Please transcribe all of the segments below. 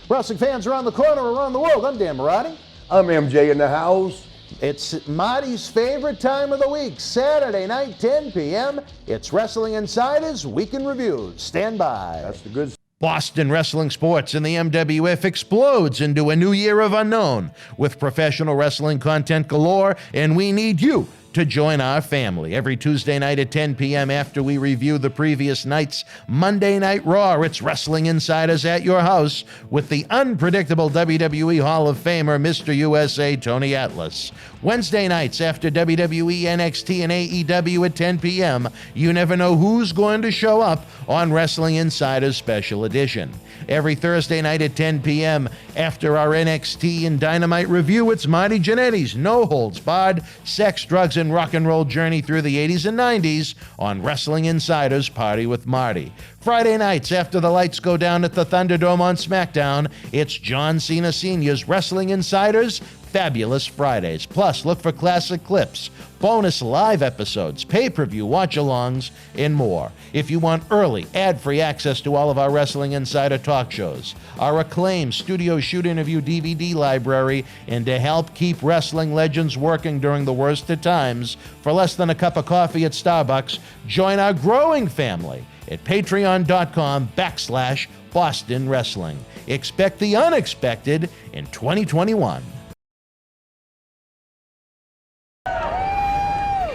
Wrestling fans around the corner, around the world, I'm Dan Marty. I'm MJ in the house. It's Marty's favorite time of the week, Saturday night, 10 p.m. It's Wrestling Insiders Week in Review. Stand by. That's the good stuff. Boston wrestling sports and the MWF explodes into a new year of unknown with professional wrestling content galore, and we need you to join our family. Every Tuesday night at 10 p.m. after we review the previous night's Monday Night Raw, it's Wrestling Insiders at your house with the unpredictable WWE Hall of Famer, Mr. USA, Tony Atlas. Wednesday nights after WWE, NXT, and AEW at 10 p.m., you never know who's going to show up on Wrestling Insiders Special Edition. Every Thursday night at 10 p.m. after our NXT and Dynamite review, it's Marty Jannetty's No Holds Barred Sex, Drugs, and Rock and Roll journey through the 80s and 90s on Wrestling Insiders Party with Marty. Friday nights after the lights go down at the Thunderdome on SmackDown, it's John Cena Sr.'s Wrestling Insiders Fabulous Fridays. Plus, look for classic clips, bonus live episodes, pay-per-view watch-alongs, and more. If you want early, ad-free access to all of our Wrestling Insider talk shows, our acclaimed studio shoot interview DVD library, and to help keep wrestling legends working during the worst of times, for less than a cup of coffee at Starbucks, join our growing family at patreon.com/Boston Wrestling. Expect the unexpected in 2021.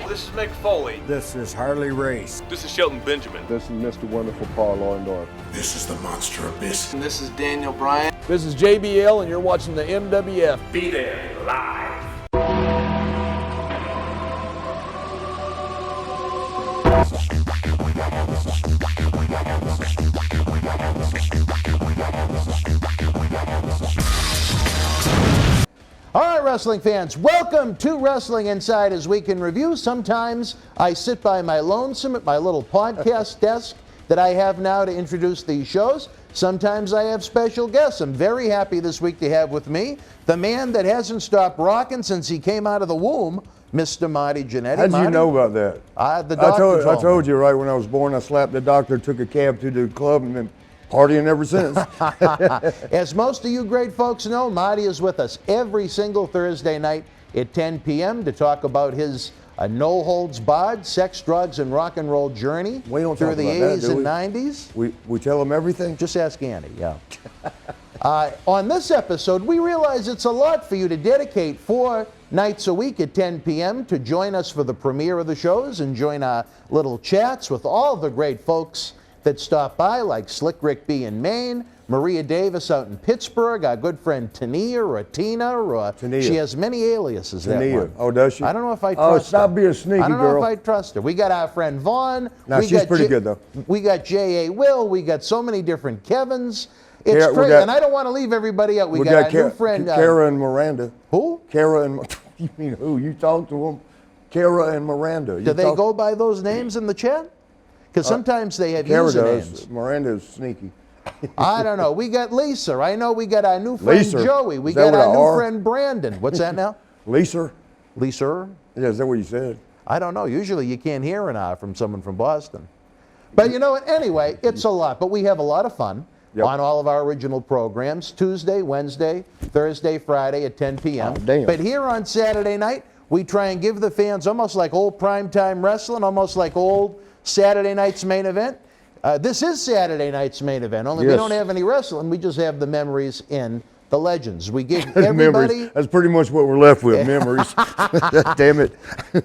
This is Mick Foley. This is Harley Race. This is Shelton Benjamin. This is Mr. Wonderful Paul Orndorff. This is the Monster Abyss. And this is Daniel Bryan. This is JBL, and you're watching the MWF. Be there live. All right, wrestling fans, welcome to Wrestling Insiders Week in Review. Sometimes I sit by my lonesome at my little podcast desk that I have now to introduce these shows. Sometimes I have special guests. I'm very happy this week to have with me the man that hasn't stopped rocking since he came out of the womb, Mr. Marty Jannetty. How did you know about that? The doctor I told you right when I was born. I slapped the doctor, took a cab to the club, and then partying ever since. As most of you great folks know, Marty is with us every single Thursday night at 10 p.m. to talk about his no-holds-barred sex, drugs, and rock and roll journey We don't through talk the about 80s that, do and we? 90s. We tell them everything? Just ask Andy, yeah. On this episode, we realize it's a lot for you to dedicate 4 nights a week at 10 p.m. to join us for the premiere of the shows and join our little chats with all the great folks that stop by, like Slick Rick B in Maine, Maria Davis out in Pittsburgh, our good friend Tania or Tina, or Tania. She has many aliases, that Tania. one. Oh, does she? I don't know if I Oh, trust stop her. being sneaky, I don't know girl. if I trust her. We got our friend Vaughn. No, We she's got pretty good, though. We got J.A. Will. We got so many different Kevins. It's Yeah, we crazy, got- and I don't want to leave everybody out. We got our new friend. Kara and Miranda. Who? Kara and, you mean who? You talk to them? Kara and Miranda. Do they go by those names in the chat? Because sometimes they have Kara usernames. does. Miranda is sneaky. I don't know. We got Lisa. I know we got our new friend Lisa. Joey. We Is that got with our a new R? friend Brandon. What's that now? Lisa? Lisa? Yeah, is that what you said? I don't know. Usually you can't hear an R from someone from Boston. But you know what? Anyway, it's a lot. But we have a lot of fun on all of our original programs. Tuesday, Wednesday, Thursday, Friday at 10 p.m. Oh, damn. But here on Saturday night, we try and give the fans almost like old primetime wrestling, almost like old Saturday night's main event. This is Saturday night's main event, only we Yes. don't have any wrestling. We just have the memories and the legends. We give everybody... Memories. That's pretty much what we're left with, memories. Damn it.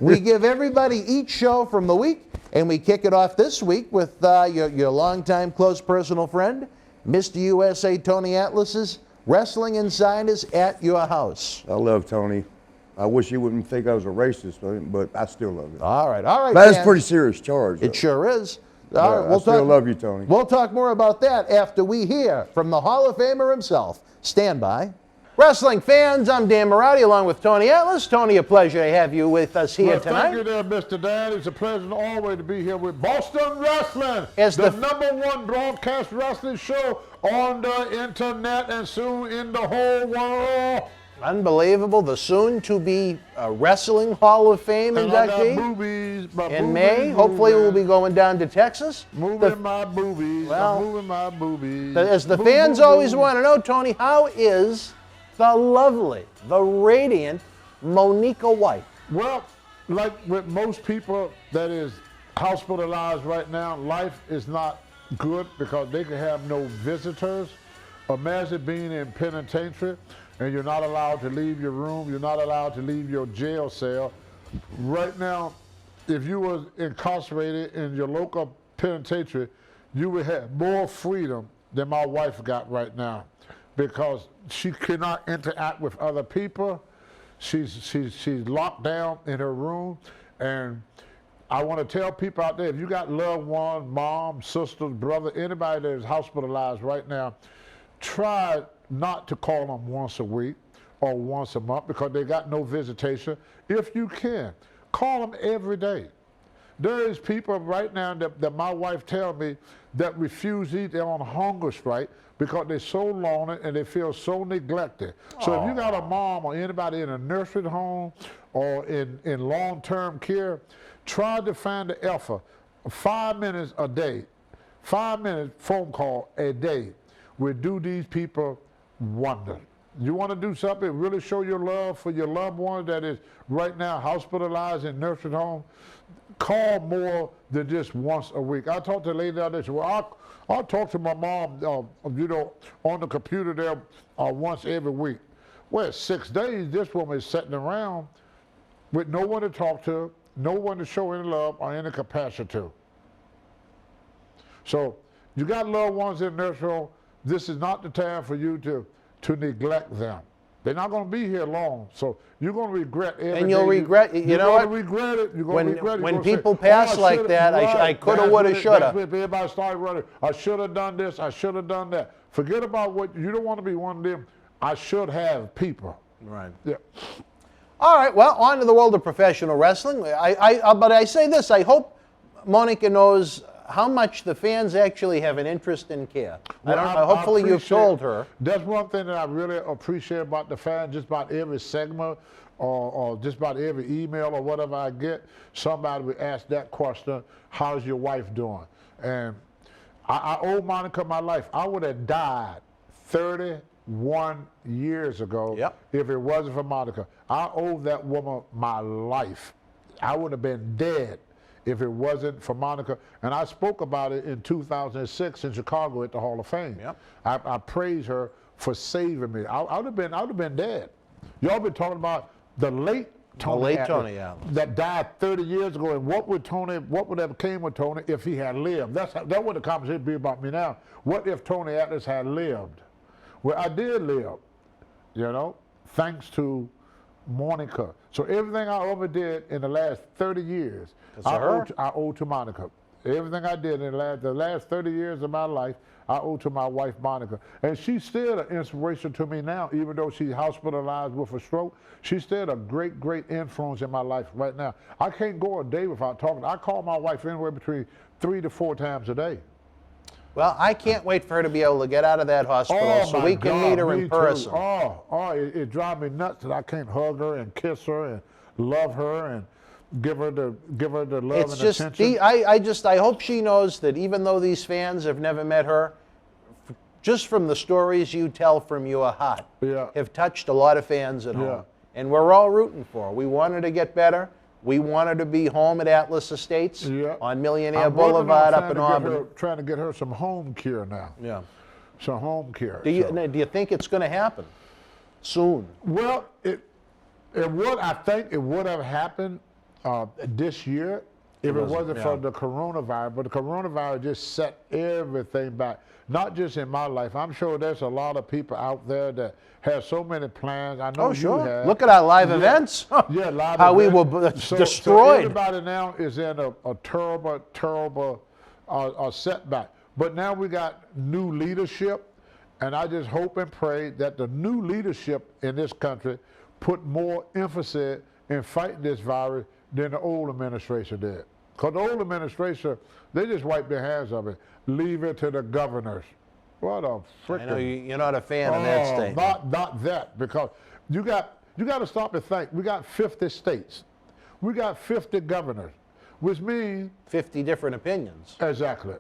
We give everybody each show from the week, and we kick it off this week with your longtime close personal friend, Mr. USA Tony Atlas's Wrestling Insiders at your house. I love Tony. I wish he wouldn't think I was a racist, but I still love him. All right. That's a fans. pretty serious charge. It sure is. All right, I still love you, Tony. We'll talk more about that after we hear from the Hall of Famer himself. Stand by. Wrestling fans, I'm Dan Marty along with Tony Atlas. Tony, a pleasure to have you with us here tonight. Thank you there, Mr. Dan. It's a pleasure always to be here with Boston Wrestling, As the the- #1 broadcast wrestling show on the internet and soon in the whole world. Unbelievable. The soon-to-be Wrestling Hall of Fame And I got inductee boobies. My in boobies May. Hopefully we'll be moving. going down to Texas. Moving my boobies. Well, I'm moving my boobies. As the Move, fans move, always move. want to know, Tony, how is the lovely, the radiant Monica White? Well, like with most people that is hospitalized right now, life is not good because they can have no visitors. Imagine being in penitentiary and you're not allowed to leave your room, you're not allowed to leave your jail cell. Right now, if you was incarcerated in your local penitentiary, you would have more freedom than my wife got right now because she cannot interact with other people. She's locked down in her room, and I want to tell people out there, if you got loved ones, mom, sisters, brother, anybody that is hospitalized right now, try not to call them once a week or once a month because they got no visitation. If you can, call them every day. There is people right now that my wife tells me that refuse to eat. They're on hunger strike because they're so lonely and they feel so neglected. So if you got a mom or anybody in a nursery home or in long-term care, try to find the effort. 5 minutes a day, 5 minute phone call a day will do these people wonders. You want to do something, really show your love for your loved one that is right now hospitalized in nursing home, call more than just once a week. I talked to a lady the other day, she said, well, I'll talk to my mom, on the computer there once every week. Well, 6 days, this woman is sitting around with no one to talk to, no one to show any love or any compassion to. So you got loved ones in nursing home. This is not the time for you to neglect them. They're not going to be here long, so you're going to regret everything. And you'll regret, you know what? You're going to regret it. You're going to regret it. When people pass like that, I coulda, woulda, shoulda. Everybody started running. I should have done this. I should have done that. Forget about what you don't want to be one of them. I should have people. Right. Yeah. All right, well, on to the world of professional wrestling. But I say this, I hope Monica knows how much the fans actually have an interest in care. Hopefully you've told her. That's one thing that I really appreciate about the fans, just about every segment or just about every email or whatever I get, somebody would ask that question, how's your wife doing? And I owe Monica my life. I would have died 31 years ago if it wasn't for Monica. I owe that woman my life. I would have been dead if it wasn't for Monica. And I spoke about it in 2006 in Chicago at the Hall of Fame. Yep. I praise her for saving me. I would have been dead. Y'all been talking about the late Tony Atlas that died 30 years ago, and what would have came with Tony if he had lived? That's what the conversation be about me now. What if Tony Atlas had lived? Well, I did live, thanks to Monica. So everything I ever did in the last 30 years, I owe to Monica. Everything I did in the last 30 years of my life, I owe to my wife, Monica. And she's still an inspiration to me now, even though she's hospitalized with a stroke. She's still a great, great influence in my life right now. I can't go a day without talking. I call my wife anywhere between 3 to 4 times a day. Well, I can't wait for her to be able to get out of that hospital so we can meet her in person. It drives me nuts that I can't hug her and kiss her and love her and give her the love and attention. I hope she knows that even though these fans have never met her, just from the stories you tell from your heart, have touched a lot of fans at home. And we're all rooting for her. We want her to get better. We want her to be home at Atlas Estates on Millionaire Boulevard up in Auburn. Trying to get her some home care now. Yeah. Some home care. Do you think it's going to happen soon? Well, I think it would have happened this year if it wasn't for the coronavirus. But the coronavirus just set everything back. Not just in my life. I'm sure there's a lot of people out there that have so many plans. I know you have. Look at our live events. Live How events. we were destroyed. So everybody now is in a terrible, terrible setback. But now we got new leadership, and I just hope and pray that the new leadership in this country put more emphasis in fighting this virus than the old administration did. Because the old administration, they just wiped their hands of it. Leave it to the governors. What a freaking... I know you're not a fan of that statement. Not that, because You got to stop and think. We got 50 states. We got 50 governors, which means 50 different opinions. exactly.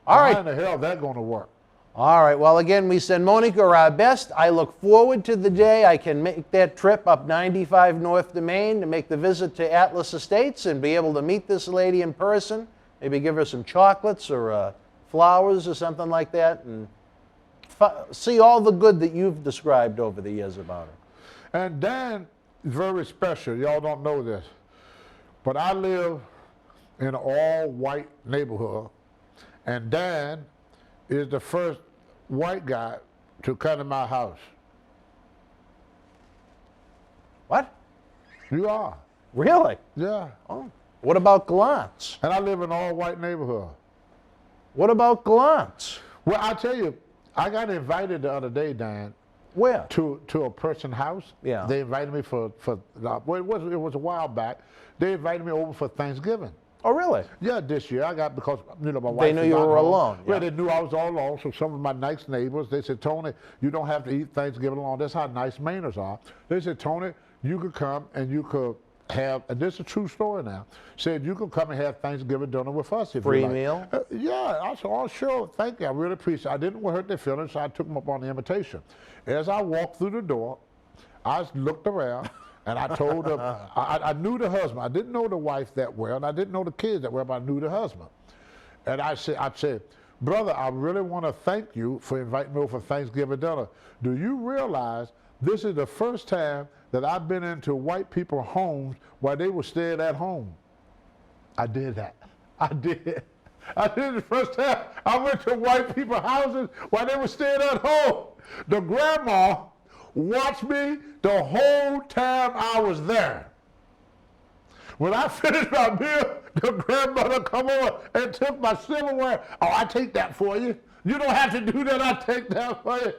All right. How in the hell that going to work? All right. Well, again, we send Monica our best. I look forward to the day I can make that trip up 95 North to Maine to make the visit to Atlas Estates and be able to meet this lady in person. Maybe give her some chocolates or flowers or something like that, and see all the good that you've described over the years about her. And Dan is very special. Y'all don't know this, but I live in an all-white neighborhood, and Dan is the first white guy to come to my house. What? You are. Really? Yeah. Oh. What about Glantz? And I live in an all-white neighborhood. What about Glantz? Well, I tell you, I got invited the other day, Dan. Where? To a person's house. Yeah. They invited me for well, it was a while back. They invited me over for Thanksgiving. Oh, really? Yeah, this year I got, because my wife. They knew you were alone. Well, Yeah. they knew I was all alone. So some of my nice neighbors, they said, Tony, you don't have to eat Thanksgiving alone. That's how nice Mainers are. They said, Tony, you could come and you could have, and this is a true story now, said you could come and have Thanksgiving dinner with us if Free you like. meal? Yeah, I said, oh, sure, thank you. I really appreciate it. I didn't want to hurt their feelings, so I took them up on the invitation. As I walked through the door, I looked around, and I told them, I knew the husband. I didn't know the wife that well, and I didn't know the kids that well, but I knew the husband. And I said, brother, I really want to thank you for inviting me over for Thanksgiving dinner. Do you realize this is the first time that I've been into white people's homes while they were staying at home? I did that. I did. I did the first time I went to white people's houses while they were staying at home. The grandma watched me the whole time I was there. When I finished my meal, the grandmother come over and took my silverware. Oh, I take that for you. You don't have to do that. I take that for you.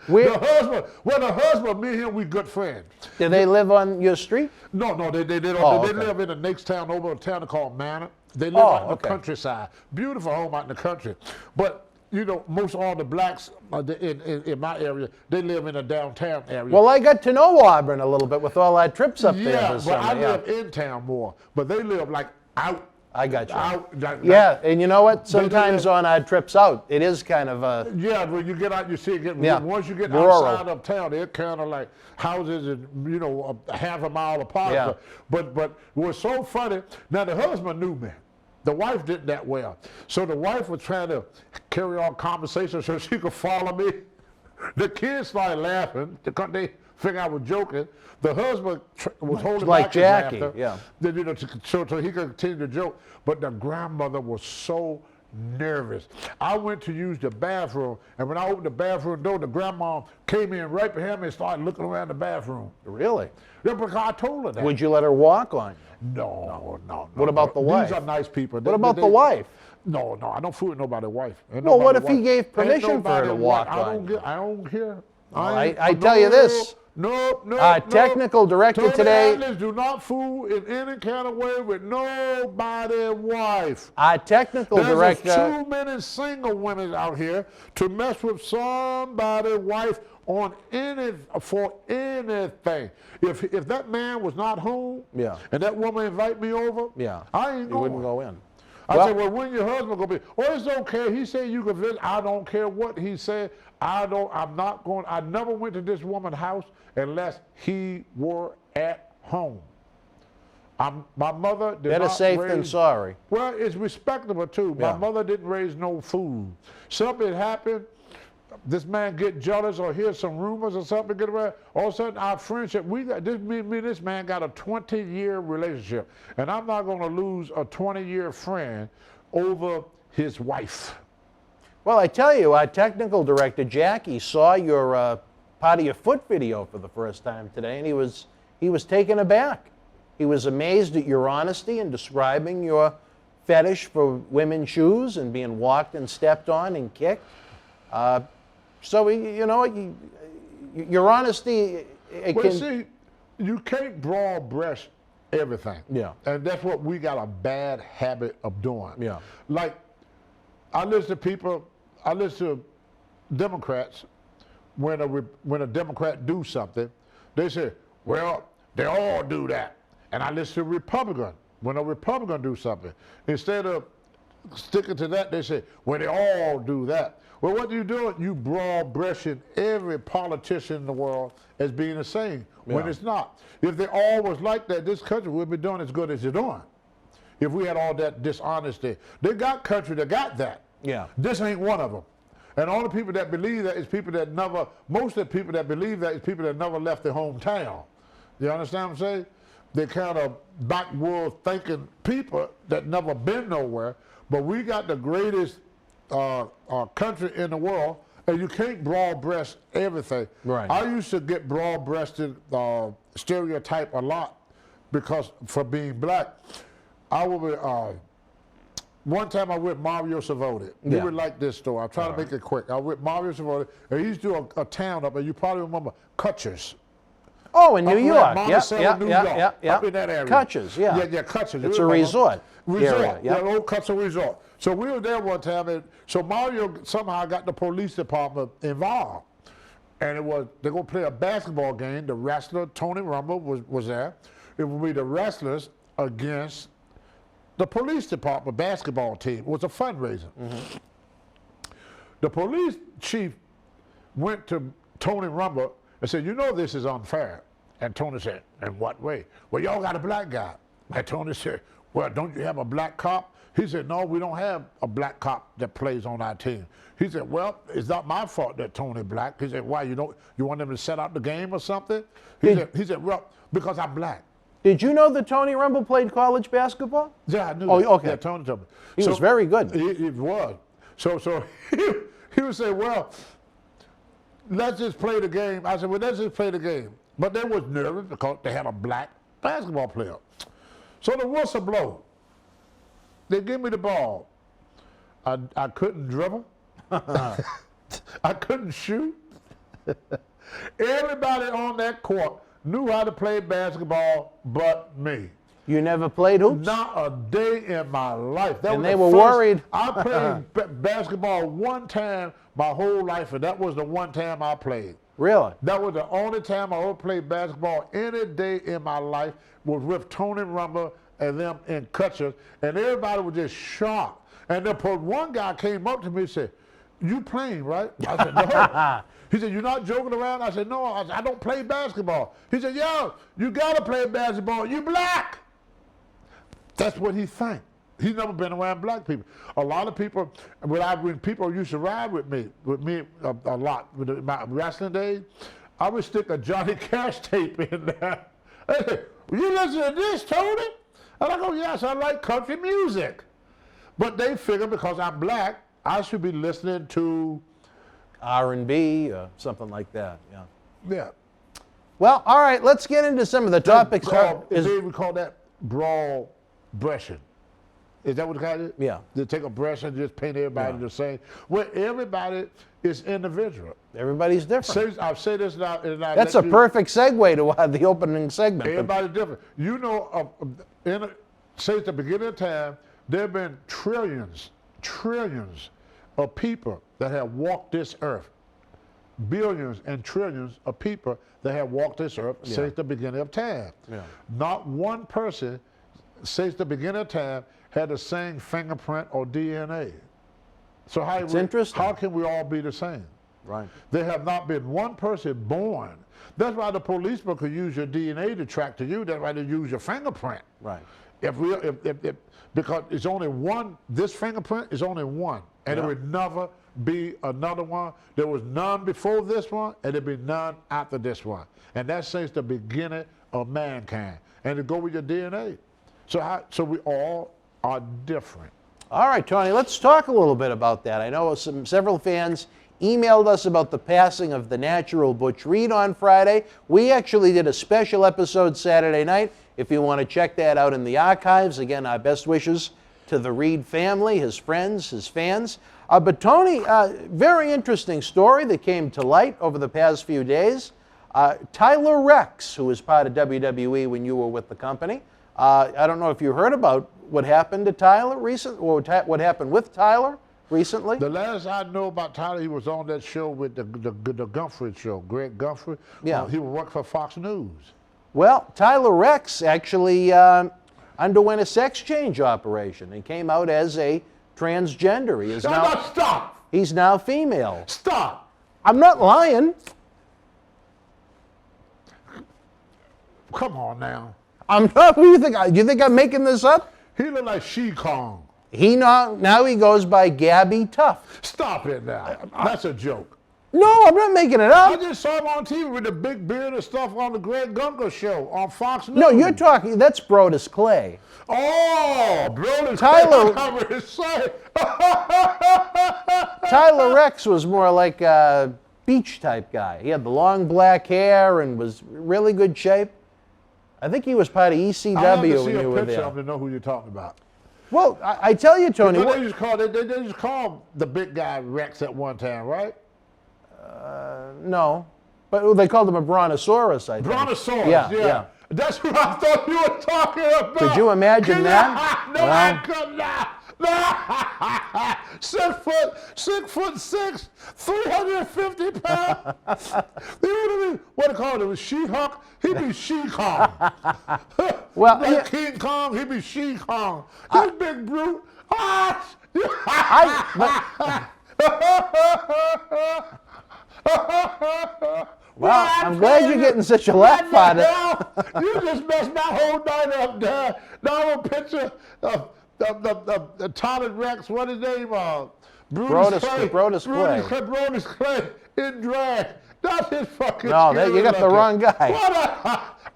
The husband, me and him, we good friends. Do they live on your street? No, they don't. Oh, They okay. live in the next town over, a town called Manor. They live Oh, out in the okay. countryside. Beautiful home out in the country. But most all the blacks in my area, they live in a downtown area. Well, I got to know Auburn a little bit with all our trips up there yeah, this but summer. I live in town more. But they live like out. I got you. Out. Yeah, and you know what? They Sometimes live- on our trips out, it is kind of a... Yeah, when you get out, you see it get. Yeah. Once you get Rural. outside of town, they're kind of like houses, and a half a mile apart. Yeah. But what's so funny? Now the husband knew me. The wife didn't that well. So the wife was trying to carry on conversation so she could follow me. The kids started laughing. They figured I was joking. The husband was holding Like back his Jackie, laughter. yeah. Then, so he could continue to joke. But the grandmother was so nervous. I went to use the bathroom, and when I opened the bathroom door, the grandma came in right behind me and started looking around the bathroom. Really? Yeah, because I told her that. Would you let her walk on you? No. What about the wife? These are nice people. What about the wife? No, I don't fool with nobody's wife. Ain't Well, what nobody's if he wife. gave Ain't permission for her to nobody's walk wife. on you? I don't care. I tell you this. No. Technical director Tony today- Atlas do not fool in any kind of way with nobody's wife. Our technical There's director... too many single women out here to mess with somebody's wife for anything. If that man was not home, Yeah. and that woman invite me over, Yeah. I ain't You going. wouldn't go in. I said, well, when your husband gonna be? Oh, it's okay. He said you can visit. I don't care what he said. I'm not going. I never went to this woman's house unless he were at home. My mother did Better not safe raise, than sorry. Well, it's respectable too. Yeah. My mother didn't raise no food. Something happened. This man get jealous or hear some rumors or something get around. All of a sudden, our friendship. Me and this man got a 20-year relationship, and I'm not going to lose a 20-year friend over his wife. Well, I tell you, our technical director, Jackie, saw your part of your foot video for the first time today, and he was taken aback. He was amazed at your honesty in describing your fetish for women's shoes and being walked and stepped on and kicked. So, your honesty... See, you can't broad brush everything. Yeah. And that's what we got a bad habit of doing. Yeah. Like, I listen to Democrats when a Democrat do something, they say, well, they all do that. And I listen to a Republican. When a Republican do something, instead of sticking to that, they say, well, they all do that. Well, what you do? You broad-brushing every politician in the world as being the same, when it's not. If they all was like that, this country would be doing as good as it's doing. If we had all that dishonesty. They got country that got that. Yeah. This ain't one of them. And all the people that believe that is people that never, most of the people that believe that is people that never left their hometown. You understand what I'm saying? They're kind of backward thinking people that never been nowhere. But we got the greatest country in the world, and you can't broad-breast everything. Right. I used to get broad-breasted stereotype a lot because for being black. I would one time I went Mario Savoni. You would like this story. I'll try to make it quick. I went Mario Savoni, and he used to do a town up there. You probably remember Cutchers. Oh, in New York. Yep. Up in that area. Cutchers, yeah. Yeah, Cutchers. It's a resort. Resort, yeah, old Cutchers Resort. So we were there one time, and so Mario somehow got the police department involved. And they're going to play a basketball game. The wrestler, Tony Rumble, was there. It would be the wrestlers against the police department basketball team. It was a fundraiser. Mm-hmm. The police chief went to Tony Rumble and said, you know this is unfair. And Tony said, in what way? Well, y'all got a black guy. And Tony said, well, don't you have a black cop? He said, no, we don't have a black cop that plays on our team. He said, well, it's not my fault that Tony black. He said, why, you want them to set out the game or something? He said, well, because I'm black. Did you know that Tony Rumble played college basketball? Yeah, I knew that. Oh, okay. Yeah, Tony told me. He was very good. He was. So he would say, well, let's just play the game. I said, well, let's just play the game. But they was nervous because they had a black basketball player. So the whistle blow. They give me the ball. I couldn't dribble. I couldn't shoot. Everybody on that court knew how to play basketball but me. You never played hoops? Not a day in my life. And they were worried. I played basketball one time my whole life, and that was the one time I played. Really? That was the only time I ever played basketball any day in my life was with Tony Rumble and them in Cutchers, and everybody was just shocked. And then one guy came up to me and said, you playing, right? I said, no. He said, you're not joking around? I said, no, I don't play basketball. He said, yo, you got to play basketball. You black. That's what he think. He's never been around black people. A lot of people, when people used to ride with me a lot, with my wrestling days, I would stick a Johnny Cash tape in there. Hey, you listen to this, Tony? And I go, yes, I like country music. But they figure because I'm black, I should be listening to R&B or something like that, yeah. Yeah. Well, all right, let's get into some of the topics. We call that broad brushing. Is that what they call it? Yeah. They take a brush and just paint everybody the same. Well, everybody is individual. Everybody's different. I've said this now. That's a perfect segue to the opening segment. Everybody's different. You know, since the beginning of time, there have been trillions of people that have walked this earth. Billions and trillions of people that have walked this earth since the beginning of time. Yeah. Not one person since the beginning of time had the same fingerprint or DNA. So how can we all be the same? Right. There have not been one person born. That's why the policeman could use your DNA to track to you. That's why they use your fingerprint. Right. Because it's only one. This fingerprint is only one, and there would never be another one. There was none before this one, and there'd be none after this one. And that's since the beginning of mankind. And to go with your DNA. So we all are different. All right, Tony, let's talk a little bit about that. I know several fans emailed us about the passing of the natural Butch Reed on Friday. We actually did a special episode Saturday night. If you want to check that out in the archives, again, our best wishes to the Reed family, his friends, his fans. But Tony, very interesting story that came to light over the past few days. Tyler Rex, who was part of WWE when you were with the company, I don't know if you heard about what happened to Tyler recently, or what happened with Tyler recently? The last I know about Tyler, he was on that show with the Gumphrey show, Greg Gumphrey. Yeah. He would work for Fox News. Well, Tyler Rex actually underwent a sex change operation and came out as a transgender. He is now, Stop! he's now female. Stop! I'm not lying. Come on now. I'm not. What do you think I'm making this up? He look like She-Kong. He now he goes by Gabby Tough. Stop it now. That's a joke. No, I'm not making it I up. just saw him on TV with the big beard and stuff on the Greg Gunker show on Fox News. No, you're talking. That's Brodus Clay. Oh, bro, Tyler- Tyler. Tyler Rex was more like a beach type guy. He had the long black hair and was really good shape. I think he was part of ECW I have to see when a you were picture there. of him to know who you're talking about. Well, I tell you, Tony. But they just called the big guy Rex at one time, right? No, but they called him a brontosaurus, I think. Brontosaurus, Yeah, yeah. yeah. That's what I thought you were talking about. Could you imagine that? No, I could not. No. 6'6", 350 pounds. What do you call it? It was She-Hulk. He'd be She-Kong. Well, like yeah. King Kong, he'd be She-Kong. This big brute. Ah! Well, I'm glad you're getting such a laugh out of it. You just messed my whole night up there. Now a picture of the Tyler Rex, what his name? Brodus Clay. Brodus Clay in drag. That's his fucking No, you got the wrong guy.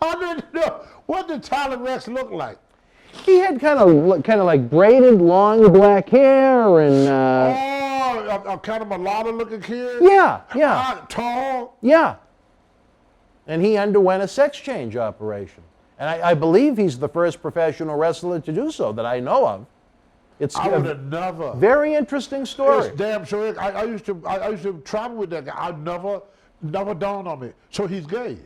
I didn't know. What did Tyler Rex look like? He had kind of like braided, long black hair and. Kind of mulatto looking kid? Yeah. Tall? Yeah. And he underwent a sex change operation. And I believe he's the first professional wrestler to do so that I know of. It's I would have never. Very interesting story. It's damn sure. I used to travel with that guy. I never dawned on me. So he's gay.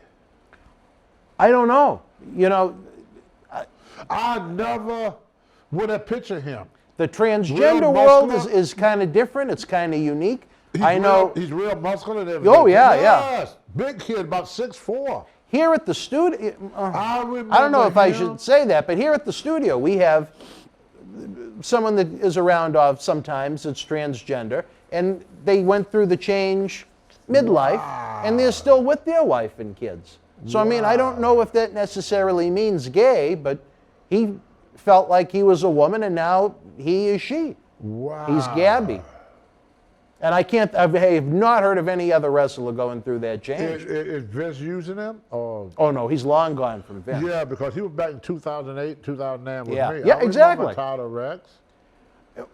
I don't know. You know, I never would have pictured him. the transgender world is kind of different. It's kind of unique. He's real muscular and everything. Oh, yeah, yes. Big kid, about 6'4". Here at the studio, I don't know if I should say that, but here at the studio we have someone that is around sometimes that's transgender, and they went through the change midlife, and they're still with their wife and kids. So, I mean, I don't know if that necessarily means gay, but he felt like he was a woman, and now he is she. Wow. He's Gabby. And I have not heard of any other wrestler going through that change. Is Vince using them? Or? Oh, no, he's long gone from Vince. Yeah, because he was back in 2008, 2009 with me. Yeah, exactly. Tyler Rex.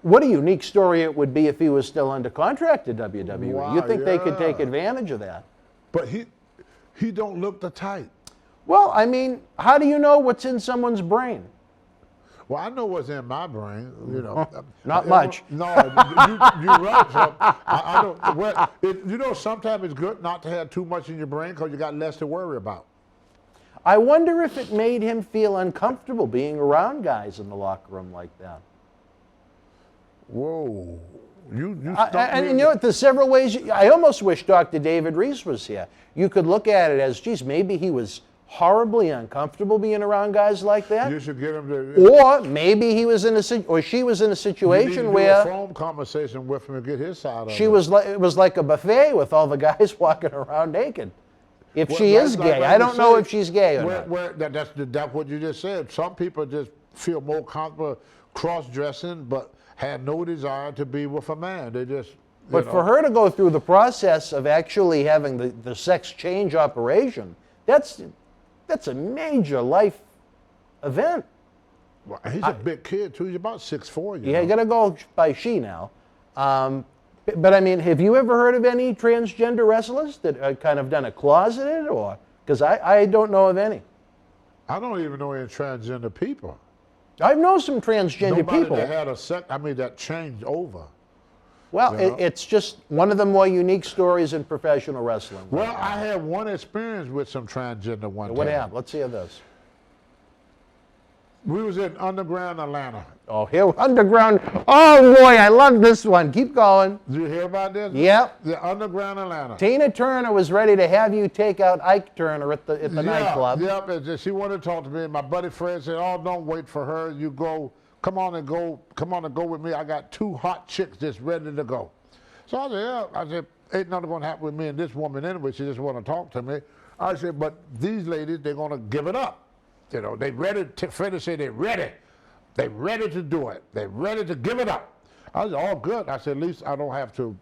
What a unique story it would be if he was still under contract to WWE. Wow, You'd think they could take advantage of that. But he don't look the type. Well, I mean, how do you know what's in someone's brain? Well, I know what's in my brain, you know. Not much. No, you're right. So I don't. You know, sometimes it's good not to have too much in your brain because you got less to worry about. I wonder if it made him feel uncomfortable being around guys in the locker room like that. Whoa. You and you know what? There's several ways. I almost wish Dr. David Reese was here. You could look at it as, geez, maybe he was horribly uncomfortable being around guys like that. You should get him to. Or maybe he was or she was in a situation where a phone conversation with him and get his side of it. It was like a buffet with all the guys walking around naked. If she is gay, I don't know if she's gay or not. That's what you just said. Some people just feel more comfortable cross-dressing, but have no desire to be with a man. They just. But for her to go through the process of actually having the sex change operation, that's a major life event. Well, he's a big kid too. He's about 6'4". You got to go by she now. But I mean, have you ever heard of any transgender wrestlers that are kind of done a closeted, or because I don't know of any. I don't even know any transgender people. I know some transgender Nobody people. that had that changed over. Well, it's just one of the more unique stories in professional wrestling. Well, I had one experience with some transgender one time. What happened? Let's hear this. We was in underground Atlanta. Oh, here, underground. Oh, boy, I love this one. Keep going. Did you hear about this? Yep. The underground Atlanta. Tina Turner was ready to have you take out Ike Turner at the nightclub. Yep, and she wanted to talk to me. And my buddy Fred said, "Oh, don't wait for her. You go. Come on and go with me. I got 2 hot chicks just ready to go." So I said, "Yeah." I said, "Ain't nothing gonna happen with me and this woman anyway. She just want to talk to me." I said, "But these ladies, they're gonna give it up. You know, they ready." Freddie said, "They're ready. They're ready to do it. They're ready to give it up." I said, "All good." I said, "At least I don't have to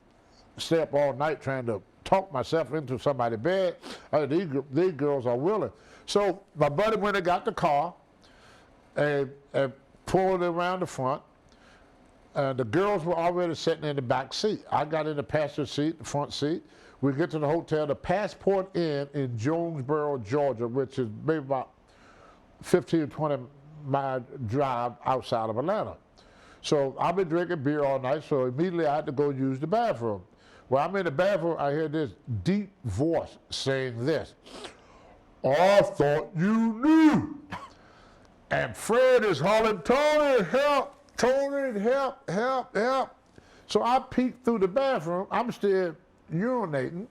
stay up all night trying to talk myself into somebody's bed." I said, these girls are willing. So my buddy went and got the car and pulled it around the front. The girls were already sitting in the back seat. I got in the passenger seat, the front seat. We get to the hotel, the Passport Inn in Jonesboro, Georgia, which is maybe about 15 or 20 mile drive outside of Atlanta. So I've been drinking beer all night, so immediately I had to go use the bathroom. While I'm in the bathroom, I hear this deep voice saying this: "I thought you knew." And Fred is hollering, "Tony, help, Tony, help, help, help." So I peeked through the bathroom. I'm still urinating,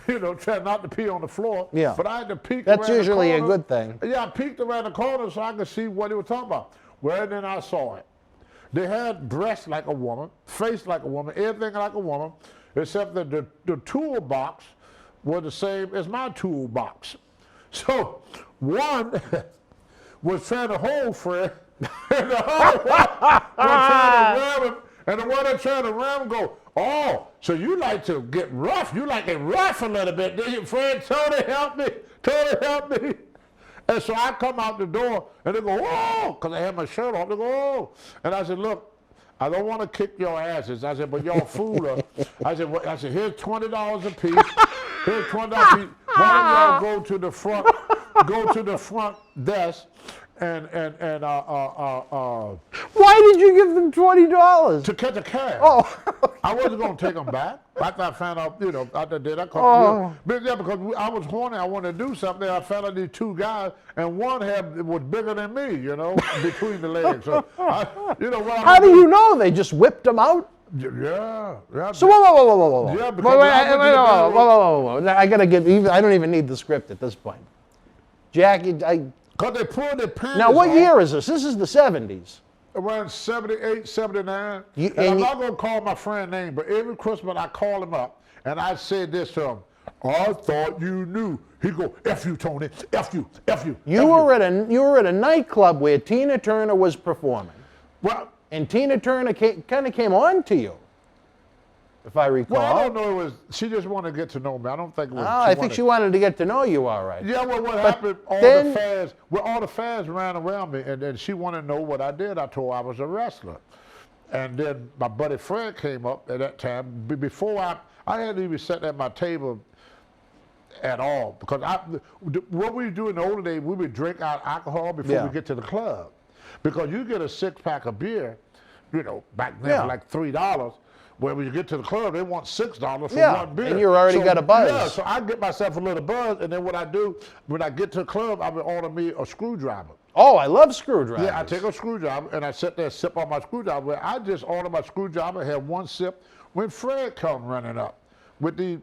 you know, trying not to pee on the floor. Yeah. But I had to peek That's around usually the a corner. good thing. Yeah, I peeked around the corner so I could see what he was talking about. Well, then I saw it. They had breasts like a woman, face like a woman, everything like a woman, except that the toolbox was the same as my toolbox. So one was trying to hold Fred, and the other one was trying to ram him, and the one that tried to ram him go, "Oh, so you like to get rough. You like it rough a little bit, do you, Fred? Tony, help me. Tony, help me." And so I come out the door, and they go, "Oh," because I had my shirt off. They go, "Oh." And I said, "Look, I don't want to kick your asses." I said, "But y'all fool her." I said, "Here's $20 a piece. Here's $20 a piece. Why don't y'all go to the front desk and Why did you give them $20? to catch a cab?" Oh. I wasn't going to take them back. After I found out, you know, after that, I called. Oh. But yeah, because I was horny, I wanted to do something. I found out these 2 guys, and one was bigger than me, you know, between the legs. So, How do you know? They just whipped them out? Yeah. So whoa. Yeah, because I went to the bedroom. Whoa. I gotta I don't even need the script at this point. Jackie, Because they pulled their pants now what off year is this? This is the 70s. around 78, 79. And I'm not going to call my friend name, but every Christmas I call him up, and I said this to him: "I thought you knew." He go, "F you, Tony. F you, F you." You were at a nightclub where Tina Turner was performing. Well, And Tina Turner kind of came on to you, if I recall. well, I don't know. She just wanted to get to know me. I don't think it was. I think she wanted to get to know you all right. Yeah, well, what happened? All the fans ran around me, and then she wanted to know what I did. I told her I was a wrestler, and then my buddy Fred came up at that time. Before I hadn't even sat at my table at all, because what we do in the older days, we would drink our alcohol before we get to the club, because you get a 6-pack of beer, you know, back then for like $3. Where when you get to the club, they want $6 for one beer. And you already got a buzz. Yeah, so I get myself a little buzz, and then what I do, when I get to the club, I would order me a screwdriver. Oh, I love screwdrivers. Yeah, I take a screwdriver, and I sit there and sip on my screwdriver. Well, I just order my screwdriver, have one sip, when Fred come running up with the.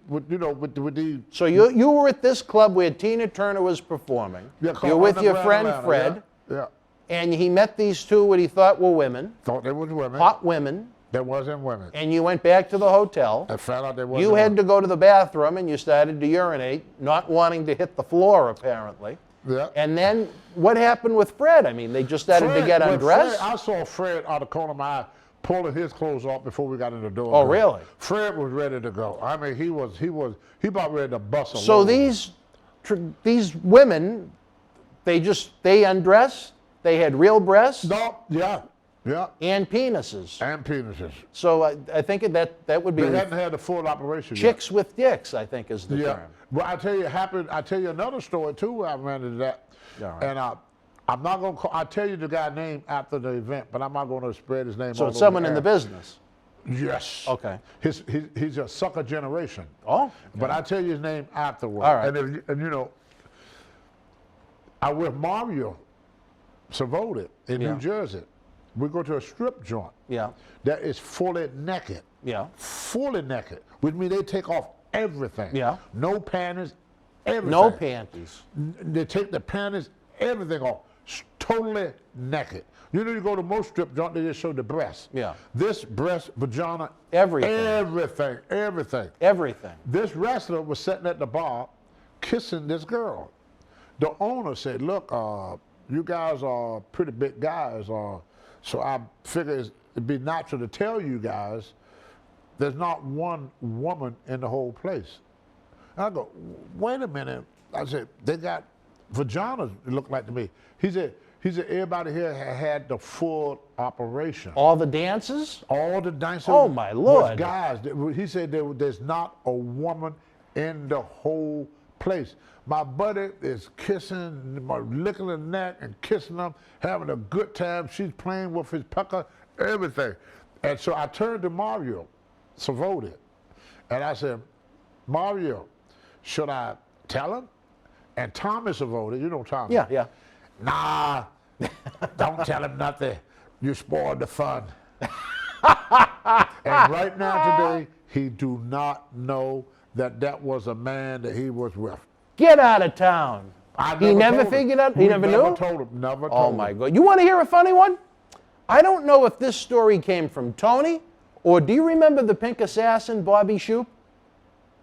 So you were at this club where Tina Turner was performing. Yeah, you're with your friend Atlanta, Fred. Yeah. And he met these 2 what he thought were women. Thought they was women. Hot women. There wasn't women. And you went back to the hotel. I found out there wasn't. You had to go to the bathroom and you started to urinate, not wanting to hit the floor apparently. Yeah. And then what happened with Fred? I mean, they just started to get undressed? I saw Fred out of the corner of my eye pulling his clothes off before we got in the door. Oh, really? Fred was ready to go. I mean, he about ready to bust a So load. these women, they undressed, they had real breasts? No, yeah. And penises. And penises. So I think that would be They hadn't had the full operation chicks with dicks, I think is the term. Well, I tell you another story too where I ran into that. Right. And I'm not going to I'll tell you the guy's name after the event, but I'm not going to spread his name. So all it's over someone in air. the business. Yes. Okay. He's a sucker generation. Oh. Okay. But I tell you his name afterwards. All right. And you know, I with Mario Savoted in Yeah. New Jersey. We go to a strip joint Yeah. that is fully naked. Yeah. Fully naked, which means they take off everything. Yeah. No panties, everything. No panties. They take the panties, everything off, totally naked. You know, you go to most strip joints, they just show the breast. Yeah. This breast, vagina, Everything. everything. This wrestler was sitting at the bar kissing this girl. The owner said, look, you guys are pretty big guys, so I figure it'd be natural to tell you guys there's not one woman in the whole place. And I go, wait a minute. I said, they got vaginas, it looked like to me. He said, everybody here had the full operation. All the dances? All the dancers Oh, my Lord. was guys. He said there's not a woman in the whole place. My buddy is kissing, licking the neck and kissing them, having a good time. She's playing with his pucker, everything. And so I turned to Mario Savoted, and I said, Mario, should I tell him? And Tommy Savoted, you know Tommy. Yeah, yeah. Nah, don't tell him nothing. You spoiled the fun. And right now today, he do not know that was a man that he was with. Get out of town. He never told him. figured out? He never knew? Never told him. Never told Oh him. my God. You want to hear a funny one? I don't know if this story came from Tony, or do you remember the Pink Assassin, Bobby Shoop?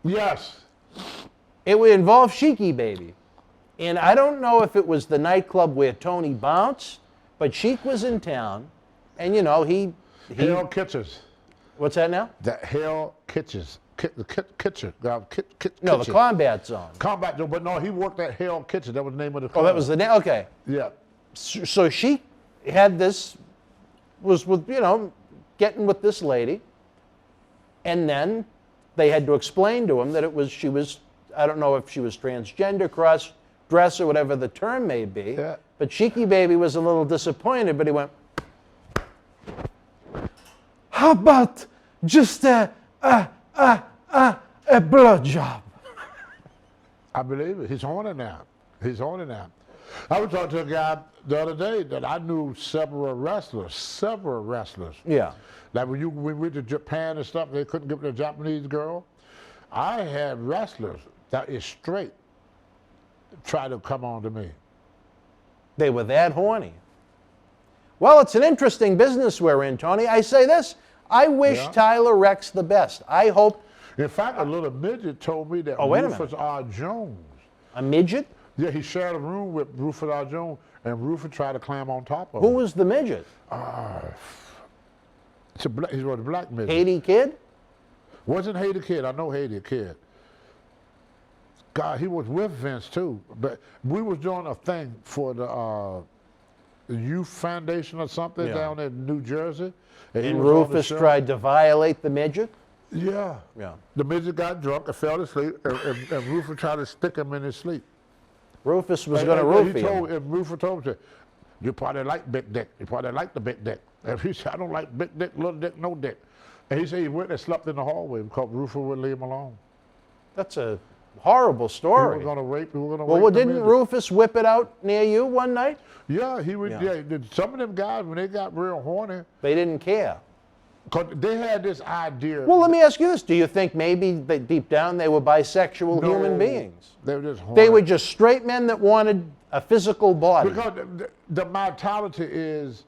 Yes. It would involve Sheiky Baby. And I don't know if it was the nightclub where Tony bounced, but Sheik was in town, and you know, he Hell Kitchens. What's that now? That Hell Kitchens. Kitchen. No, the Combat Zone. Combat Zone, but no, he worked at Hell Kitchen. That was the name of the Oh, club. that was the name? Okay. Yeah. So she had this, was with, you know, getting with this lady, and then they had to explain to him that she was, I don't know if she was transgender, cross-dresser, whatever the term may be, Yeah. but Sheiky Baby was a little disappointed, but he went, how about just a blood job? I believe it. He's horny now. He's horny now. I was talking to a guy the other day that I knew several wrestlers. Yeah. Like when we went to Japan and stuff, they couldn't get the Japanese girl. I had wrestlers that is straight try to come on to me. They were that horny. Well, it's an interesting business we're in, Tony. I say this, I wish Tyler Rex the best. I hope. In fact, a little midget told me that wait a Rufus R. Jones. A midget? Yeah, he shared a room with Rufus R. Jones, and Rufus tried to climb on top of Who him. was the midget? He was a black midget. Haiti Kid? Wasn't Haiti Kid. I know Haiti Kid. God, he was with Vince too. But we was doing a thing for the Youth Foundation or something down in New Jersey. And Rufus tried to violate the midget? Yeah. Yeah. The midget got drunk and fell asleep, and Rufus tried to stick him in his sleep. Rufus was going to roofie him. And Rufus told him, you probably like big dick. You probably like the big dick. And he said, I don't like big dick, little dick, no dick. And he said he went and slept in the hallway because Rufus wouldn't leave him alone. That's a horrible story. We were going to rape. Well, didn't Rufus whip it out near you one night? Yeah, he would. Yeah. Some of them guys, when they got real horny, They didn't care. cause they had this idea. Well, let me ask you this. Do you think maybe deep down they were bisexual human beings? They were just horny. They were just straight men that wanted a physical body. Because the mentality is,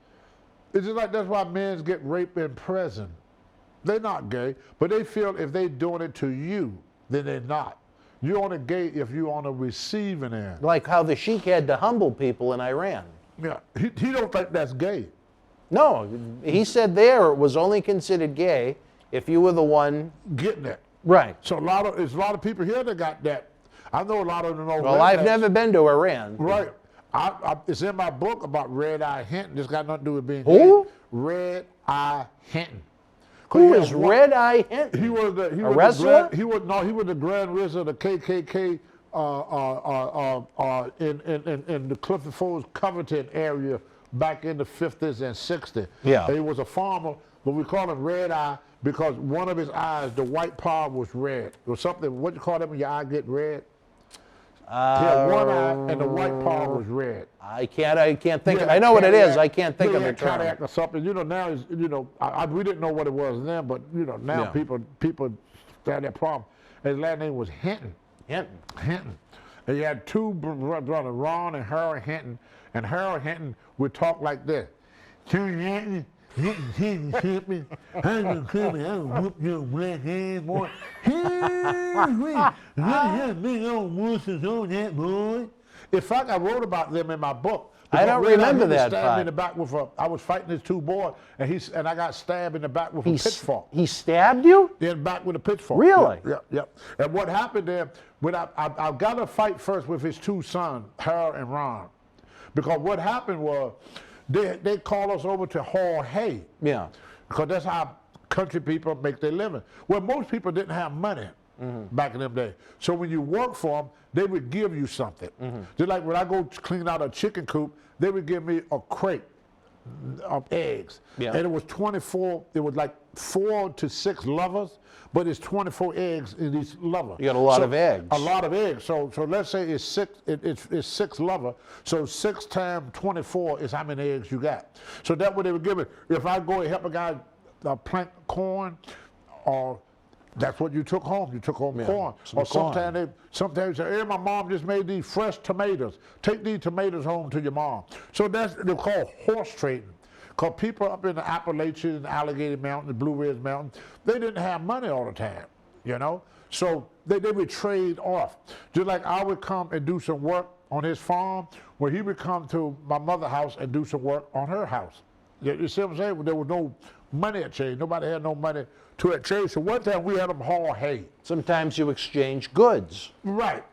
it's just like that's why men get raped in prison. They're not gay, but they feel if they're doing it to you, then they're not. You're only gay if you're on the receiving end. Like how the Sheik had to humble people in Iran. Yeah, he don't think that's gay. No, he said there it was only considered gay if you were the one. Getting it. Right. So there's a lot of people here that got that. I know a lot of them know. Well, I've never been to Iran. Right. It's in my book about Red Eye Hinton. This got nothing to do with being Who? gay. Red Eye Hinton. Who is Red Eye Hinton? He was a wrestler? He was the Grand Wizard of the KKK in the Clifford Falls, Covington area back in the 50s and 60s. Yeah. He was a farmer, but we call him Red Eye because one of his eyes, the white part was red. Or something, what you call that when your eye get red? He had one eye, and the white part was red. I can't think. Yeah, I know what it is. cataract. I can't think of the term. Cataract or something. You know, now is, you know, we didn't know what it was then, but you know, now people had that problem. His last name was Hinton. Hinton. And he had two brothers, Ron and Harold Hinton. And Harold Hinton would talk like this. Hinton, I'm gonna come and I'm gonna whoop your black ass, boy. Big old muscles on that, boy. In fact, I wrote about them in my book. I don't remember that Stabbed part. me in the back with I was fighting his two boys, and I got stabbed in the back with a pitchfork. He stabbed you? In the back with a pitchfork. Really? Yeah. And what happened there, when I got a fight first with his two sons, Harold and Ron. Because what happened was, they called us over to haul hay. Yeah. Because that's how country people make their living. Well, most people didn't have money back in them days. So when you work for them, they would give you something. Just like when I go to clean out a chicken coop, they would give me a crate of eggs. Yeah. And it was 24, it was like 4 to 6 lovers, but it's 24 eggs in these lovers. You got a lot of eggs. A lot of eggs. So let's say it's 6 lover. So 6 times 24 is how many eggs you got. So that's what they would give it. If I go and help a guy plant corn, or that's what you took home. You took home corn. Or sometimes they say, hey, my mom just made these fresh tomatoes. Take these tomatoes home to your mom. So they're called horse trading. Because people up in the Appalachians, Allegheny Mountain, the Blue Ridge Mountain, they didn't have money all the time, you know? So they would trade off. Just like I would come and do some work on his farm, where he would come to my mother's house and do some work on her house. You see what I'm saying? There was no money exchange. Nobody had no money to exchange. So one time we had them haul hay. Sometimes you exchange goods. Right.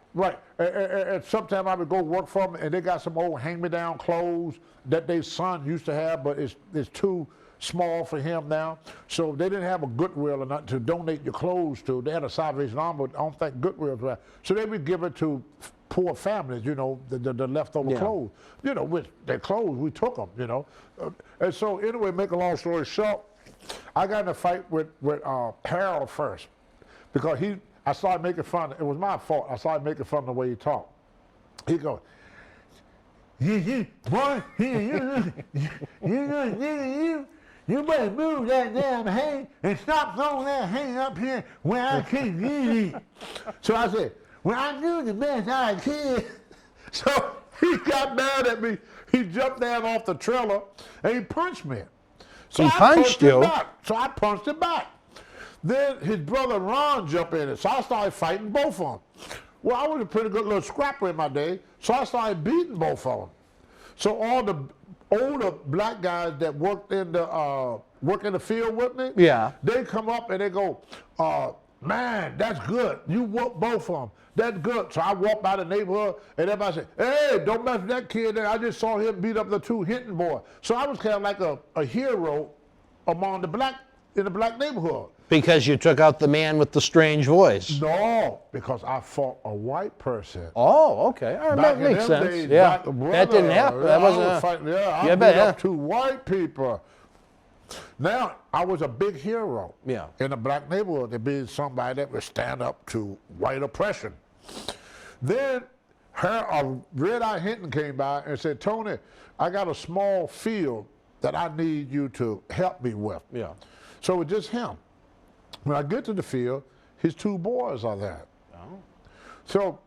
And sometimes I would go work for them, and they got some old hand-me-down clothes that their son used to have, but it's too small for him now. So they didn't have a Goodwill or nothing to donate your clothes to. They had a Salvation Army, but I don't think Goodwill was right. So they would give it to poor families, you know, the leftover clothes. You know, with their clothes, we took them, you know. And so anyway, make a long story short, I got in a fight with Harold first, because I started making fun. It was my fault. I started making fun of the way he talked. He goes, boy, you better move that damn hay and stop throwing that hay up here where I can't get it. So I said, well, I do the best I can. So he got mad at me. He jumped down off the trailer and he punched me. So he punched you? So I punched him back. Then his brother Ron jumped in it. So I started fighting both of them. Well, I was a pretty good little scrapper in my day, so I started beating both of them. So all the older black guys that worked in the field with me, they come up and they go, man, that's good. You whooped both of them. That's good. So I walk by the neighborhood and everybody said, hey, don't mess with that kid there. I just saw him beat up the 2 Hinton boys. So I was kind of like a hero among in the black neighborhood. Because you took out the man with the strange voice. No, because I fought a white person. Oh, okay. All right, that makes sense. Days, yeah, brother, that didn't happen. That wasn't. I beat up 2 white people. Now I was a big hero. Yeah. In the black neighborhood, to be somebody that would stand up to white oppression. Then Red Eye Hinton came by and said, Tony, I got a small field that I need you to help me with. Yeah. So it was just him. When I get to the field, his 2 boys are there. Oh. So,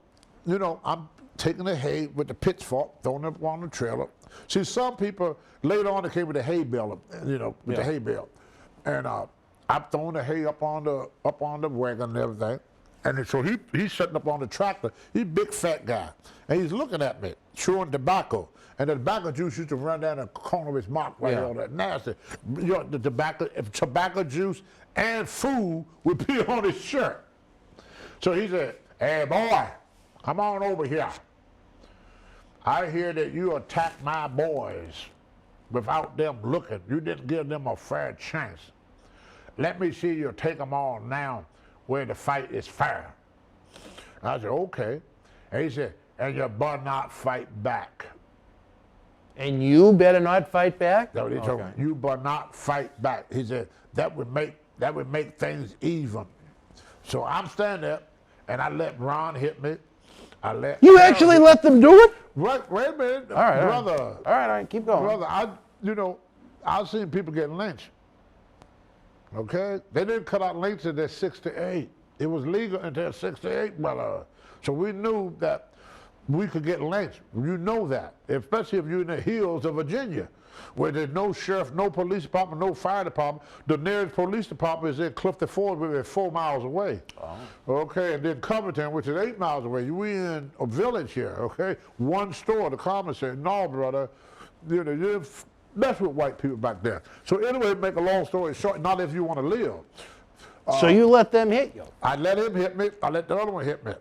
you know, I'm taking the hay with the pitchfork, throwing it on the trailer. See, some people, later on, they came with the hay bale, you know, with the hay bale. And I'm throwing the hay up on the wagon and everything. And so he's sitting up on the tractor. He's a big, fat guy. And he's looking at me, chewing tobacco. And the tobacco juice used to run down the corner of his mouth, right all that nasty. You know, the tobacco juice and food would be on his shirt. So he said, hey, boy, come on over here. I hear that you attacked my boys without them looking. You didn't give them a fair chance. Let me see you take them on now where the fight is fair. I said, okay. And he said, and you better not fight back. And you better not fight back? No, he told me, you better not fight back. He said, that would make things even. So I'm standing there, and I let Ron hit me. You actually let them do it? Wait a minute, All right, brother. All right, keep going. Brother, I've seen people get lynched. Okay? They didn't cut out lynch until 6 to 8. It was legal until 6 to 8, brother. So we knew that we could get lynched. You know that, especially if you're in the hills of Virginia, where there's no sheriff, no police department, no fire department. The nearest police department is in Clifton Ford, which is 4 miles away. Oh. Okay, and then Covington, which is 8 miles away. We in a village here, okay? One store, the commissary. No, brother, you mess with white people back there. So anyway, make a long story short, not if you want to live. So you let them hit you? I let him hit me. I let the other one hit me.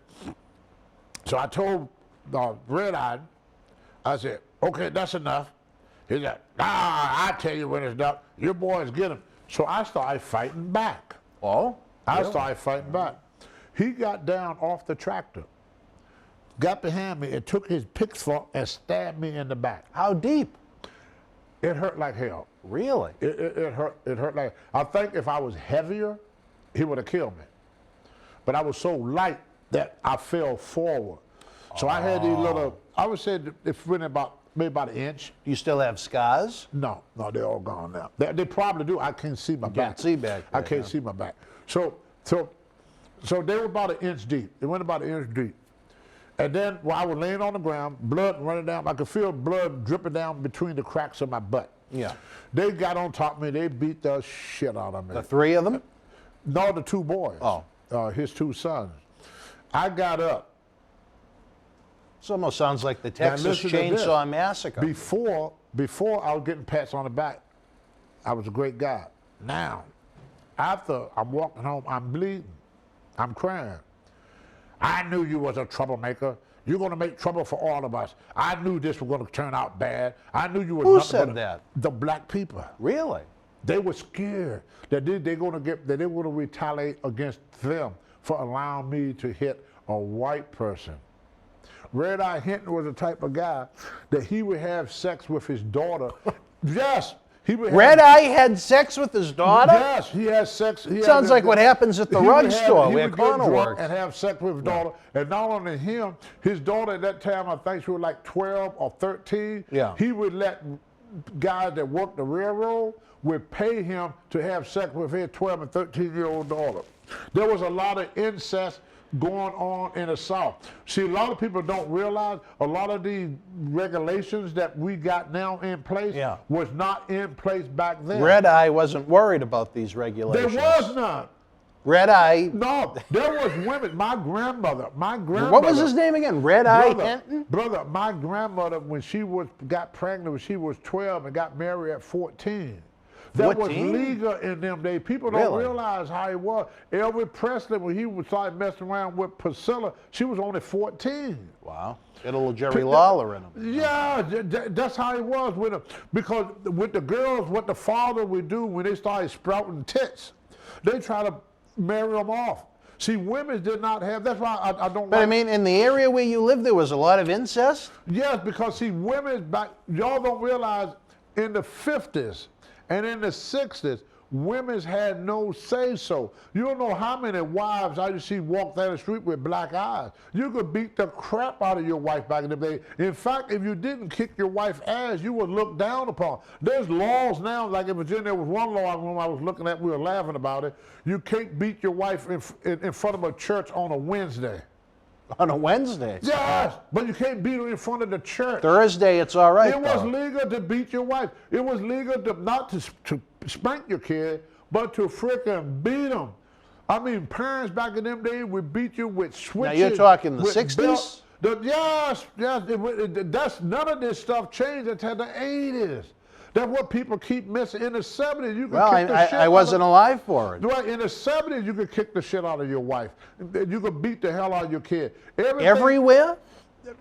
So I told Red Eye, I said, okay, that's enough. He said, I tell you when it's done. Your boys get him. So I started fighting back. Oh? I started fighting back. He got down off the tractor, got behind me, and took his pitchfork and stabbed me in the back. How deep? It hurt like hell. Really? It hurt like, I think if I was heavier, he would have killed me. But I was so light that I fell forward. So I had these little, I would say it went maybe about an inch. Do you still have scars? No, they're all gone now. They probably do. I can't see my back. Can't see back there, I can't see my back. So they were about an inch deep. It went about an inch deep. And then while I was laying on the ground, blood running down, I could feel blood dripping down between the cracks of my butt. Yeah. They got on top of me. They beat the shit out of me. The three of them? No, the two boys. Oh. His two sons. I got up. This almost sounds like the Texas Chainsaw Massacre. Before I was getting pats on the back, I was a great guy. Now, after I'm walking home, I'm bleeding. I'm crying. I knew you was a troublemaker. You're going to make trouble for all of us. I knew this was going to turn out bad. I knew you were. Who said that? The black people. Really? They were scared that they were going to retaliate against them for allowing me to hit a white person. Red Eye Hinton was the type of guy that he would have sex with his daughter. Yes. Red Eye had sex with his daughter? Yes, he had sex. Sounds like what happens at the rug store where Connor works. And have sex with his daughter. And not only him, his daughter at that time, I think she was like 12 or 13. Yeah. He would let guys that worked the railroad would pay him to have sex with his 12 and 13-year-old daughter. There was a lot of incest going on in the South. See, a lot of people don't realize a lot of these regulations that we got now in place was not in place back then. Red Eye wasn't worried about these regulations. There was none. Red Eye. No, there was women. My grandmother. What was his name again? Red Eye Hinton? Brother, my grandmother, when she got pregnant when she was 12 and got married at 14. That 14? Was legal in them days. People don't realize how it was. Elvis Presley, when he started messing around with Priscilla, she was only 14. Wow. Got a little Jerry Lawler in him. Yeah, that's how it was with them. Because with the girls, what the father would do when they started sprouting tits, they try to marry them off. See, women did not have, that's why I don't But I mean, in the area where you lived, there was a lot of incest? Yes, because see, women back, y'all don't realize in the 50s, and in the 60s, women had no say-so. You don't know how many wives I used to see walk down the street with black eyes. You could beat the crap out of your wife back in the day. In fact, if you didn't kick your wife's ass, you were looked down upon. There's laws now, like in Virginia, there was one law when I was looking at, we were laughing about it. You can't beat your wife in front of a church on a Wednesday. On a Wednesday? Yes, but you can't beat her in front of the church. Thursday, it's all right. It was legal to beat your wife. It was legal to not to spank your kid, but to frickin' beat them. I mean, parents back in them days would beat you with switches. Now you're talking the 60s? Yes. That's none of this stuff changed until the 80s. That's what people keep missing. In the 70s, you could kick the shit I wasn't alive for it. Right, in the 70s, you could kick the shit out of your wife. You could beat the hell out of your kid. Everywhere?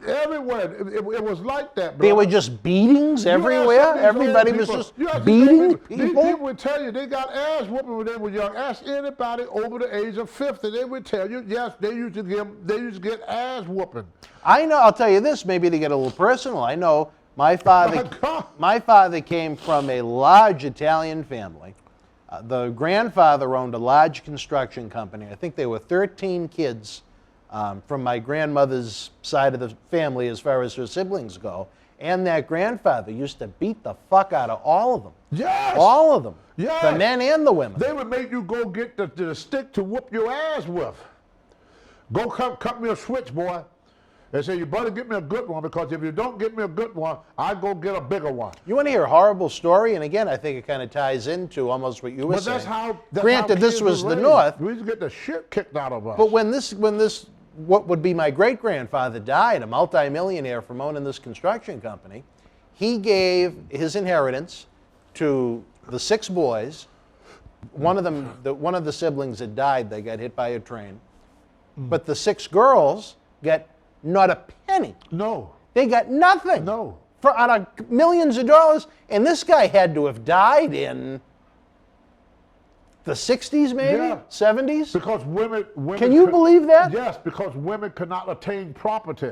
Everywhere. It was like that, bro. There were just beatings everywhere? Everybody was just beating people? These people would tell you they got ass whooping when they were young. Ask anybody over the age of 50. They would tell you, yes, they used to get ass whooping. I know, I'll tell you this, maybe to get a little personal. I know my father came from a large Italian family. The grandfather owned a large construction company. I think there were 13 kids from my grandmother's side of the family as far as her siblings go. And that grandfather used to beat the fuck out of all of them. Yes. All of them. Yes. The men and the women. They would make you go get the stick to whoop your ass with. Go cut me a switch, boy. They say, you better get me a good one, because if you don't get me a good one, I go get a bigger one. You want to hear a horrible story? And again, I think it kind of ties into almost what you were saying. Granted, this was the North. We used to get the shit kicked out of us. But when this, what would be my great-grandfather died, a multimillionaire from owning this construction company, he gave his inheritance to the 6 boys. One of them, one of the siblings had died. They got hit by a train. But the 6 girls got not a penny. No. They got nothing. No. For out of millions of dollars. And this guy had to have died in the 60s, maybe? Yeah. 70s? Because women Can you believe that? Yes, because women could not attain property.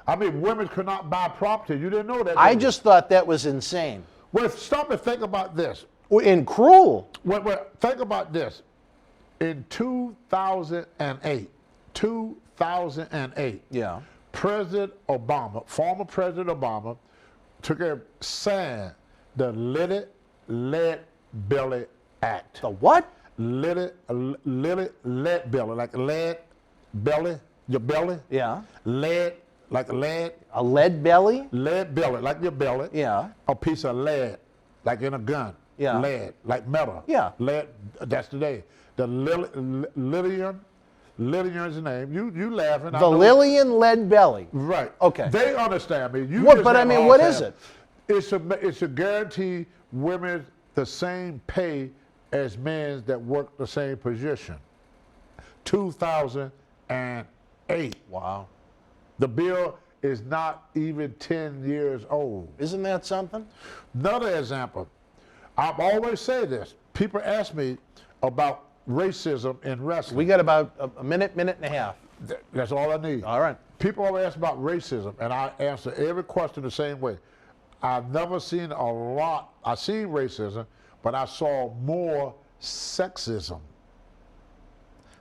I mean, women could not buy property. You didn't know that. I just thought that was insane. Well, stop and think about this. And cruel. Well, think about this. In 2008, Yeah. President Obama, former President Obama, took a sign, the Lily Lead Belly Act. The what? Lily Lead Belly, like lead belly, your belly. Yeah. Lead, like lead. A lead belly? Lead belly, like your belly. Yeah. A piece of lead, like in a gun. Yeah. Lead, like metal. Yeah. Lead, that's today. The Lillian's the name. You laughing. The Lillian lead belly. Right. Okay. They understand me. You What? just But I have a mean, hard what time. is it? It's a guarantee women the same pay as men that work the same position. 2008. Wow. The bill is not even 10 years old. Isn't that something? Another example. I've always said this. People ask me about racism in wrestling. We got about a minute and a half. That's all I need. All right. People always ask about racism, and I answer every question the same way. I've never seen a lot. I've seen racism, but I saw more sexism.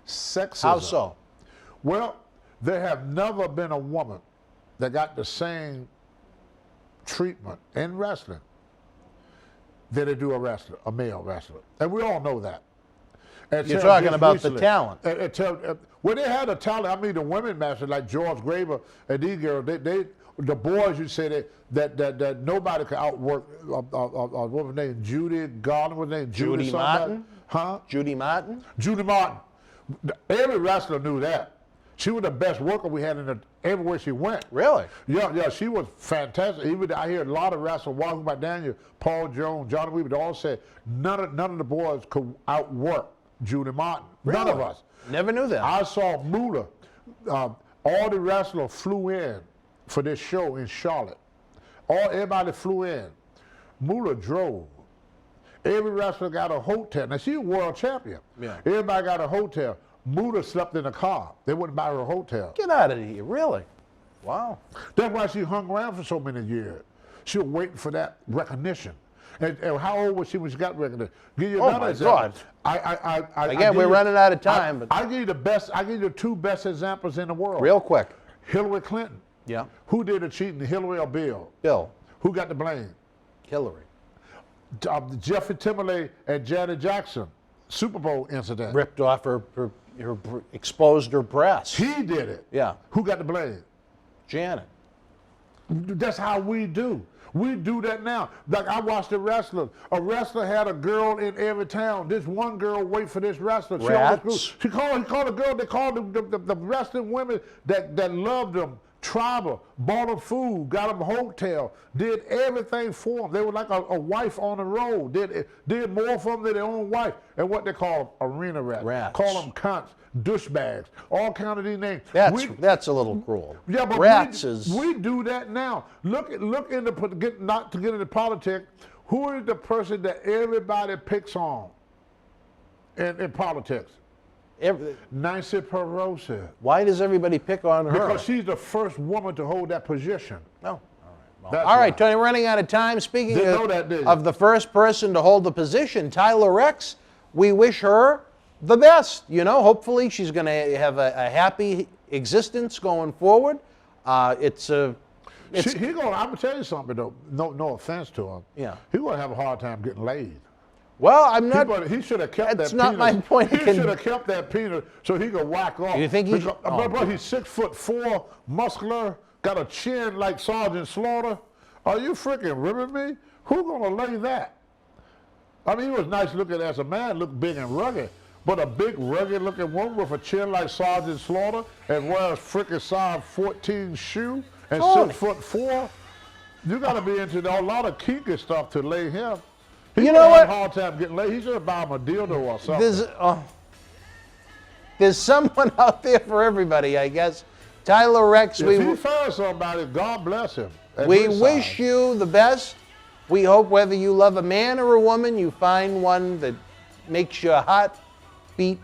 Sexism. How so? Well, there have never been a woman that got the same treatment in wrestling that they do a wrestler, a male wrestler. And we all know that. You're talking about the talent. When they had a talent, I mean the women masters like George Graver and these girls, the boys, you say that nobody could outwork, what was her name, Judy Garland, what was her name? Judy Martin? Huh? Judy Martin? Judy Martin. Every wrestler knew that. She was the best worker we had everywhere she went. Really? Yeah, she was fantastic. Even I hear a lot of wrestlers walking by Daniel, Paul Jones, Johnny Weaver, they all said none of the boys could outwork Judy Martin. Really? None of us. Never knew that. I saw Moolah. All the wrestlers flew in for this show in Charlotte. Everybody flew in. Moolah drove. Every wrestler got a hotel. Now, she's a world champion. Yeah. Everybody got a hotel. Moolah slept in a car. They wouldn't buy her a hotel. Get out of here, really? Wow. That's why she hung around for so many years. She was waiting for that recognition. And how old was she when she got recognition? Give you another example. God. Again, we're running out of time. But I give you the best. I give you the 2 best examples in the world. real quick. Hillary Clinton. Yeah. Who did the cheating, Hillary or Bill? Bill. Who got the blame? Hillary. Jeffrey Timberlake and Janet Jackson, Super Bowl incident. Ripped off her exposed her breasts. He did it. Yeah. Who got the blame? Janet. That's how we do. We do that now. Like I watched a wrestler. A wrestler had a girl in every town. This one girl wait for this wrestler. He called a girl. They called the wrestling women that loved them. Tribal, bought them food, got them a hotel, did everything for them. They were like a wife on the road. Did more for them than their own wife. And what they call them, arena rats. Call them cunts, douchebags, all kind of these names. That's a little cruel. Yeah, but we do that now. Look into not to get into politics. Who is the person that everybody picks on in politics? Nancy Pelosi. Why does everybody pick on her? Because she's the first woman to hold that position. Oh, all right, Tony, we're running out of time. Speaking of the first person to hold the position, Tyler Rex, we wish her the best. You know, hopefully she's going to have a happy existence going forward. It's a. I'm gonna tell you something though. No offense to him. Yeah. He's gonna have a hard time getting laid. Well, I'm not. He should have kept that. That's not penis. my point. He should have kept that penis so he could whack off. You think he? But he's 6'4", muscular, got a chin like Sergeant Slaughter. Are you freaking ribbing me? Who gonna lay that? I mean, he was nice looking as a man, looked big and rugged. But a big, rugged-looking woman with a chin like Sergeant Slaughter and wears freaking size 14 shoe and 6'4", you got to be into a lot of kinky stuff to lay him. He know what? Have a hard time getting laid. He should buy him a dildo or something. There's someone out there for everybody, I guess. Tyler Rex, if he finds somebody, God bless him. We wish you the best. We hope whether you love a man or a woman, you find one that makes your heart beat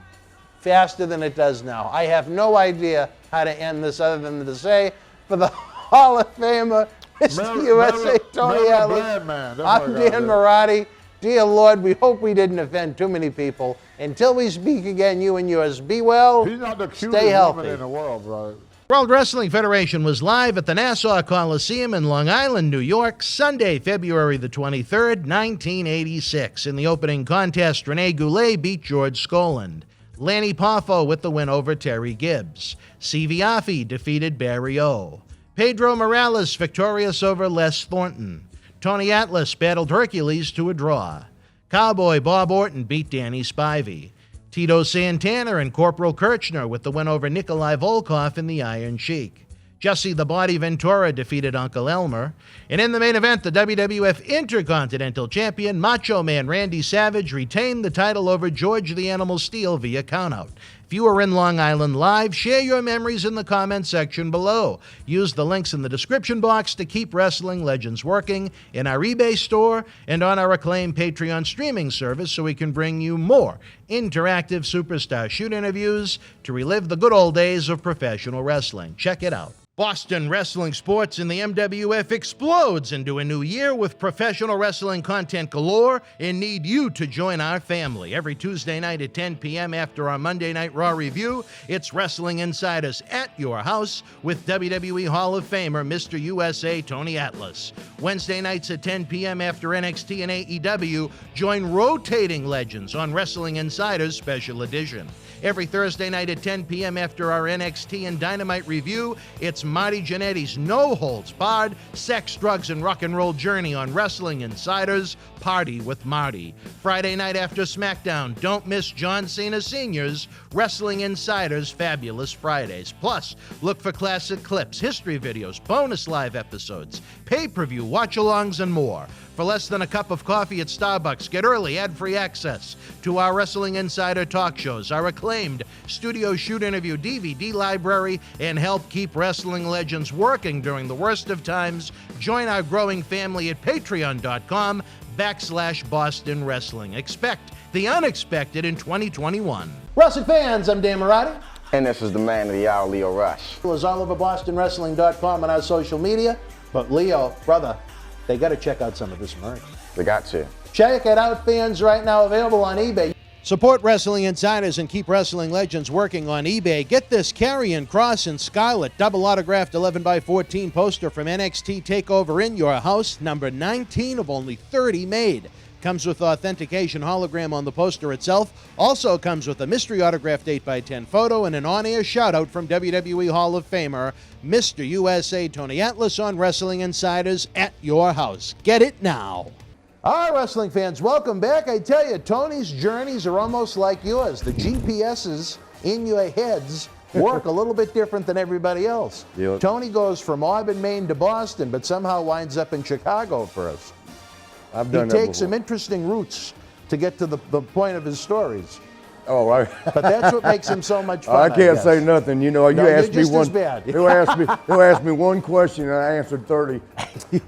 faster than it does now. I have no idea how to end this other than to say, for the Hall of Famer, Mr. USA Tony Atlas, I'm Dan Marty. Dear Lord, we hope we didn't offend too many people. Until we speak again, you and yours, be well, He's not the cutest stay healthy. woman in the world, brother. World Wrestling Federation was live at the Nassau Coliseum in Long Island, New York, Sunday, February the 23rd, 1986. In the opening contest, Rene Goulet beat George Skoland. Lanny Poffo with the win over Terry Gibbs. Stevie Affi defeated Barry O. Pedro Morales victorious over Les Thornton. Tony Atlas battled Hercules to a draw. Cowboy Bob Orton beat Danny Spivey. Tito Santana and Corporal Kirchner with the win over Nikolai Volkov in the Iron Sheik. Jesse the Body Ventura defeated Uncle Elmer. And in the main event, the WWF Intercontinental Champion Macho Man Randy Savage retained the title over George the Animal Steele via countout. If you are in Long Island Live, share your memories in the comment section below. Use the links in the description box to keep Wrestling Legends working in our eBay store and on our acclaimed Patreon streaming service so we can bring you more interactive superstar shoot interviews to relive the good old days of professional wrestling. Check it out. Boston wrestling sports in the MWF explodes into a new year with professional wrestling content galore and need you to join our family. Every Tuesday night at 10 p.m. after our Monday Night Raw review, it's Wrestling Insiders at your house with WWE Hall of Famer Mr. USA Tony Atlas. Wednesday nights at 10 p.m. after NXT and AEW, join rotating legends on Wrestling Insiders Special Edition. Every Thursday night at 10 p.m. after our NXT and Dynamite review, it's Marty Jannetty's no-holds-barred sex, drugs, and rock and roll journey on Wrestling Insiders Party with Marty. Friday night after SmackDown, don't miss John Cena Sr.'s Wrestling Insiders Fabulous Fridays. Plus, look for classic clips, history videos, bonus live episodes, pay-per-view watch-alongs, and more. For less than a cup of coffee at Starbucks, get early ad-free access to our Wrestling Insider talk shows, our acclaimed studio shoot interview DVD library, and help keep wrestling legends working during the worst of times. Join our growing family at patreon.com/Boston Wrestling. Expect the unexpected in 2021. Wrestling fans, I'm Dan Marty. And this is the man of the hour, Leo Rush. It was all over BostonWrestling.com and our social media. But Leo, brother, they got to check out some of this merch. They got to. Check it out, fans, right now available on eBay. Support Wrestling Insiders and keep Wrestling Legends working on eBay. Get this Karrion Kross and Scarlett double autographed 11x14 poster from NXT TakeOver in your house, number 19 of only 30 made. Comes with authentication hologram on the poster itself. Also comes with a mystery autographed 8x10 photo and an on-air shout-out from WWE Hall of Famer Mr. USA Tony Atlas on Wrestling Insiders at your house. Get it now. All right, wrestling fans, welcome back. I tell you, Tony's journeys are almost like yours. The GPSs in your heads work a little bit different than everybody else. Yep. Tony goes from Auburn, Maine to Boston, but somehow winds up in Chicago first. I've done He that takes before. some interesting routes to get to the point of his stories. Oh, right. But that's what makes him so much fun. I can't guess. say nothing. You know, you No, you're asked me just one. as bad. He'll ask me one question and I answered 30.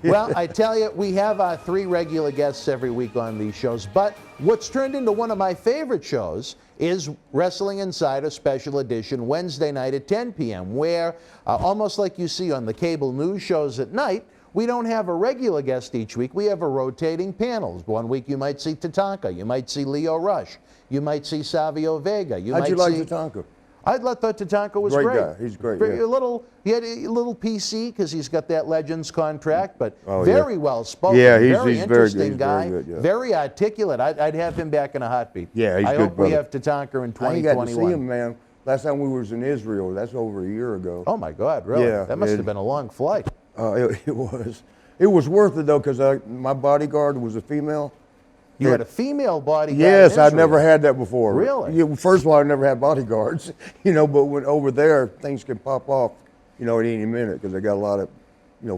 Well, I tell you, we have our 3 regular guests every week on these shows, but what's turned into one of my favorite shows is Wrestling Insider Special Edition Wednesday night at 10 p.m., where, almost like you see on the cable news shows at night, we don't have a regular guest each week. We have a rotating panel. One week you might see Tatanka, you might see Leo Rush, you might see Savio Vega. How'd you like Tatanka? I thought Tatanka was Great great. guy. He's great, Very, yeah. he had a little PC because he's got that Legends contract, but Oh, very yeah. well spoken. Yeah, very he's very good. interesting He's guy. very good, yeah. Very articulate. I'd have him back in a heartbeat. Yeah, he's I good, hope we brother. have Tatanka in I ain't got to see 2021. him, man. Last time we was in Israel, that's over a year ago. Oh my God, really? Yeah, That must have been a long flight. It was. It was worth it though, because my bodyguard was a female. You had a female bodyguard. Yes, in I'd Israel. never had that before. Really? Yeah, first of all, I never had bodyguards, but when over there, things can pop off, at any minute, because they got a lot of,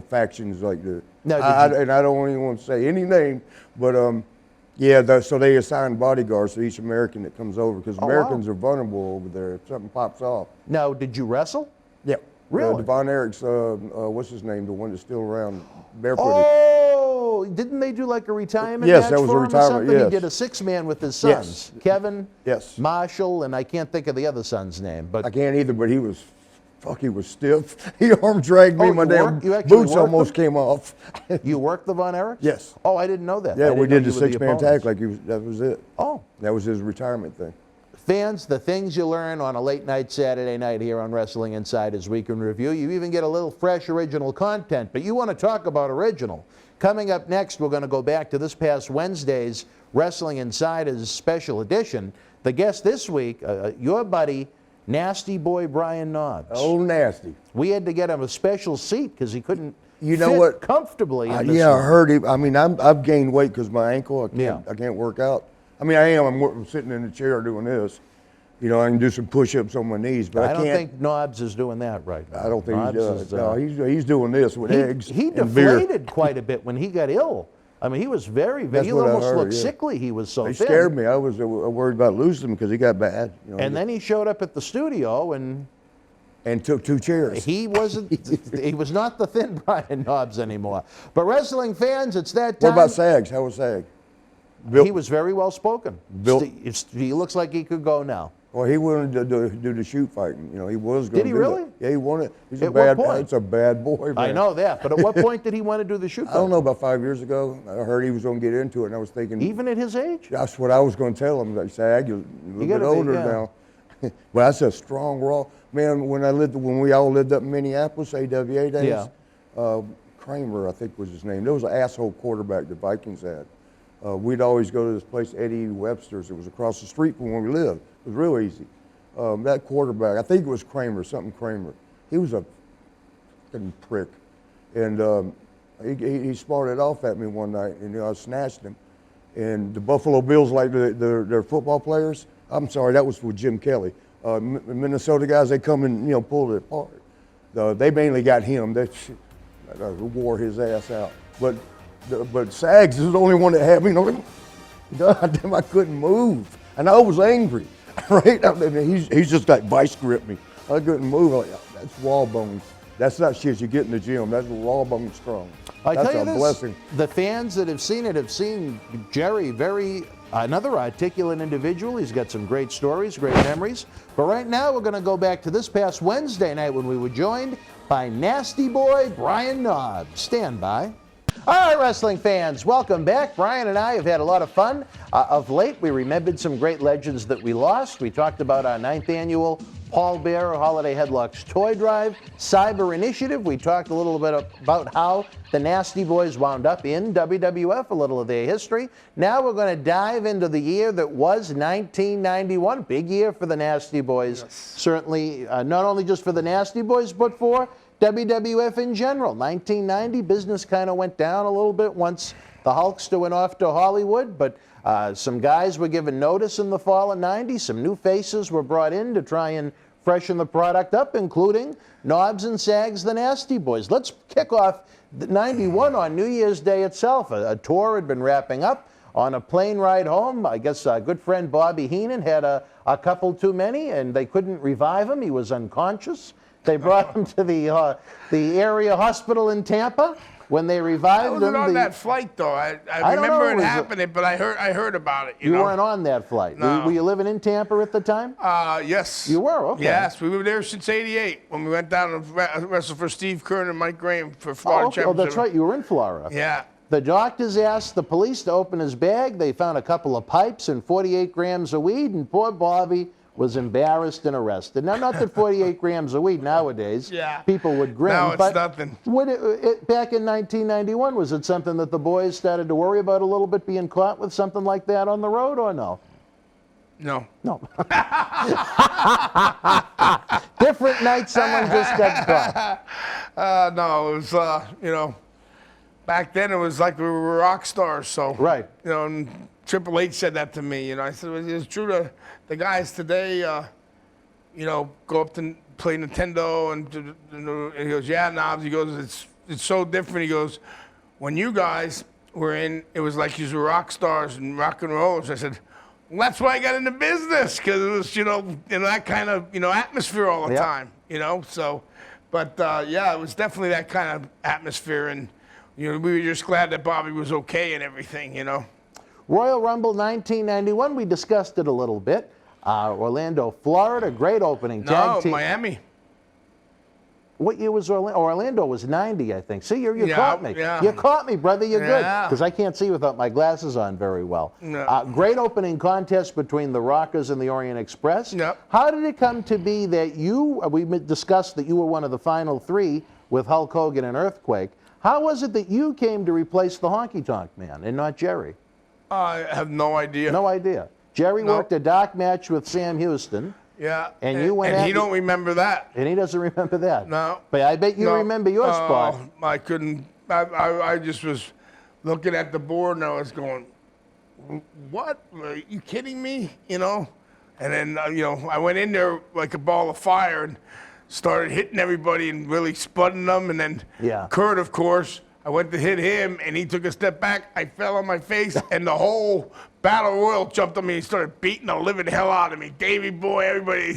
factions like the. Now, and I don't even want to say any name, but so they assign bodyguards to each American that comes over, because Americans are vulnerable over there if something pops off. Now, did you wrestle? Yeah. Really? Devon Eric's, what's his name, the one that's still around, barefooted. Oh, didn't they do like a retirement Yes, match that was for a him or retirement, something? yes. He did a six-man with his sons, Yes. Kevin, Yes. Marshall, and I can't think of the other son's name. But I can't either, but he was stiff. He arm dragged me. Oh, My you damn worked? You actually boots worked almost them? came off. you worked the Von Erichs? Yes. Oh, I didn't know that. I Yeah, didn't we know did the you were six-man opponents. tag that was it. Oh. That was his retirement thing. Fans, the things you learn on a late night Saturday night here on Wrestling Insider's Week in Review. You even get a little fresh original content, but you want to talk about original. Coming up next, we're going to go back to this past Wednesday's Wrestling Insider's special edition. The guest this week, your buddy, Nasty Boy Brian Knobbs. Oh, nasty. We had to get him a special seat because he couldn't You know fit what? comfortably in this Yeah, I one. heard him. I mean, I've gained weight because my ankle. Yeah. I can't work out. I mean, I am. I'm sitting in the chair doing this. I can do some push-ups on my knees, but I don't can't. think Knobbs is doing that right now. I don't think he Knobbs does. is, No, he's doing this with eggs He and beer. deflated quite a bit when he got ill. I mean, he was very, That's he what I almost heard, looked yeah. sickly. He was so They thin. scared me. I was worried about losing him because he got bad. And then he showed up at the studio and took 2 chairs. he wasn't, he was not the thin Brian Knobbs anymore. But wrestling fans, it's that time. What about Sags? How was Sag? He was very well spoken. Built- He looks like he could go now. Well, he wanted to do the shoot fighting. He was going to Did he do really? that. Yeah, he wanted. He's At a what bad. point? It's a bad boy, man. I know that, but at what point did he want to do the shoot I don't fight? know. About 5 years ago, I heard he was going to get into it, and I was thinking. Even at his age? That's what I was going to tell him. Like, Sag, you're a little gotta bit be, older yeah. now. Well, that's a strong raw man. When we all lived up in Minneapolis, AWA days. Yeah. Kramer, I think was his name. There was an asshole quarterback the Vikings had. We'd always go to this place, Eddie Webster's. It was across the street from where we lived. It was real easy. That quarterback, I think it was Kramer, something Kramer. He was a fucking prick. And he smarted off at me one night, and I snatched him. And the Buffalo Bills, like their football players, I'm sorry, that was with Jim Kelly. Minnesota guys, they come and pull it apart. They mainly got him. They wore his ass out. But Sags is the only one that had me. God damn, I couldn't move, and I was angry. Right? I mean, he's just like vice grip me. I couldn't move. I'm like, that's raw bones. That's not shit you get in the gym. That's raw bone strong. I That's tell you a this, blessing. the fans that have seen it have seen Jerry, another articulate individual. He's got some great stories, great memories. But right now we're going to go back to this past Wednesday night when we were joined by Nasty Boy Brian Knobbs. Stand by. All right, wrestling fans, welcome back. Brian and I have had a lot of fun. Of late, we remembered some great legends that we lost. We talked about our 9th annual Paul Bearer Holiday Headlocks Toy Drive, Cyber Initiative. We talked a little bit about how the Nasty Boys wound up in WWF, a little of their history. Now we're going to dive into the year that was 1991. Big year for the Nasty Boys. Yes. Certainly, not only just for the Nasty Boys, but for WWF in general. 1990, business kind of went down a little bit once the Hulkster went off to Hollywood, but some guys were given notice in the fall of 90. Some new faces were brought in to try and freshen the product up, including Knobbs and Sags, the Nasty Boys. Let's kick off 91 on New Year's Day itself. A tour had been wrapping up. On a plane ride home, I guess a good friend Bobby Heenan had a couple too many, and they couldn't revive him. He was unconscious. They brought him to the area hospital in Tampa. When they revived I wasn't him, on that flight though. I remember it happening, but I heard about it. You weren't on that flight. No. Were you living in Tampa at the time? Yes. You were? Okay. Yes, we were there since '88 when we went down to wrestle for Steve Kern and Mike Graham for Florida okay. Oh, Championship. that's right. You were in Florida. Yeah. The doctors asked the police to open his bag. They found a couple of pipes and 48 grams of weed, and poor Bobby was embarrassed and arrested. Now, not that 48 grams of weed nowadays, Yeah. people would grin. Now it's but nothing. Would back in 1991, was it something that the boys started to worry about a little bit, being caught with something like that on the road, or no? No. No. Different night, someone just got caught. No, it was, back then it was like we were rock stars. So, Right. And Triple H said that to me. I said, well, it's true to the guys today, go up to play Nintendo. And he goes, yeah, Knobs. He goes, it's so different. He goes, when you guys were in, it was like you were rock stars and rock and rollers. I said, well, that's why I got into business, because it was, in that kind of, atmosphere all the Yep. time, so, but yeah, it was definitely that kind of atmosphere, and, we were just glad that Bobby was okay and everything, Royal Rumble 1991, we discussed it a little bit. Orlando, Florida, great opening. No, Tag team. Miami. What year was Orlando? Orlando was 90, I think. See, you Yeah, caught me. yeah. You caught me, brother. You're good. Yeah. Because I can't see without my glasses on very well. No. Great opening contest between the Rockers and the Orient Express. Yep. How did it come to be that we discussed that you were one of the final three with Hulk Hogan and Earthquake. How was it that you came to replace the Honky Tonk Man and not Jerry? I have no idea. No idea. Jerry No. worked a dark match with Sam Houston. Yeah. And you went and at he the- don't remember that. And he doesn't remember that. No. But I bet you No. remember your spot. I couldn't. I just was looking at the board and I was going, what? Are you kidding me? And then, I went in there like a ball of fire and started hitting everybody and really spudding them. And then Yeah. Kurt, of course, I went to hit him and he took a step back. I fell on my face and the whole Battle Royal jumped on me and started beating the living hell out of me. Davey Boy, everybody.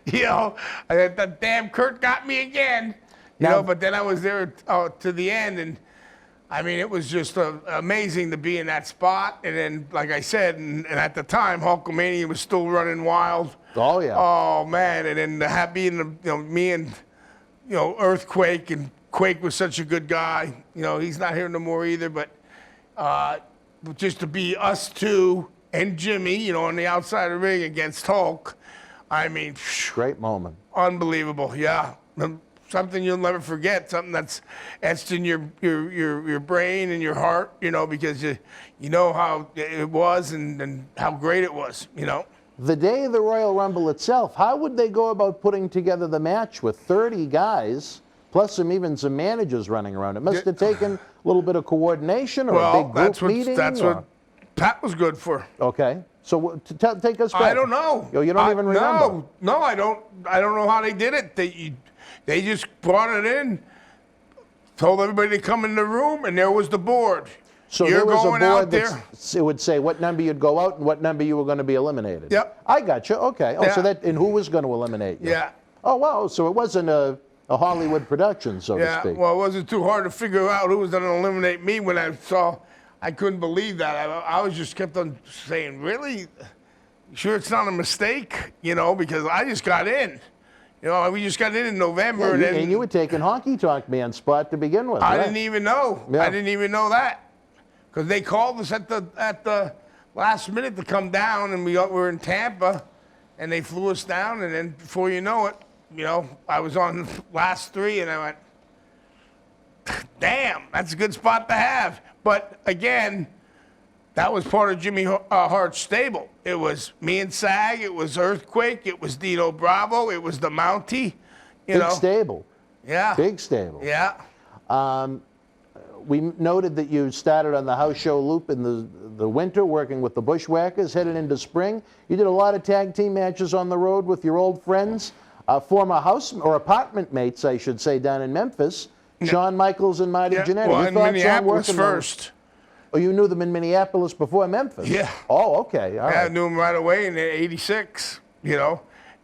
That damn Kurt got me again. But then I was there to the end, and I mean, it was just amazing to be in that spot. And then, like I said, and at the time, Hulkamania was still running wild. Oh, yeah. Oh, man. And then to have being, me and, Earthquake, and Quake was such a good guy. He's not here no more either, but just to be us two and Jimmy, on the outside of the ring against Hulk, I mean, Great moment. unbelievable. Yeah. Something you'll never forget, something that's etched in your brain and your heart, because you know how it was and how great it was, The day of the Royal Rumble itself, how would they go about putting together the match with 30 guys, plus even some managers running around? It must have taken a little bit of coordination or a big group meeting. That's what Pat was good for. Okay. So take us back. I don't know. You don't even remember? No, I don't know how they did it. They just brought it in, told everybody to come in the room, and there was the board. So You're there was going a board out there. it would say what number you'd go out and what number you were going to be eliminated. Yep. I got you. Okay. Oh, so Yeah. and who was going to eliminate you? Yeah. Oh, wow. So it wasn't a Hollywood production, so to Yeah, speak. well, it wasn't too hard to figure out who was going to eliminate me when I saw. I couldn't believe that. I was just kept on saying, really? You sure it's not a mistake? Because I just got in. We just got in November. Yeah, and you were taking Honky Tonk Man's spot to begin with. I right? didn't even know. Yeah. I didn't even know that. Because they called us at the last minute to come down, and we were in Tampa, and they flew us down, and then before you know it, I was on the last three, and I went, damn, that's a good spot to have. But again, that was part of Jimmy Hart's stable. It was me and Sag, it was Earthquake, it was Dino Bravo, it was the Mountie. Big stable. Yeah. Big stable. Yeah. We noted that you started on the house show loop in the winter, working with the Bushwhackers, headed into spring. You did a lot of tag team matches on the road with your old friends, former house or apartment mates, I should say, down in Memphis, Shawn Michaels and Marty Jannetty. Well, Your in thoughts on Minneapolis working those? first. Oh, you knew them in Minneapolis before Memphis? Yeah. Oh, okay. All Yeah, I right. knew him right away in '86,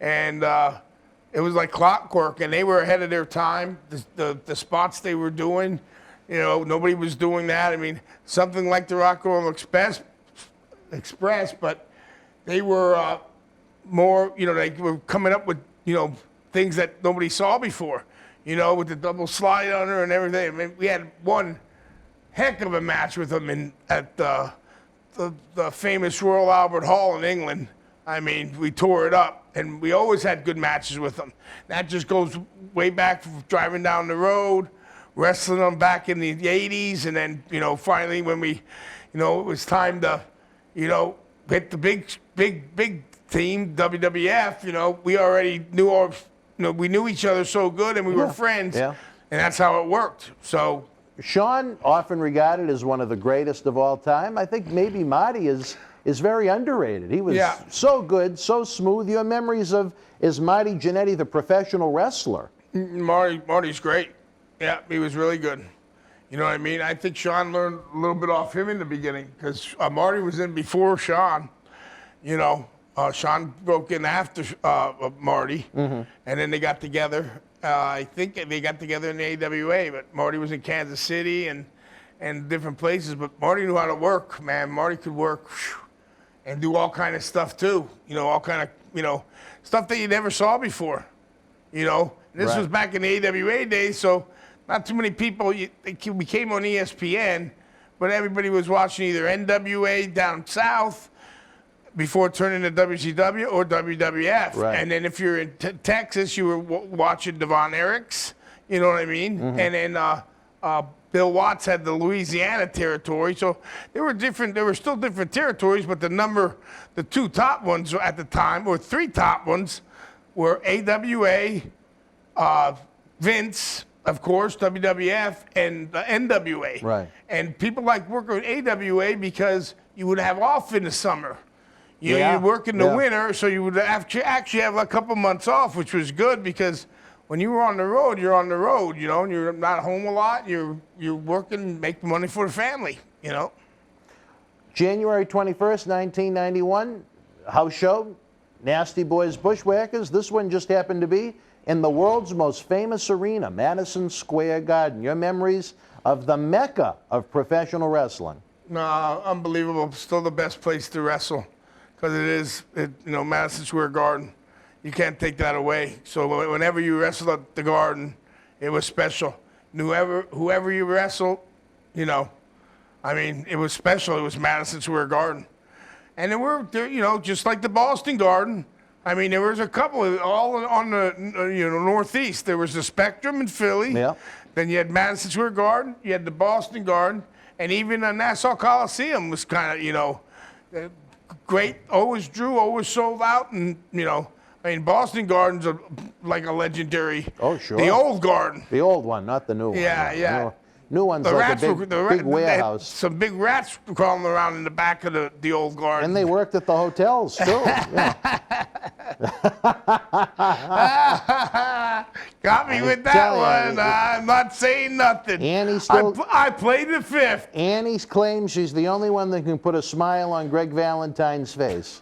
and it was like clockwork, and they were ahead of their time. The spots they were doing, nobody was doing that. I mean, something like the Rock and Roll Express, but they were more, they were coming up with, things that nobody saw before, with the double slide under and everything. I mean, we had one heck of a match with them at the famous Royal Albert Hall in England. I mean, we tore it up, and we always had good matches with them. That just goes way back from driving down the road, wrestling them back in the 80s, and then, you know, finally when we, you know, it was time to, you know, hit the big team, WWF, you know, we already knew we knew each other so good, and we were friends, and that's how it worked. So Shawn, often regarded as one of the greatest of all time. I think maybe Marty is very underrated. He was so good, so smooth. Your memories of, is Marty Jannetty the professional wrestler? Marty's great. Yeah, he was really good. You know what I mean? I think Shawn learned a little bit off him in the beginning, because Marty was in before Shawn. You know, Shawn broke in after Marty, and then they got together. I think they got together in the AWA, but Marty was in Kansas City and different places. But Marty knew how to work, man. Marty could work and do all kind of stuff too. You know, all kind of, you know, stuff that you never saw before. You know, this was back in the AWA days, so not too many people. We came on ESPN, but everybody was watching either NWA down south before turning to WCW or WWF. Right. And then if you're in Texas, you were watching Devon Eriks, you know what I mean? And then Bill Watts had the Louisiana territory. So there were still different territories, but the two top ones at the time, or three top ones, were AWA, Vince, of course, WWF, and NWA. Right. And people like working with AWA because you would have off in the summer. You know, you'd work in the winter, so you would actually have a couple months off, which was good because when you were on the road, you're on the road, you know, and you're not home a lot. You're working, making money for the family, you know. January 21st, 1991, house show, Nasty Boys Bushwhackers. This one just happened to be in the world's most famous arena, Madison Square Garden. Your memories of the mecca of professional wrestling? No, unbelievable. Still the best place to wrestle. Because you know, Madison Square Garden, you can't take that away. So whenever you wrestled at the Garden, it was special. Whoever you wrestled, you know, I mean, it was special. It was Madison Square Garden. And there, you know, just like the Boston Garden, I mean, there was a couple all on the Northeast. There was the Spectrum in Philly. Yeah. Then you had Madison Square Garden. You had the Boston Garden, and even the Nassau Coliseum was kind of, you know, great. Always drew, always sold out, and you know, I mean, Boston Garden's like a legendary. Oh sure. The old Garden. The old one, not the new one. Yeah. New one's like a big warehouse. Some big rats crawling around in the back of the old Garden. And they worked at the hotels too. Got me with that one. I'm not saying nothing. Annie still, I played the fifth. Annie claims she's the only one that can put a smile on Greg Valentine's face.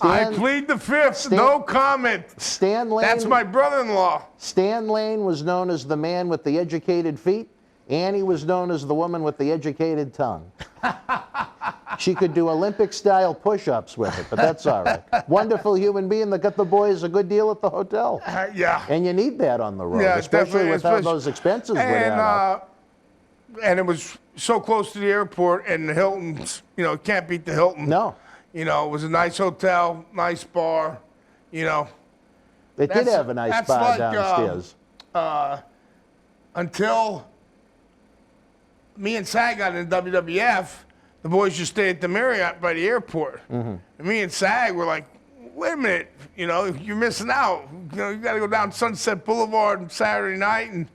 I plead the fifth. No comment. Stan Lane. That's my brother-in-law. Stan Lane was known as the man with the educated feet. Annie was known as the woman with the educated tongue. She could do Olympic-style push-ups with it, but that's all right. Wonderful human being that got the boys a good deal at the hotel. Yeah. And you need that on the road, especially with how those expenses went up. And it was so close to the airport, and the Hilton's, you know, can't beat the Hilton. No. You know, it was a nice hotel, nice bar, you know. It did have a nice bar downstairs. Until me and Sag got in WWF, the boys just stayed at the Marriott by the airport. And me and Sag were like, wait a minute, you know, you're missing out. You know, you got to go down Sunset Boulevard on Saturday night. And,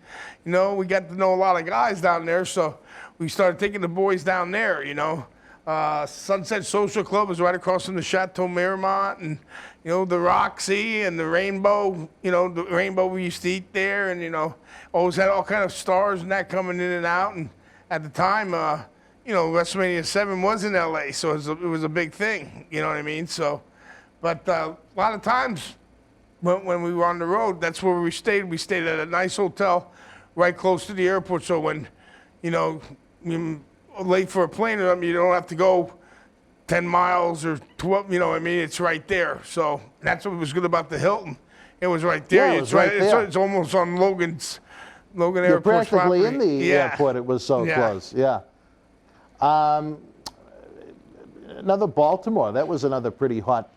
you know, we got to know a lot of guys down there. So we started taking the boys down there, you know. Sunset Social Club was right across from the Chateau Marmont, and you know, the Roxy and the Rainbow. You know, the Rainbow we used to eat there, and you know, always had all kind of stars and that coming in and out. And at the time, you know, WrestleMania 7 was in LA, so it was a big thing. You know what I mean? So, but a lot of times when we were on the road, that's where we stayed. We stayed at a nice hotel right close to the airport. So when, you know, late for a plane or something, you don't have to go 10 miles or 12, you know what I mean? It's right there. So that's what was good about the Hilton. It was right there. Yeah, it was right there. It's almost on Logan You're Airport's practically property. in the airport. It was so close. Yeah. another Baltimore. That was another pretty hot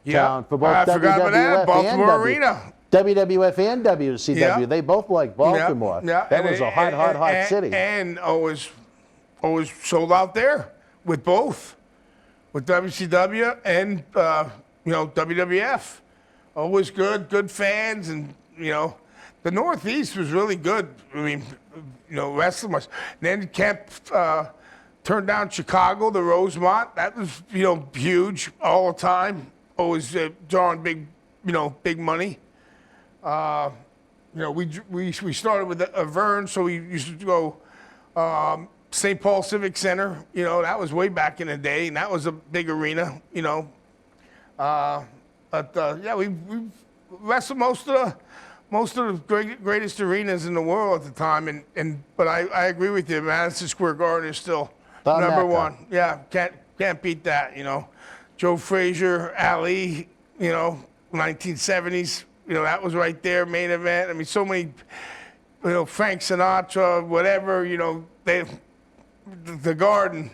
town for both I forgot about that. WWF Baltimore and Arena. WWF and WCW. Yeah. They both like Baltimore. Yeah. That was a hot city. And always sold out there with both, with WCW and WWF. Always good fans, and the Northeast was really good. I mean, wrestling was. And then kept turned down Chicago, the Rosemont. That was huge all the time. Always drawing big money. We started with Vern, so we used to go St. Paul Civic Center. That was way back in the day, and that was a big arena. We wrestled most of the greatest arenas in the world at the time, but I agree with you. Madison Square Garden is still number one. Yeah, can't beat that. Joe Frazier, Ali. 1970s. That was right there, main event. I mean, so many. Frank Sinatra, whatever. The Garden.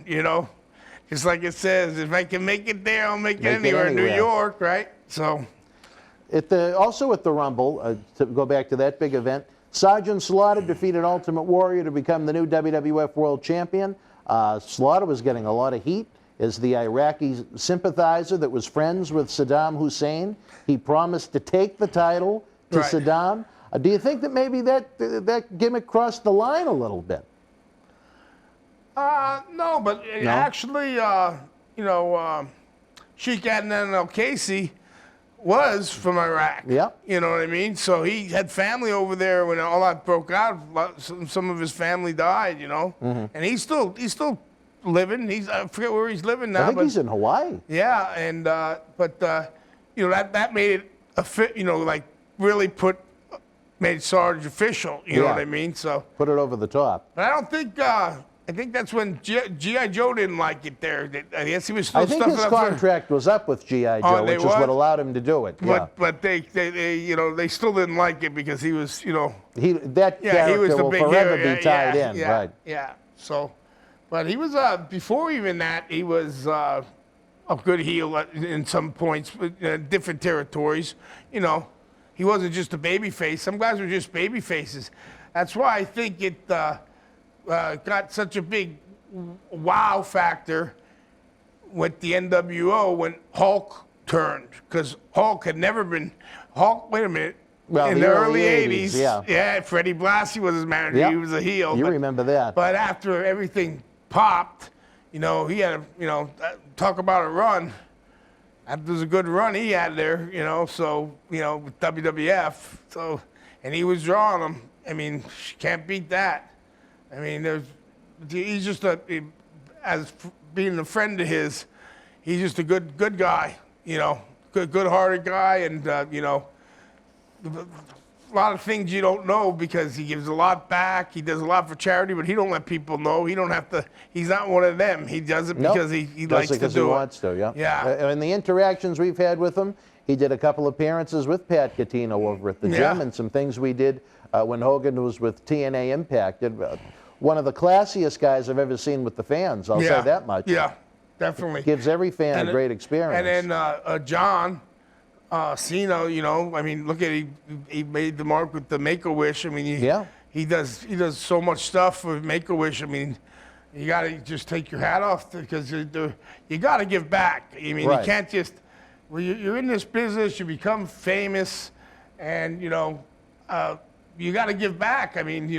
Just like it says, if I can make it there, I'll make it anywhere. New York, right? So. Also at the Rumble, to go back to that big event, Sergeant Slaughter defeated Ultimate Warrior to become the new WWF World Champion. Slaughter was getting a lot of heat as the Iraqi sympathizer that was friends with Saddam Hussein. He promised to take the title to Saddam. Do you think that maybe that gimmick crossed the line a little bit? No, but actually, Sheikh Adnan al-Qaisi was from Iraq. Yeah. You know what I mean? So he had family over there when all that broke out. Some of his family died, Mm-hmm. and he's still living. I forget where he's living now. I think he's in Hawaii. Yeah, and that made it a fit. Really made Sarge official. You know what I mean? So put it over the top. But I don't think. I think that's when G.I. Joe didn't like it there. I guess he was still I think his contract was up with G.I. Joe, which is what allowed him to do it. But they still didn't like it because he was, that character will forever be tied in, right? Yeah. So, but he was before even that, he was a good heel in some points, different territories. He wasn't just a baby face. Some guys were just baby faces. That's why I think it. Got such a big wow factor with the NWO when Hulk turned, because Hulk had never been Hulk. Wait a minute. Well, in the early 80s, yeah, Freddie Blassie was his manager. Yep. He was a heel. You remember that? But after everything popped, he had talk about a run. That was a good run he had there. So with WWF. So, and he was drawing them. I mean, can't beat that. I mean, he's just as being a friend of his, he's just a good guy, good-hearted guy, and a lot of things you don't know because he gives a lot back. He does a lot for charity, but he don't let people know. He don't have to. He's not one of them. He does it because he likes to do it. He wants to, yeah. Yeah. And the interactions we've had with him, he did a couple appearances with Pat Catino over at the gym, and some things we did when Hogan was with TNA Impact. One of the classiest guys I've ever seen with the fans, I'll say that much. Yeah, definitely. Gives every fan a great experience. And then John Cena, I mean, look at he made the mark with the Make-A-Wish. I mean, he does so much stuff with Make-A-Wish. I mean, you got to just take your hat off because you got to give back. I mean, you can't just you're in this business, you become famous, and you got to give back. I mean,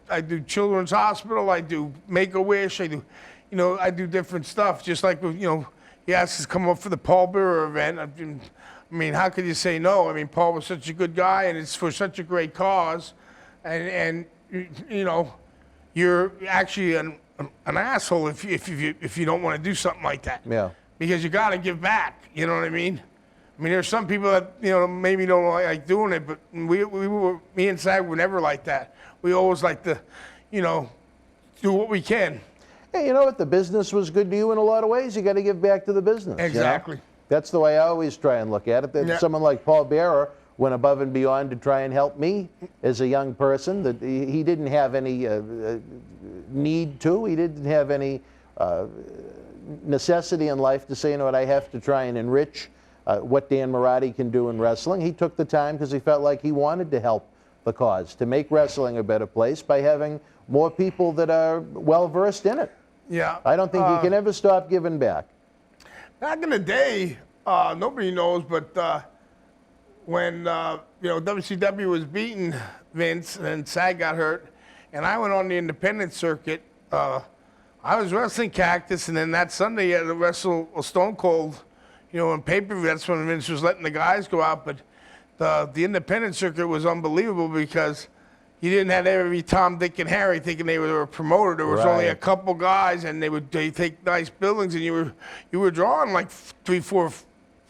I do Children's Hospital, I do Make-A-Wish, I do different stuff. Just like he asked us to come up for the Paul Bearer event. I mean, how could you say no? I mean, Paul was such a good guy, and it's for such a great cause, and you're actually an asshole if you don't want to do something like that. Yeah. Because you got to give back. You know what I mean? I mean, there's some people that maybe don't like doing it, but me and Sag were never like that. We always like to, do what we can. Hey, you know what? The business was good to you in a lot of ways. You got to give back to the business. Exactly. That's the way I always try and look at it. That someone like Paul Bearer went above and beyond to try and help me as a young person. That he didn't have any need to. He didn't have any necessity in life to say, you know what, I have to try and enrich what Dan Marati can do in wrestling. He took the time because he felt like he wanted to help the cause, to make wrestling a better place by having more people that are well-versed in it. Yeah. I don't think you can ever stop giving back. Back in the day, nobody knows, but when WCW was beating Vince and SAG got hurt, and I went on the independent circuit, I was wrestling Cactus, and then that Sunday I had to wrestle Stone Cold, in pay-per-view. That's when Vince was letting the guys go out, but the independent circuit was unbelievable because you didn't have every Tom, Dick, and Harry thinking they were a promoter. There was only a couple guys, and they take nice buildings, and you were drawing like 4,000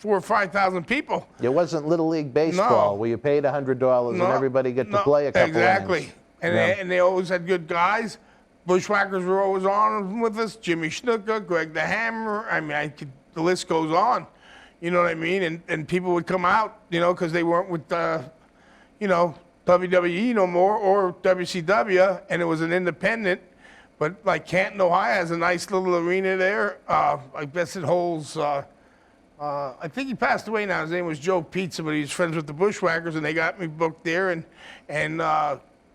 or 5,000 people. It wasn't Little League Baseball where you paid $100 and everybody got to play a couple exactly. innings. And they always had good guys. Bushwhackers were always on with us. Jimmy Snuka, Greg the Hammer. I mean, the list goes on. You know what I mean? And people would come out, because they weren't with, WWE no more or WCW, and it was an independent. But like Canton, Ohio has a nice little arena there. I guess it holds. I think he passed away now. His name was Joe Pizza, but he was friends with the Bushwhackers, and they got me booked there. And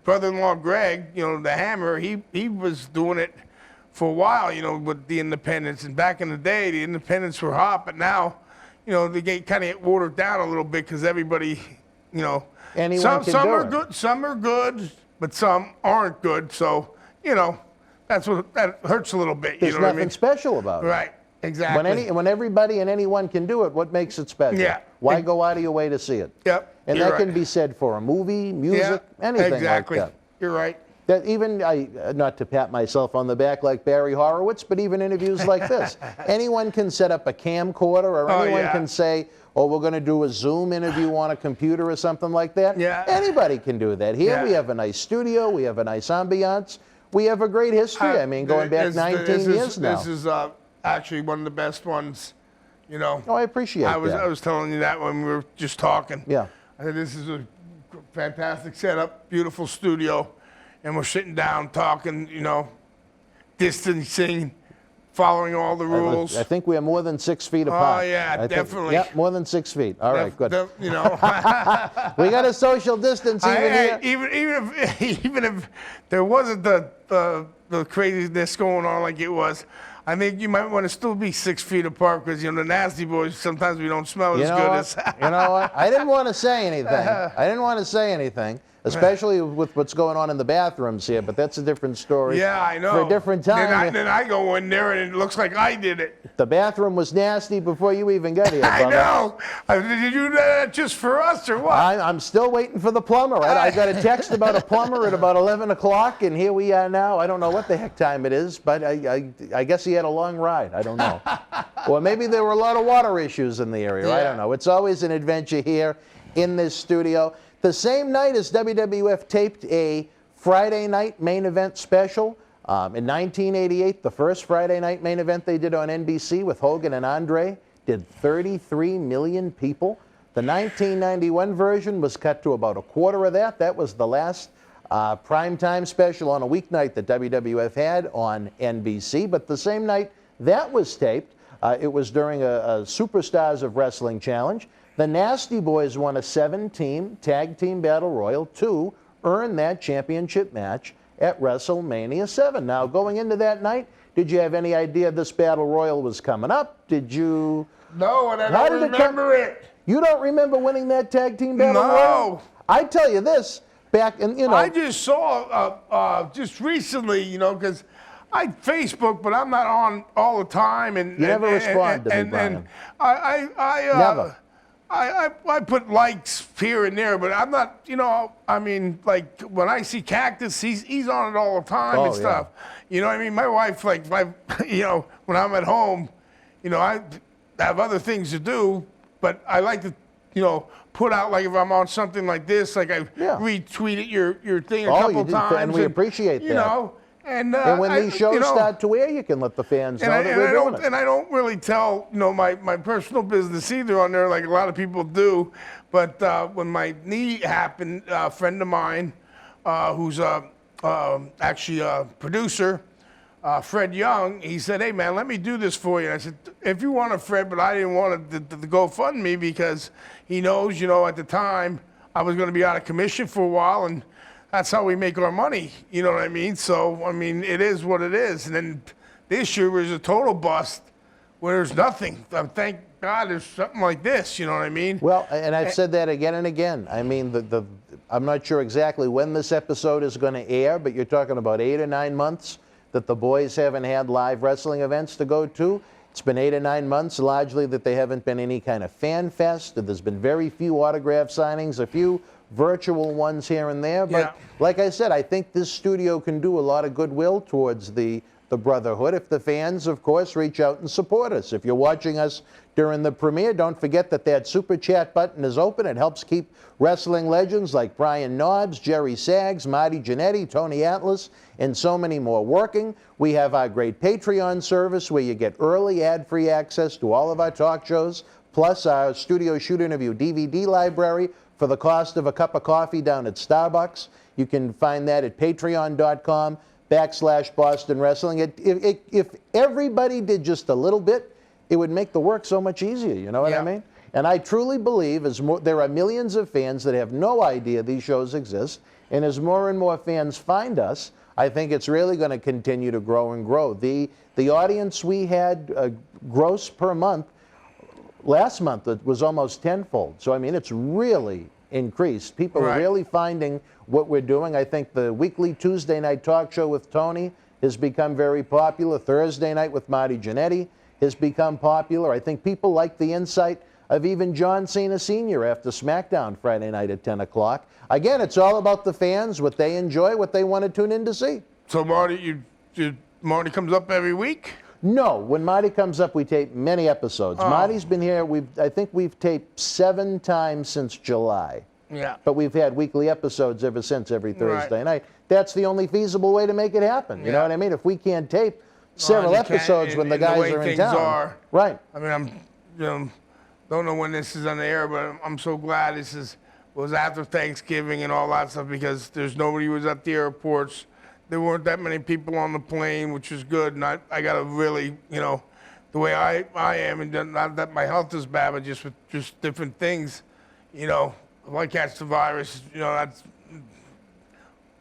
brother-in-law Greg, the Hammer, he was doing it for a while, with the independents. And back in the day, the independents were hot, but now, they kind of get watered down a little bit because everybody, Anyone some are good, some are good, but some aren't good. So, that hurts a little bit. There's you know nothing what I mean? special about it. Right. Exactly. When everybody and anyone can do it, what makes it special? Yeah. Why go out of your way to see it? Yep. And you're that right. can be said for a movie, music, anything exactly. like that. You're right. That even, not to pat myself on the back like Barry Horowitz, but even interviews like this. Anyone can set up a camcorder, or anyone can say, oh, we're going to do a Zoom interview on a computer or something like that. Yeah. Anybody can do that. Here we have a nice studio, we have a nice ambiance, we have a great history. I mean, going back 19 years now. This is actually one of the best ones, Oh, I appreciate that. I was telling you that when we were just talking. Yeah. I said, this is a fantastic setup, beautiful studio, and we're sitting down talking, distancing, follling all the rules. I think we are more than 6 feet apart. Oh, yeah, definitely. Yeah, more than 6 feet. All right, good. We got a social distance here. Even if there wasn't the craziness going on like it was, I think you might want to still be 6 feet apart because, the nasty boys, sometimes we don't smell as good as. You know what? I didn't want to say anything. Especially with what's going on in the bathrooms here, but that's a different story. Yeah, I know. For a different time. Then I go in there and it looks like I did it. The bathroom was nasty before you even got here, brother. I know. Did you do that just for us or what? I'm still waiting for the plumber. I got a text about a plumber at about 11 o'clock, and here we are now. I don't know what the heck time it is, but I guess he had a long ride. I don't know. Or maybe there were a lot of water issues in the area. Yeah. I don't know. It's always an adventure here in this studio. The same night as WWF taped a Friday night main event special, in 1988, the first Friday night main event they did on NBC with Hogan and Andre did 33 million people. The 1991 version was cut to about a quarter of that. That was the last primetime special on a weeknight that WWF had on NBC. But the same night that was taped, it was during a Superstars of Wrestling challenge. The Nasty Boys won a 7-team tag team battle royal to earn that championship match at WrestleMania 7. Now, going into that night, did you have any idea this battle royal was coming up? Did you? No, and I don't remember it. You don't remember winning that tag team battle royal? No. I tell you this, back in, I just saw just recently, because I Facebook, but I'm not on all the time. And you never respond to me, Brian. And Never. I put likes here and there, but I'm not, I mean, like when I see Cactus, he's on it all the time and stuff. You know what I mean? My wife, like, when I'm at home, I have other things to do, but I like to, put out, like if I'm on something like this, like I retweeted your thing a couple times. And we appreciate that. And when these shows start to air, you can let the fans know that we're doing it. And I don't really tell, my personal business either on there, like a lot of people do. But when my knee happened, a friend of mine, who's actually a producer, Fred Young, he said, hey, man, let me do this for you. And I said, if you want it, Fred, but I didn't want it to go fund me because he knows, at the time I was going to be out of commission for a while, and that's how we make our money. You know what I mean? So, it is what it is. And then this year was a total bust where there's nothing. Thank God there's something like this, you know what I mean? Well, and I've said that again and again. I'm not sure exactly when this episode is going to air, but you're talking about 8 or 9 months that the boys haven't had live wrestling events to go to. It's been 8 or 9 months, largely, that they haven't been any kind of fan fest. There's been very few autograph signings, a few virtual ones here and there. But like I said, I think this studio can do a lot of goodwill towards the brotherhood if the fans, of course, reach out and support us. If you're watching us during the premiere, don't forget that super chat button is open. It helps keep wrestling legends like Brian Knobbs, Jerry Saggs, Marty Jannetty, Tony Atlas, and so many more working. We have our great Patreon service where you get early ad-free access to all of our talk shows, plus our Studio Shoot Interview DVD library for the cost of a cup of coffee down at Starbucks. You can find that at patreon.com/Boston Wrestling. If everybody did just a little bit, it would make the work so much easier, you know what I mean? And I truly believe there are millions of fans that have no idea these shows exist, and as more and more fans find us, I think it's really going to continue to grow and grow. The audience we had gross per month, last month it was almost tenfold. So, it's really increased. People are really finding what we're doing. I think the weekly Tuesday night talk show with Tony has become very popular. Thursday night with Marty Jannetty has become popular. I think people like the insight of even John Cena Sr. after SmackDown Friday night at 10 o'clock. Again, it's all about the fans, what they enjoy, what they want to tune in to see. So, Marty, Marty comes up every week? No, when Marty comes up, we tape many episodes. Marty's been here, I think we've taped 7 times since July. Yeah. But we've had weekly episodes ever since, every Thursday night. That's the only feable way to make it happen. You know what I mean? If we can't tape several episodes when the guys are in town. Right. Don't know when this is on the air, but I'm so glad was after Thanksgiving and all that stuff, because there's nobody who was at the airports. There weren't that many people on the plane, which was good. And I got to really, the way I am, and not that my health is bad, but just with different things, if I catch the virus,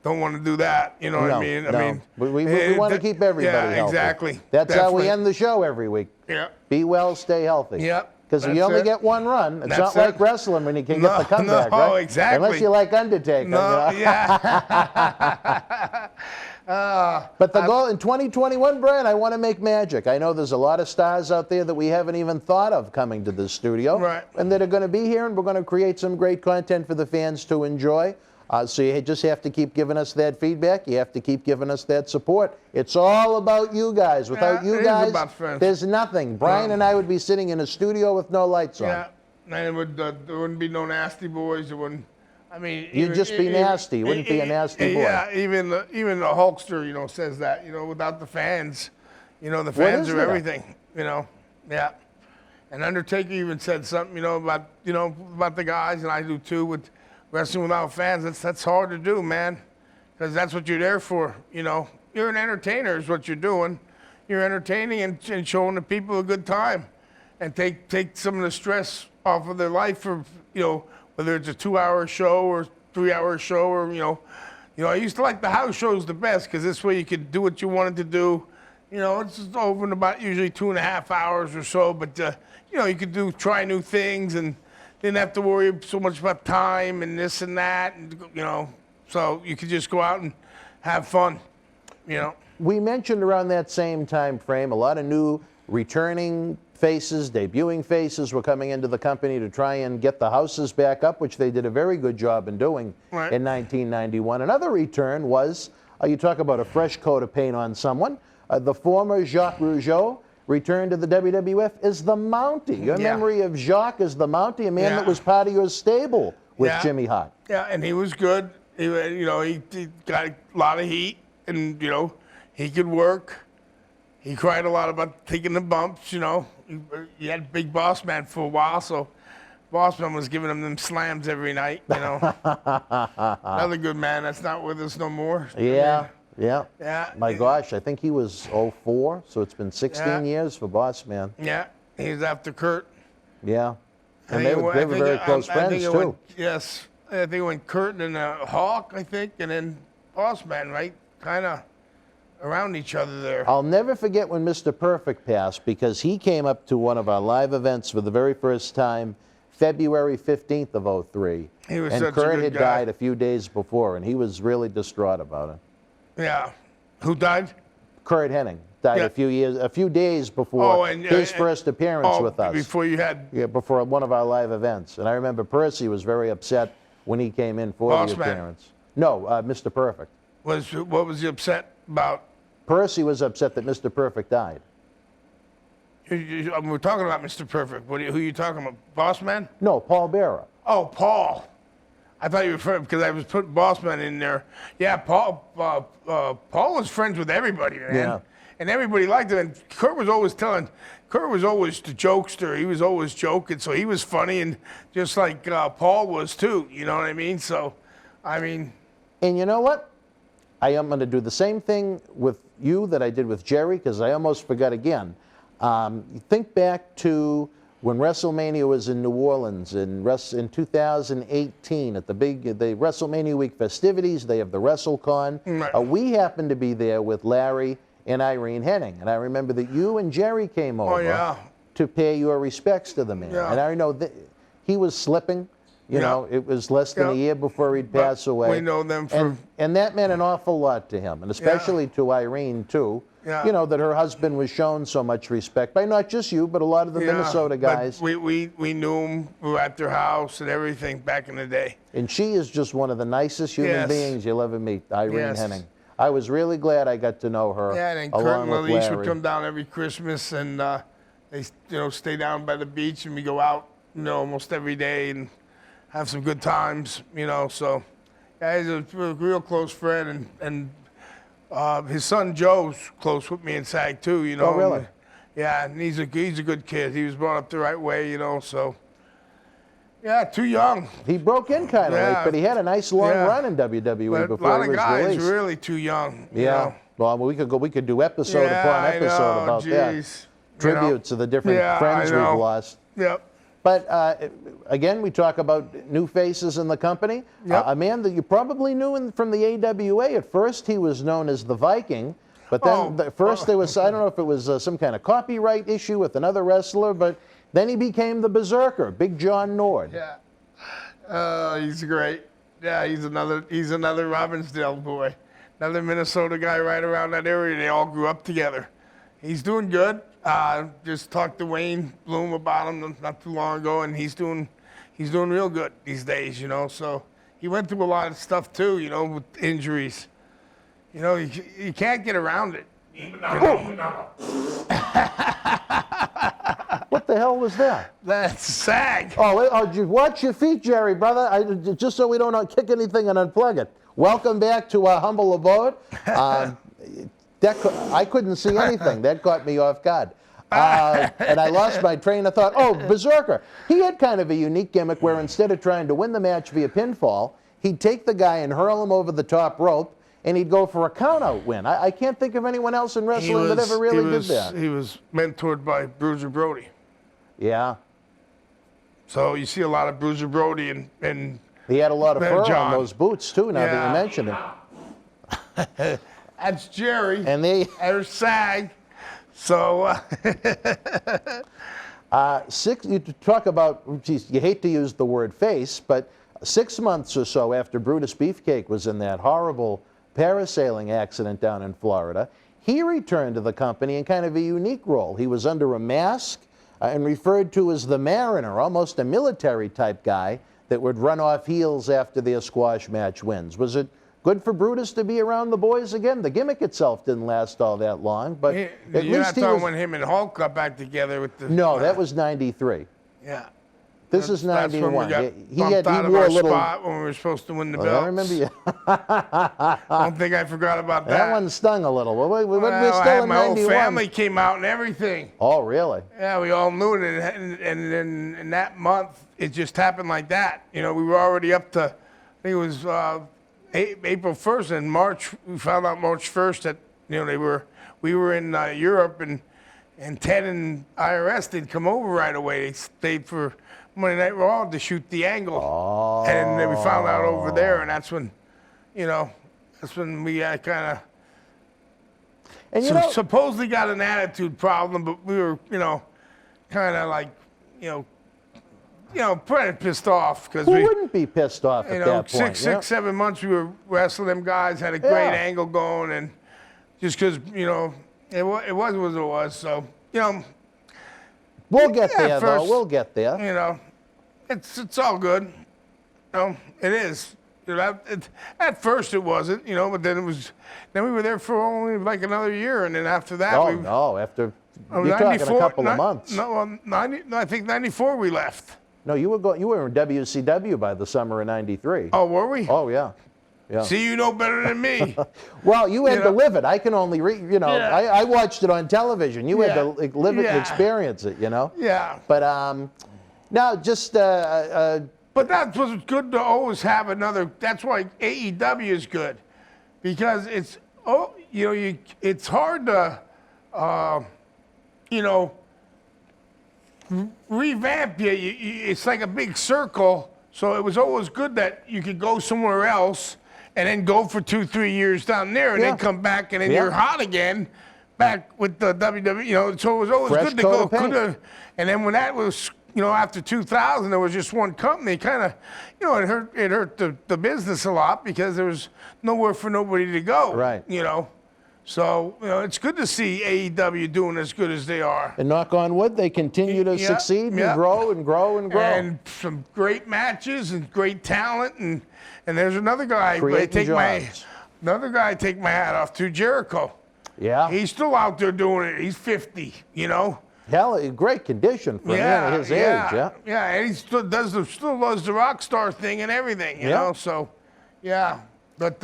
don't want to do that. You know what I mean? No. We want to keep everybody healthy. Exactly. That's how we end the show every week. Yeah. Be well, stay healthy. Yep. Because you only get one run. It's not like wrestling when you can get the comeback, right? Oh, exactly. Unless you like Undertaker. But the goal in 2021, Brian, I want to make magic. I know there's a lot of stars out there that we haven't even thought of coming to this studio. Right. And that are going to be here, and we're going to create some great content for the fans to enjoy. So you just have to keep giving us that feedback. You have to keep giving us that support. It's all about you guys. Without you guys, there's nothing. Brian and I would be sitting in a studio with no lights on. Yeah, and there wouldn't be no nasty boys. It wouldn't. You'd just be nasty. You wouldn't be a nasty boy. Yeah, even the Hulkster, says that. Without the fans, the fans are everything. Yeah. And Undertaker even said something, about the guys, and I do too, with wrestling without fans. That's hard to do, man, because that's what you're there for. You're an entertainer is what you're doing. You're entertaining and showing the people a good time, and take some of the stress off of their life for whether it's a 2-hour show or 3-hour show, or I used to like the house shows the best, because this way you could do what you wanted to do. It's just over in about usually 2.5 hours or so, but you could try new things and didn't have to worry so much about time and this and that, and so you could just go out and have fun. We mentioned around that same time frame a lot of new returning faces, debuting faces were coming into the company to try and get the houses back up, which they did a very good job in doing in 1991. Another return was, you talk about a fresh coat of paint on someone, the former Jacques Rougeau returned to the WWF as the Mountie. Your memory of Jacques as the Mountie, a man that was part of your stable with Jimmy Hart. Yeah, and he was good. He got a lot of heat, and he could work. He cried a lot about taking the bumps. He had Big Boss Man for a while, so Boss Man was giving him them slams every night. Another good man that's not with us no more. Yeah. Yeah. Yeah. My gosh, I think he was 04, so it's been 16 years for Boss Man. Yeah, he's after Kurt. Yeah. And they were very close friends, too. Yes. I think it went Kurt and Hawk, I think, and then Boss Man, right? Kind of around each other there. I'll never forget when Mr. Perfect passed, because he came up to one of our live events for the very first time, February 15th of 03. He was and such a Kurt good had guy. died a few days before, and he was really distraught about it. Yeah. Who died? Kurt Hennig died Yeah. a few days before his first appearance with us. Before you had Yeah, before one of our live events. And I remember Percy was very upset when he came in for Boss the Man. appearance. No, Mr. Perfect. what was he upset about? Percy was upset that Mr. Perfect died. We're talking about Mr. Perfect. Who are you talking about? Boss Man? No, Paul Bearer. Oh, Paul. I thought you were referring because I was putting Boss Man in there. Yeah, Paul. Paul was friends with everybody, man. Yeah. And everybody liked him. And Kurt was always the jokester. He was always joking, so he was funny, and just like Paul was too. You know what I mean? So, I mean. And you know what? I am going to do the same thing with you that I did with Jerry, because I almost forgot again. Think back to when WrestleMania was in New Orleans in 2018 at the WrestleMania week festivities. They have the WrestleCon. Right. We happened to be there with Larry and Irene Hennig, and I remember that you and Jerry came over to pay your respects to the man. Yeah. And I know that he was slipping. You know, it was less than a year before he'd pass away. We know them from. And that meant an awful lot to him, and especially to Irene, too. Yeah. You know, that her husband was shown so much respect by not just you, but a lot of the Minnesota guys. But we knew him. We were at their house and everything back in the day. And she is just one of the nicest human beings you'll ever meet, Irene Hennig. I was really glad I got to know her. Yeah, and Kurt along and with Lalise Larry. would come down every Christmas, and they stay down by the beach, and we go out almost every day and have some good times. So yeah, he's a real close friend, and his son Joe's close with me in SAG too. Oh, really? Yeah, and he's a good kid. He was brought up the right way. So. Yeah, too young. He broke in kind of late, but he had a nice long run in WWE But before he was a lot of guys released. really too young. Yeah. Well, we could do episode upon episode about that. Tributes to the different friends we've lost. Yep. But again, we talk about new faces in the company. Yep. A man that you probably knew from the AWA. At first, he was known as the Viking. But then there was, I don't know if it was some kind of copyright issue with another wrestler, but then he became the Berserker, Big John Nord. Yeah. He's great. Yeah, he's another Robbinsdale boy. Another Minnesota guy right around that area. They all grew up together. He's doing good. Just talked to Wayne Bloom about him not too long ago, and he's doing real good these days, So he went through a lot of stuff too, with injuries. You can't get around it. What the hell was that? That's SAG. Oh, watch your feet, Jerry, brother. Just so we don't kick anything and unplug it. Welcome back to our humble abode. I couldn't see anything. That caught me off guard. And I lost my train of thought. Oh, Berserker. He had kind of a unique gimmick where instead of trying to win the match via pinfall, he'd take the guy and hurl him over the top rope, and he'd go for a count-out win. I can't think of anyone else in wrestling that ever really did that. He was mentored by Bruiser Brody. Yeah. So you see a lot of Bruiser Brody and he had a lot of fur John. on those boots, too, now that you mention it. That's Jerry. And there's SAG. So you talk about, geez, you hate to use the word face, but 6 months or so after Brutus Beefcake was in that horrible parasailing accident down in Florida, he returned to the company in kind of a unique role. He was under a mask and referred to as the Mariner, almost a military type guy that would run off heels after their squash match wins. Was it good for Brutus to be around the boys again? The gimmick itself didn't last all that long, but at least you're not he talking was... when him and Hulk got back together with the... No, that was 93. Yeah. This is 91. That's when we got he bumped out of wore our a little... spot when we were supposed to win the Oh, belts. I remember you. I don't think I forgot about that. That one stung a little. We're Well, still in my whole 91. family came out and everything. Oh, really? Yeah, we all knew it, and then in that month, it just happened like that. We were already up to, I think it was April 1st and March. We found out March 1st that we were in Europe and Ted and IRS didn't come over right away. They stayed for Monday Night Raw to shoot the angle, and then we found out over there, and that's when we kind of supposedly got an attitude problem, but we were kind of like pretty pissed off because Who wouldn't be pissed off at that point? 6, 7 months we were wrestling them guys, had a great angle going, and just because it was what it was. So we'll get there though. We'll get there. It's all good. It is. At first it wasn't, but then it was. Then we were there for only like another year, and then after that, after you're talking a couple of months. No, I think '94 we left. No, you were in WCW by the summer of '93. Oh, were we? Oh, yeah. Yeah. See, you know better than me. Well, you had to live it. I can only I watched it on television. You had to live it and experience it, Yeah. But now just But that's what's good to always have another. That's why AEW is good, because it's it's hard to revamp you. It's like a big circle. So it was always good that you could go somewhere else and then go for 2-3 years down there and then come back and then you're hot again back with the WWE. So it was always Fresh good to coat go. of paint. And then when that was, after 2000, there was just one company. Kind of, it hurt the business a lot because there was nowhere for nobody to go. Right. So, it's good to see AEW doing as good as they are. And knock on wood, they continue to succeed and grow and grow and grow. And some great matches and great talent. And there's another guy I take my hat off to, Jericho. Yeah. He's still out there doing it. He's 50, Hell, great condition for a man at his age, yeah. Yeah, and he still does the rock star thing and everything, you know. So, yeah, but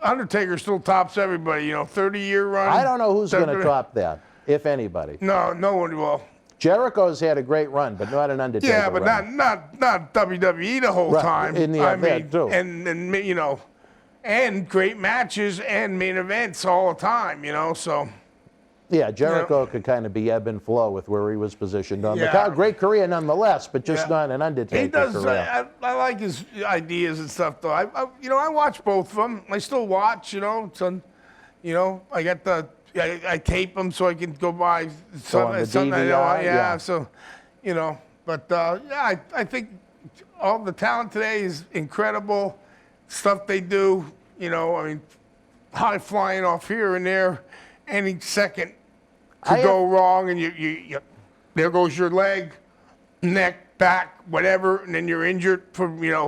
Undertaker still tops everybody. 30-year run. I don't know who's going to top that, if anybody. No one will. Jericho's had a great run, but not an Undertaker. Yeah, but run. not WWE the whole time. In the event too. And and great matches and main events all the time. So. Yeah, Jericho could kind of be ebb and flow with where he was positioned on the card. Great career nonetheless, but just not an Undertaker he does, career. I like his ideas and stuff, though. I watch both of them. I still watch, I got I tape them so I can go buy something I know. Yeah, so, but I think all the talent today is incredible. Stuff they do, high flying off here and there, any second could go wrong, and you there goes your leg, neck, back, whatever, and then you're injured Brian,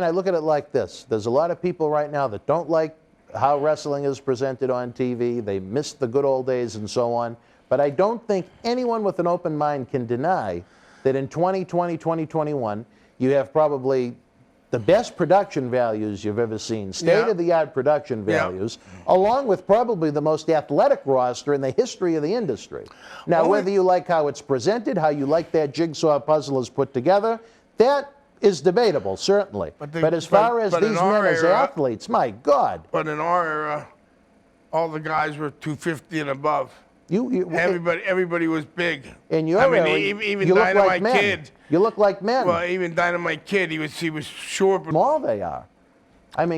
I look at it like this. There's a lot of people right now that don't like how wrestling is presented on TV. They miss the good old days and so on. But I don't think anyone with an open mind can deny that in 2020, 2021, you have probably the best production values you've ever seen, state-of-the-art production values, along with probably the most athletic roster in the history of the industry. Now, whether you like how it's presented, how you like that jigsaw puzzle is put together, that is debatable, certainly. But as far as these men as athletes, my God. But in our era, all the guys were 250 and above. Everybody was big. In your era, even you look Dynamite like men. Kid. You look like men. Well, even Dynamite Kid, he was short. But small they are.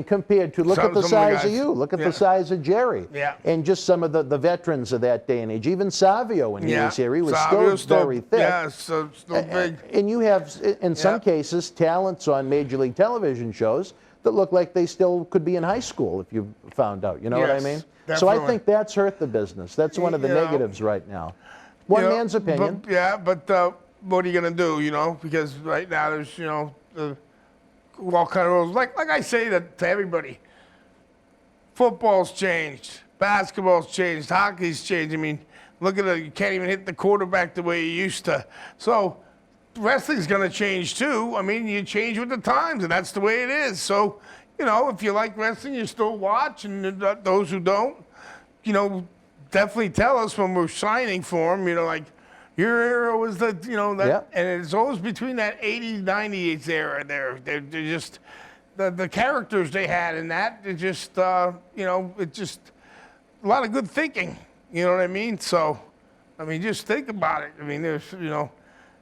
Compared to, look at the size of you. Look at the size of Jerry. Yeah. And just some of the veterans of that day and age. Even Savio, when he was here, he was still very thick. Yeah, still big. And you have, in some cases, talents on Major League Television shows that look like they still could be in high school if you found out. You know what I mean? Definitely. So I think that's hurt the business. That's one of the negatives right now. One man's opinion. But what are you going to do, Because right now there's, all kind of rules. Like I say that to everybody, football's changed, basketball's changed, hockey's changed. Look at it, you can't even hit the quarterback the way you used to. So wrestling's going to change too. You change with the times, and that's the way it is. So, if you like wrestling, you still watch, and those who don't, definitely tell us when we're signing for them, like, your era was and it's always between that 80s, 90s era there. They're just, the characters they had in that, it just, it just a lot of good thinking. You know what I mean? So, I mean, just think about it. I mean, there's,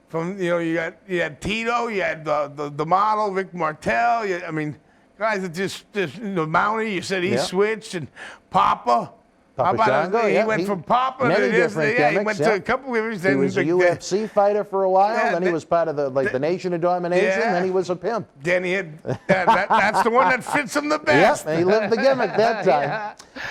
from, you had Tito, you had the model, Rick Martel. I mean, guys that just Mountie, you said he switched, and Papa. How about Shango, he went from Papa many to this? different Yeah, he gimmicks, went to a couple of years. He was a UFC fighter for a while, Yeah, then he was part of the Nation of Domination, Yeah. then he was a pimp. Then he had, that's the one that fits him the best. Yep, and he lived the gimmick that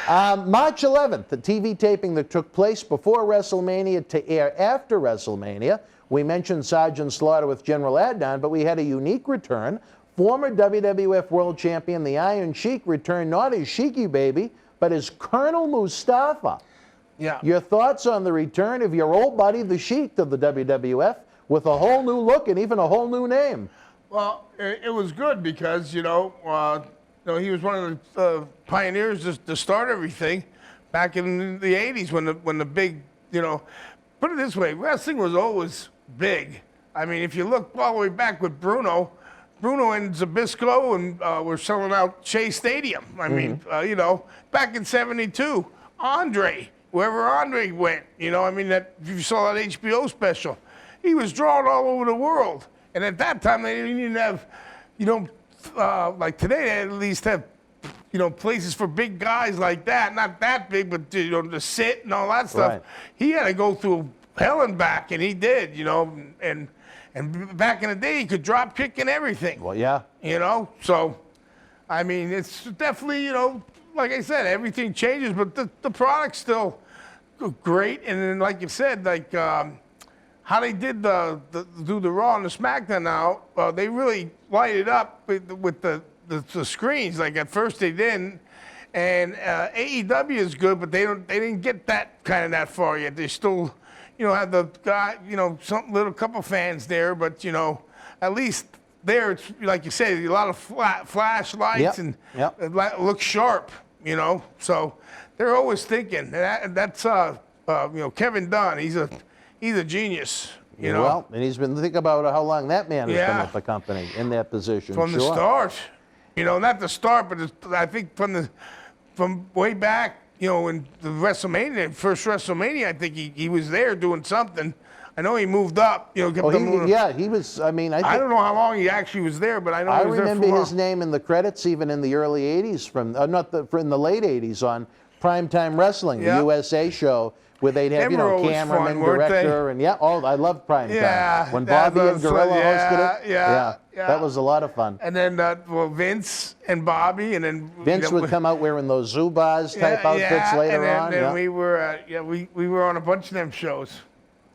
time. March 11th, the TV taping that took place before WrestleMania to air after WrestleMania. We mentioned Sergeant Slaughter with General Adnan, but we had a unique return. Former WWF World Champion, the Iron Sheik, returned not as Sheiky Baby, but as Colonel Mustafa. Yeah. Your thoughts on the return of your old buddy, the Sheik, to the WWF with a whole new look and even a whole new name? Well, it was good because, he was one of the pioneers to start everything back in the 80s when the big, put it this way, wrestling was always big. I mean, if you look all the way back with Bruno and Zabisco, and we're selling out Shea Stadium. I mean, back in '72, Andre, wherever Andre went, that if you saw that HBO special, he was drawn all over the world. And at that time, they didn't even have, like today, they at least have, places for big guys like that. Not that big, but to sit and all that stuff. Right. He had to go through hell and back, and he did, and back in the day, he could drop kick and everything. Well, yeah. So, I mean, it's definitely, like I said, everything changes, but the product's still great. And then, like you said, like how they did do the Raw and the SmackDown now, they really light it up with the screens. Like at first they didn't. And AEW is good, but they didn't get that far yet. They still have the guy, some little couple fans there, but, at least there, it's like you say, a lot of flashlights and it looks sharp, So they're always thinking. And that's, Kevin Dunn. He's a genius, Well, and he's been, think about how long that man has been with the company in that position. From the start. Not the start, but I think from way back, in the WrestleMania, first WrestleMania, I think he was there doing something. I know he moved up. He was. I mean, I don't know how long he actually was there, but I know he was there for a remember while. his name in the credits even in the early '80s, in the late '80s on Primetime Wrestling, the USA show, where they'd have cameraman, director, and I loved Primetime. Yeah, when Bobby and Gorilla hosted it. Yeah, that was a lot of fun. And then Vince and Bobby, and then Vince would come out wearing those Zubaz type outfits later on. And then we were on a bunch of them shows.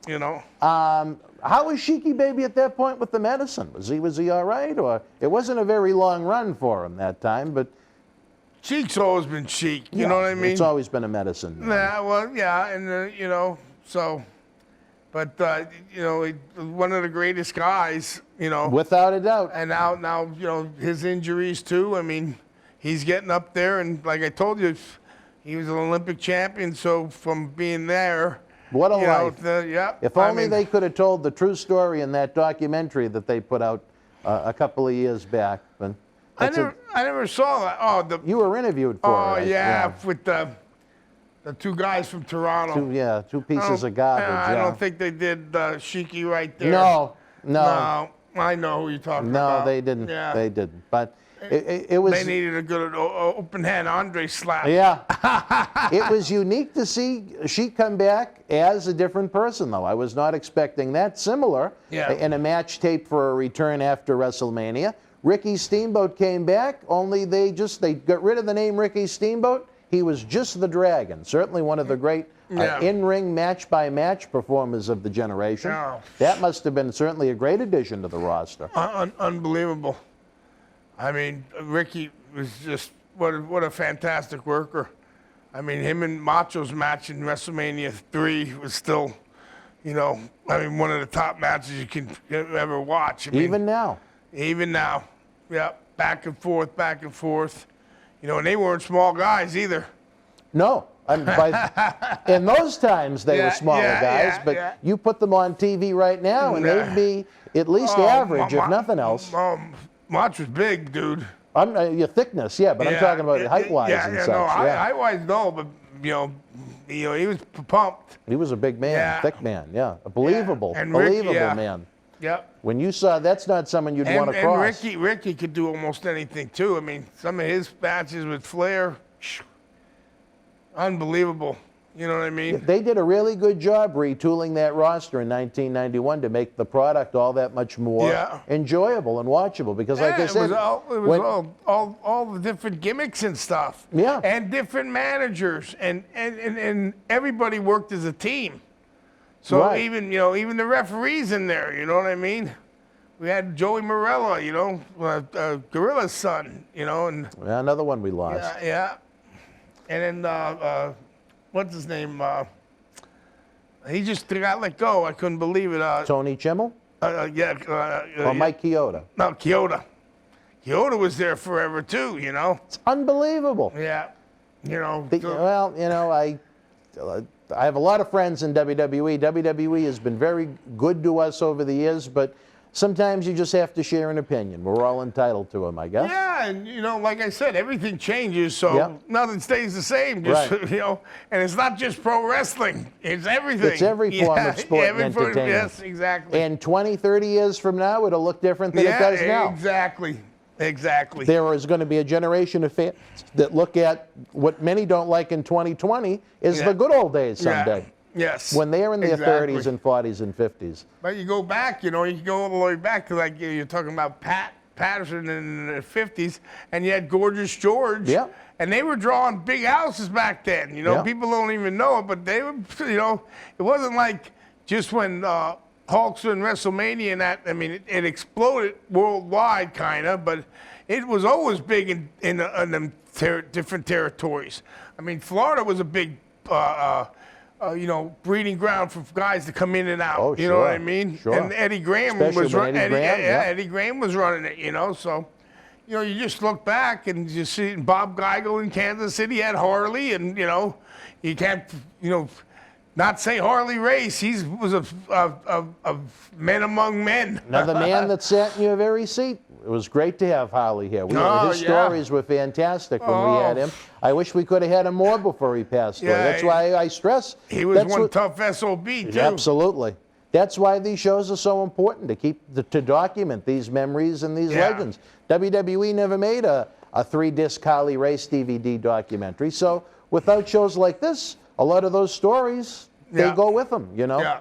How was Sheiky Baby at that point with the medicine? Was he all right, or it wasn't a very long run for him that time? But Sheik's always been Sheik. You know what I mean? It's always been a medicine. Yeah, well, yeah, and so, but one of the greatest guys. Without a doubt. And now his injuries too. I mean, he's getting up there, and like I told you, he was an Olympic champion. So from being there. What a life. If only they could have told the true story in that documentary that they put out a couple of years back. But I never saw that. Oh, you were interviewed for it. Oh, yeah, with the two guys from Toronto. Two pieces of garbage. I don't think they did Sheiky right there. No. I know who you're talking about. No, they didn't. Yeah. They didn't. But it was. They needed a good open hand Andre slap. Yeah. It was unique to see Sheik come back as a different person, though. I was not expecting that. Similar in a match taped for a return after WrestleMania. Ricky Steamboat came back, only they got rid of the name Ricky Steamboat. He was just the Dragon. Certainly one of the great in-ring match-by-match performers of the generation. Oh. That must have been certainly a great addition to the roster. Unbelievable. I mean, Ricky was just what a fantastic worker. I mean, him and Macho's match in WrestleMania 3 was still, one of the top matches you can ever watch. Even now. Yeah, back and forth. And they weren't small guys either. No. In those times, they were smaller guys, but you put them on TV right now, and they'd be at least average, if nothing else. Mach was big, dude. Your thickness, yeah, but I'm talking about height-wise and such. Height-wise, no, but he was pumped. He was a big man, thick man, believable, And believable Ricky, man. Yep. When you saw, that's not someone you'd want to cross. And Ricky could do almost anything too. I mean, some of his matches with Flair, unbelievable. You know what I mean? They did a really good job retooling that roster in 1991 to make the product all that much more enjoyable and watchable. Because, like I said, it was all the different gimmicks and stuff. Yeah. And different managers, and everybody worked as a team. So even the referees in there. You know what I mean? We had Joey Morella, Gorilla's son. And another one we lost. Yeah. And then. What's his name? He just got let go. I couldn't believe it. Tony Chimmel? Mike Chioda? No, Chioda. Chioda was there forever too. It's unbelievable. Yeah. I have a lot of friends in WWE. WWE has been very good to us over the years, but sometimes you just have to share an opinion. We're all entitled to them, I guess. Yeah, and like I said, everything changes, so nothing stays the same. Just and it's not just pro wrestling; it's everything. It's every form of sport and entertainment. Yes, exactly. And 20, 30 years from now, it'll look different than it does now. Exactly. There is going to be a generation of fans that look at what many don't like in 2020 is the good old days someday. Yes. When they're in their 30s and 40s and 50s. But you go back, you can go all the way back to you're talking about Patterson in the 50s, and you had Gorgeous George. Yeah. And they were drawing big houses back then. People don't even know it, but they were, it wasn't like just when Hulk's in WrestleMania and that, I mean, it exploded worldwide kind of, but it was always big in them different territories. I mean, Florida was a big breeding ground for guys to come in and out. Oh, you know what I mean? Sure. And Eddie Graham was running it. Eddie Graham was running it. So, you just look back and you see Bob Geigel in Kansas City had Harley, and you can't not say Harley Race. He was a man among men. Another man that sat in your very seat. It was great to have Harley here. His stories were fantastic when we had him. I wish we could have had him more before he passed away. That's why I stress. He was tough SOB, too. Absolutely. That's why these shows are so important, to document these memories and these legends. WWE never made a 3-disc Harley Race DVD documentary. So without shows like this, a lot of those stories, they go with them, Yeah.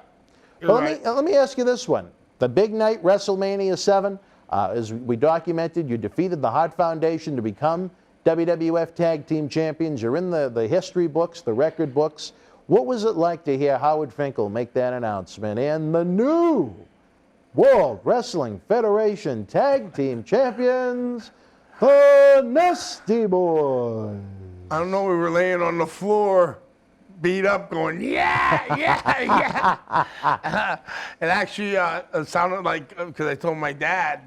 Let me ask you this one. The big night, WrestleMania 7, as we documented, you defeated the Hart Foundation to become WWF Tag Team Champions. You're in the history books, the record books. What was it like to hear Howard Finkel make that announcement and the new World Wrestling Federation Tag Team Champions, the Nasty Boys? I don't know, we were laying on the floor, beat up, going, yeah. It actually it sounded like, because I told my dad,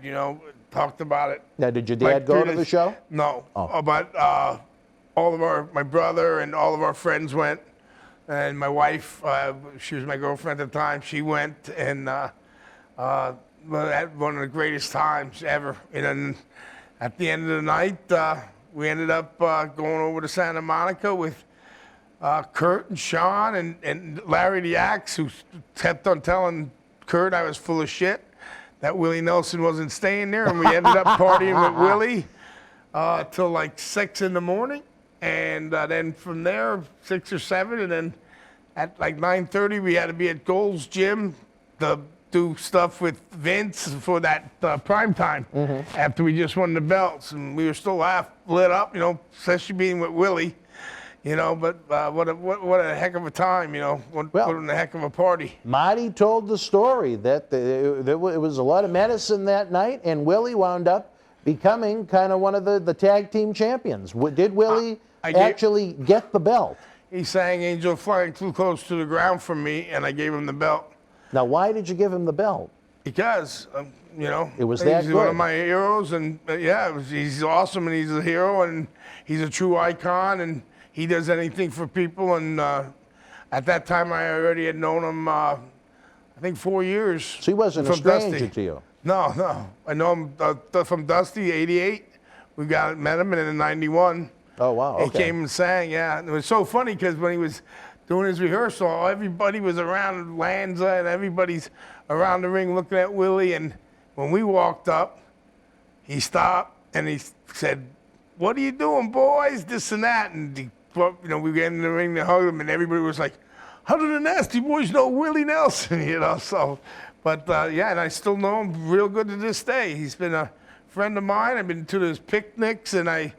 talked about it. Now, did your dad go to the show? No, but my brother and all of our friends went, and my wife, she was my girlfriend at the time, she went, and had one of the greatest times ever. And at the end of the night, we ended up going over to Santa Monica with Kurt and Sean and Larry the Axe, who kept on telling Kurt I was full of shit, that Willie Nelson wasn't staying there, and we ended up partying with Willie till like 6 in the morning, and then from there 6 or 7, and then at like 9:30 we had to be at Gold's Gym to do stuff with Vince for that prime time after we just won the belts, and we were still half lit up, especially being with Willie. But what a heck of a time, what a heck of a party. Marty told the story that it was a lot of medicine that night, and Willie wound up becoming kind of one of the tag team champions. Did Willie actually get the belt? He sang Angel Flying Too Close to the Ground for me, and I gave him the belt. Now, why did you give him the belt? Because, it was that he's good. One of my heroes, and he's awesome, and he's a hero, and he's a true icon, and he does anything for people. And at that time, I already had known him, I think 4 years. So he wasn't a stranger to you? No. I know him from Dusty, '88. met him, and in '91. Oh, wow. He Okay. came and sang, yeah. And it was so funny because when he was doing his rehearsal, everybody was around Lanza and everybody's around the ring looking at Willie. And when we walked up, he stopped and he said, "What are you doing, boys?" This and that. And we got in the ring to hug him, and everybody was like, "How do the Nasty Boys know Willie Nelson?" So, but yeah, and I still know him real good to this day. He's been a friend of mine. I've been to his picnics, and I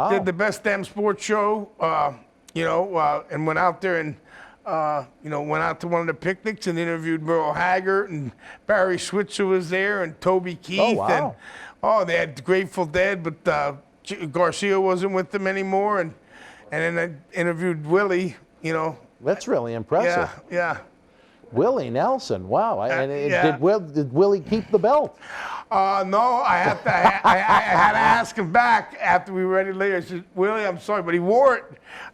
did the Best Damn Sports Show, and went out there and, went out to one of the picnics and interviewed Merle Haggard, and Barry Switzer was there, and Toby Keith. Oh, wow. And, they had Grateful Dead, but Garcia wasn't with them anymore. And then I interviewed Willie, That's really impressive. Yeah. Willie Nelson, wow. Did Willie keep the belt? No, I had to ask him back after we were ready later. I said, "Willie, I'm sorry, but he wore it."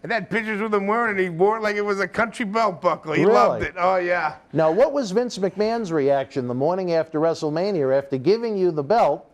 I had pictures with him wearing it. He wore it like it was a country belt buckle. He loved it. Oh, yeah. Now, what was Vince McMahon's reaction the morning after WrestleMania, after giving you the belt,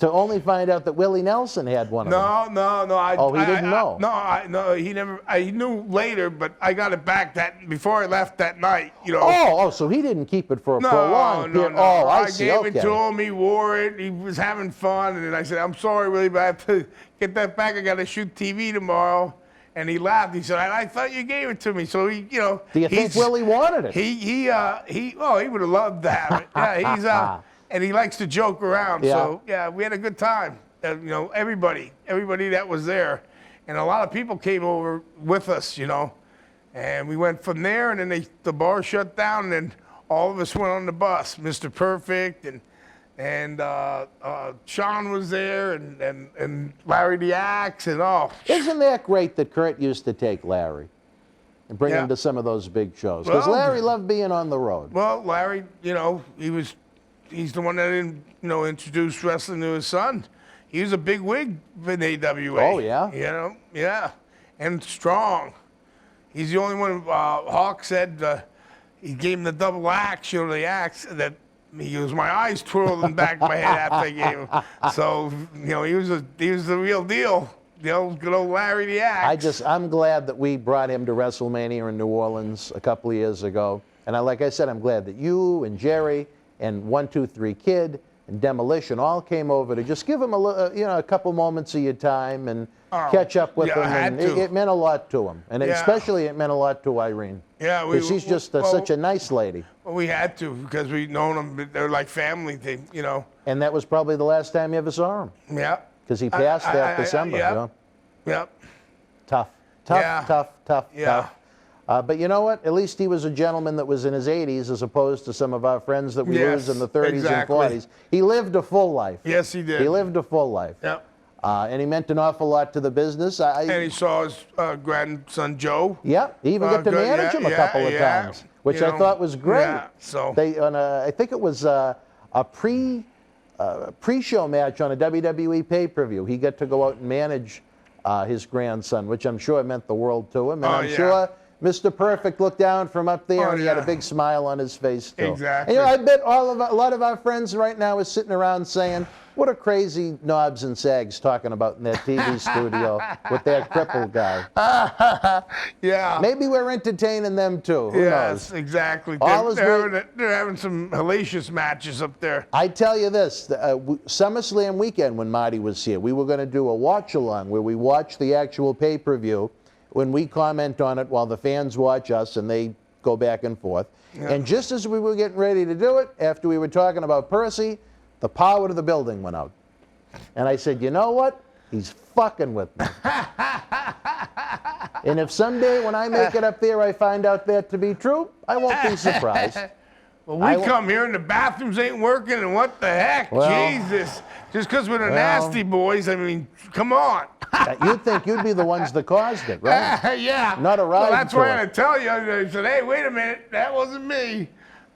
to only find out that Willie Nelson had one of them? No. He didn't know. No, he never. He knew later, but I got it back before I left that night. So he didn't keep it for a prolonged period. No. Oh, I I see. gave Okay. it to him. He wore it. He was having fun, and then I said, "I'm sorry, Willie, but I have to get that back. I got to shoot TV tomorrow." And he laughed. He said, "I thought you gave it to me." So he, Do you think Willie wanted it? He would have loved to have it. Yeah, and he likes to joke around. Yeah. So yeah, we had a good time. Everybody that was there, and a lot of people came over with us. And we went from there, and then the bar shut down, and then all of us went on the bus. Mr. Perfect and Sean was there, and Larry the Axe, and all. Isn't that great that Kurt used to take Larry and bring him to some of those big shows? Because Well, Larry loved being on the road. Well, Larry, he's the one that introduced wrestling to his son. He was a big wig in AWA. Oh, yeah? Yeah, and strong. He's the only one. Hawk said he gave him the double axe, the axe that. He goes, my eyes twirled in the back of my head after I gave him. So, he was the real deal. The old good old Larry the Axe. I'm glad that we brought him to WrestleMania in New Orleans a couple of years ago. And like I said, I'm glad that you and Jerry and 123 Kid and Demolition all came over to just give him a couple moments of your time and catch up with him. And it meant a lot to him. And especially it meant a lot to Irene. Yeah, because she's just such a nice lady. Well, we had to because we'd known them. They're like family, And that was probably the last time you ever saw him. Yeah. Because he passed that December. Yep. Tough. But you know what? At least he was a gentleman that was in his 80s as opposed to some of our friends that we lose in the 30s and 40s. He lived a full life. Yes, he did. He lived a full life. Yep. And he meant an awful lot to the business. And he saw his grandson, Joe. Yeah, he even got to manage him a couple of times, which I thought was great. Yeah, so. I think it was a pre-show match on a WWE pay-per-view. He got to go out and manage his grandson, which I'm sure meant the world to him. And I'm sure Mr. Perfect looked down from up there and he had a big smile on his face, too. Exactly. And, I bet a lot of our friends right now is sitting around saying, what are crazy knobs and sags talking about in that TV studio with that crippled guy? Yeah. Maybe we're entertaining them, too. Who knows? Exactly. They're having some hellacious matches up there. I tell you this, SummerSlam weekend when Marty was here, we were going to do a watch-along where we watch the actual pay-per-view when we comment on it while the fans watch us and they go back and forth. Yeah. And just as we were getting ready to do it, after we were talking about Percy, the power to the building went out. And I said, you know what? He's fucking with me. And if someday when I make it up there I find out that to be true, I won't be surprised. Well, we come here and the bathrooms ain't working, and what the heck? Well, Jesus. Just because we're the nasty boys, I mean, come on. You'd think you'd be the ones that caused it, right? Yeah. Not a ride. Well, that's why I had to tell you. I said, hey, wait a minute. That wasn't me.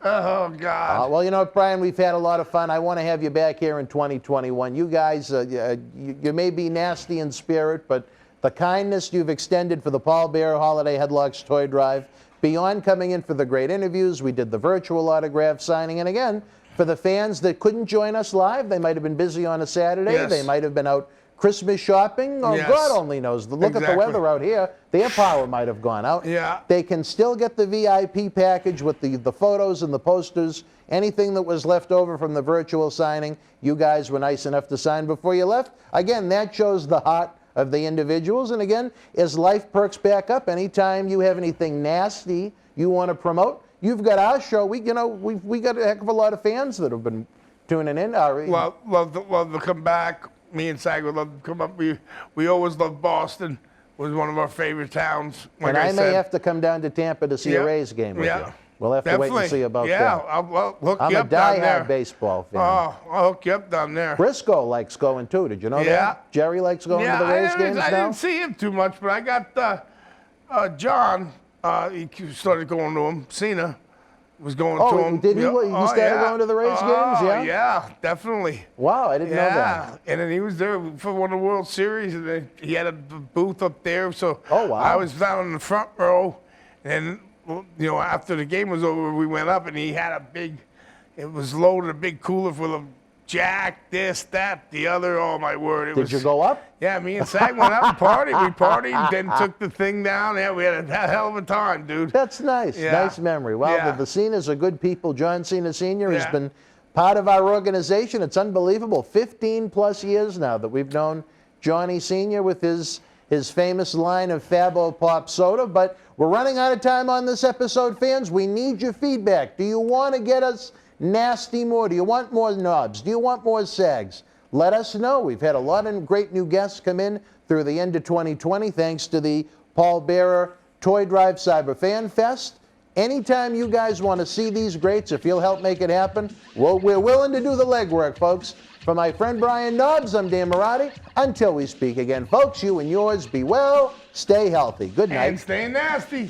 Oh, God. Well, you know what, Brian? We've had a lot of fun. I want to have you back here in 2021. You guys, you may be nasty in spirit, but the kindness you've extended for the Paul Bearer Holiday Headlocks Toy Drive, beyond coming in for the great interviews, we did the virtual autograph signing, and again, for the fans that couldn't join us live, they might have been busy on a Saturday, they might have been out Christmas shopping? Oh, Yes. God only knows. Look at the Exactly. weather out here. Their power might have gone out. Yeah. They can still get the VIP package with the photos and the posters. Anything that was left over from the virtual signing, you guys were nice enough to sign before you left. Again, that shows the heart of the individuals. And again, as life perks back up, anytime you have anything nasty you want to promote, you've got our show. We got a heck of a lot of fans that have been tuning in. Well, love to come back. Me and Sag would love to come up. We always loved Boston. Was one of our favorite towns. Like and I may said. have to come down to Tampa to see a Rays game with you. We'll have to wait and see about that. I'll hook I'm you a up down there. diehard baseball fan. Oh, I'll hook you up down there. Briscoe likes going too. Did you know that? Jerry likes going to the Rays games I now? didn't see him too much, but I got John. He started going to him. Cena was going to him. Did he? He started going to the Rays games? Yeah? Yeah, definitely. Wow, I didn't know that. And then he was there for one of the World Series, and then he had a booth up there. So wow. I was down in the front row, and after the game was over, we went up, and he had it was loaded, a big cooler full of Jack, this, that, the other. Oh, my word. Did you go up? Yeah, me and Sag went up and partied. We partied, then took the thing down. Yeah, we had a hell of a time, dude. That's nice. Yeah. Nice memory. Well, the Cenas are good people. John Cena Sr. has been part of our organization. It's unbelievable. 15-plus years now that we've known Johnny Sr. with his famous line of Fabo Pop Soda. But we're running out of time on this episode, fans. We need your feedback. Do you want to get us nasty more? Do you want more knobs? Do you want more sags? Let us know. We've had a lot of great new guests come in through the end of 2020 thanks to the Paul Bearer Toy Drive Cyber Fan Fest. Anytime you guys want to see these greats, if you'll help make it happen, we're willing to do the legwork, folks. For my friend Brian Nobbs, I'm Dan Marati. Until we speak again, folks, you and yours be well, stay healthy. Good night. And stay nasty.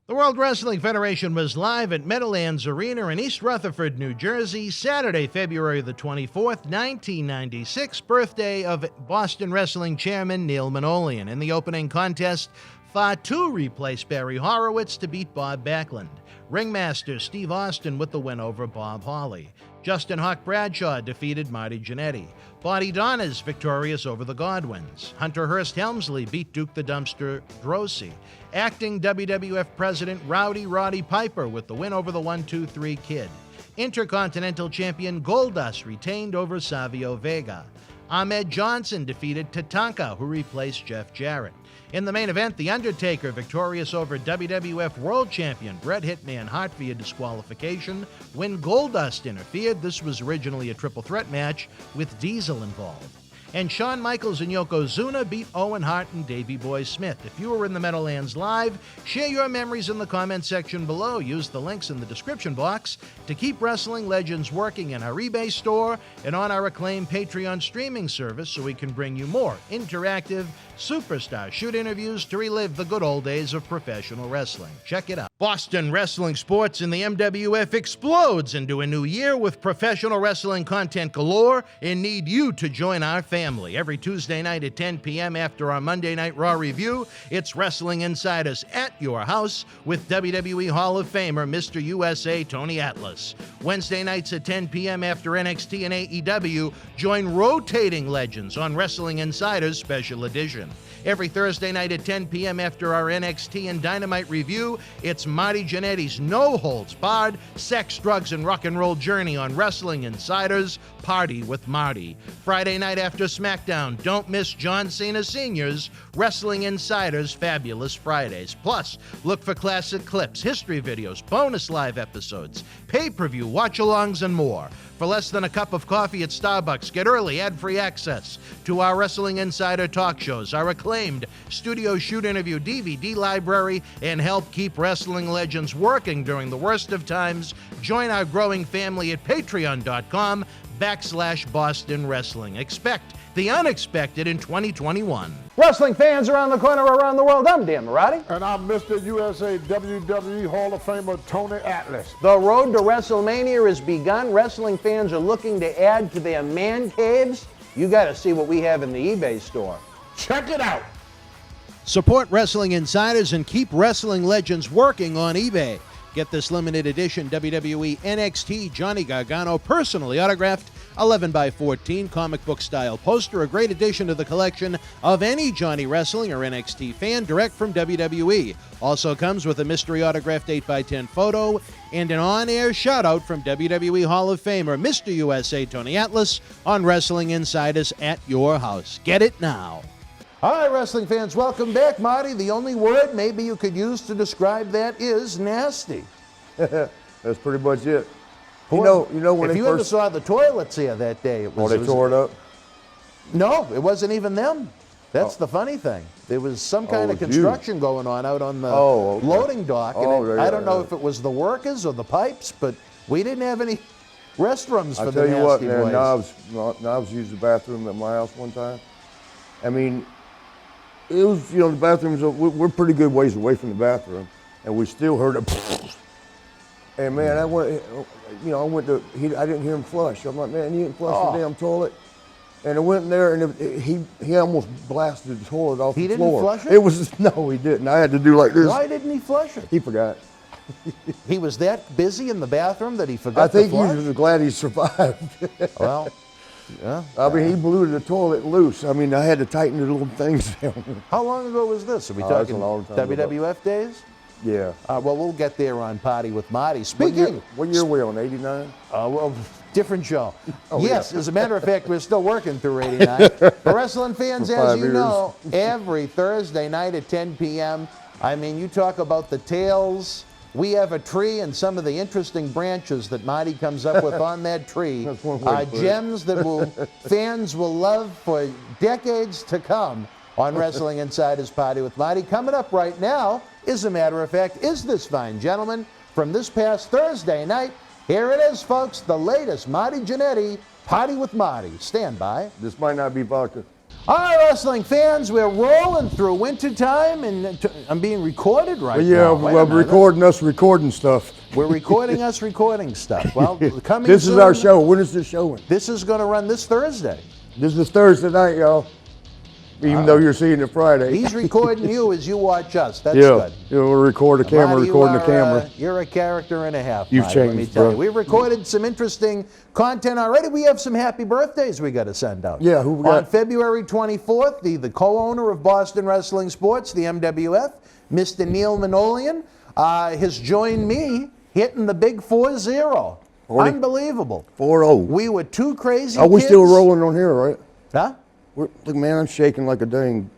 The World Wrestling Federation was live at Meadowlands Arena in East Rutherford, New Jersey, Saturday, February the 24th, 1996, birthday of Boston Wrestling Chairman Neil Manolian. In the opening contest, Fatu replaced Barry Horowitz to beat Bob Backlund. Ringmaster Steve Austin with the win over Bob Hawley. Justin Hawk Bradshaw defeated Marty Jannetty. Buddy Donna's victorious over the Godwins. Hunter Hearst Helmsley beat Duke the Dumpster Drosy. Acting WWF President Rowdy Roddy Piper with the win over the 1-2-3 Kid. Intercontinental Champion Goldust retained over Savio Vega. Ahmed Johnson defeated Tatanka, who replaced Jeff Jarrett. In the main event, The Undertaker victorious over WWF World Champion Bret Hitman Hart via disqualification. When Goldust interfered, this was originally a triple threat match with Diesel involved. And Shawn Michaels and Yokozuna beat Owen Hart and Davey Boy Smith. If you were in the Meadowlands Live, share your memories in the comment section below. Use the links in the description box to keep Wrestling Legends working in our eBay store and on our acclaimed Patreon streaming service so we can bring you more interactive superstar shoot interviews to relive the good old days of professional wrestling. Check it out. Boston wrestling sports in the MWF explodes into a new year with professional wrestling content galore and need you to join our family. Every Tuesday night at 10 p.m. after our Monday Night Raw review, it's Wrestling Insiders at your house with WWE Hall of Famer Mr. USA Tony Atlas. Wednesday nights at 10 p.m. after NXT and AEW, join rotating legends on Wrestling Insiders Special Edition. Every Thursday night at 10 p.m. after our NXT and Dynamite review, it's Marty Jannetty's no-holds-barred sex, drugs, and rock and roll journey on Wrestling Insiders Party with Marty. Friday night after SmackDown, don't miss John Cena Sr.'s Wrestling Insiders Fabulous Fridays. Plus, look for classic clips, history videos, bonus live episodes, pay-per-view watch-alongs, and more. For less than a cup of coffee at Starbucks, get early ad-free access to our Wrestling Insider talk shows, our acclaimed studio shoot interview DVD library, and help keep wrestling legends working during the worst of times. Join our growing family at patreon.com/Boston Wrestling. Expect the unexpected in 2021. Wrestling fans around the corner, around the world, I'm Dan Marati. And I'm Mr. USA WWE Hall of Famer Tony Atlas. The road to WrestleMania has begun. Wrestling fans are looking to add to their man caves. You got to see what we have in the eBay store. Check it out. Support Wrestling Insiders and keep wrestling legends working on eBay. Get this limited edition WWE NXT Johnny Gargano personally autographed 11 by 14 comic book style poster, a great addition to the collection of any Johnny Wrestling or NXT fan direct from WWE. Also comes with a mystery autographed 8x10 photo and an on-air shout-out from WWE Hall of Famer Mr. USA Tony Atlas on Wrestling Insiders at your house. Get it now. All right, wrestling fans, welcome back. Marty, the only word maybe you could use to describe that is nasty. That's pretty much it. You know when if they you ever first saw the toilets here that day, it was. they tore it up. No, it wasn't even them. That's the funny thing. There was some kind of construction going on out on the loading dock. And I don't know if it was the workers or the pipes, but we didn't have any restrooms for the nasty boys. Knobs used the bathroom at my house one time. I mean, it was, the bathrooms, we're pretty good ways away from the bathroom, and we still heard it. And man, I went to, I didn't hear him flush. I'm like, man, you didn't flush the damn toilet. And I went in there, and he almost blasted the toilet off the floor. He didn't flush it? It was, no, he didn't. I had to do like this. Why didn't he flush it? He forgot. He was that busy in the bathroom that he forgot to flush? I think he was glad he survived. Well, yeah. I mean, he blew the toilet loose. I mean, I had to tighten the little things down. How long ago was this? Are we That's talking a long time WWF ago. days? Yeah. Well, we'll get there on Party with Marty. Speaking. What year were we on, 89? Well, different show. Oh, yes, as a matter of fact, we're still working through 89. For wrestling fans, For as 5 you years. know, every Thursday night at 10 p.m., I mean, you talk about the tales. We have a tree and some of the interesting branches that Marty comes up with on that tree That's one way are to put it. gems that fans will love for decades to come on Wrestling Insiders Party with Marty. Coming up right now, as a matter of fact, is this fine gentleman from this past Thursday night. Here it is, folks, the latest Marty Jannetty Party with Marty. Stand by. This might not be vodka. All right, wrestling fans, we're rolling through wintertime, and I'm being recorded right now. Yeah, Wait a well, minute. recording stuff. We're recording us recording stuff. Well, coming This is soon, our show. When is this showing? This is going to run this Thursday. This is Thursday night, y'all. Even though you're seeing it Friday. He's recording you as you watch us. That's yeah, good. we'll record a camera, Marty, recording the you are, camera. You're a character and a half. You've Marty, let me changed, tell bro. you. We've recorded some interesting content already. We have some happy birthdays we got to send out. Yeah, who we got? On February 24th, the co-owner of Boston Wrestling Sports, the MWF, Mr. Neil Manolian, has joined me hitting the big 4-0. Unbelievable. 4-0. We were two crazy Are we kids. still rolling on here, right? Huh? Look, man, I'm shaking like a dang.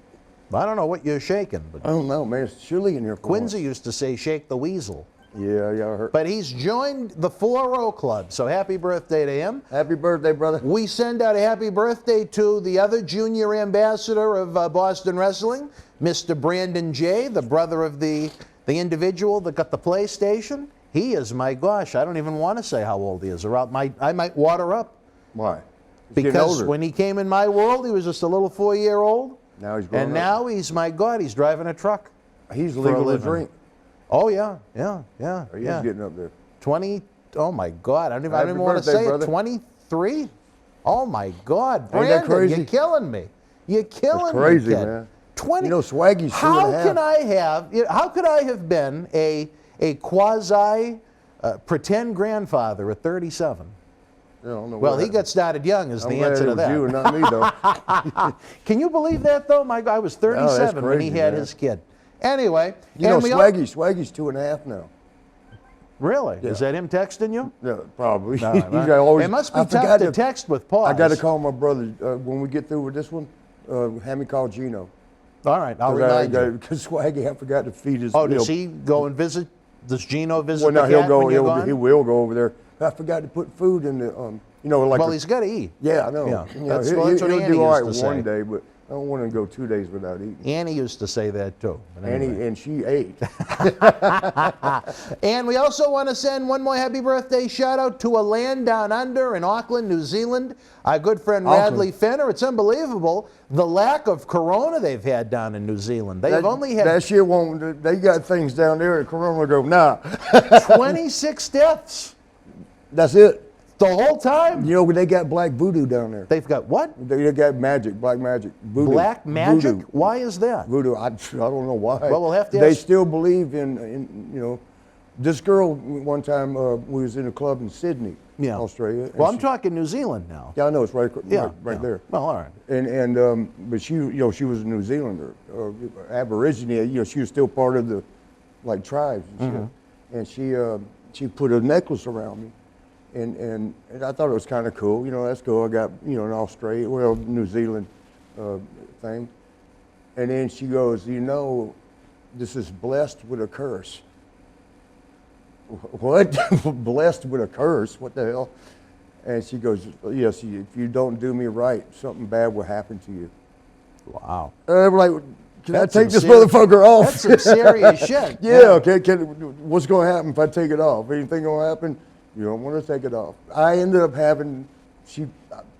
I don't know what you're shaking, but I don't know, man. It's chilly in here. Quincy used to say, shake the weasel. Yeah, I heard. But he's joined the 4-0 Club, so happy birthday to him. Happy birthday, brother. We send out a happy birthday to the other junior ambassador of Boston Wrestling, Mr. Brandon J., the brother of the individual that got the PlayStation. He is, my gosh, I don't even want to say how old he is, or I might water up. Why? He's getting Because older. when he came in my world, he was just a little 4-year-old. Now he's grown And up. now he's, my God, he's driving a truck. He's for a legal to living. drink. Oh, yeah. He's getting up there. 20, oh my God, I don't Happy even want to birthday, say brother. it, 23? Oh my God, Ain't that Brandon, crazy? you're killing me. You're killing That's crazy, me, kid. man. 20. You know, Swaggy's 2 how and a half. how could I have been a quasi pretend grandfather at 37? I don't know Well, what he got started young is I'm the glad answer it to was that. you and not me, though. Can you believe that, though? My God, I was 37 when he crazy, had man. his kid. Anyway. You know, and we all- Swaggy's 2 and a half now. Really? Is that him texting you? Yeah, probably. No, He's got always, it must be I tough forgot to text with pause. I got to call my brother when we get through with this one. Have me call Gino. All right, I'll remind you. Because Swaggy, I forgot to feed his. Oh, does he go and visit? Does Gino visit Well, no, the he'll cat go. when you're gone? He will go over there. I forgot to put food in the. Like. Well, he's got to eat. Yeah, I know. Yeah, You know, that's he'll what do Annie all right used to one say. day, but I don't want to go 2 days without eating. Annie used to say that too. But anyway. And she ate. And we also want to send one more happy birthday shout out to a land down under in Auckland, New Zealand. Our good friend Radley Fenner. It's unbelievable the lack of corona they've had down in New Zealand. They've only had that shit won't. They got things down there, and Corona go nah. 26 deaths That's it. the whole time. You know, they got black voodoo down there. They've got what? They got magic, black magic, voodoo. Black magic? Voodoo. Why is that? Voodoo. I don't know why. Well, we'll have to They ask- still believe in. This girl one time we was in a club in Sydney, Yeah. Australia. Well, I'm talking New Zealand now. Yeah, I know it's right Yeah, there. Well, all right. But she, she was a New Zealander, Aborigine. She was still part of the, like, tribes and shit. And she put a necklace around me, and I thought it was kind of cool. That's cool. I got an New Zealand thing, and then she goes, this is blessed with a curse. What? Blessed with a curse? What the hell? And she goes, yes, if you don't do me right, something bad will happen to you. Wow. And I'm like, can I take this motherfucker off? That's some serious shit. Yeah, what's going to happen if I take it off? Anything going to happen? You don't want to take it off. I ended up she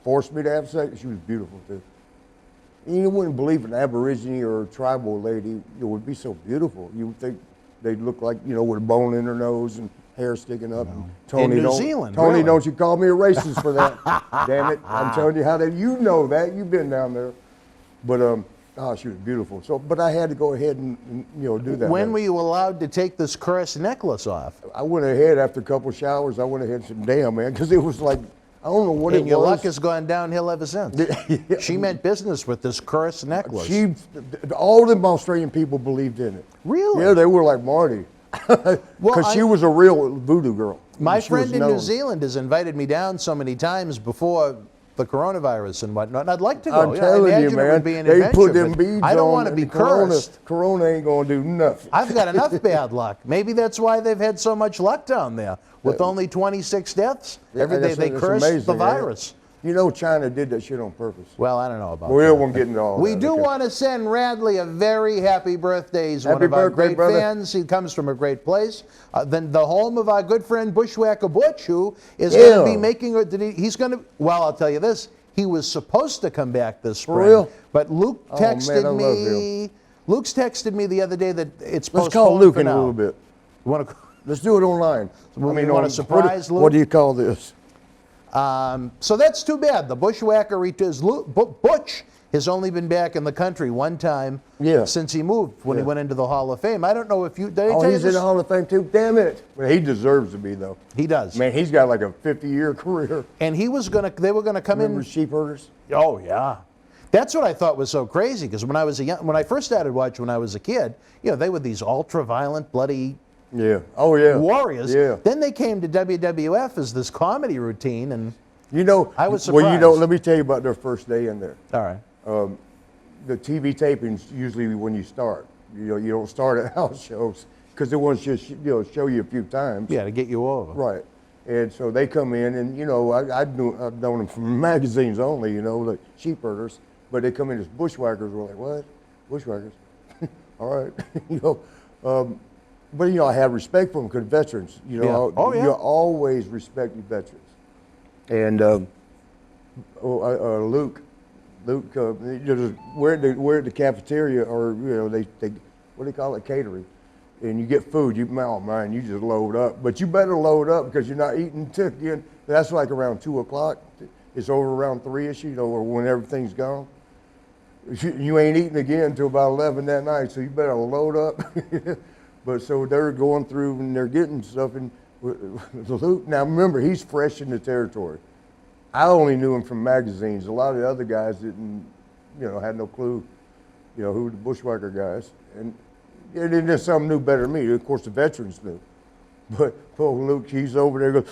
forced me to have sex. She was beautiful, too. You wouldn't believe an Aborigine or a tribal lady would be so beautiful. You would think they'd look like, with a bone in her nose and hair sticking up. And Tony, in New Zealand, Tony, really? don't you call me a racist for that. Damn it. I'm telling you you know that. You've been down there. But, she was beautiful. But I had to go ahead and do that. When were you allowed to take this cursed necklace off? I went ahead after a couple showers. I went ahead and said, damn, man, because it was like, I don't know what it was. And your luck has gone downhill ever since. Yeah. She meant business with this cursed necklace. All them Australian people believed in it. Really? Yeah, they were like Marty. Because she was a real voodoo girl. My friend in New Zealand has invited me down so many times before the coronavirus and whatnot, and I'd like to go. I'm telling you, man, they put them beads on. I don't want to be cursed. Corona ain't going to do nothing. I've got enough bad luck. Maybe that's why they've had so much luck down there. With only 26 deaths, every day they curse the virus. China did that shit on purpose. Well, I don't know about that. We won't get into all that. We do want to send Radley a very happy birthday. He's one of our great fans. He comes from a great place. Then the home of our good friend Bushwhacker Butch, who is going to be making, he's going to, well, I'll tell you this, he was supposed to come back this spring. For real? But Luke texted me. Luke's texted me the other day that it's postponed. Let's call Luke for in now. a little bit. You want to? Let's do it online. You want to surprise Luke? What do you call this? So that's too bad. The Bushwhacker returns. Butch has only been back in the country one time since he moved when he went into the Hall of Fame. I don't know if you. Did I tell you he's in the Hall of Fame too. Damn it! Well, he deserves to be though. He does. Man, he's got like a 50-year career. And he was gonna. They were gonna come Remember sheep herders? Oh yeah. That's what I thought was so crazy because when I first started watching when I was a kid, they were these ultra-violent, bloody. Yeah. Oh yeah. Warriors. Yeah. Then they came to WWF as this comedy routine, and I was surprised. Well, let me tell you about their first day in there. All right. The TV tapings usually when you start. You don't start at house shows because they want to just show you a few times. Yeah, to get you over. Right. And so they come in, and I've known them from magazines only. Like sheep herders, but they come in as bushwhackers. We're like, what? Bushwhackers? All right. But I have respect for them because veterans. You always respect your veterans. And Luke, we're at the cafeteria, or they what do they call it, catering, and you get food. You just load up, but you better load up because you're not eating till again. That's like around 2 o'clock. It's over around 3ish, or when everything's gone. You ain't eating again until about 11 that night, so you better load up. But so they're going through and they're getting stuff, and Luke, now remember, he's fresh in the territory. I only knew him from magazines. A lot of the other guys didn't, had no clue, who the bushwhacker guys. And then some knew better than me. Of course, the veterans knew. But poor Luke, he's over there goes,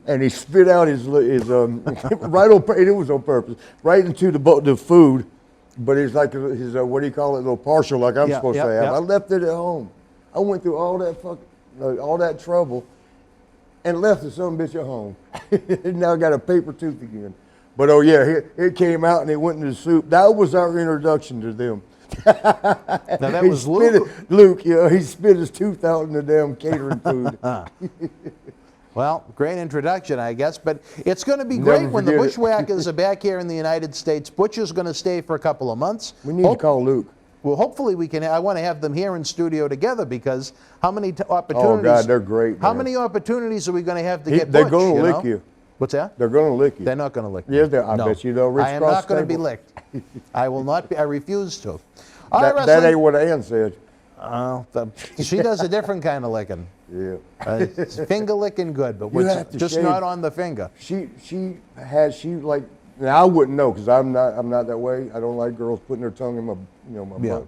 and he spit out his right on, and it was on purpose, right into the food. But it's like his, what do you call it, a little partial like I'm supposed to have. I left it at home. I went through all that trouble and left the son of a bitch at home. Now I got a paper tooth again. But it came out and it went into the soup. That was our introduction to them. Now that was Luke? Luke, he spit his tooth out in the damn catering food. Well, great introduction, I guess, but it's going to be great when the Bushwhackers are back here in the United States. Butch is going to stay for a couple of months. We need to call Luke. Well, hopefully we can. I want to have them here in studio together because how many opportunities? Oh God, they're great. How many opportunities are we going to have to get Butch? They're going to lick you. What's that? They're going to lick you. They're not going to lick you. Yeah, I bet you they'll reach I am not going to be licked. I will not be. I refuse to. That ain't what Ann said. She does a different kind of licking. Yeah. It's finger licking good, but have to just shave. not on the finger. She like, now I wouldn't know because I'm not that way. I don't like girls putting their tongue in my my Yeah.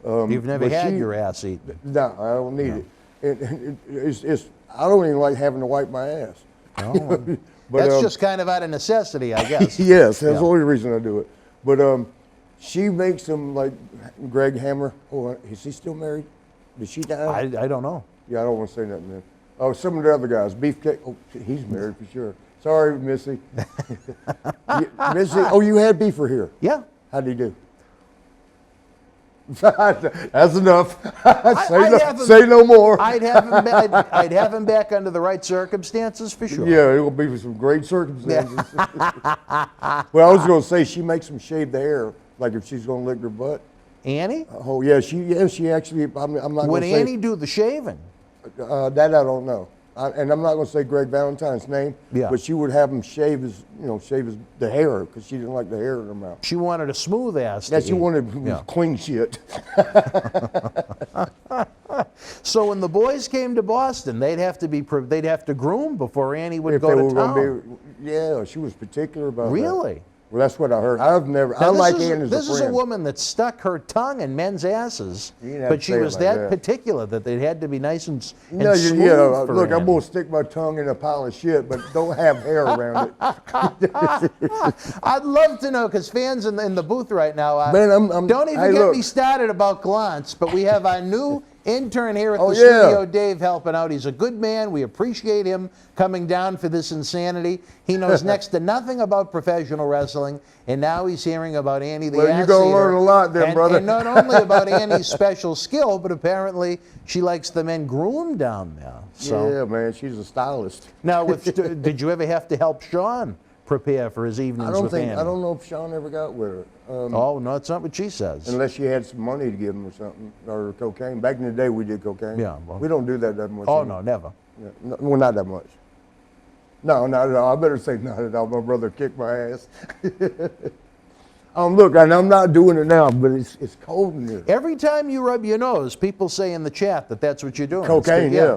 butt. You've never but had she- your ass eaten. No, I don't need it. It's I don't even like having to wipe my ass. No, But, that's just kind of out of necessity, I guess. Yes, that's Yeah. the only reason I do it. But she makes them like Greg Hammer. Oh, is he still married? Did she die? I don't know. Yeah, I don't want to say nothing then. Oh, some of the other guys. Beefcake. Oh, he's married for sure. Sorry, Missy. Missy, oh, you had Beefer here. Yeah. How'd he do? That's enough. Say no more. I'd have him back under the right circumstances for sure. Yeah, it will be with some great circumstances. Well, I was going to say she makes them shave the hair, like if she's going to lick her butt. Annie? Oh yeah, she actually. I'm not. Would gonna say, Annie do the shaving? That I don't know, and I'm not going to say Greg Valentine's name. Yeah. But she would have him shave the hair because she didn't like the hair in her mouth. She wanted a smooth ass. Yeah, to she eat. wanted clean shit. So when the boys came to Boston, they'd have to groom before Annie would If go they to were town. gonna be, yeah, she was particular about that. Really? Well, that's what I heard. I've never. I Now, like Ann as this a is friend. a woman that stuck her tongue in men's asses, You didn't have but to she say it was like that that. particular that they had to be nice and No, smooth yeah. for Look, I'm Annie. gonna stick my tongue in a pile of shit, but don't have hair around it. I'd love to know, because fans in the booth right now, Man, don't even hey, get look. me started about Glance, but we have our new intern here at Oh, the yeah. studio, Dave, helping out. He's a good man. We appreciate him coming down for this insanity. He knows next to nothing about professional wrestling, and now he's hearing about Annie the Well, you're Ass gonna Eater. learn a lot then, And- brother. And not only about Annie's special skill, but apparently she likes the men groomed down there. So Yeah, man, she's a stylist. now, did you ever have to help Sean prepare for his evenings with Annie? I don't know if Sean ever got with her. Oh, no, it's not what she says. Unless she had some money to give him or something, or cocaine. Back in the day, we did cocaine. Yeah, well- we don't do that much. Oh, anymore. no, never. Yeah, no, well, not that much. No, not at all. I better say not at all. My brother kicked my ass. Look, and I'm not doing it now, but it's cold in here. Every time you rub your nose, people say in the chat that that's what you're doing. Cocaine, Yeah.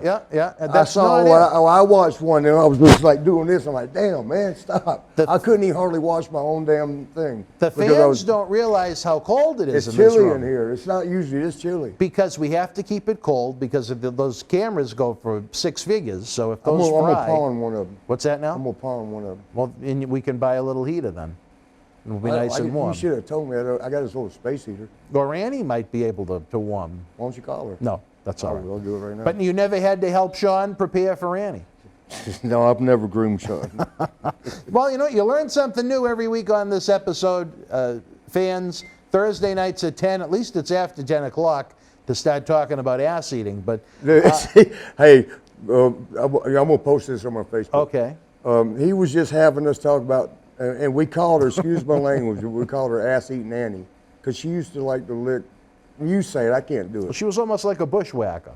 And that's I saw. not it. I watched one, and I was just like doing this. I'm like, damn, man, stop! The- I couldn't even hardly wash my own damn thing. The because I fans was- don't realize how cold it is It's in this chilly room. in here. It's not usually. It's chilly. Because we have to keep it cold, because those cameras go for 6 figures. So if I'm those gonna fry, pawn one of them. what's that now? I'm gonna pawn one of them. Well, and we can buy a little heater then. It'll be nice and warm. You should have told me. I got this little space heater. Or Annie might be able to warm. Why don't you call her? No, that's all right. I'll do it right now. But you never had to help Sean prepare for Annie. No, I've never groomed Sean. Well, you learn something new every week on this episode, fans. Thursday nights at 10, at least it's after 10 o'clock, to start talking about ass eating. But Hey, I'm gonna post this on my Facebook. okay. He was just having us talk about, and we called her, excuse my language, we called her ass-eating Annie, because she used to like to lick. You say it, I can't do Well, it. she was almost like a bushwhacker.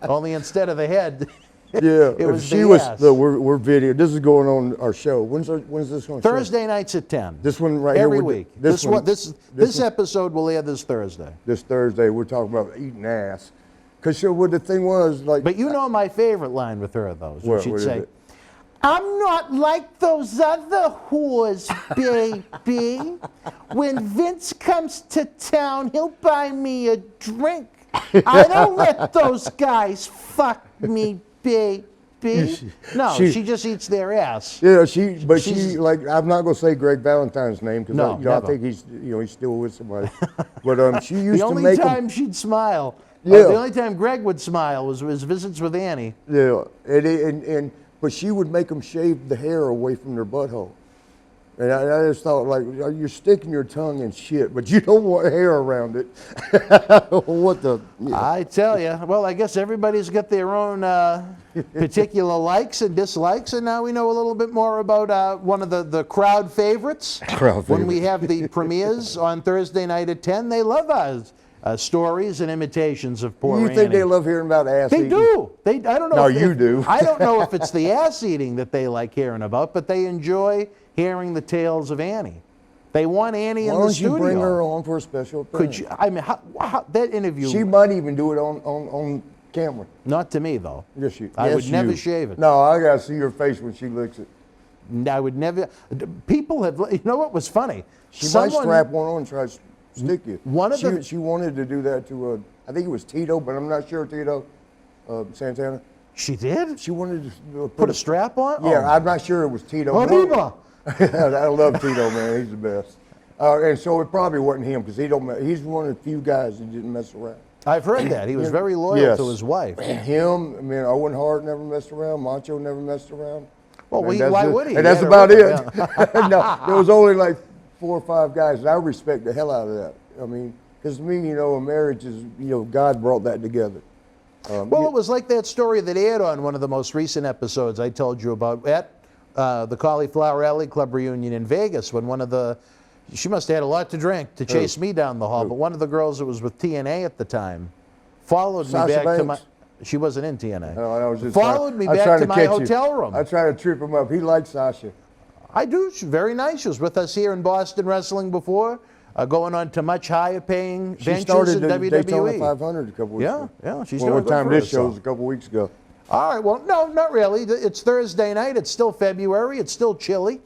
Only instead of the head, Yeah, it was she the was. ass. Look, we're video. This is going on our show. When's this going? Thursday nights at 10. This one right here. Every we're- week. This one. This episode will air this Thursday. This Thursday, we're talking about eating ass. Because what the thing was, like. But you know my favorite line with her, though. is when What she'd is say, it? I'm not like those other whores, baby. When Vince comes to town, he'll buy me a drink. I don't let those guys fuck me, baby. No, she just eats their ass. Yeah, but she's- she like. I'm not gonna say Greg Valentine's name because No, I never. think he's still with somebody. But she used The to only make 'em- time she'd smile, Yeah. the only time Greg would smile was his visits with Annie. Yeah, but she would make them shave the hair away from their butthole. And I just thought, like, you're sticking your tongue in shit, but you don't want hair around it. What the? Yeah. I tell you, well, I guess everybody's got their own particular likes and dislikes, and now we know a little bit more about one of the crowd favorites. When we have the premieres on Thursday night at 10, they love our stories and imitations of poor You Annie. think they love hearing about ass They eating? do. I don't know. No, if you do. I don't know if it's the ass eating that they like hearing about, but they enjoy hearing the tales of Annie. They want Annie in Why the don't studio. you bring her on for a special thing? Could you? I mean, how that interview? She might even do it on camera. Not to me though. Yes, you. I yes, would never you. shave it. No, I gotta see her face when she licks it. I would never. People have. You know what was funny? She might strap one on and try to stick you. She wanted to do that to I think it was Tito, but I'm not sure Tito Santana. She did? She wanted to put a strap on? Yeah, I'm not sure it was Tito. Arriba! I love Tito, man. He's the best. And so it probably wasn't him because he's one of the few guys that didn't mess around. I've heard that. He was very loyal to his wife. Him, I mean, Owen Hart never messed around. Macho never messed around. Well, why would he? And that's about it. No, there was only like 4 or 5 guys, and I respect the hell out of that. I mean, because to me, a marriage is, God brought that together. Well, it was like that story that aired on one of the most recent episodes I told you about at the Cauliflower Alley Club reunion in Vegas when she must have had a lot to drink to chase me down the hall, but one of the girls that was with TNA at the time followed me back to my... She wasn't in TNA. No, I was just followed me back to my hotel room. I tried to trip him up. He liked Sasha. I do. She's very nice. She was with us here in Boston wrestling before, going on to much higher paying ventures in WWE. She started Daytona 500 a couple weeks ago. Yeah, she's doing good what time for this herself. show was a couple weeks ago. All right, well, no, not really. It's Thursday night. It's still February. It's still chilly.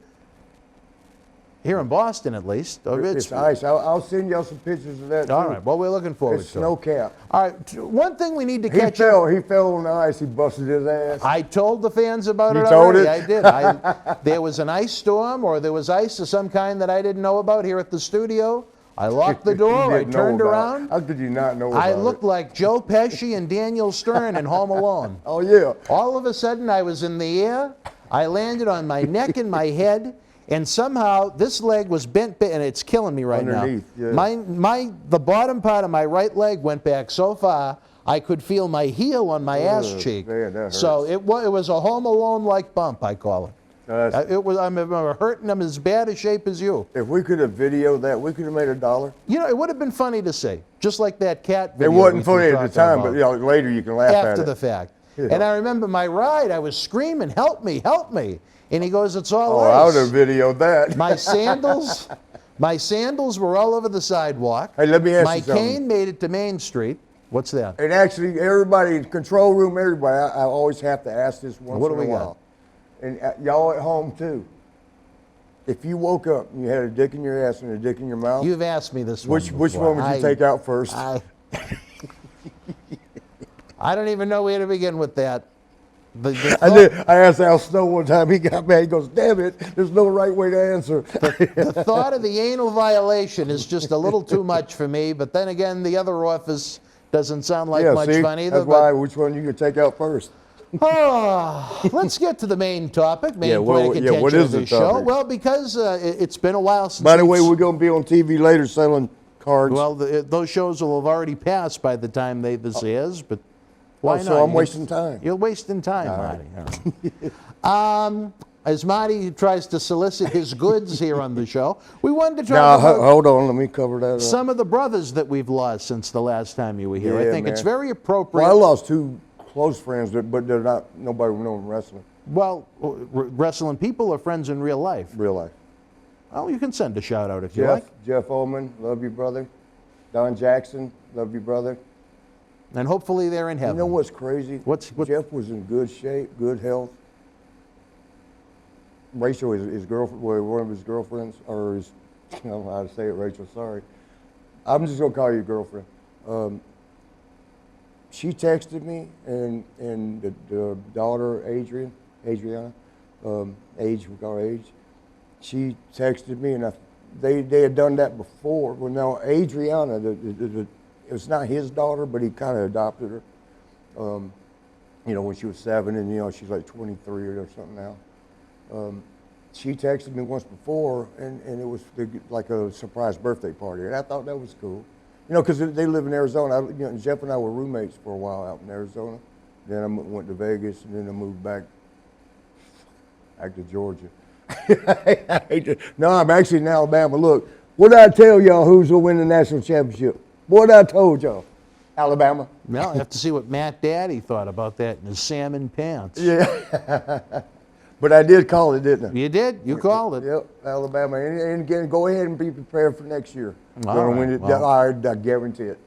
Here in Boston, at least. It's ice. I'll send y'all some pictures of that, All too. right, well, we're looking forward It's to it. snow cap. All right, one thing we need to He catch fell on the ice. He busted his ass. I told the fans about You it told already. it? I did. There was an ice storm, or there was ice of some kind that I didn't know about here at the studio. I locked the door. I turned around. How could you not know about I looked like Joe Pesci and Daniel Stern in Home Alone. Oh, yeah. All of a sudden, I was in the air. I landed on my neck and my head, and somehow this leg was bent, and it's killing me right Underneath, now. yeah. The bottom part of my right leg went back so far, I could feel my heel on my ass cheek. Man, that hurts. So it was a Home Alone-like bump, I call it. I'm hurting. I'm as bad a shape as you. If we could have videoed that, we could have made $1. It would have been funny to see, just like that cat video. It wasn't we were funny at the time, talking but about. later you can laugh at it. After the fact. Yeah. And I remember my ride, I was screaming, "Help me, help me." And he goes, "It's all I ice." would have videoed that. My sandals were all over the sidewalk. Hey, let me ask my you something. cane made it to Main Street. What's that? And actually, everybody, control room, everybody, I always have to ask this once What in do a we while. And y'all at home, too. If you woke up and you had a dick in your ass and a dick in your mouth, You've asked me this which one one before. would you take out first? I don't even know where to begin with that. I asked Al Snow one time. He got mad. He goes, "Damn it! There's no right way to answer." The thought of the anal violation is just a little too much for me. But then again, the other office doesn't sound like much fun either. That's why. Which one you could take out first? Let's get to the main topic. Point of contention what of is the this show. topic? Well, because it's been a while since. By the way, we're going to be on TV later selling cards. Well, those shows will have already passed by the time this airs, but why not? So I'm wasting time. You're wasting time, Marty. All right. As Marty tries to solicit his goods here on the show, we wanted to talk about hold on. Let me cover that up. some of the brothers that we've lost since the last time you were here. I think it's very appropriate. Well, I lost 2 close friends, but they're not nobody we know in wrestling. Well, wrestling people are friends in real life. Real life. Oh, you can send a shout out if you like. Jeff Ullman, love you, brother. Don Jackson, love you, brother. And hopefully they're in heaven. You know what's crazy? What? Jeff was in good shape, good health. Rachel, his girlfriend, one of his girlfriends, or his, I don't know how to say it, Rachel, sorry. I'm just going to call you girlfriend. She texted me, and the daughter, Adriana, Age, we call her Age, she texted me, and they had done that before. Well, now, Adriana, it's not his daughter, but he kind of adopted her, when she was 7, and, she's like 23 or something now. She texted me once before, and it was like a surprise birthday party, and I thought that was cool. Because they live in Arizona. Jeff and I were roommates for a while out in Arizona. Then I went to Vegas, and then I moved back to Georgia. No, I'm actually in Alabama. Look, what did I tell y'all who's going to win the national championship? What I told y'all? Alabama. Well, I have to see what Matt Daddy thought about that in his salmon pants. Yeah. But I did call it, didn't I? You did. You called it. Yep, Alabama. And again, go ahead and be prepared for next year. All Gonna right, win it. well. I guarantee it.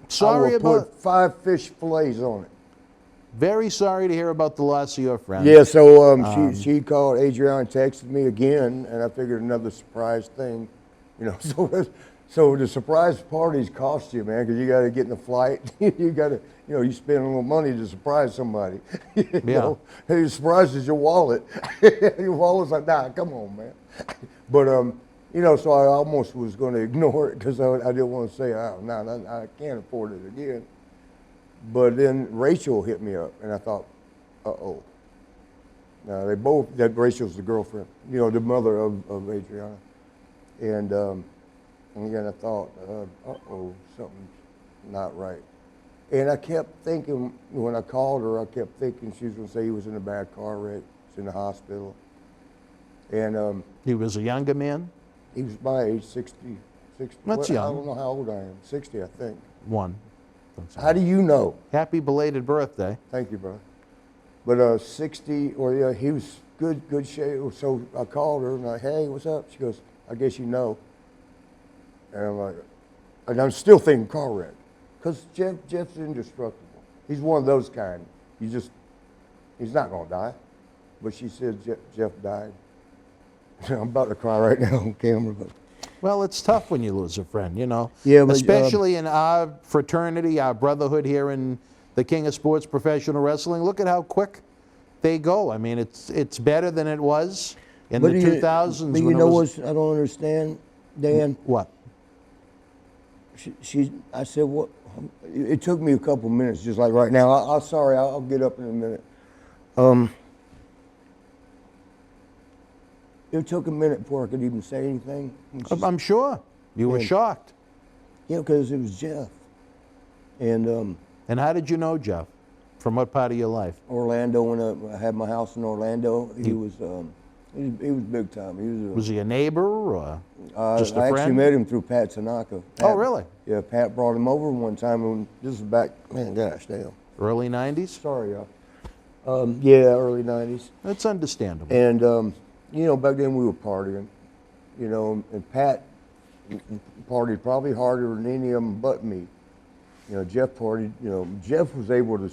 Sorry I will about. put 5 fish fillets on it. Very sorry to hear about the loss of your friend. Yeah, so she called, Adriana texted me again, and I figured another surprise thing, you know. So the surprise parties cost you, man, because you got to get in the flight. You got to, you know, you spend a little money to surprise somebody. You know? Hey, it surprises your wallet. Your wallet's like, nah, come on, man. But you know, so I almost was going to ignore it because I didn't want to say, oh, no, I can't afford it again. But then Rachel hit me up, and I thought, uh-oh. Now, that Rachel's the girlfriend, you know, the mother of Adriana. And again, I thought, uh-oh, something's not right. And I kept thinking, when I called her, I kept thinking she was going to say he was in a bad car wreck, he's in the hospital. And he was a younger man? He was my age, 60. That's young. I don't know how old I am, 60, I think. One. How do you know? Happy belated birthday. Thank you, brother. But 60, or yeah, he was good shape. So I called her and I'm like, hey, what's up? She goes, I guess you know. And I'm like, and I'm still thinking car wreck, because Jeff's indestructible. He's one of those kind. He's not gonna die. But she said Jeff died. I'm about to cry right now on camera, but. Well, it's tough when you lose a friend, you know. Yeah, but, especially in our fraternity, our brotherhood here in the King of Sports Professional Wrestling. Look at how quick they go. I mean, it's better than it was in the 2000s. But you know what I don't understand, Dan? What? I said, what? It took me a couple minutes, just like right now. I'm sorry, I'll get up in a minute. It took a minute before I could even say anything. I'm sure. You were shocked. Yeah, because it was Jeff. And how did you know Jeff? From what part of your life? Orlando, when I had my house in Orlando, he was big time. Was he a neighbor or just a friend? I actually met him through Pat Tanaka. Oh, really? Yeah, Pat brought him over one time, and this is back, man, gosh, damn. Early 90s? Sorry, y'all. Yeah, early 90s. That's understandable. And, you know, back then we were partying, you know, and Pat partied probably harder than any of them but me. You know, Jeff partied, you know, Jeff was able to,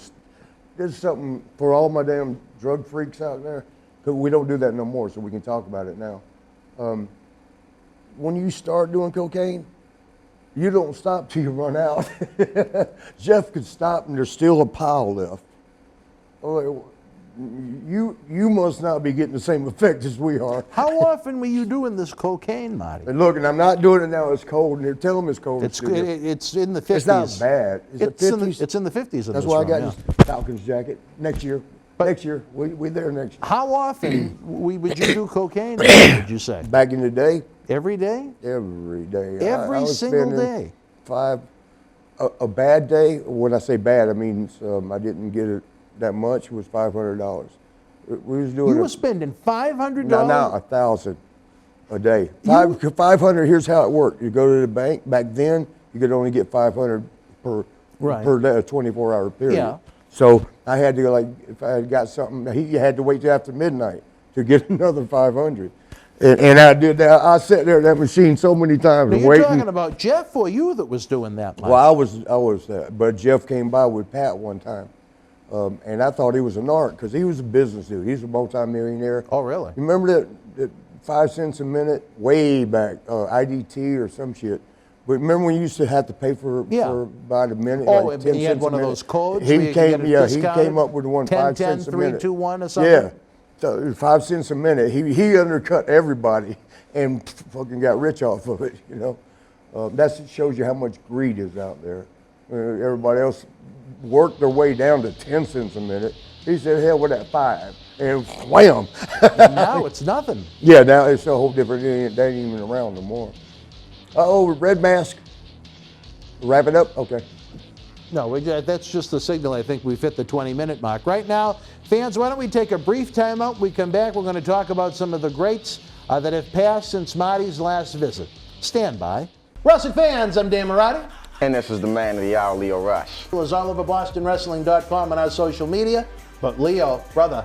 there's something for all my damn drug freaks out there, because we don't do that no more, so we can talk about it now. When you start doing cocaine, you don't stop till you run out. Jeff could stop and there's still a pile left. You must not be getting the same effect as we are. How often were you doing this cocaine, Marty? And look, and I'm not doing it now. It's cold, and they're telling me it's cold. It's in the 50s. It's not bad. Is it 50s? It's in the 50s. That's why I got this Falcons jacket. Next year. Next year. We're there next year. How often would you do cocaine, would you say? Back in the day? Every day? Every day. Every single day? A bad day, when I say bad, I mean I didn't get it that much, was $500. We was doing. You were spending $500? No, $1,000 a day. 500. Here's how it worked. You go to the bank. Back then, you could only get 500 per day, a 24-hour period. Yeah. So I had to, like, if I had got something, you had to wait till after midnight to get another 500. And I did that. I sat there at that machine so many times Now, you're waiting. talking about Jeff or you that was doing that much? Well, I was that. But Jeff came by with Pat one time. And I thought he was a narc because he was a business dude. He's a multimillionaire. Oh, really? You remember that 5 cents a minute way back, IDT or some shit. But remember when you used to have to pay for about a minute? Oh, like 10 he had cents one a of minute? those codes? He came up with the one 5 cents a 10, minute. 3, 2, 1 or something? Yeah, so 5 cents a minute. He undercut everybody and fucking got rich off of it, you know. That shows you how much greed is out there. Everybody else worked their way down to 10 cents a minute. He said, hell with that 5. And wham! And now it's nothing. Yeah, now it's a whole different, they ain't even around no more. Uh-oh, red mask. Wrap it up? Okay. No, that's just the signal. I think we've hit the 20-minute mark. Right now, fans, why don't we take a brief timeout? When we come back, we're going to talk about some of the greats that have passed since Marty's last visit. Stand by. Wrestling fans, I'm Dan Marty. And this is the man of the hour, Leo Rush. It's all over BostonWrestling.com and our social media. But Leo, brother,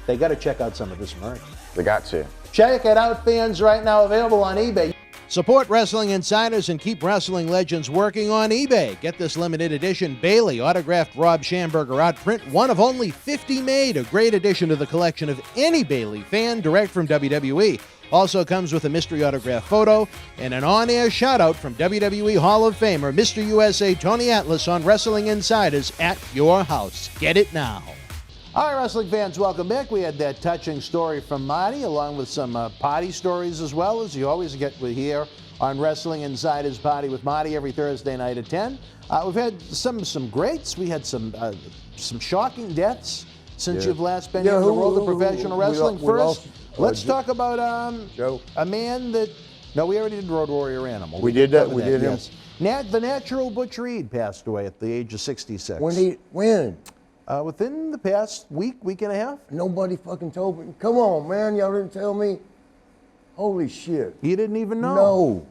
They got to check out some of this merch. They got to. Check it out, fans, right now, available on eBay. Support Wrestling Insiders and keep wrestling legends working on eBay. Get this limited edition Bailey autographed Rob Schamberger art print, one of only 50 made. A great addition to the collection of any Bailey fan, direct from WWE. Also comes with a mystery autograph photo and an on-air shout-out from WWE Hall of Famer Mr. USA Tony Atlas on Wrestling Insiders at your house. Get it now. All right, wrestling fans, welcome back. We had that touching story from Marty, along with some potty stories as well, as you always get here on Wrestling Insiders Potty with Marty every Thursday night at 10. We've had some greats. We had some shocking deaths since you've last been here in the world of professional wrestling. First, let's talk about a man that... No, we already did Road Warrior Animal. We did that. We did him. Yes. The natural Butch Reed passed away at the age of 66. When? Within the past week and a half. Nobody fucking told me. Come on, man. Y'all didn't tell me. Holy shit. You didn't even know? No.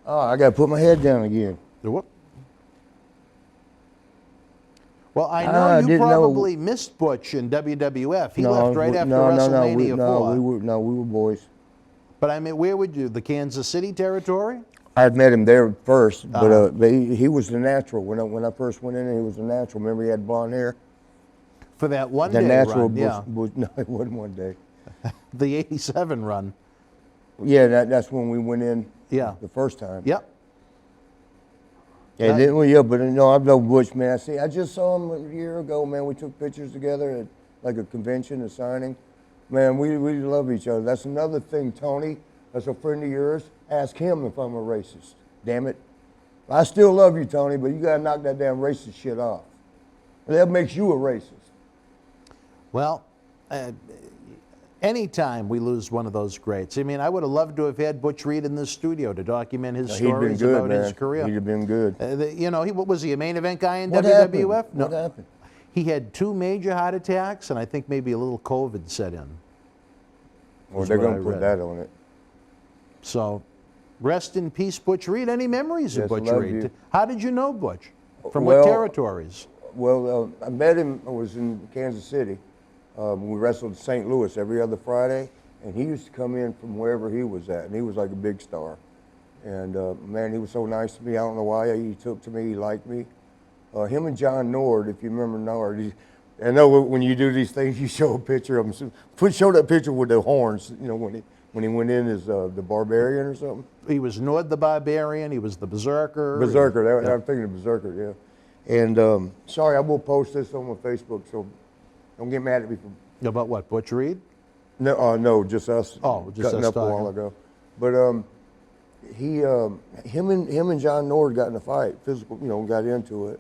Oh, I got to put my head down again. What? Well, I know you probably missed Butch in WWF. He left right after WrestleMania 4. We were boys. But I mean, where would you? The Kansas City territory? I'd met him there first, but he was the natural. When I first went in there, he was the natural. Remember, he had blonde hair? For that one the day natural run, Bush, no, it wasn't one day. The 87 run. Yeah, that's when we went in the first time. Yep. Yeah, but no, I've known Butch, man. I just saw him a year ago, man. We took pictures together at like a convention, a signing. Man, we love each other. That's another thing, Tony. That's a friend of yours. Ask him if I'm a racist. Damn it. I still love you, Tony, but you got to knock that damn racist shit off. That makes you a racist. Well, anytime we lose one of those greats. I mean, I would have loved to have had Butch Reed in this studio to document his stories about his career. He'd have been good. Was he a main event guy in what WWF? Happened? No. What happened? He had 2 major heart attacks, and I think maybe a little COVID set in. Well, they're going to put that on it. So, rest in peace, Butch Reed. Any memories of Butch Reed? You. How did you know Butch? From what territories? Well, I met him. I was in Kansas City. We wrestled in St. Louis every other Friday, and he used to come in from wherever he was at, and he was like a big star. And man, he was so nice to me. I don't know why he took to me. He liked me. Him and John Nord, if you remember Nord. I know when you do these things, you show a picture of him. Show that picture with the horns. You know when he went in as the Barbarian or something. He was Nord the Barbarian. He was the Berserker. Berserker. I'm thinking of Berserker. Yeah. And sorry, I will post this on my Facebook, so don't get mad at me for. About what? Butch Reed? No, just us. Oh, just cutting us up a while ago. But him and John Nord got in a fight, physical. Got into it.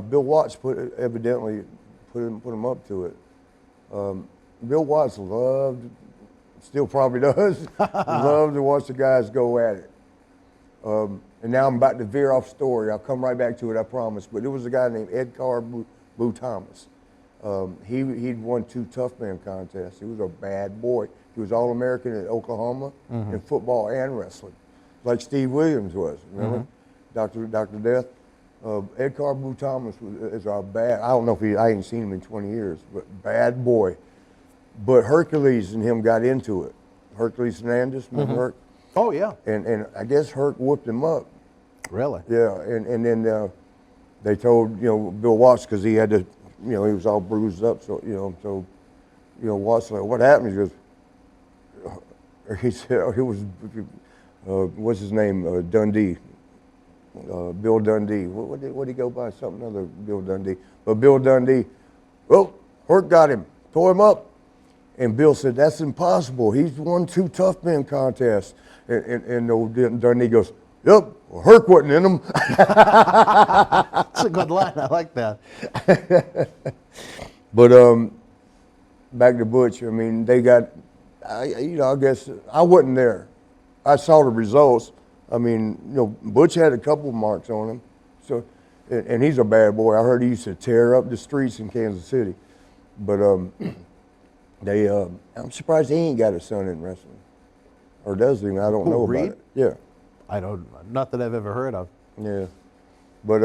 Bill Watts evidently put him up to it. Bill Watts loved, still probably does, loved to watch the guys go at it. And now I'm about to veer off story. I'll come right back to it, I promise. But there was a guy named Ed Carr Boo Thomas. He'd won 2 Tough Man contests. He was a bad boy. He was All-American at Oklahoma in football and wrestling, like Steve Williams was. Remember, Dr. Death. Ed Carr Boo Thomas is a bad. I don't know if I ain't seen him in 20 years, but bad boy. But Hercules and him got into it. Hercules Hernandez, remember Herc? Oh yeah. And I guess Herc whooped him up. Really? Yeah. And then they told Bill Watts, because he had to. He was all bruised up, so Watts like, what happened? He said, he was, what's his name? Dundee, Bill Dundee. What did he go by? Something other, Bill Dundee. But Bill Dundee, Herc got him, tore him up, and Bill said, that's impossible. He's won 2 Tough Men contests, and Dundee goes, yep. Well, Herc wasn't in them. That's a good line. I like that. But back to Butch. I mean, they got. I guess I wasn't there. I saw the results. I mean, Butch had a couple marks on him. So, and he's a bad boy. I heard he used to tear up the streets in Kansas City. But I'm surprised he ain't got a son in wrestling, or does he? I don't know Reed? about it. Yeah. I don't, not that I've ever heard of. Yeah, but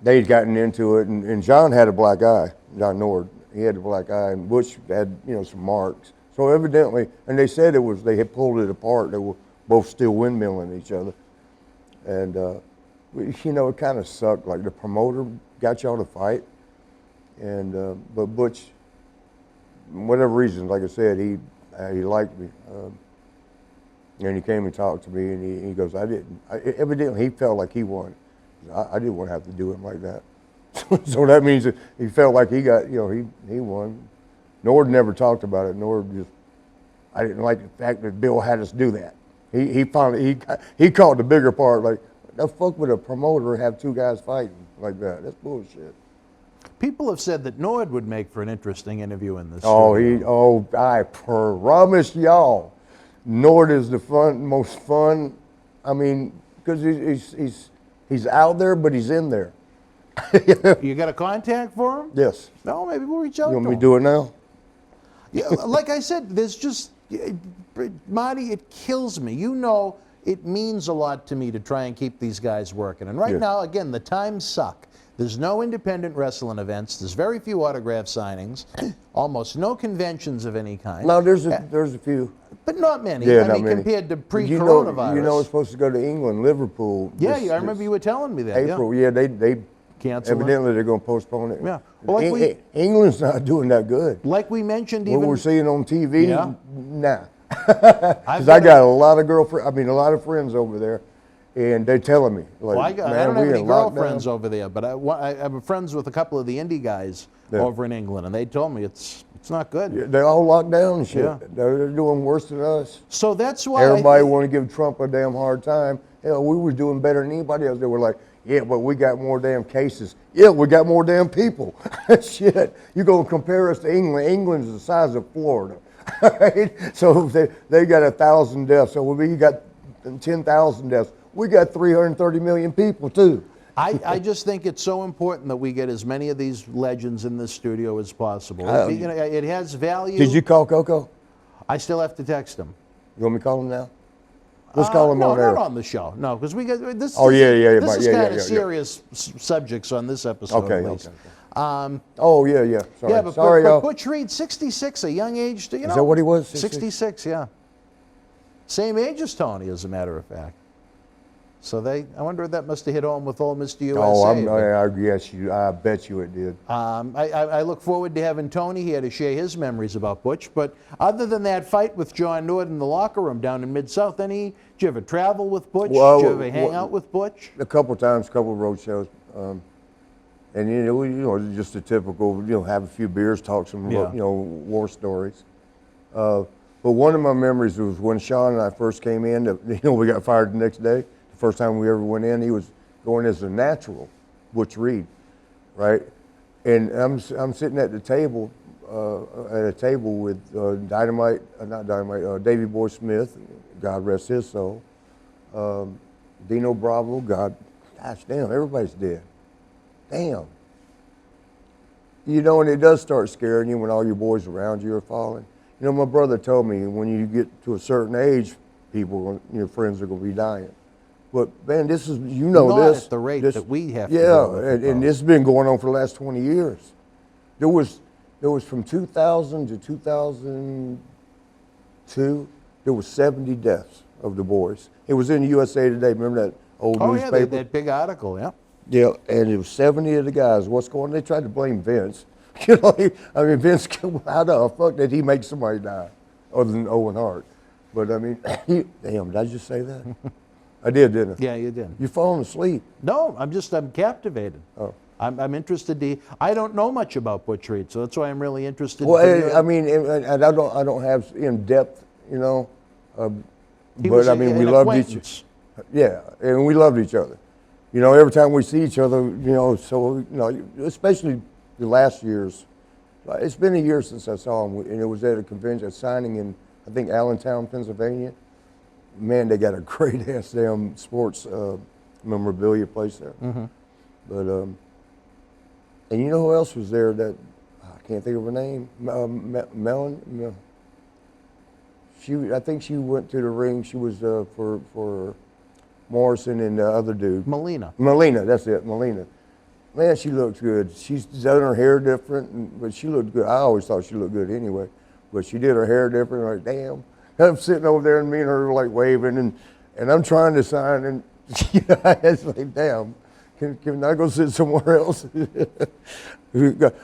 they'd gotten into it, and John had a black eye, John Nord, He had a black eye, and Butch had, you know, some marks. So evidently, and they said it was, they had pulled it apart. They were both still windmilling each other. And, you know, it kind of sucked. Like, the promoter got y'all to fight. And, but Butch, whatever reason, like I said, he liked me. And he came and talked to me, and he goes, evidently he felt like he won. I didn't want to have to do him like that. So that means that he felt like he got, you know, he won. Nord never talked about it. Nord just, I didn't like the fact that Bill had us do that. He finally, he caught the bigger part, like, the fuck would a promoter have two guys fighting like that? That's bullshit. People have said that Nord would make for an interesting interview in this. I promise y'all, Nord is the most fun. I mean, because he's out there, but he's in there. You got a contact for him? Yes. No, maybe we'll reach out to him. You want me to do it now? Yeah, like I said, there's just, Marty, it kills me. You know, it means a lot to me to try and keep these guys working. And right now, again, the times suck. There's no independent wrestling events. There's very few autograph signings. Almost no conventions of any kind. No, there's a few. But not many. Yeah, I not mean, many. compared to pre-coronavirus. You know, it's supposed to go to England, Liverpool. Yeah, I remember you were telling me that. April, yeah, they cancel. Evidently, they're going to postpone it. Yeah. Well, like England's not doing that good. Like we mentioned, what we're seeing on TV, nah. Because I got a lot of a lot of friends over there, and they're telling me, like, well, I don't have any girlfriends over there, but I'm friends with a couple of the indie guys over in England, and they told me it's not good. Yeah, they're all locked down and shit. Yeah. They're doing worse than us. So that's why everybody want to give Trump a damn hard time. Hell, we were doing better than anybody else. They were like, yeah, but we got more damn cases. Yeah, we got more damn people. Shit, you gonna compare us to England? England's the size of Florida. Right? So they got 1,000 deaths. So we got 10,000 deaths. We got 330 million people too. I just think it's so important that we get as many of these legends in this studio as possible. You know, it has value. Did you call Coco? I still have to text him. You want me to call him now? Let's call him on air. No, not on the show. No, because we got this. Oh yeah. This is kind of serious subjects on this episode. Okay. At least. Okay. Sorry. Yeah, but, sorry, but Butch Reed, 66, a young age. You know, is that what he was? 66, yeah. Same age as Tony, as a matter of fact. So I wonder if that must have hit home with old Mr. USA. I bet you it did. I look forward to having Tony here to share his memories about Butch. But other than that fight with John Nord in the locker room down in Mid-South, did you ever travel with Butch? Did you ever hang out with Butch? A couple times, couple of road shows. And you know, just a typical, have a few beers, talk some, war stories. But one of my memories was when Sean and I first came in. We got fired the next day. First time we ever went in, he was going as a natural, Butch Reed, right? And I'm sitting at the table, with Davey Boy Smith, God rest his soul, Dino Bravo, gosh damn, everybody's dead. Damn. And it does start scaring you when all your boys around you are falling. My brother told me when you get to a certain age, your friends are going to be dying. But man, this is, Not this. at the rate that we have to and this has been going on for the last 20 years. There was from 2000 to 2002, there was 70 deaths of the boys. It was in the USA Today. Remember that old newspaper? Yeah, that big article, yeah. Yeah, and it was 70 of the guys. What's going on? They tried to blame Vince. Vince, how the fuck did he make somebody die other than Owen Hart? But damn, did I just say that? I did, didn't I? Yeah, you did. You're falling asleep. No, I'm captivated. Oh. I'm interested I don't know much about Butch Reed, so that's why I'm really interested. Well, and I don't have in depth, but we loved each other. Yeah, and we loved each other. Every time we see each other, especially the last years. It's been a year since I saw him, and it was at a convention, a signing in, I think, Allentown, Pennsylvania. Man, they got a great ass damn sports memorabilia place there. Mm-hmm. But and you know who else was there that I can't think of her name? Melon. No. I think she went to the ring. She was for Morrison and the other dude. Melina. That's it, Melina. Man, she looks good. She's done her hair different, but she looked good. I always thought she looked good anyway, but she did her hair different. Like, damn. I'm sitting over there and me and her like waving, and I'm trying to sign, and it's like, damn, can I go sit somewhere else?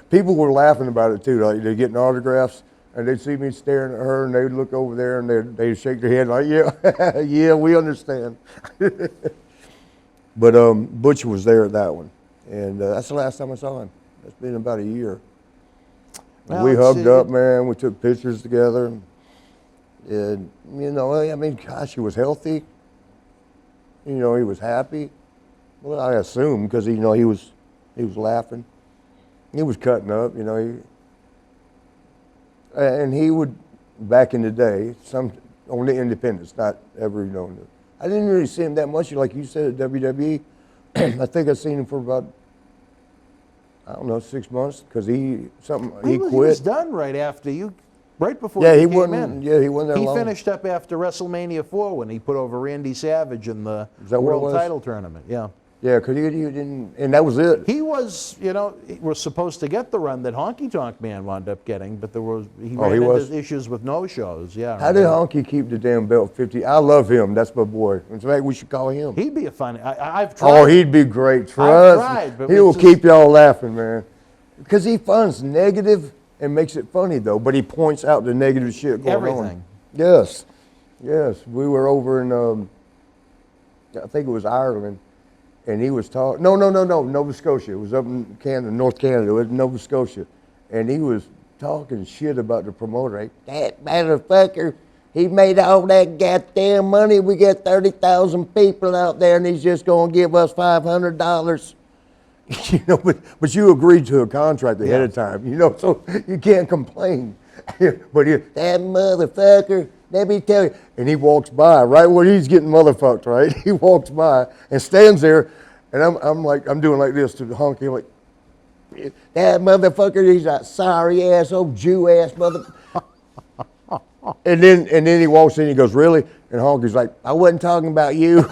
People were laughing about it too. Like, they're getting autographs, and they'd see me staring at her, and they'd look over there, and they'd shake their head like, yeah, yeah, we understand. But Butch was there at that one. And that's the last time I saw him. It's been about a year. Well, we hugged up, man. We took pictures together. And, you know, I mean, gosh, he was healthy. You know, he was happy. Well, I assume, because, you know, he was laughing. He was cutting up, you know. And he would, back in the day, on the independents, not ever, you know. I didn't really see him that much, like you said, at WWE. I think I seen him for about, I don't know, 6 months, because he quit. He was done right after you, right before yeah, you he came wasn't, in. Yeah, he wasn't there He long. finished up after WrestleMania 4 when he put over Randy Savage in the Is that what it world was? title tournament. Yeah. Yeah, because he didn't, and that was it. He was, you know, he was supposed to get the run that Honky Tonk Man wound up getting, but he ran into issues with no-shows. Yeah. How did Honky keep the damn belt 50? I love him. That's my boy. In fact, we should call him. He'd be a funny. I've tried. Oh, he'd be great. Trust I've tried, but he will keep y'all laughing, man. Because he funds negative and makes it funny, though. But he points out the negative shit going on. Everything. Yes. Yes. We were over in, I think it was Ireland. And he was talking, no, Nova Scotia. It was up in Canada, North Canada. It was Nova Scotia. And he was talking shit about the promoter. Like, that motherfucker, he made all that goddamn money. We got 30,000 people out there, and he's just going to give us $500. You know, but you agreed to a contract ahead of time, you know, so you can't complain. But that motherfucker, let me tell you. And he walks by right where he's getting motherfucked, right? He walks by and stands there, and I'm doing like this to the Honky, like, that motherfucker, he's a sorry ass old Jew ass mother. and then he walks in, and he goes, really? And Honky's like, I wasn't talking about you.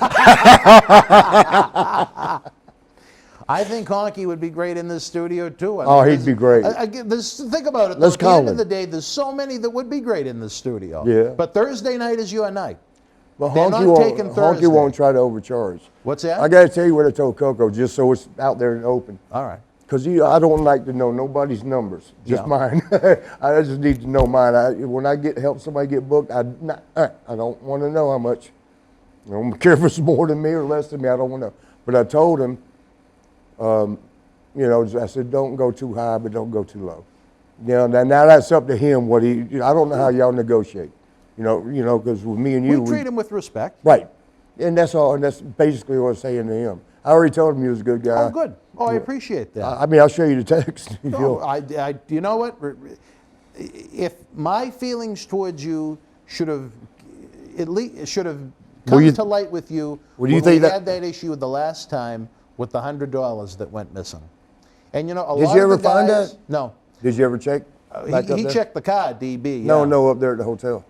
I think Honky would be great in this studio too. I mean, he'd be great. Think about it. Let's call him. At the end of the day, there's so many that would be great in this studio. Yeah. But Thursday night is your night. Well, They're not taking Thursday. Honky won't try to overcharge. What's that? I got to tell you what I told Coco, just so it's out there and open. All right. Because I don't like to know nobody's numbers, just mine. I just need to know mine. When I help somebody get booked, I don't want to know how much. I don't care if it's more than me or less than me. I don't want to know. But I told him, you know, I said, don't go too high, but don't go too low. You know, now that's up to him. I don't know how y'all negotiate. You know, because with me and you, we treat him with respect. Right, and that's all. And that's basically what I was saying to him. I already told him he was a good guy. Oh, good. Oh, I appreciate that. I mean, I'll show you the text. No, you know what? If my feelings towards you should have come to light with you when we had that issue the last time with the $100 that went missing. And you know, Did you ever find that? No. Did you ever check? He checked the card, DB. No, up there at the hotel.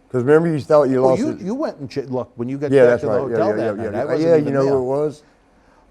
Because remember, you thought you lost it. You went and checked. Look, when you got back to the hotel that night, I wasn't even you know there. who it was?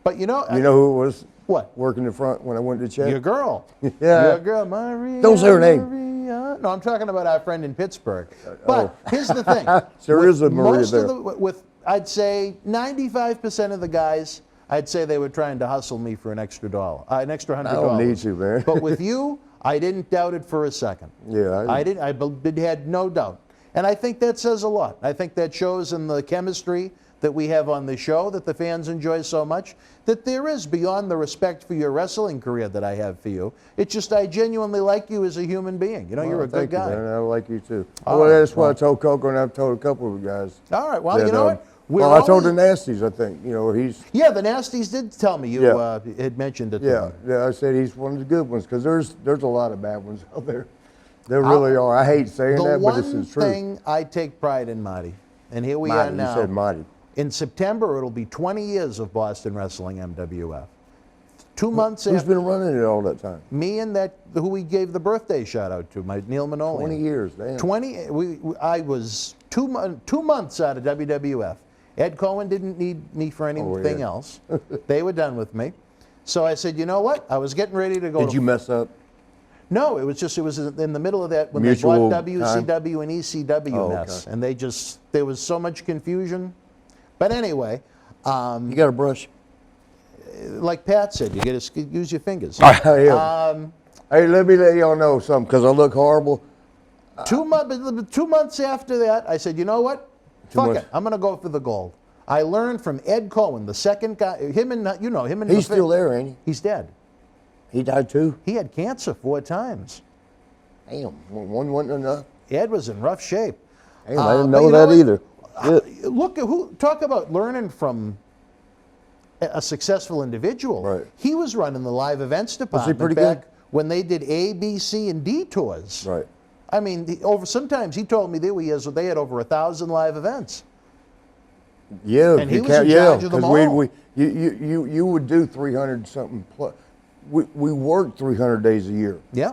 But you know. You know who it was? What? Working the front when I went to check? Your girl. Yeah. Your girl, Maria. Don't say her name. No, I'm talking about our friend in Pittsburgh. But here's the thing. There is a Maria there. I'd say 95% of the guys, I'd say they were trying to hustle me for an extra $100. I don't need to, man. But with you, I didn't doubt it for a second. Yeah. I had no doubt. And I think that says a lot. I think that shows in the chemistry that we have on the show that the fans enjoy so much, that there is beyond the respect for your wrestling career that I have for you. It's just I genuinely like you as a human being. You know, you're a good guy. You, man. I like you too. That's what I told Coco, and I've told a couple of guys. All right. Well, you know what? I told the Nasties, I think. You know, Yeah, the Nasties did tell me you had mentioned it. Yeah, I said he's one of the good ones, because there's a lot of bad ones out there. There really are. I hate saying that, but it's the truth. The one thing I take pride in, Marty, and here we are now. You said Marty. In September, it'll be 20 years of Boston Wrestling MWF. 2 months Who's after. been running it all that time? Me and who we gave the birthday shout out to, Neil Manoli. 20 years, damn. I was 2 months out of WWF. Ed Cohen didn't need me for anything else. They were done with me. So I said, you know what? I was getting ready to go. Did you mess up? No, it was in the middle of that when Mutual they bought WCW time? and ECW Oh, mess, okay. and there was so much confusion. But anyway, You got a brush? like Pat said, you got to use your fingers. Hey, let me let y'all know something, because I look horrible. 2 months after that, I said, you know what? Fuck months. it, I'm going to go for the gold. I learned from Ed Cohen, the second guy. Him and He's still there, ain't he? He's dead. He died too? He had cancer 4 times. Damn, one wasn't enough. Ed was in rough shape. Damn, I didn't but know you that what? either. Yeah. Look at talk about learning from a successful individual. Right. He was running the live events department pretty back good? when they did A, B, C, and D tours. Right. I mean, sometimes he told me there were years where they had over 1,000 live events. Yeah, And he you was in can't- charge of them 'cause all. you would do 300 something plus. We worked 300 days a year. Yeah.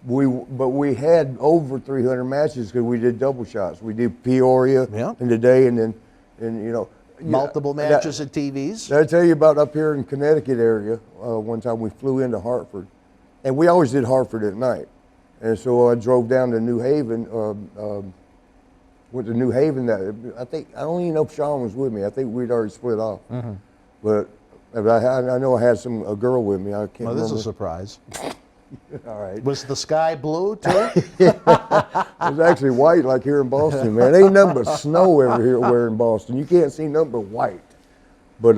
But we had over 300 matches because we did double shots. We did Peoria Yeah. in the day, and then you know Multiple matches at TVs. Did I tell you about up here in Connecticut area? One time we flew into Hartford, and we always did Hartford at night. And so I drove down to New Haven. Went to New Haven. I don't even know if Sean was with me. I think we'd already split off. Mm-hmm. But I know I had a girl with me. I can't Well, remember. this is a surprise. All right. Was the sky blue too? It was actually white like here in Boston, man. Ain't nothing but snow over here where in Boston. You can't see nothing but white. But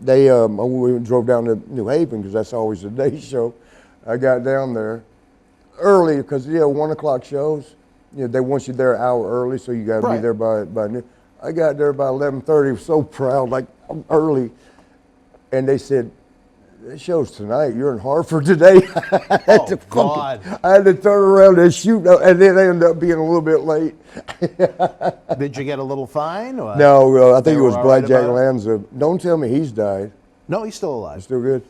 we drove down to New Haven because that's always the day show. I got down there early because 1 o'clock shows. They want you there an hour early, so you got to be there by noon. I got there by 11:30. So proud, like I'm early, and they said, "That show's tonight. You're in Hartford today." Oh, God. I had to turn around and shoot, and then they ended up being a little bit late. Did you get a little fine? Or? No, I think it was were all right Blackjack about it? Lanza. Don't tell me he's died. No, he's still alive. Still good?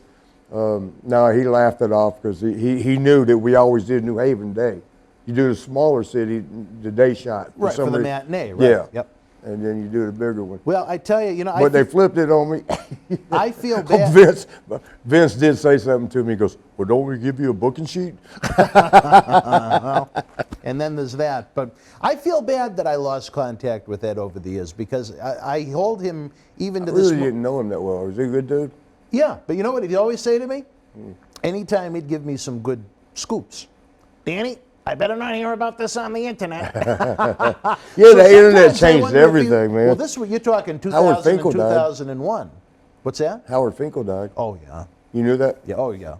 No, he laughed it off because he knew that we always did New Haven Day. You do the smaller city, the day shot. Right, for some the reason. matinee, right? Yeah. Yep. And then you do the bigger one. Well, I tell you, But they flipped it on me. I feel bad. Vince did say something to me. He goes, "Well, don't we give you a booking sheet?" And then there's that. But I feel bad that I lost contact with Ed over the years because I hold him even I to really this. didn't know him that well. Was he a good dude? Yeah, but you know what he'd always say to me? Anytime he'd give me some good scoops. Danny, I better not hear about this on the internet. Yeah, So the internet sometimes they changed wouldn't be- everything, man. Well, this you're talking 2000 Howard and Finkel died. 2001. What's that? Howard Finkel died. Oh yeah. You knew that? Yeah. Oh yeah.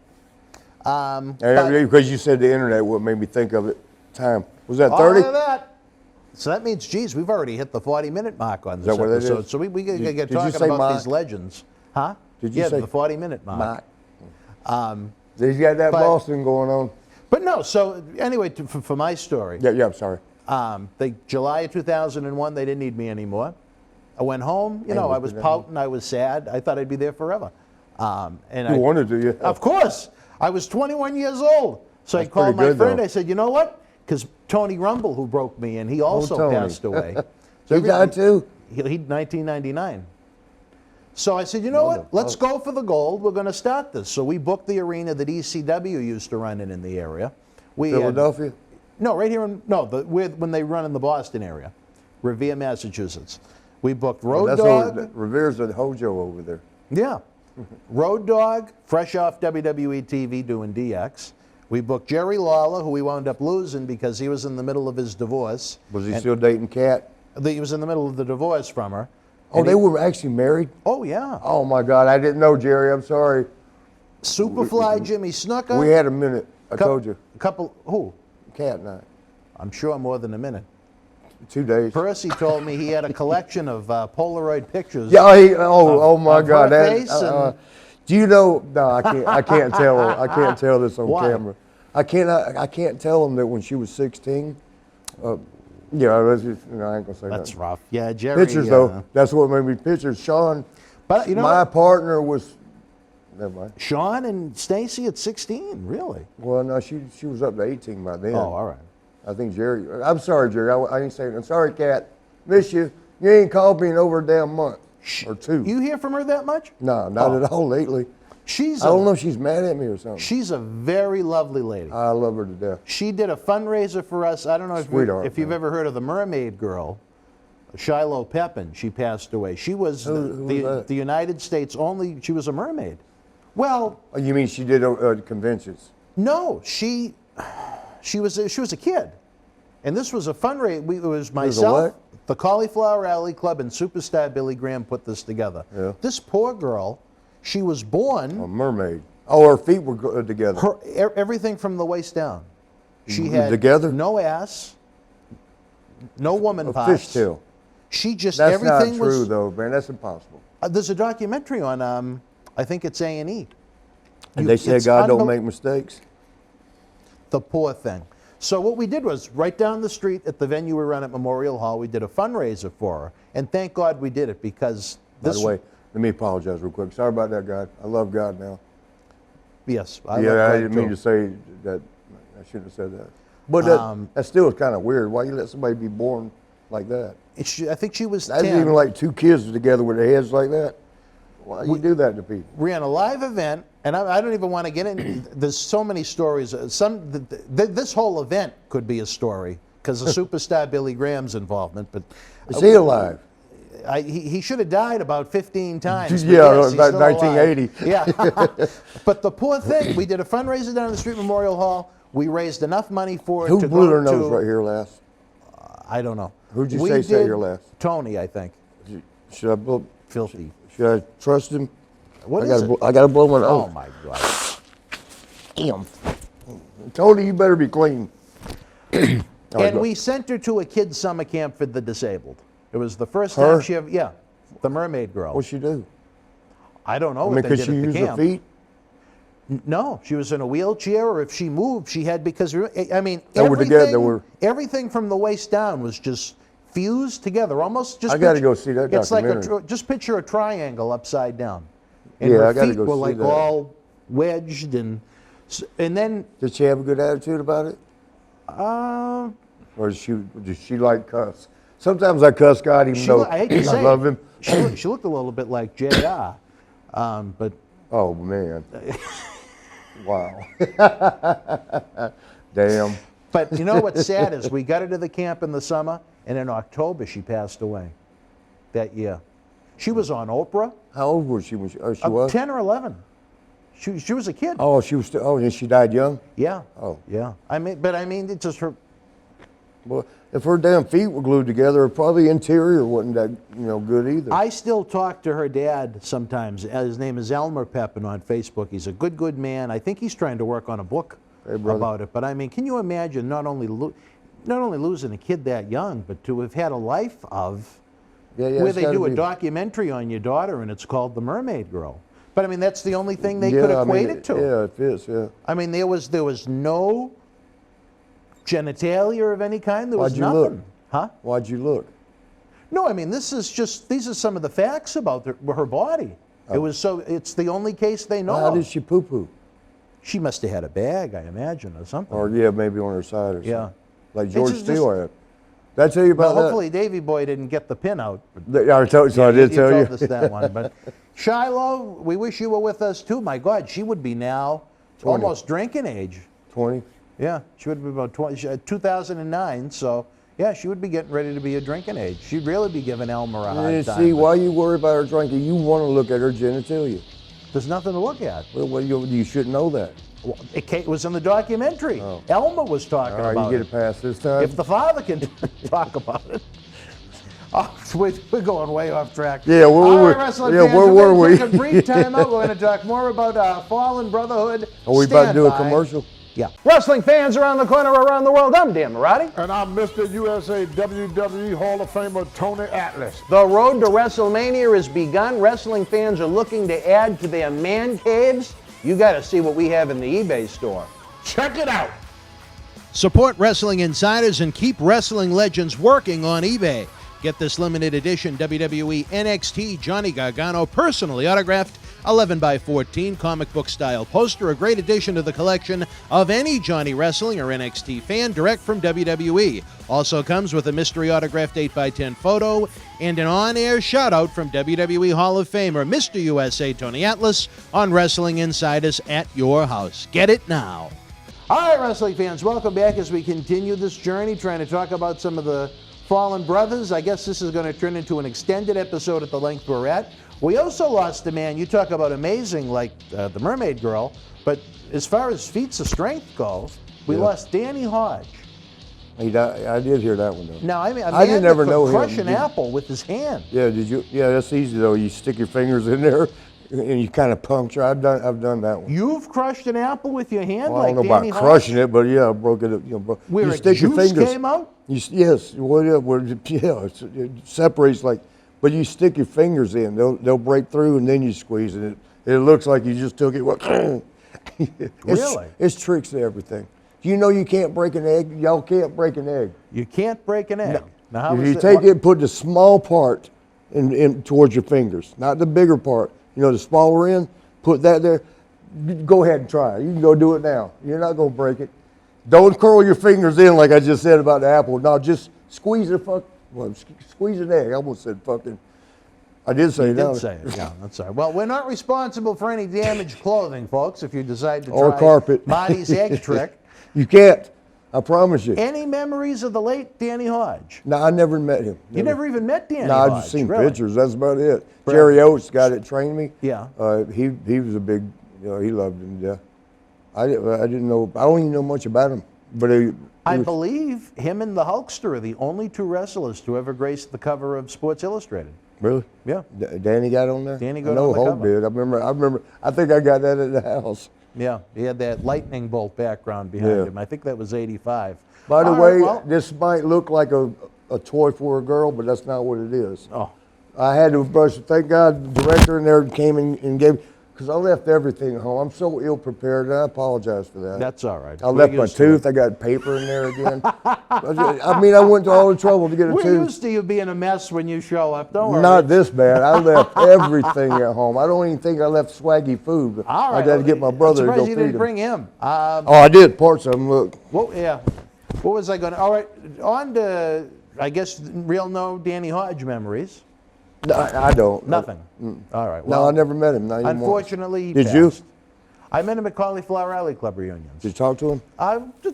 Because you said the internet, what made me think of it. Time. Was that All 30? of that. So that means, geez, we've already hit the 40-minute mark on this that what it episode. is? So we get Did you talking say about mark? these legends. Huh? Did you yeah, say the 40-minute mark. He's got that but- Boston going on. But no, so anyway, for my story, Yeah, I'm sorry. July of 2001, they didn't need me anymore. I went home, I was pouting, I was sad. I thought I'd be there forever. You wanted to, yeah. Of course. I was 21 years old. So That's I called pretty my good, friend. though. I said, you know what? Because Tony Rumble, who broke me in, he also Tony. passed away. He died too? He 1999. So I said, you know what? Let's go for the gold. We're going to start this. So we booked the arena that ECW used to run in the area. We had- Philadelphia? no, right here in when they run in the Boston area, Revere, Massachusetts. We booked Road Dogg. Revere's a Hojo over there. Yeah. Road Dogg, fresh off WWE TV doing DX. We booked Jerry Lawler, who we wound up losing because he was in the middle of his divorce. Was he still dating Kat? He was in the middle of the divorce from her. Oh, And they he- were actually married? Oh, yeah. Oh, my God. I didn't know, Jerry. I'm sorry. Superfly Jimmy Snuka. We had a minute. I told you. Who? Kat and I. I'm sure more than a minute. 2 days. Percy told me he had a collection of Polaroid pictures. Yeah, oh my of God. her That, face and- do you know? No, I can't tell. I can't tell this on Why? camera. I can't tell them that when she was 16. That's just, I ain't gonna say That's that. rough. Yeah, Jerry. Pictures though. That's what made me pictures. Sean, But you know my what? partner was. Never mind. Sean and Stacy at 16, really? Well, no, she was up to 18 by then. Oh, all right. I think Jerry. I'm sorry, Jerry. I ain't saying. I'm sorry, Kat. Miss you. You ain't called me in over a damn month or two. You hear from her that much? No, not at all lately. I don't know if she's mad at me or something. She's a very lovely lady. I love her to death. She did a fundraiser for us. I don't know if you've man. ever heard of the Mermaid Girl, Shiloh Pepin. She passed away. She was Who was the United States only. She was a mermaid. Well, Oh, you mean she did conventions? no, she was a kid, and this was a fundraiser. It was myself, what? the Cauliflower Alley Club, and superstar Billy Graham put this together. Yeah. This poor girl, she was born. A mermaid. Oh, her feet were together. Everything from the waist down. She had Together? no ass, no woman A parts. fishtail. She just That's everything not true, was. though, man. That's impossible. There's a documentary on I think it's A&E. And they said God don't make mistakes. The poor thing. So what we did was right down the street at the venue we run at Memorial Hall, we did a fundraiser for her, and thank God we did it because By this. the way, let me apologize real quick. Sorry about that, God. I love God now. Yes, I love didn't mean to say that. I shouldn't have said that. But that still is kind of weird. Why you let somebody be born like that? I think she was That's 10. even like two kids together with their heads like that. Why you do that to people? Ran a live event, and I don't even want to get in. There's so many stories. This whole event could be a story because of superstar Billy Graham's involvement. But Is he alive? He should have died about 15 times. but Yeah, yes, he's about still alive. 1980. Yeah. But the poor thing, we did a fundraiser down at the Street Memorial Hall. We raised enough money for it Who to blew go their nose to, right here last? I don't know. Who'd you We say sat did here last? Tony, I think. Should I blow? Filthy. Should I trust him? What I is gotta it? I gotta blow my nose. Oh my God. Damn. Tony, you better be clean. And we sent her to a kids' summer camp for the disabled. It was the first Her? time she ever, yeah, the mermaid girl. What'd she do? I don't know I what mean, they could did she at the use her camp. feet? No, she was in a wheelchair, or if she moved, she had, because, I mean, They were together, they were- everything from the waist down was just fused together, almost just. I gotta go see that It's like documentary. just picture a triangle upside down. And Yeah, her I gotta feet go were see like that. all wedged, and then, Did she have a good attitude about it? uh, Or did she like cuss? Sometimes I cuss God even though I hate to say I love it, him. she looked a little bit like J.R., but Oh, man. Wow. Damn. But you know what's sad is we got her to the camp in the summer, and in October she passed away that year. She was on Oprah. How old was she when she was? 10 or 11. She was a kid. Oh, she was still, and she died young? Yeah. Oh. Yeah. I mean, it's just her. Well, if her damn feet were glued together, her probably interior wasn't that good either. I still talk to her dad sometimes. His name is Elmer Pepin on Facebook. He's a good man. I think he's trying to work on a book about it. But I mean, can you imagine not only losing a kid that young, but to have had a life of where they do a documentary on your daughter, and it's called The Mermaid Girl. But I mean, that's the only thing they could equate it to. Yeah, it is. Yeah. I mean, there was no genitalia of any kind. There was Why'd you nothing. look? Huh? Why'd you look? No, I mean, these are some of the facts about her body. It's the only case they know. How of. did she poo-poo? She must have had a bag, I imagine, or something. Or maybe on her side or something. Yeah. Like It's George just- Steele had. Did I tell you Well, about that? hopefully Davy Boy didn't get the pin out. I told you, so I did tell you. You told us that one. But Shiloh, we wish you were with us too. My God, she would be now 20. almost drinking age. 20? Yeah, she would be about 2009. So yeah, she would be getting ready to be a drinking age. She'd really be giving Elmer a hard time. See, why you worry about her drinking? You want to look at her genitalia. There's nothing to look at. Well, you should know that. Well, it was in the documentary. Elmer was talking All right, about you it. get a pass this time. If the father can talk about it. Oh, we're going way off track. Yeah, All right, wrestling fans, where were we're we? going to take a brief time out. We're going to talk more about Fallen Brotherhood. Are we about to do a Stand by. commercial? Yeah. Wrestling fans around the corner, around the world, I'm Dan Marty. And I'm Mr. USA WWE Hall of Famer Tony Atlas. The road to WrestleMania has begun. Wrestling fans are looking to add to their man caves. You got to see what we have in the eBay store. Check it out. Support Wrestling Insiders and keep wrestling legends working on eBay. Get this limited edition WWE NXT Johnny Gargano personally autographed 11 by 14 comic book style poster, a great addition to the collection of any Johnny Wrestling or NXT fan direct from WWE. Also comes with a mystery autographed 8x10 photo and an on-air shout-out from WWE Hall of Famer Mr. USA Tony Atlas on Wrestling Insiders at your house. Get it now. All right, wrestling fans, welcome back as we continue this journey, trying to talk about some of the fallen brothers. I guess this is going to turn into an extended episode at the length we're at. We also lost a man, you talk about amazing, like the Mermaid Girl, but as far as feats of strength go, we lost Danny Hodge. I did hear that one, though. Now, I mean, a I man didn't ever that know could him. crush an apple with his hand. Yeah, did you? Yeah, that's easy, though. You stick your fingers in there, and you kind of puncture. I've done that one. You've crushed an apple with your hand, Well, like I don't know Danny about Hodge? crushing it, but yeah, I broke it. Where you a stick your juice fingers. came out? Yes, it separates like, but you stick your fingers in, they'll break through, and then you squeeze it. It looks like you just took it. Really? It's tricks to everything. You know you can't break an egg. Y'all can't break an egg. You can't break an egg. No. Now, how If is you it- take what- it, put the small part in towards your fingers, not the bigger part. You know, the smaller end. Put that there. Go ahead and try it. You can go do it now. You're not gonna break it. Don't curl your fingers in like I just said about the apple. No, just squeeze squeeze an egg. I almost said fucking. I did say that. You did say it. Yeah, that's all right. Well, we're not responsible for any damaged clothing, folks. If you decide to Or try carpet. Marty's egg trick. You can't. I promise you. Any memories of the late Danny Hodge? No, I never met him. You never even met Danny No, Hodge? I just seen really? pictures. That's about it. Really? Jerry Oates, guy that trained me. Yeah. He was a big. He loved him to death. I didn't know. I don't even know much about him. But I believe him and the Hulkster are the only two wrestlers to ever grace the cover of Sports Illustrated. Really? Yeah. Danny got on there. Danny got I know on the Hulk cover. did. I remember. I think I got that at the house. Yeah, he had that lightning bolt background behind Yeah. him. I think that was '85. By the All way, right, well- this might look like a toy for a girl, but that's not what it is. Oh. I had to brush. Thank God, the director in there came and gave. Because I left everything at home. I'm so ill prepared, and I apologize for that. That's all right. I We're left my used to it. tooth. I got paper in there again. I mean, I went to all the trouble to get a We're tooth. used to you being a mess when you show up. Don't worry. Not this bad. I left everything at home. I don't even think I left swaggy food. All right. I got to get my brother to I'm go surprised you feed didn't him. bring him. Oh, I did. Parts of them. Look. Well, yeah. What was I going to? All right. On to, I guess, real no Danny Hodge memories. No, I don't. Nothing. All right. No, Well, I never met him. Not even once. unfortunately, he Did you? passed. I met him at Cauliflower Alley Club reunions. Did you talk to him?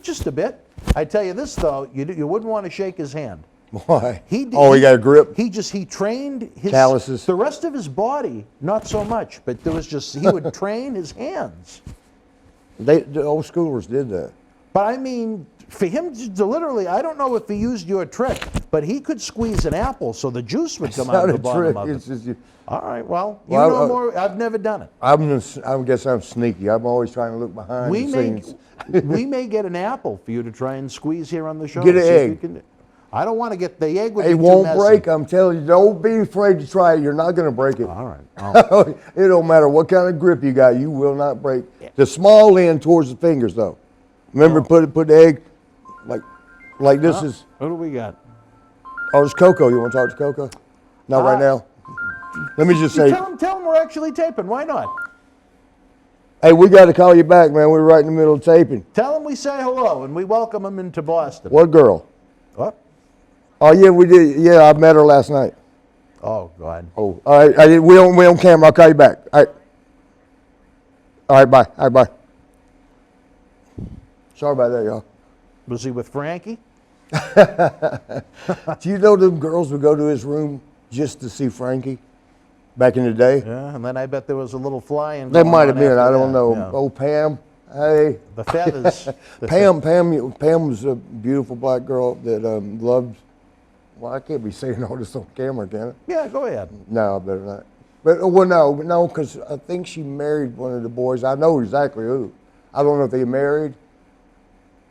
Just a bit. I tell you this though, you wouldn't want to shake his hand. Why? He got a grip? He trained his Calluses. The rest of his body, not so much, but there was just he would train his hands. The old schoolers did that. But I mean, for him to literally, I don't know if he used your trick, but he could squeeze an apple so the juice would come out of the bottom of It's it. just, All right, well, you Well, know more. I've never done it. I guess I'm sneaky. I'm always trying to look behind We the may, scenes. we may get an apple for you to try and squeeze here on the show. Get an See if you egg. can- I don't want to get the egg. Would It be too won't messy. break. I'm telling you. Don't be afraid to try it. You're not going to break it. All right. It don't matter what kind of grip you got. You will not break. The small end towards the fingers, though. Remember, put the egg like this is. What do we got? Oh, it's Coco. You want to talk to Coco? Not right now. Let me just say. Tell him we're actually taping. Why not? Hey, we got to call you back, man. We're right in the middle of taping. Tell him we say hello and we welcome him into Boston. What girl? What? Oh yeah, we did. Yeah, I met her last night. Oh God. Oh, all right. We on camera. I'll call you back. All right. All right. Bye. All right. Bye. Sorry about that, y'all. Was he with Frankie? Do you know them girls would go to his room just to see Frankie back in the day? Yeah, and then I bet there was a little flying. That going might have on been. after I don't that. know. Yeah. Oh, Pam. Hey. The feathers. Pam was a beautiful black girl that loved. Well, I can't be saying all this on camera, can I? Yeah, go ahead. No, I better not. But well, no, because I think she married one of the boys. I know exactly who. I don't know if they married.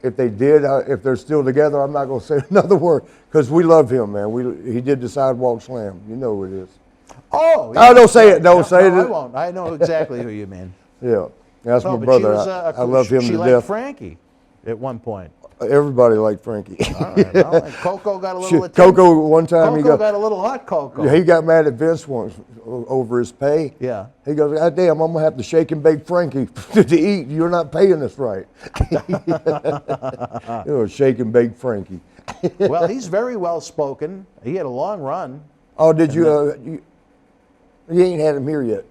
If they did, if they're still together, I'm not going to say another word because we love him, man. He did the sidewalk slam. You know who it is. Oh. Oh, don't say it. Don't say it. I won't. I know exactly who you mean. Yeah, that's No, my but she brother. was, I love him she to liked death. Frankie at one point. Everybody liked Frankie. All right, well, and Coco got a little Shit, attention. Coco, one time Coco got a little hot Coco. he got mad at Vince once over his pay. Yeah. He goes, God damn, I'm going to have to shake and bake Frankie to eat. You're not paying us right. Shake and bake Frankie. Well, he's very well spoken. He had a long run. Oh, did you ain't had him here yet.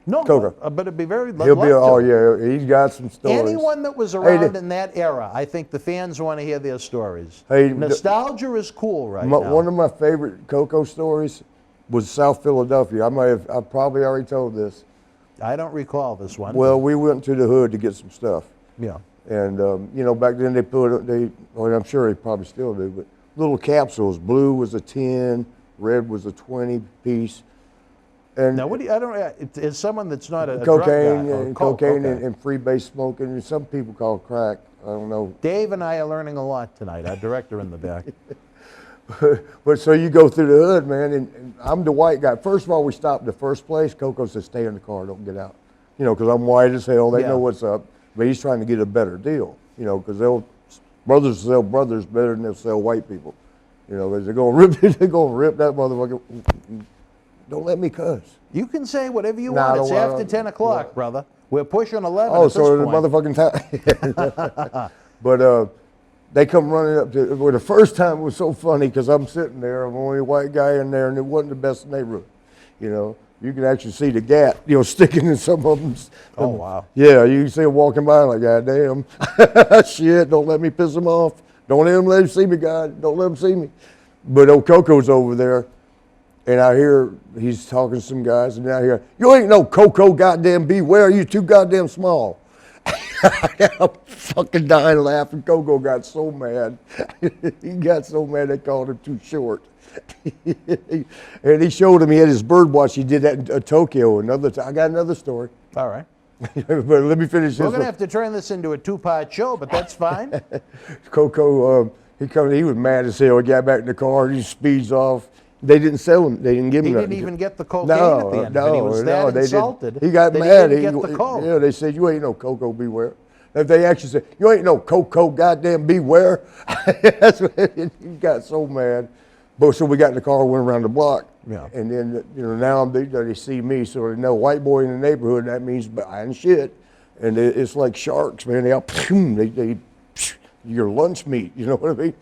No, Coco. but it'd be very. He'll be, oh yeah, he's got some stories. Anyone that was around in that era, I think the fans want to hear their stories. Hey, nostalgia is cool right now. One of my favorite Coco stories was South Philadelphia. I probably already told this. I don't recall this one. Well, we went to the hood to get some stuff. Yeah. And back then well, I'm sure they probably still do, but little capsules. Blue was a 10, red was a 20 piece. And now, what do you, I don't, as someone that's not a cocaine, drug guy, cocaine and freebase smoking, and some people call it crack. I don't know. Dave and I are learning a lot tonight. Our director in the back. But so you go through the hood, man, and I'm the white guy. First of all, we stopped the first place. Coco said, "Stay in the car, don't get out." Because I'm white as hell. They know what's up. But he's trying to get a better deal. Because brothers sell brothers better than they'll sell white people. Because they're gonna rip that motherfucker. Don't let me cuss. You can say whatever you want. It's after 10 o'clock, brother. We're pushing 11 Oh, at so this the point. motherfucking time. But they come running up to, well, the first time was so funny because I'm sitting there, I'm the only white guy in there, and it wasn't the best neighborhood. You can actually see the gat, sticking in some of them. Oh, wow. Yeah, you can see them walking by like, God damn. Shit, don't let me piss them off. Don't let them see me, God. Don't let them see me. But old Coco's over there. And I hear he's talking to some guys, and I hear, you ain't no Coco goddamn beware, you too goddamn small. I'm fucking dying laughing. Coco got so mad. He got so mad they called him too short. And he showed him he had his bird watch. He did that in Tokyo. I got another story. All right. But let me finish this. We're going to have to turn this into a 2-part show, but that's fine. Coco, he was mad as hell. He got back in the car, he speeds off. They didn't sell him. They didn't give him nothing. He didn't even get the cocaine at the end of it. He was that insulted. He got that mad. He didn't get the coke. Yeah, they said, you ain't no Coco beware. If they actually said, you ain't no Coco goddamn beware. That's what he got so mad. But so we got in the car, went around the block. Yeah. And then, now they see me, so they know white boy in the neighborhood, that means buying shit. And it's like sharks, man. They your lunch meat, you know what I mean?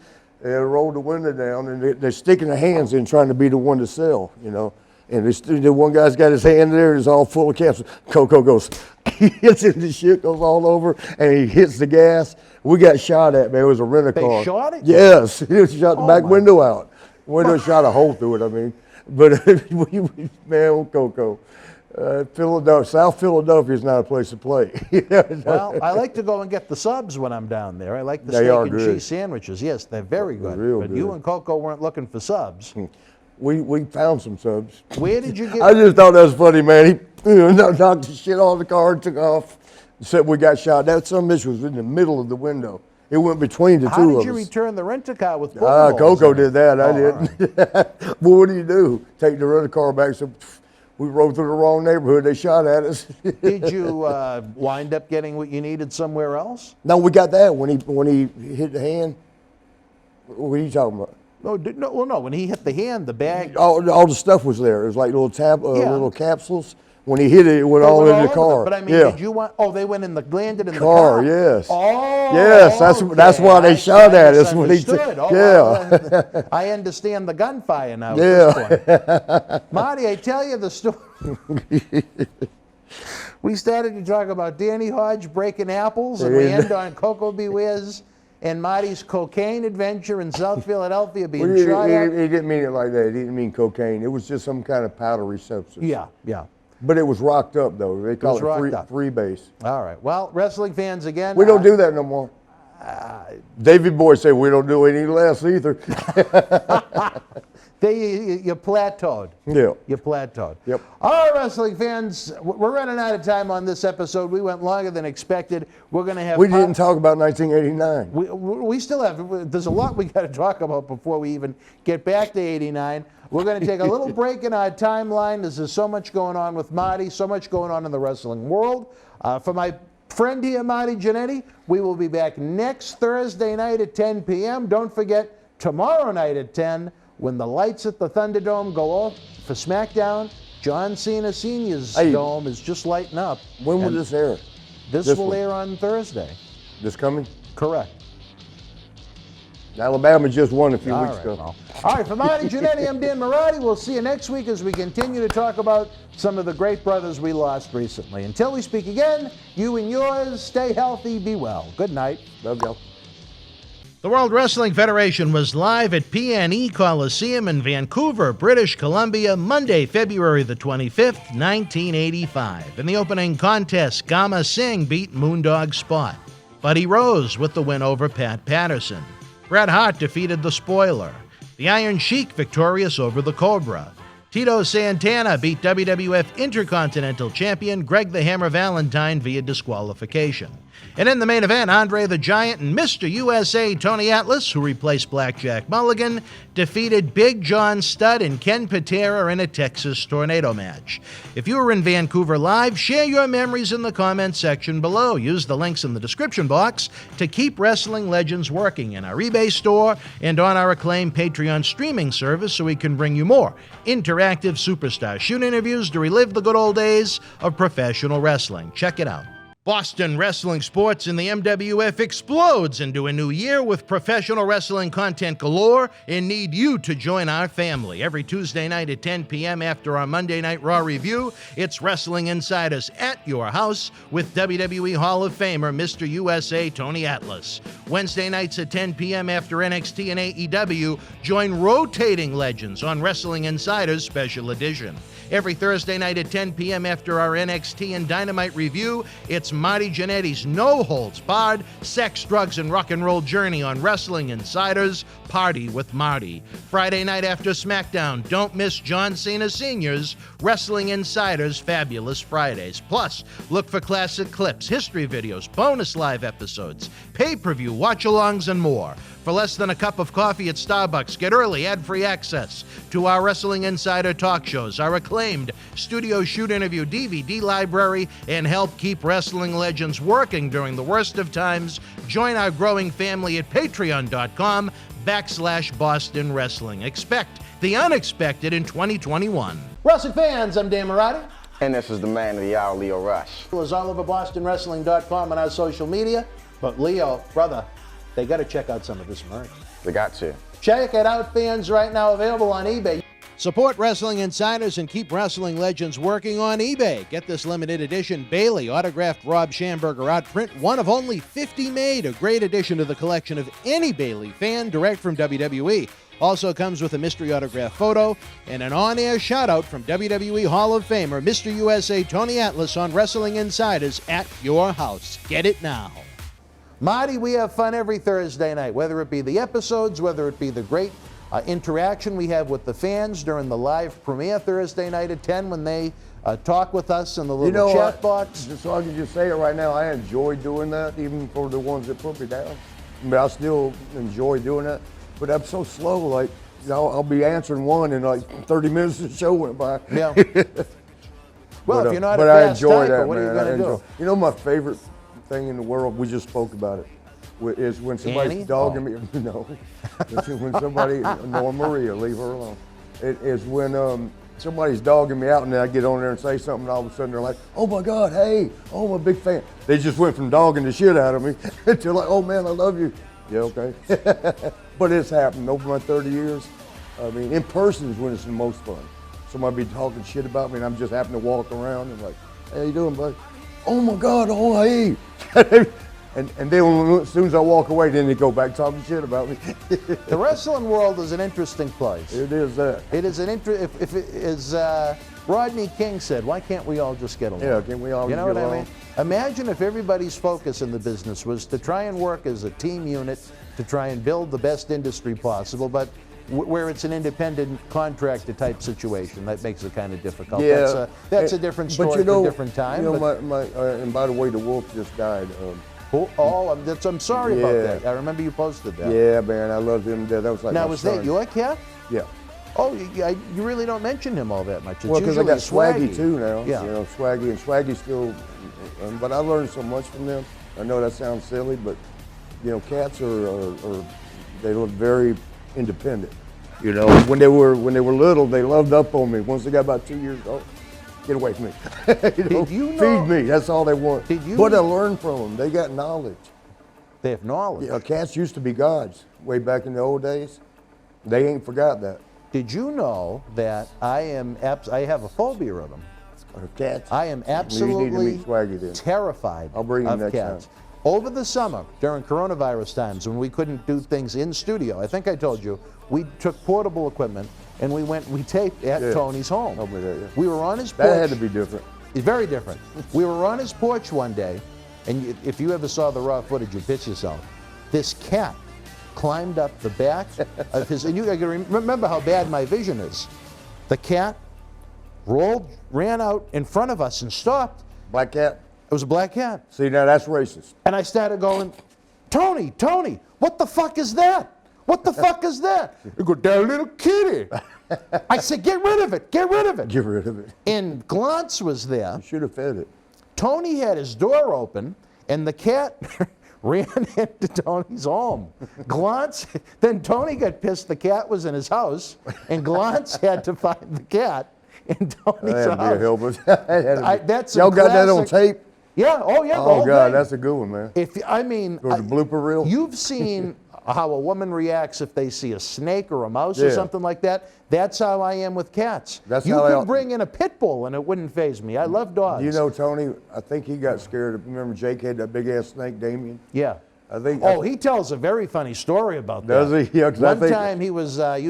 They roll the window down, and they're sticking their hands in trying to be the one to sell, And the one guy's got his hand there, it's all full of capsules. Coco goes, he hits it, the shit goes all over, and he hits the gas. We got shot at, man. It was a rent-a-car. They shot it? Yes. He shot the back window out. Window shot a hole through it, I mean. But, man, Coco. South Philadelphia is not a place to play. Well, I like to go and get the subs when I'm down there. I like the They steak are and good. cheese sandwiches. Yes, they're very good. Real But good. you and Coco weren't looking for subs. We found some subs. Where did you get? I just thought that was funny, man. He knocked the shit off the car and took off. Said we got shot. That some bitch was in the middle of the window. It went between the two of us. How did you return the rent-a-car with bullet holes Coco in it? did that. I Oh, didn't. all right. Well, what do? Take the rental car back. So we rode through the wrong neighborhood. They shot at us. Did you wind up getting what you needed somewhere else? No, we got that when he hit the hand. What are you talking about? No. When he hit the hand, the bag. All the stuff was there. It was like little Yeah. little capsules. When he hit it, it went They all went in the over car. But I mean, yeah. did you want? Oh, they went in the landed in the car. car. Yes. Oh. Yes, that's why they shot at us when he. Well, I understand the gunfire now. Yeah. At this point. Marty, I tell you the story. We started to talk about Danny Hodge breaking apples, and we end on Coco Beware's and Marty's cocaine adventure in South Philadelphia being shot at. He didn't mean it like that. He didn't mean cocaine. It was just some kind of powdery substance. Yeah. But it was rocked up, though. They call it free base. All right. Well, wrestling fans again. We don't do that no more. Davey Boy said we don't do any less either. You plateaued. Yeah. You plateaued. Yep. All right, wrestling fans, we're running out of time on this episode. We went longer than expected. We're going to have. We didn't talk about 1989. We still have. There's a lot we got to talk about before we even get back to '89. We're going to take a little break in our timeline. There's so much going on with Marty, so much going on in the wrestling world. For my friend here, Marty Jannetty. We will be back next Thursday night at 10 p.m. Don't forget, tomorrow night at 10, when the lights at the Thunderdome go off for SmackDown, John Cena Sr.'s dome is just lighting up. When will this air? This will air on Thursday. This coming? Correct. Alabama just won a few weeks ago. Well. All right, for Marty Jannetty, I'm Dan Marty. We'll see you next week as we continue to talk about some of the great brothers we lost recently. Until we speak again, you and yours, stay healthy, be well. Good night. Love y'all. The World Wrestling Federation was live at PNE Coliseum in Vancouver, British Columbia, Monday, February the 25th, 1985. In the opening contest, Gama Singh beat Moondog Spot. Buddy Rose with the win over Pat Patterson. Bret Hart defeated the Spoiler. The Iron Sheik victorious over the Cobra. Tito Santana beat WWF Intercontinental Champion Greg the Hammer Valentine via disqualification. And in the main event, Andre the Giant and Mr. USA Tony Atlas, who replaced Blackjack Mulligan, defeated Big John Studd and Ken Patera in a Texas Tornado match. If you were in Vancouver live, share your memories in the comments section below. Use the links in the description box to keep Wrestling Legends working in our eBay store and on our acclaimed Patreon streaming service so we can bring you more interactive superstar shoot interviews to relive the good old days of professional wrestling. Check it out. Boston Wrestling Sports in the MWF explodes into a new year with professional wrestling content galore and need you to join our family. Every Tuesday night at 10 p.m. after our Monday Night Raw review, it's Wrestling Insiders at your house with WWE Hall of Famer Mr. USA Tony Atlas. Wednesday nights at 10 p.m. after NXT and AEW, join rotating legends on Wrestling Insiders Special Edition. Every Thursday night at 10 p.m. after our NXT and Dynamite review, it's Marty Jannetty's no-holds-barred sex, drugs, and rock and roll journey on Wrestling Insiders Party with Marty. Friday night after SmackDown, don't miss John Cena Sr.'s Wrestling Insiders Fabulous Fridays. Plus, look for classic clips, history videos, bonus live episodes, pay-per-view watch-alongs, and more. For less than a cup of coffee at Starbucks, get early ad-free access to our Wrestling Insider talk shows, our acclaimed studio shoot interview DVD library, and help keep wrestling legends working during the worst of times. Join our growing family at patreon.com/Boston Wrestling. Expect the unexpected in 2021. Wrestling fans, I'm Dan Marty. And this is the man of the hour, Leo Rush. It's all over BostonWrestling.com and our social media. But Leo, brother, they got to check out some of this merch. They got to. Check it out, fans, right now available on eBay. Support Wrestling Insiders and keep wrestling legends working on eBay. Get this limited edition Bailey autographed Rob Schamberger outprint, one of only 50 made. A great addition to the collection of any Bailey fan, direct from WWE. Also comes with a mystery autograph photo and an on-air shout-out from WWE Hall of Famer Mr. USA Tony Atlas on Wrestling Insiders at your house. Get it now. Marty, we have fun every Thursday night, whether it be the episodes, whether it be the great interaction we have with the fans during the live premiere Thursday night at 10 when they talk with us in the little chat box. Just so I can just say it right now, I enjoy doing that, even for the ones that put me down. But I still enjoy doing that. But I'm so slow, like, you know, I'll be answering one and like 30 minutes of the show went by. Yeah. Well, if you're not a I fast enjoy typer, that, what are you man. going to do? You know, my favorite thing in the world, we just spoke about it, is when somebody's Annie? dogging me. No, when somebody, nor Maria, leave her alone. It is when somebody's dogging me out and then I get on there and say something and all of a sudden they're like, oh my God, hey, oh, I'm a big fan. They just went from dogging the shit out of me to like, oh man, I love you. Yeah, okay. But it's happened over my 30 years. I mean, in person is when it's the most fun. Somebody be talking shit about me and I'm just happen to walk around and like, hey, how you doing, buddy? Oh my God, oh hey. And then as soon as I walk away, then they go back talking shit about me. The wrestling world is an interesting place. It is that. It is an as Rodney King said, why can't we all just get along? Yeah, can we all You know get what along? I mean? Imagine if everybody's focus in the business was to try and work as a team unit to try and build the best industry possible, but where it's an independent contractor type situation, that makes it kind of difficult. Yeah, that's a different story for a different time. You know, and by the way, the wolf just died. I'm sorry about that. I remember you posted that. Yeah, man, I loved him. That was like now, my was son. that your cat? Yeah. Oh, you really don't mention him all that much. It's Well, because I usually got Swaggy too now. Yeah. You know, Swaggy, and Swaggy still, but I learned so much from them. I know that sounds silly, but you know, cats are they look very independent. You know, when they were little, they loved up on me. Once they got about 2 years old, get away from me. Did you know, feed me. That's all they want. But I learned from them. They got knowledge. They have knowledge. You know, cats used to be gods way back in the old days. They ain't forgot that. Did you know that I have a phobia of them? Cats? I am You need to absolutely meet Swaggy then. terrified I'll bring him of next cats. time. Over the summer, during coronavirus times, when we couldn't do things in studio, I think I told you, we took portable equipment and we taped at Tony's home. Told me that, yeah. We were on his porch. That had to be different. It's very different. We were on his porch one day, and if you ever saw the raw footage, you'd piss yourself. This cat climbed up the back of his, and you gotta remember how bad my vision is. The cat ran out in front of us and stopped. Black cat? It was a black cat. See, now that's racist. And I started going, Tony, what the fuck is that? What the fuck is that? You go, that little kitty. I said, get rid of it, get rid of it. Get rid of it. And Glantz was there. You should have fed it. Tony had his door open, and the cat ran into Tony's home. Glantz, then Tony got pissed the cat was in his house, and Glantz had to find the cat in Tony's house. That's y'all got that on tape? Yeah, oh yeah. Oh God, that's a good one, man. If I mean, or the blooper reel. You've seen how a woman reacts if they see a snake or a mouse or something like that. That's how I am with cats. That's you how could bring in a pit bull and it wouldn't faze me. I love dogs. You know, Tony, I think he got scared. Remember Jake had that big ass snake, Damien? Yeah. I think. Oh, he tells a very funny story about that. Does he? Yeah, one time he was, I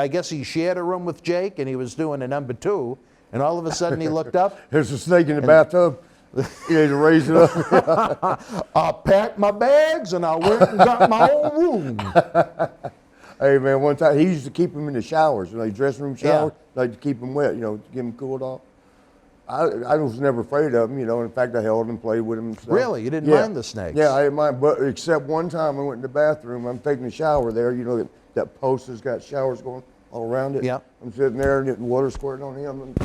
guess he shared a room with Jake and he was doing a number 2, and all of a sudden he looked up. There's a snake in the bathtub. He had to raise it up. I packed my bags and I went and got my own room. Hey man, one time he used to keep him in the showers, like dressing room showers, like to keep him wet, you know, to get him cooled off. I was never afraid of him, you know. In fact, I held him, played with him and stuff. Really? You didn't mind the snakes? Yeah, I didn't mind, but except one time I went in the bathroom. I'm taking a shower there. You know that post has got showers going all around it. Yeah. I'm sitting there and getting water squirting on him and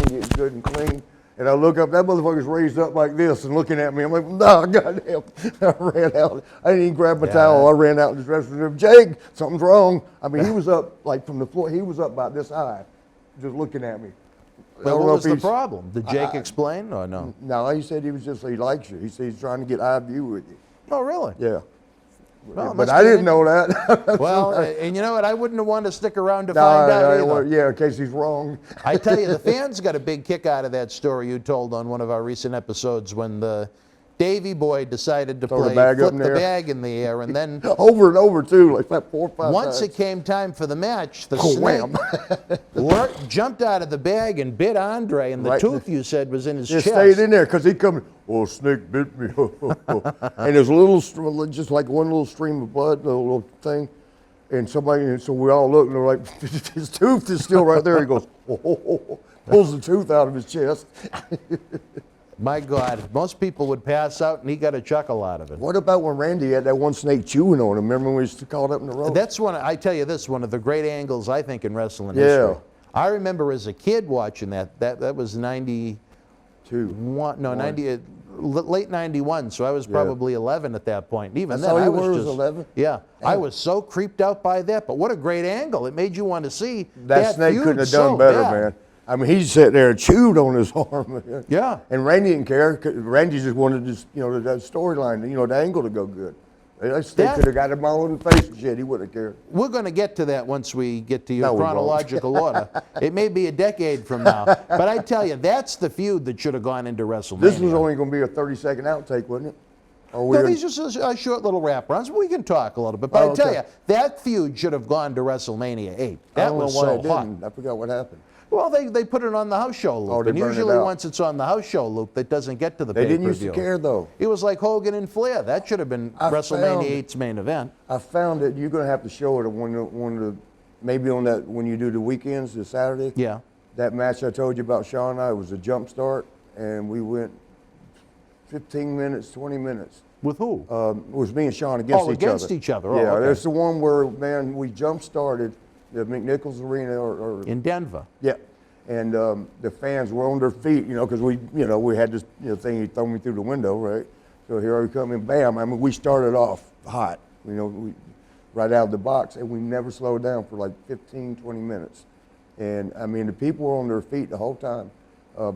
getting good and clean. And I look up, that motherfucker's raised up like this and looking at me. I'm like, no, goddamn. I ran out. I didn't even grab my towel. I ran out in the dressing room. Jake, something's wrong. I mean, he was up like from the floor. He was up about this high, just looking at me. Well, what was the problem? Did Jake explain or no? No, he said he likes you. He said he's trying to get eye view with you. Oh, really? Yeah. Well, but I didn't know that. Well, and you know what? I wouldn't have wanted to stick around to find out either. Yeah, in case he's wrong. I tell you, the fans got a big kick out of that story you told on one of our recent episodes when the Davy boy decided to flip the bag in the air, and then over and over too, like 4 or 5 times. Once it came time for the match, the snake jumped out of the bag and bit Andre, and the tooth you said was in his chest. It stayed in there because he come. Oh, snake bit me. And there's a little, just like one little stream of blood, a little thing. And so we all look and they're like, his tooth is still right there. He goes, pulls the tooth out of his chest. My God, most people would pass out and he got a chuckle out of it. What about when Randy had that one snake chewing on him? Remember when we used to call it up in the road? That's I tell you this, one of the great angles I think in wrestling history. I remember as a kid watching that. That was 92. No, 90, late 91, so I was probably 11 at that point. Even then, I was just 11? Yeah, I was so creeped out by that, but what a great angle. It made you want to see that snake couldn't have done better, man. I mean, he sat there and chewed on his arm. Yeah. And Randy didn't care. Randy just wanted this, that storyline, the angle to go good. That snake could have got him all in the face and shit. He wouldn't have cared. We're going to get to that once we get to your chronological order. It may be a decade from now. But I tell you, that's the feud that should have gone into WrestleMania. This was only going to be a 30-second outtake, wasn't it? No, these are just short little wrap-rounds. We can talk a little bit. But I tell you, that feud should have gone to WrestleMania 8. That was so hot. I forgot what happened. Well, they put it on the house show loop, and usually once it's on the house show loop, that doesn't get to the pay-per-view. They didn't used to care, though. It was like Hogan and Flair. That should have been WrestleMania 8's main event. I found that you're going to have to show it maybe on that when you do the weekends, the Saturday. Yeah. That match I told you about, Sean and I, was a jump start, and we went 15 minutes, 20 minutes. With who? It was me and Sean against each other. Against each other. Yeah, there's the one where, man, we jump started. the McNichols Arena, or In Denver. yeah. And the fans were on their feet, because we had this thing he throw me through the window, right? So here I come and bam! I mean, we started off hot, right out of the box, and we never slowed down for like 15, 20 minutes. And I mean, the people were on their feet the whole time.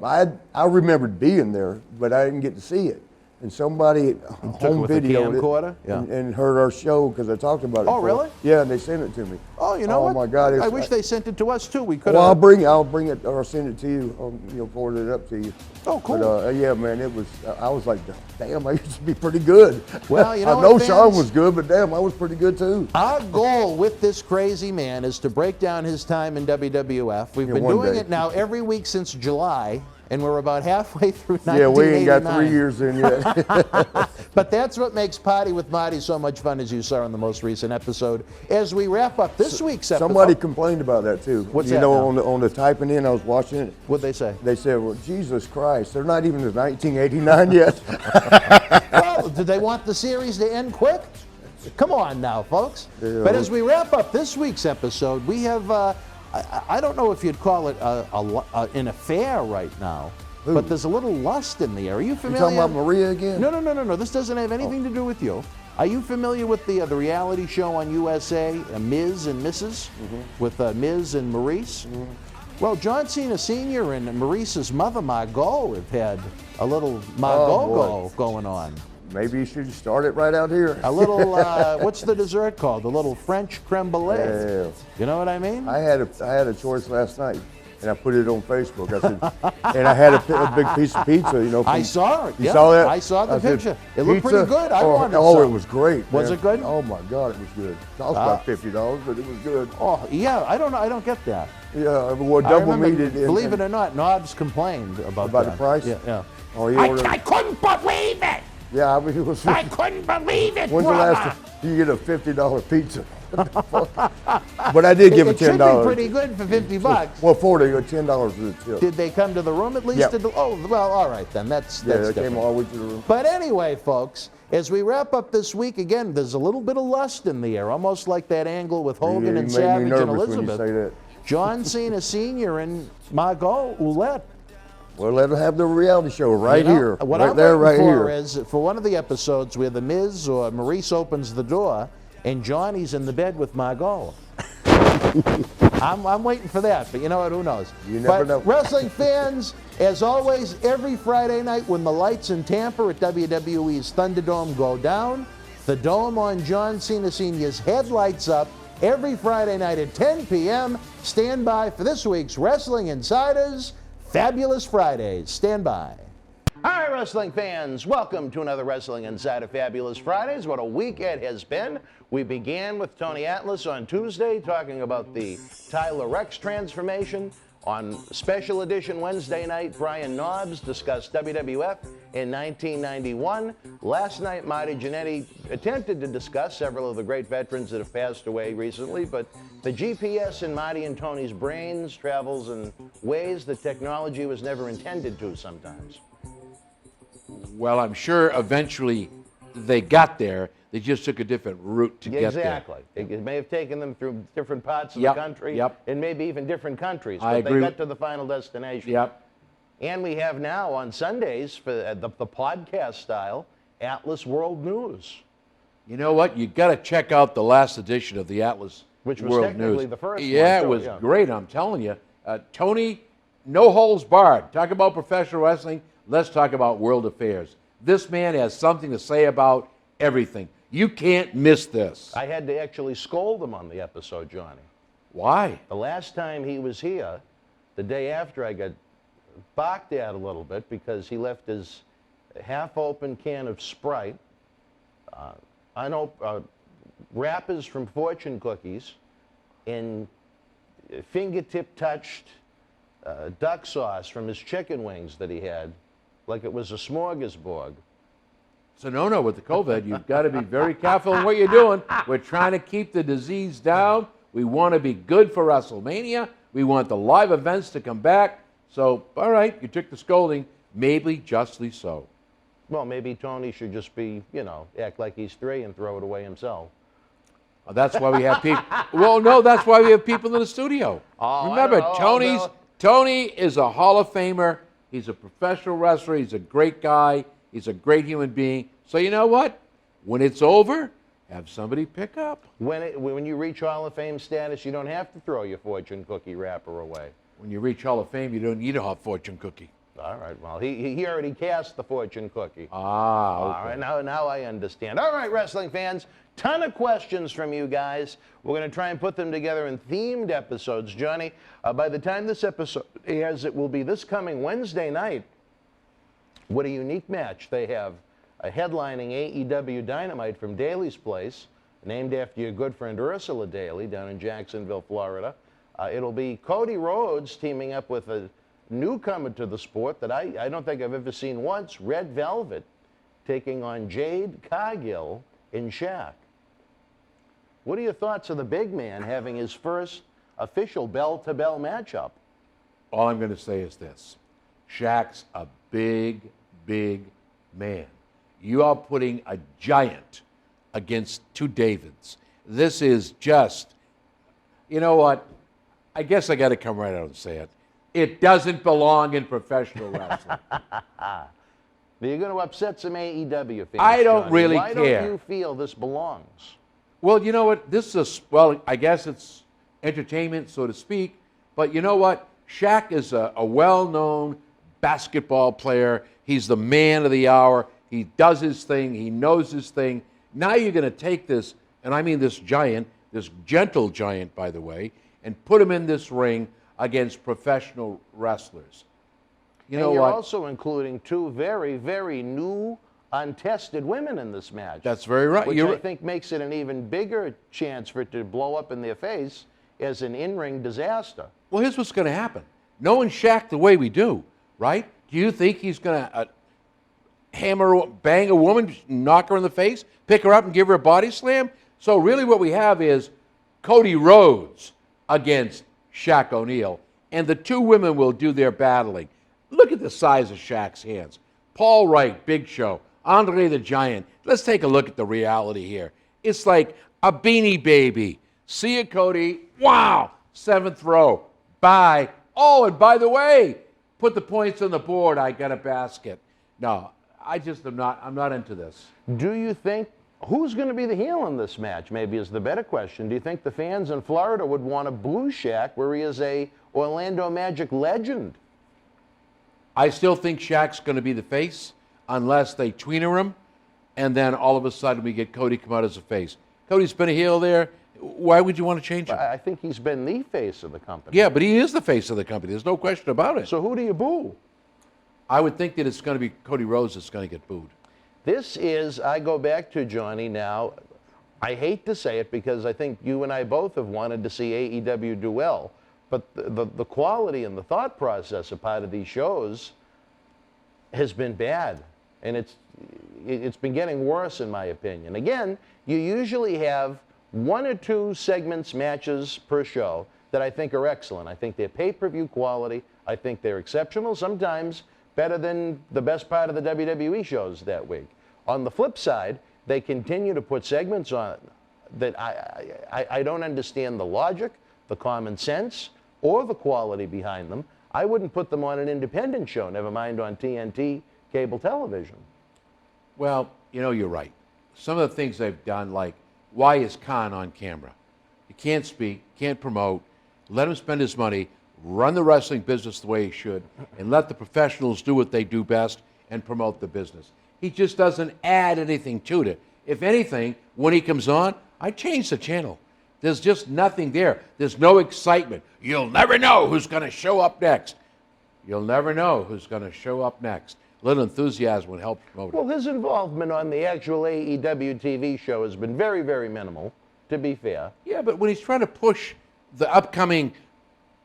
I remembered being there, but I didn't get to see it. And somebody home with a videoed camcorder? it Yeah. and heard our show because I talked about it. Oh, before. really? Yeah, and they sent it to me. Oh, you know what? Oh my God! I wish they sent it to us too. We could. Well, I'll bring it or send it to you. Forward it up to you. Oh, cool. But yeah, man, it was. I was like, damn, I used to be pretty good. Well, you know I know what, Sean fans? was good, but damn, I was pretty good too. Our goal with this crazy man is to break down his time in WWF. We've been one doing day. it now every week since July, and we're about halfway through 1989. Yeah, we ain't got 3 years in yet. But that's what makes Party with Marty so much fun, as you saw in the most recent episode. As we wrap up this week's episode. Somebody complained about that too. What's you that know, now? on the typing in, I was watching it. What'd they say? They said, "Well, Jesus Christ, they're not even in 1989 yet." Well, did they want the series to end quick? Come on now, folks. Yeah. But as we wrap up this week's episode, we have, I don't know if you'd call it an affair right now, but there's a little lust in the air. Are you You familiar? talking about Maria again? No. This doesn't have anything to do with you. Are you familiar with the reality show on USA, Ms. and Mrs., with Ms. and Maurice? Well, John Cena Sr. and Maurice's mother, Margot, have had a little Margot going on. Maybe you should start it right out here. A little, what's the dessert called? A little French creme brulee. Yeah. You know what I mean? I had a choice last night, and I put it on Facebook. I said, and I had a big piece of pizza. I saw it. You yeah, saw that? I saw the I said, picture. It looked "Pizza?" pretty good. I wanted Oh, some. it was great. Was man. it good? Oh my God, it was good. It cost about $50, but it was good. Oh, yeah. I don't know. I don't get that. Yeah, well, I double remember, meat it. believe it or not, Nobbs complained about About that. the price? Yeah. Oh, he ordered. I couldn't believe it! Yeah, I mean, it was. I couldn't believe it, When's the brother! last time you get a $50 pizza? But I did give it It should $10. be pretty good for $50. Well, $40, $10 is a tip. Did they come to the room at least? Yeah. Oh, well, all right then. That's Yeah, they different. came all the way to the room. But anyway, folks, as we wrap up this week, again, there's a little bit of lust in the air, almost like that angle with Hogan Yeah, and you made me Savage and nervous when you Elizabeth. say that. John Cena Sr. and Margot Ouellette. Well, let them have the reality show right You know, here. What right I'm there, waiting right for here. is for one of the episodes where the Miz or Maurice opens the door and Johnny's in the bed with Margot. I'm waiting for that, but you know what? Who knows? You never but know. Wrestling fans, as always, every Friday night when the lights in Tampa at WWE's Thunderdome go down, the dome on John Cena Sr.'s head lights up every Friday night at 10 p.m. Stand by for this week's Wrestling Insiders Fabulous Fridays. Stand by. Hi, wrestling fans. Welcome to another Wrestling Insider Fabulous Fridays. What a week it has been. We began with Tony Atlas on Tuesday talking about the Tyler Rex transformation. On Special Edition Wednesday night, Brian Nobbs discussed WWF in 1991. Last night, Marty Jannetty attempted to discuss several of the great veterans that have passed away recently, but the GPS in Marty and Tony's brains travels in ways that technology was never intended to sometimes. Well, I'm sure eventually they got there. They just took a different route to get there. Exactly. It may have taken them through different parts of Yep, the country yep. and maybe even different countries, I but agree they with- got to the final destination. Yep. And we have now on Sundays, for the podcast style, Atlas World News. You know what? You got to check out the last edition of the Atlas Which was World technically News. the first Yeah, one, it too, was yeah. great. I'm telling you, Tony, no holds barred. Talk about professional wrestling. Let's talk about world affairs. This man has something to say about everything. You can't miss this. I had to actually scold him on the episode, Johnny. Why? The last time he was here, the day after, I got barked at a little bit because he left his half-open can of Sprite, wrappers from Fortune Cookies, and fingertip-touched duck sauce from his chicken wings that he had, like it was a smorgasbord. So no, with the COVID, you've got to be very careful in what you're doing. We're trying to keep the disease down. We want to be good for WrestleMania. We want the live events to come back. So, all right, you took the scolding, maybe justly so. Well, maybe Tony should just be, act like he's 3 and throw it away himself. That's why we have people. Well, no, that's why we have people in the studio. Oh, Remember, I don't know. Tony is a Hall of Famer. He's a professional wrestler. He's a great guy. He's a great human being. So you know what? When it's over, have somebody pick up. When you reach Hall of Fame status, you don't have to throw your fortune cookie wrapper away. When you reach Hall of Fame, you don't need a hot fortune cookie. All right, well, he already cast the fortune cookie. Ah, okay. All right, now I understand. All right, wrestling fans, ton of questions from you guys. We're going to try and put them together in themed episodes. Johnny, by the time this episode airs, it will be this coming Wednesday night. What a unique match. They have a headlining AEW Dynamite from Daly's Place, named after your good friend Ursula Daly down in Jacksonville, Florida. It'll be Cody Rhodes teaming up with a newcomer to the sport that I don't think I've ever seen once, Red Velvet, taking on Jade Cargill in Shaq. What are your thoughts of the big man having his first official bell-to-bell matchup? All I'm going to say is this. Shaq's a big, big man. You are putting a giant against two Davids. This is just, you know what? I guess I got to come right out and say it. It doesn't belong in professional wrestling. You're going to upset some AEW fans. I don't Johnny. really Why care. don't you feel this belongs? Well, you know what? This is well, I guess it's entertainment, so to speak. But you know what? Shaq is a well-known basketball player. He's the man of the hour. He does his thing. He knows his thing. Now you're going to take this, and I mean this giant, this gentle giant, by the way, and put him in this ring against professional wrestlers. You know and you're what? also including two very, very new, untested women in this match. That's very right. Which I think makes it an even bigger chance for it to blow up in their face as an in-ring disaster. Well, here's what's going to happen. Knowing Shaq the way we do, right? Do you think he's going to bang a woman, knock her in the face, pick her up and give her a body slam? So really what we have is Cody Rhodes against Shaq O'Neal, and the two women will do their battling. Look at the size of Shaq's hands. Paul Wright, Big Show, Andre the Giant. Let's take a look at the reality here. It's like a Beanie Baby. See you, Cody. Wow. 7th row. Bye. Oh, and by the way, put the points on the board. I got a basket. No, I'm not into this. Do you think, who's going to be the heel in this match, maybe is the better question. Do you think the fans in Florida would want to boo Shaq where he is a Orlando Magic legend? I still think Shaq's going to be the face unless they tweener him, and then all of a sudden we get Cody come out as a face. Cody's been a heel there. Why would you want to change him? I think he's been the face of the company. Yeah, but he is the face of the company. There's no question about it. So who do you boo? I would think that it's going to be Cody Rhodes that's going to get booed. This is, I go back to Johnny now, I hate to say it because I think you and I both have wanted to see AEW do well, but the quality and the thought process of part of these shows has been bad, and it's been getting worse in my opinion. Again, you usually have 1 or 2 segments, matches per show that I think are excellent. I think they're pay-per-view quality. I think they're exceptional, sometimes better than the best part of the WWE shows that week. On the flip side, they continue to put segments on that I don't understand the logic, the common sense, or the quality behind them. I wouldn't put them on an independent show, never mind on TNT cable television. Well, you know, you're right. Some of the things they've done, like, why is Khan on camera? He can't speak, can't promote, let him spend his money, run the wrestling business the way he should, and let the professionals do what they do best and promote the business. He just doesn't add anything to it. If anything, when he comes on, I change the channel. There's just nothing there. There's no excitement. You'll never know who's going to show up next. You'll never know who's going to show up next. A little enthusiasm would help promote it. Well, his involvement on the actual AEW TV show has been very, very minimal, to be fair. Yeah, but when he's trying to push the upcoming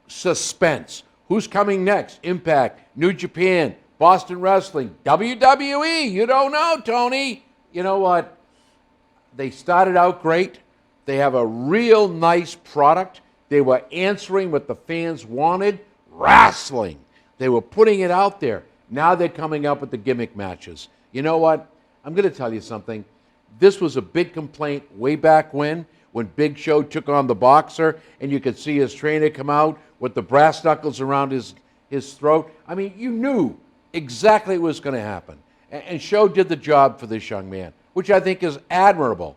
suspense, who's coming next? Impact, New Japan, Boston Wrestling, WWE. You don't know, Tony. You know what? They started out great. They have a real nice product. They were answering what the fans wanted, wrestling. They were putting it out there. Now they're coming up with the gimmick matches. You know what? I'm going to tell you something. This was a big complaint way back when when Big Show took on the boxer and you could see his trainer come out with the brass knuckles around his throat. I mean, you knew exactly what was going to happen. And Show did the job for this young man, which I think is admirable.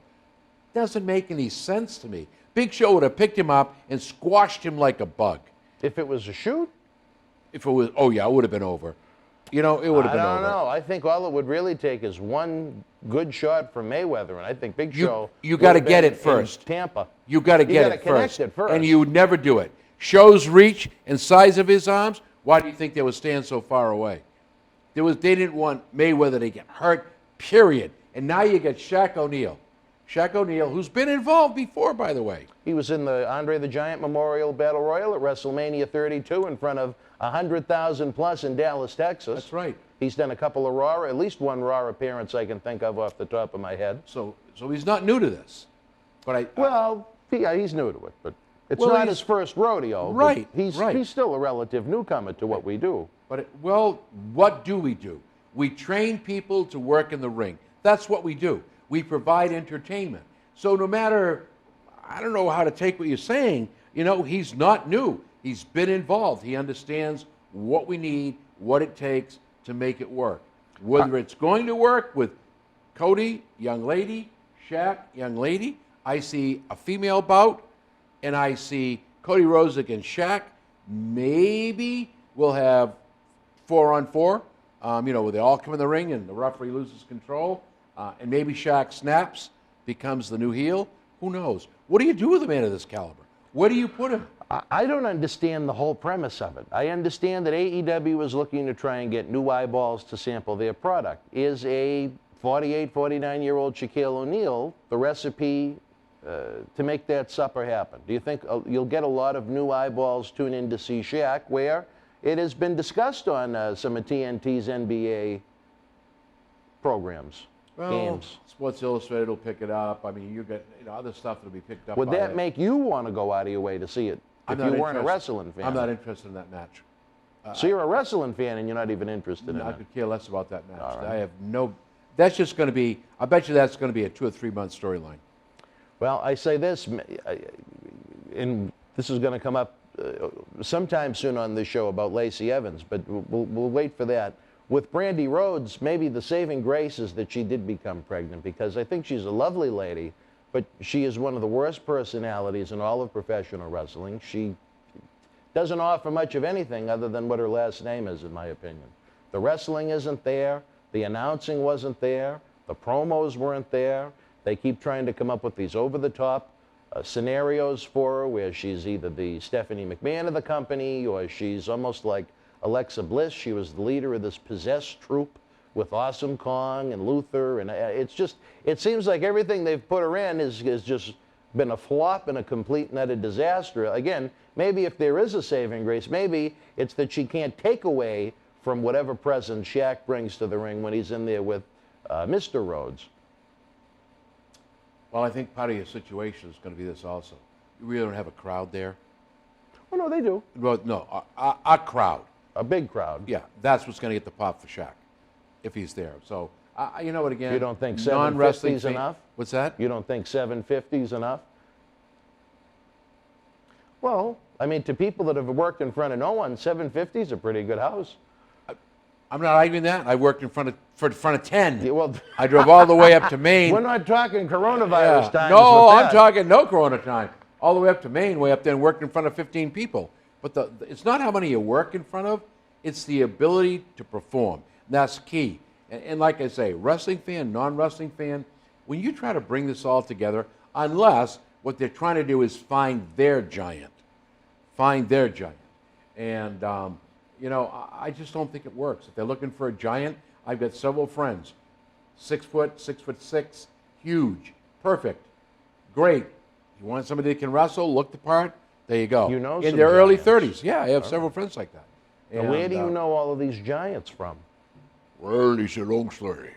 Doesn't make any sense to me. Big Show would have picked him up and squashed him like a bug. If it was a shoot? If it was, oh yeah, it would have been over. You know, it would have been over. I don't know. I think all it would really take is one good shot from Mayweather, and I think Big Show. You got to get it first. Tampa. You got to get it first. And you would never do it. Show's reach and size of his arms. Why do you think they would stand so far away? They didn't want Mayweather to get hurt. Period. And now you get Shaq O'Neal. Shaq O'Neal, who's been involved before, by the way. He was in the Andre the Giant Memorial Battle Royal at WrestleMania 32 in front of 100,000 plus in Dallas, Texas. That's right. He's done a couple of Raw, at least one Raw appearance I can think of off the top of my head. So he's not new to this. But he's new to it, but it's not his first rodeo. Right. He's still a relative newcomer to what we do. But what do we do? We train people to work in the ring. That's what we do. We provide entertainment. So no matter, I don't know how to take what you're saying, you know, he's not new. He's been involved. He understands what we need, what it takes to make it work. Whether it's going to work with Cody, young lady, Shaq, young lady, I see a female bout, and I see Cody Rhodes against Shaq. Maybe we'll have 4-on-4, where they all come in the ring and the referee loses control. And maybe Shaq snaps, becomes the new heel. Who knows? What do you do with a man of this caliber? Where do you put him? I don't understand the whole premise of it. I understand that AEW is looking to try and get new eyeballs to sample their product. Is a 48, 49-year-old Shaquille O'Neal the recipe to make that supper happen? Do you think you'll get a lot of new eyeballs tune in to see Shaq, where it has been discussed on some of TNT's NBA programs? Games. Sports Illustrated will pick it up. I mean, you get other stuff that'll be picked up. Would that make you want to go out of your way to see it if you weren't a wrestling fan? I'm not interested in that match. So you're a wrestling fan and you're not even interested in it? I could care less about that match. All right. I have no. That's just going to be. I bet you that's going to be a 2 or 3 month storyline. Well, I say this, and this is going to come up sometime soon on this show about Lacey Evans, but we'll wait for that. With Brandy Rhodes, maybe the saving grace is that she did become pregnant, because I think she's a lovely lady, but she is one of the worst personalities in all of professional wrestling. She doesn't offer much of anything other than what her last name is, in my opinion. The wrestling isn't there. The announcing wasn't there. The promos weren't there. They keep trying to come up with these over-the-top scenarios for her where she's either the Stephanie McMahon of the company or she's almost like Alexa Bliss. She was the leader of this possessed troupe with Awesome Kong and Luther, and it seems like everything they've put her in has just been a flop and a complete and utter disaster. Again, maybe if there is a saving grace, maybe it's that she can't take away from whatever presence Shaq brings to the ring when he's in there with Mr. Rhodes. Well, I think part of your situation is going to be this also. You really don't have a crowd there. Oh, no, they do. Well, no, a crowd. A big crowd. Yeah, that's what's going to get the pop for Shaq, if he's there. So, you know what, again? You don't think 750 is enough? What's that? You don't think 750 is enough? Well, I mean, to people that have worked in front of no one, 750 is a pretty good house. I'm not arguing that. I worked in front of 10. Yeah, well, I drove all the way up to Maine. We're not talking coronavirus times. No, I'm talking no corona time. All the way up to Maine, way up there, and worked in front of 15 people. But it's not how many you work in front of, it's the ability to perform. And that's key. And like I say, wrestling fan, non-wrestling fan, when you try to bring this all together, unless what they're trying to do is find their giant. Find their giant. And, I just don't think it works. If they're looking for a giant, I've got several friends. 6 foot, 6'6", huge, perfect, great. You want somebody that can wrestle, look the part, there you go. You know in some their early giants. 30s. Yeah, I have several friends like that. And where do you know all of these giants from? Well, it's a long story.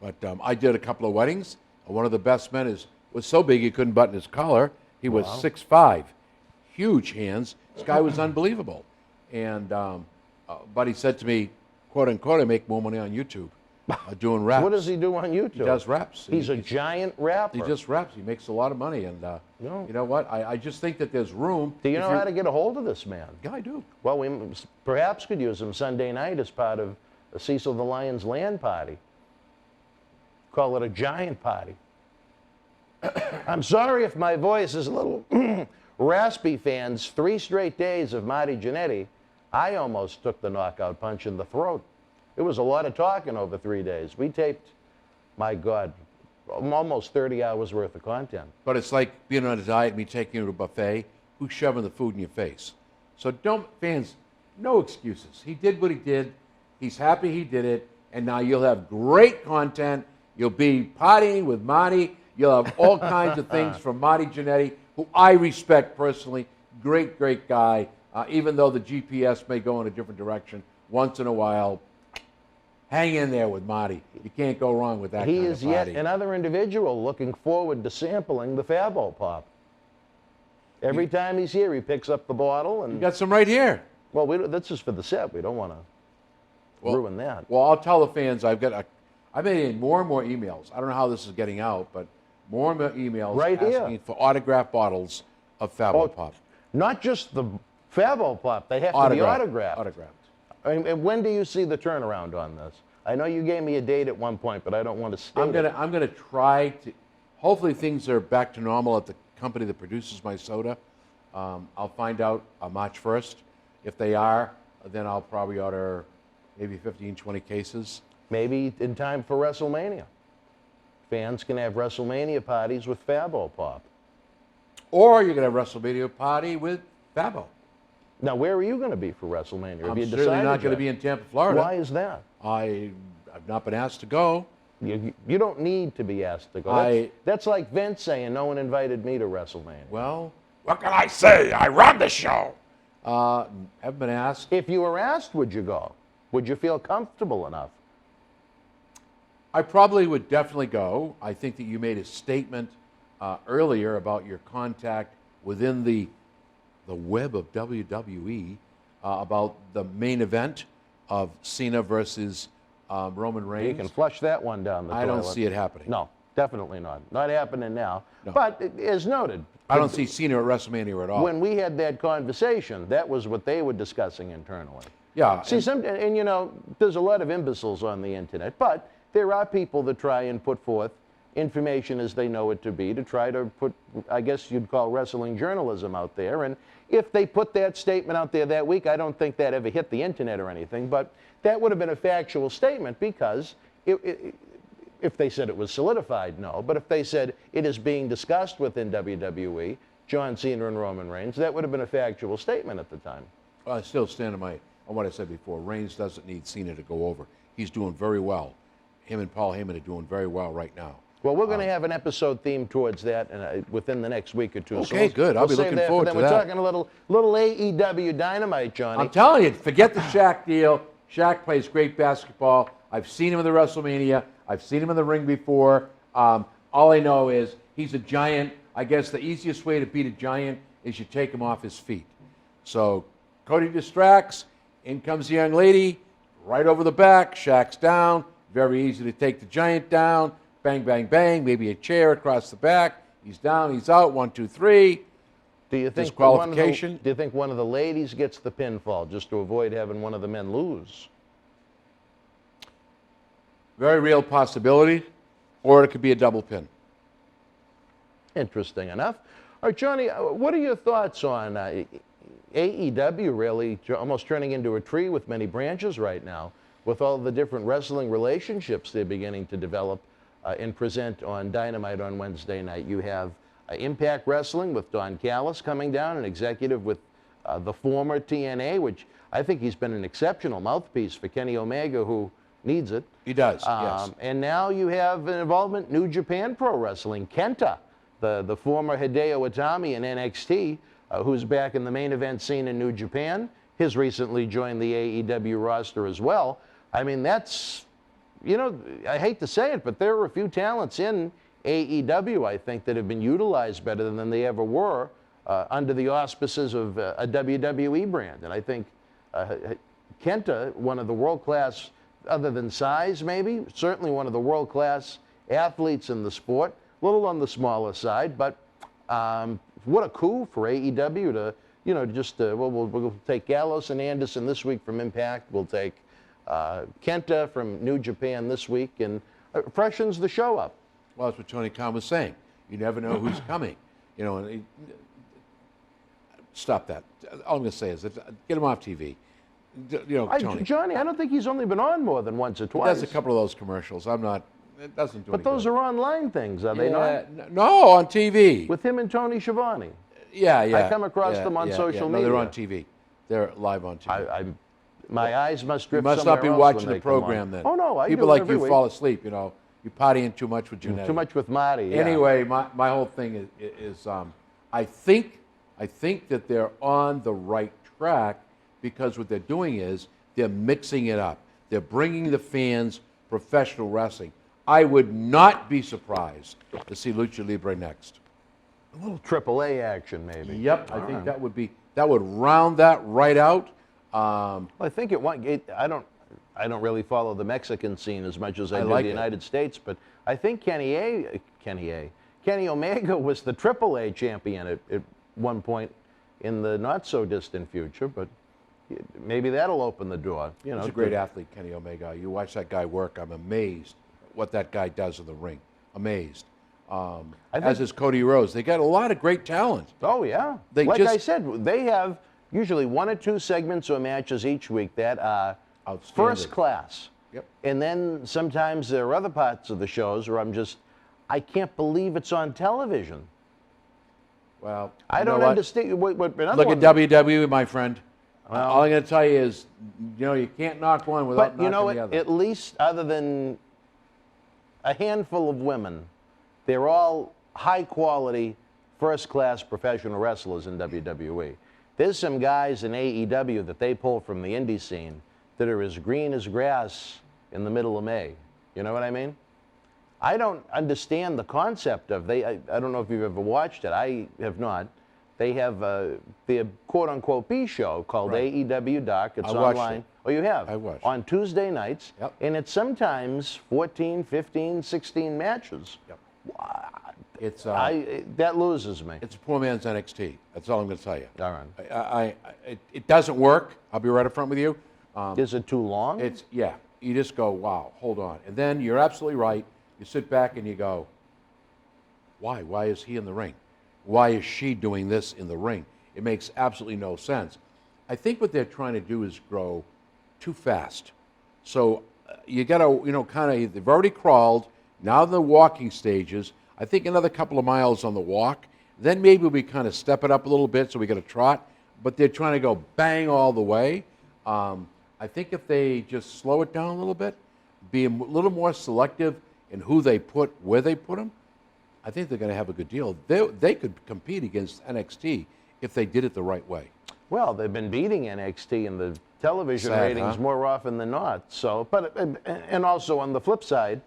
But I did a couple of weddings. One of the best men was so big he couldn't button his collar. He was 6'5", huge hands. This guy was unbelievable. And but he said to me, quote unquote, I make more money on YouTube. doing raps. What does he do on YouTube? He does raps. He's a giant rapper. He just raps. He makes a lot of money, and you know what? I just think that there's room. Do you know how to get a hold of this man? Yeah, I do. Well, we perhaps could use him Sunday night as part of Cecil the Lion's land party. Call it a giant party. I'm sorry if my voice is a little raspy, fans. 3 straight days of Marty Jannetty, I almost took the knockout punch in the throat. It was a lot of talking over 3 days. We taped, my God, almost 30 hours worth of content. But it's like being on a diet and me taking you to a buffet. Who's shoving the food in your face? So fans, no excuses. He did what he did. He's happy he did it. And now you'll have great content. You'll be partying with Marty. You'll have all kinds of things from Marty Jannetty, who I respect personally. Great, great guy. Even though the GPS may go in a different direction once in a while, hang in there with Marty. You can't go wrong with that kind of party. He is yet another individual looking forward to sampling the Fabo Pop. Every time he's here, he picks up the bottle. And you got some right here. Well, this is for the set. We don't want to ruin that. Well, I'll tell the fans I've been getting more and more emails. I don't know how this is getting out, but more and more emails asking for autographed bottles of Fabo Pop. Not just the Fabo Pop. They have to be autographed. Autographed. And when do you see the turnaround on this? I know you gave me a date at one point, but I don't want to state I'm gonna try to. Hopefully things are back to normal at the company that produces my soda. I'll find out on March 1st. If they are, then I'll probably order maybe 15, 20 cases. Maybe in time for WrestleMania. Fans can have WrestleMania parties with Fabo Pop. Or you're going to have WrestleMania party with Fabo. Now, where are you going to be for WrestleMania? I'm certainly not going to be in Tampa, Florida. Why is that? I've not been asked to go. You don't need to be asked to go. That's like Vince saying no one invited me to WrestleMania. Well, what can I say? I run the show. Haven't been asked. If you were asked, would you go? Would you feel comfortable enough? I probably would definitely go. I think that you made a statement earlier about your contact within the web of WWE about the main event of Cena versus Roman Reigns. You can flush that one down the toilet. I don't see it happening. No, definitely not. Not happening now. No. But as noted, I don't see Cena at WrestleMania at all. when we had that conversation, that was what they were discussing internally. Yeah. See, and you know, there's a lot of imbeciles on the internet, but there are people that try and put forth information as they know it to be to try to put, I guess you'd call wrestling journalism out there. And if they put that statement out there that week, I don't think that ever hit the internet or anything, but that would have been a factual statement because if they said it was solidified, no. But if they said it is being discussed within WWE, John Cena and Roman Reigns, that would have been a factual statement at the time. Well, I still stand on what I said before. Reigns doesn't need Cena to go over. He's doing very well. Him and Paul Heyman are doing very well right now. Well, we're going to have an episode themed towards that within the next week or two. Okay, so good. I'll be looking forward to that. We're talking a little AEW Dynamite, Johnny. I'm telling you, forget the Shaq deal. Shaq plays great basketball. I've seen him in the WrestleMania. I've seen him in the ring before. All I know is he's a giant. I guess the easiest way to beat a giant is you take him off his feet. So Cody distracts. In comes the young lady. Right over the back. Shaq's down. Very easy to take the giant down. Bang, bang, bang. Maybe a chair across the back. He's down. He's out. 1, 2, 3. Do you think disqualification? Do you think one of the ladies gets the pinfall just to avoid having one of the men lose? Very real possibility. Or it could be a double pin. Interesting enough. All right, Johnny, what are your thoughts on AEW really almost turning into a tree with many branches right now, with all the different wrestling relationships they're beginning to develop and present on Dynamite on Wednesday night? You have Impact Wrestling with Don Callis coming down, an executive with the former TNA, which I think he's been an exceptional mouthpiece for Kenny Omega, who needs it. He does, yes. And now you have an involvement in New Japan Pro Wrestling. Kenta, the former Hideo Itami in NXT, who's back in the main event scene in New Japan, has recently joined the AEW roster as well. I mean, that's, you know, I hate to say it, but there are a few talents in AEW, I think, that have been utilized better than they ever were under the auspices of a WWE brand. And I think Kenta, one of the world-class other than size, maybe. Certainly one of the world-class athletes in the sport. A little on the smaller side, but what a coup for AEW to, we'll take Gallows and Anderson this week from Impact. We'll take Kenta from New Japan this week, and freshens the show up. Well, that's what Tony Khan was saying. You never know who's coming. Stop that. All I'm going to say is get him off TV. Tony. Johnny, I don't think he's only been on more than once or twice. He does a couple of those commercials. It doesn't do But those are online things, are they not? No, on TV. With him and Tony Schiavone. Yeah. I come across them on social media. No, they're on TV. They're live on TV. My eyes must drift You must somewhere not be else watching when the they come program on. then. Oh, no, I People do like every you week. fall asleep, you partying too much with Jannetty. Too much with Marty, yeah. Anyway, my whole thing is I think that they're on the right track because what they're doing is they're mixing it up. They're bringing the fans professional wrestling. I would not be surprised to see Lucha Libre next. A little AAA action, maybe. Yep, I think that would round that right out. Well, I think I don't really follow the Mexican scene as much as I do like the it. United States, but I think Kenny Omega was the AAA champion at one point in the not so distant future, but maybe that'll open the door. He's a great athlete, Kenny Omega. You watch that guy work, I'm amazed what that guy does in the ring. Amazed. As is Cody Rhodes. They got a lot of great talent. Oh, yeah. I said, they have usually 1 or 2 segments or matches each week that are first class. Yep. And then sometimes there are other parts of the shows where I can't believe it's on television. Well, I don't understand. Look at WWE, my friend. All I'm going to tell you is, you can't knock one without knocking the other. At least other than a handful of women, they're all high-quality, first-class professional wrestlers in WWE. There's some guys in AEW that they pull from the indie scene that are as green as grass in the middle of May. You know what I mean? I don't understand the concept of I don't know if you've ever watched it. I have not. They have their quote-unquote B show called AEW Dark. It's online. Oh, you have? I watched. On Tuesday nights. Yep. And it's sometimes 14, 15, 16 matches. Yep. It's that loses me. It's a poor man's NXT. That's all I'm going to tell you. All right. It doesn't work. I'll be right up front with you. Is it too long? You just go, wow, hold on. And then you're absolutely right. You sit back and you go, why? Why is he in the ring? Why is she doing this in the ring? It makes absolutely no sense. I think what they're trying to do is grow too fast. So you got to, kind of, they've already crawled. Now the walking stages. I think another couple of miles on the walk. Then maybe we kind of step it up a little bit so we get a trot. But they're trying to go bang all the way. I think if they just slow it down a little bit, be a little more selective in who they put, where they put them, I think they're going to have a good deal. They could compete against NXT if they did it the right way. Well, they've been beating NXT in the television ratings more often than not. So, and also on the flip side,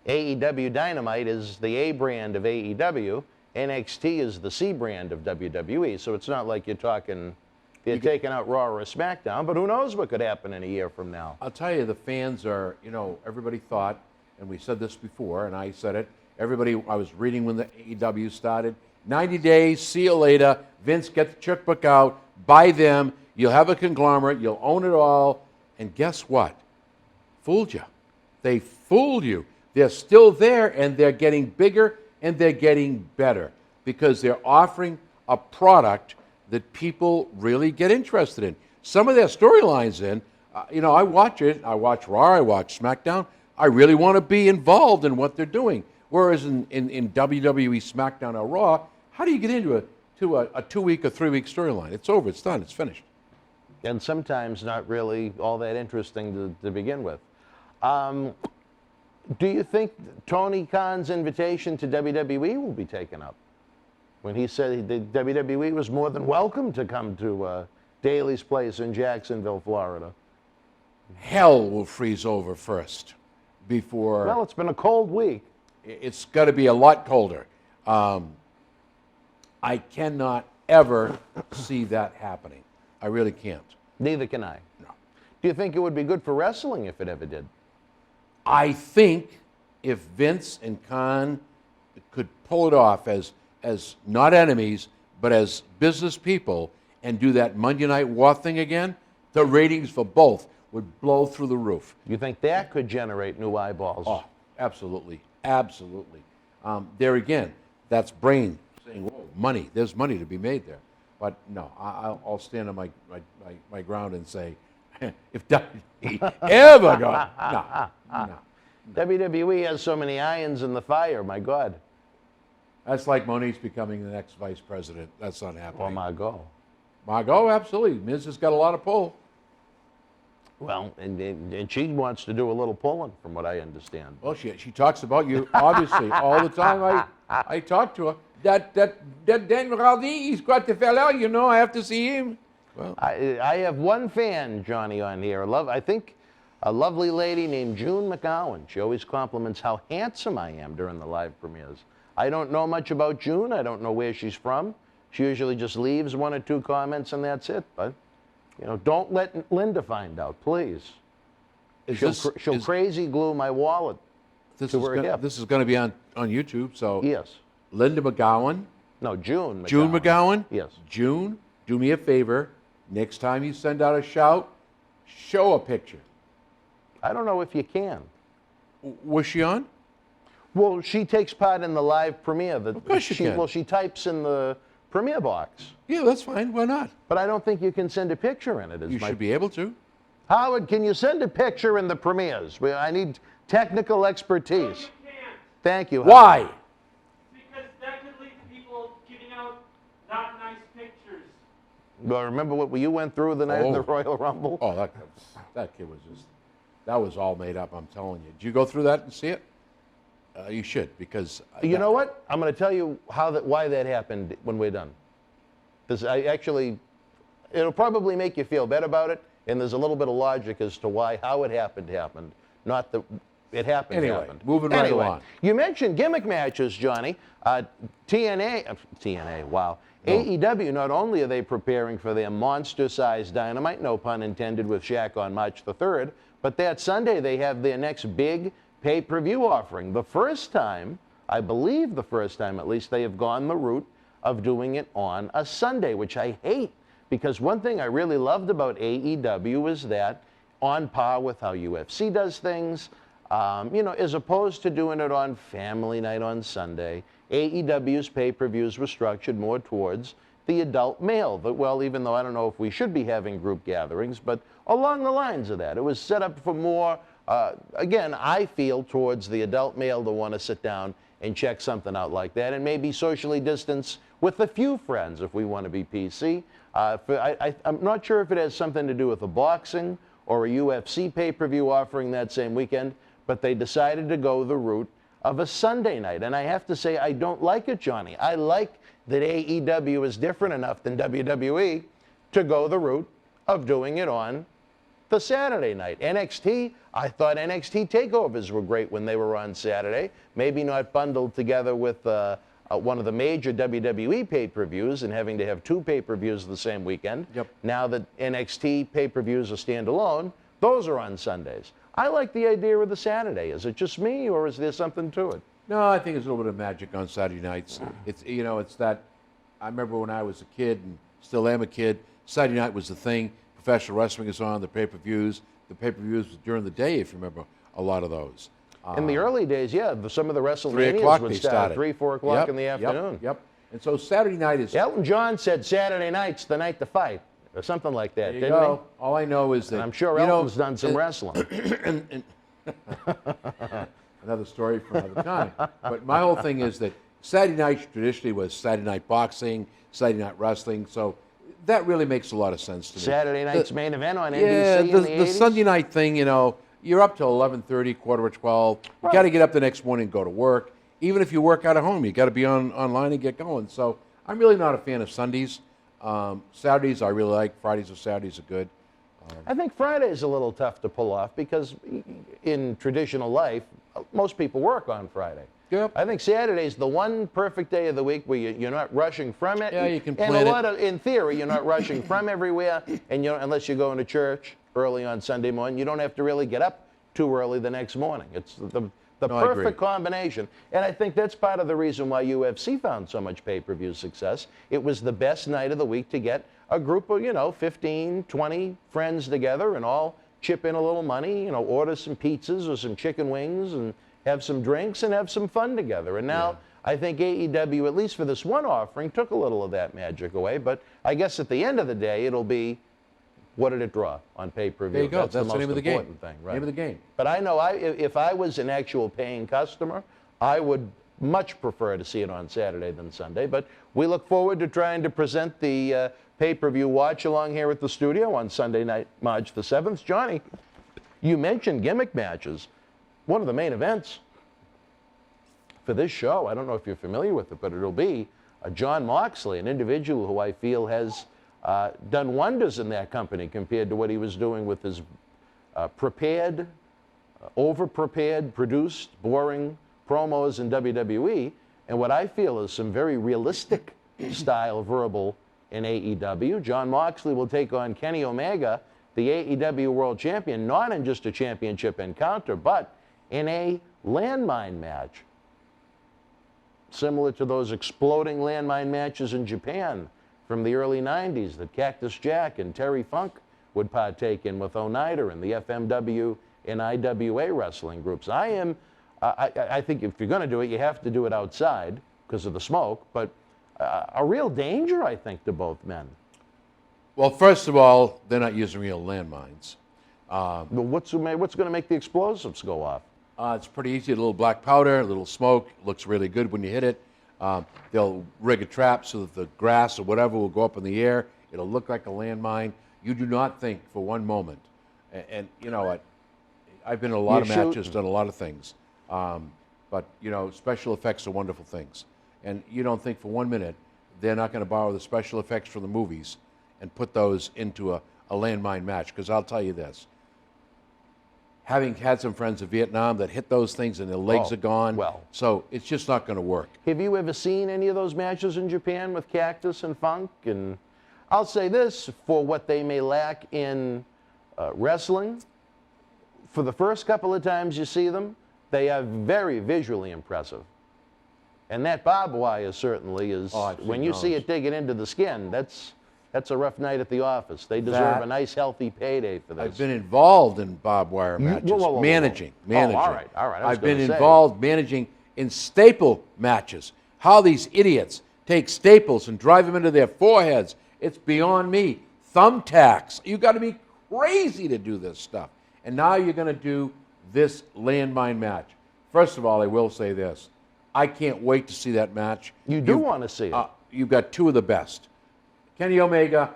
AEW Dynamite is the A brand of AEW. NXT is the C brand of WWE. So it's not like you're taking out Raw or SmackDown, but who knows what could happen in a year from now. I'll tell you, the fans are, everybody thought, and we said this before, and I said it, I was reading when the AEW started, 90 days, see you later, Vince, get the checkbook out, buy them, you'll have a conglomerate, you'll own it all, and guess what? Fooled you. They fooled you. They're still there, and they're getting bigger, and they're getting better, because they're offering a product that people really get interested in. Some of their storylines I watch it, I watch Raw, I watch SmackDown, I really want to be involved in what they're doing. Whereas in WWE, SmackDown, or Raw, how do you get into a 2-week or 3-week storyline? It's over, it's done, it's finished. And sometimes not really all that interesting to begin with. Do you think Tony Khan's invitation to WWE will be taken up? When he said that WWE was more than welcome to come to Daly's place in Jacksonville, Florida. Hell will freeze over first before... Well, it's been a cold week. It's got to be a lot colder. I cannot ever see that happening. I really can't. Neither can I. No. Do you think it would be good for wrestling if it ever did? I think if Vince and Khan could pull it off as not enemies, but as business people, and do that Monday Night War thing again, the ratings for both would blow through the roof. You think that could generate new eyeballs? Oh, absolutely, absolutely. There again, that's brain saying, "Whoa, money! There's money to be made there." But no, I'll stand on my ground and say, if WWE ever got no. WWE has so many irons in the fire. My God. That's like Monique's becoming the next vice president. That's not happening. Or Margot. Margot, absolutely. Miz has got a lot of pull. Well, and she wants to do a little pulling, from what I understand. Well, she talks about you, obviously, all the time I talk to her. That Daniel Raldi, he's quite the fellow, you know, I have to see him. Well, I have one fan, Johnny, on here. I think a lovely lady named June McGowan. She always compliments how handsome I am during the live premieres. I don't know much about June. I don't know where she's from. She usually just leaves 1 or 2 comments and that's it. But, you know, don't let Linda find out, please. She'll crazy glue my wallet to her hip. This is going to be on YouTube, so. Yes. Linda McGowan. No, June McGowan. June McGowan? Yes. June, do me a favor. Next time you send out a shout, show a picture. I don't know if you can. Was she on? Well, she takes part in the live premiere. Of course she can. Well, she types in the premiere box. Yeah, that's fine. Why not? But I don't think you can send a picture in it. You should be able to. Howard, can you send a picture in the premieres? I need technical expertise. No, you can't. Thank you. Why? Howard. Because that could lead to people giving out not nice pictures. Well, remember what you went through the night of the Royal Rumble? Oh, that kid was just, that was all made up, I'm telling you. Did you go through that and see it? You should, because... You know what? I'm going to tell you why that happened when we're done. It'll probably make you feel better about it, and there's a little bit of logic as to how it happened. Not that it happened. Anyway, moving right along. You mentioned gimmick matches, Johnny. TNA, wow. No. AEW, not only are they preparing for their monster-sized Dynamite, no pun intended, with Shaq on March the 3rd, but that Sunday they have their next big pay-per-view offering. The first time, I believe the first time at least, they have gone the route of doing it on a Sunday, which I hate, because one thing I really loved about AEW is that, on par with how UFC does things, as opposed to doing it on family night on Sunday, AEW's pay-per-views were structured more towards the adult male. Well, even though I don't know if we should be having group gatherings, but along the lines of that. It was set up for more, again, I feel, towards the adult male to want to sit down and check something out like that, and maybe socially distance with a few friends if we want to be PC. I'm not sure if it has something to do with the boxing or a UFC pay-per-view offering that same weekend, but they decided to go the route of a Sunday night. And I have to say, I don't like it, Johnny. I like that AEW is different enough than WWE to go the route of doing it on the Saturday night. NXT, I thought NXT takeovers were great when they were on Saturday. Maybe not bundled together with one of the major WWE pay-per-views and having to have 2 pay-per-views the same weekend. Yep. Now that NXT pay-per-views are standalone, those are on Sundays. I like the idea of the Saturday. Is it just me, or is there something to it? No, I think there's a little bit of magic on Saturday nights. It's that, I remember when I was a kid and still am a kid, Saturday night was the thing. Professional wrestling is on, the pay-per-views. The pay-per-views was during the day, if you remember, a lot of those. In the early days, yeah, some of the WrestleManias would start at 3, 4 o'clock in the afternoon. Yep. And so Saturday night is... Elton John said Saturday night's the night to fight, or something like that, didn't he? All I know is that... And I'm sure Elton's done some wrestling. Another story for another time. But my whole thing is that Saturday night traditionally was Saturday night boxing, Saturday night wrestling, so that really makes a lot of sense to me. Saturday night's main event on NBC in the 80s? Sunday night thing, you're up till 11:30, quarter of 12. You got to get up the next morning and go to work. Even if you work out at home, you got to be online and get going. So I'm really not a fan of Sundays. Saturdays I really like. Fridays or Saturdays are good. I think Friday's a little tough to pull off because in traditional life, most people work on Friday. Yep. I think Saturday's the one perfect day of the week where you're not rushing from it. Yeah, you can plan it. In theory, you're not rushing from everywhere, and unless you're going to church early on Sunday morning, you don't have to really get up too early the next morning. It's the No, I agree. perfect combination. And I think that's part of the reason why UFC found so much pay-per-view success. It was the best night of the week to get a group of, 15, 20 friends together and all chip in a little money, order some pizzas or some chicken wings and have some drinks and have some fun together. And now I think AEW, at least for this one offering, took a little of that magic away. But I guess at the end of the day, it'll be, what did it draw on pay-per-view? There you go. That's the the name most of the game. important thing, right? Name of the game. But I know if I was an actual paying customer, I would much prefer to see it on Saturday than Sunday. But we look forward to trying to present the pay-per-view watch along here at the studio on Sunday night, March the 7th. Johnny, you mentioned gimmick matches. One of the main events for this show, I don't know if you're familiar with it, but it'll be John Moxley, an individual who I feel has done wonders in that company compared to what he was doing with his prepared, over-prepared, produced, boring promos in WWE, and what I feel is some very realistic style verbal in AEW. John Moxley will take on Kenny Omega, the AEW World Champion, not in just a championship encounter, but in a landmine match, similar to those exploding landmine matches in Japan from the early 90s that Cactus Jack and Terry Funk would partake in with Oneida and the FMW and IWA wrestling groups. I think if you're going to do it, you have to do it outside because of the smoke, but a real danger, I think, to both men. Well, first of all, they're not using real landmines. But what's going to make the explosives go off? It's pretty easy. A little black powder, a little smoke. Looks really good when you hit it. They'll rig a trap so that the grass or whatever will go up in the air. It'll look like a landmine. You do not think for one moment. And you know what? I've been in a lot of matches, done a lot of things. But, special effects are wonderful things. And you don't think for 1 minute they're not going to borrow the special effects from the movies and put those into a landmine match. Because I'll tell you this. Having had some friends in Vietnam that hit those things and their legs are gone, so it's just not going to work. Have you ever seen any of those matches in Japan with Cactus and Funk? And I'll say this, for what they may lack in wrestling, for the first couple of times you see them, they are very visually impressive. And that barbed wire certainly is, when you see it digging into the skin, that's a rough night at the office. They deserve a nice, healthy payday for this. I've been involved in barbed wire matches, managing. Oh, all right. I've been involved managing in staple matches. How these idiots take staples and drive them into their foreheads, it's beyond me. Thumbtacks. You got to be crazy to do this stuff. And now you're going to do this landmine match. First of all, I will say this. I can't wait to see that match. You do want to see it. You've got two of the best. Kenny Omega,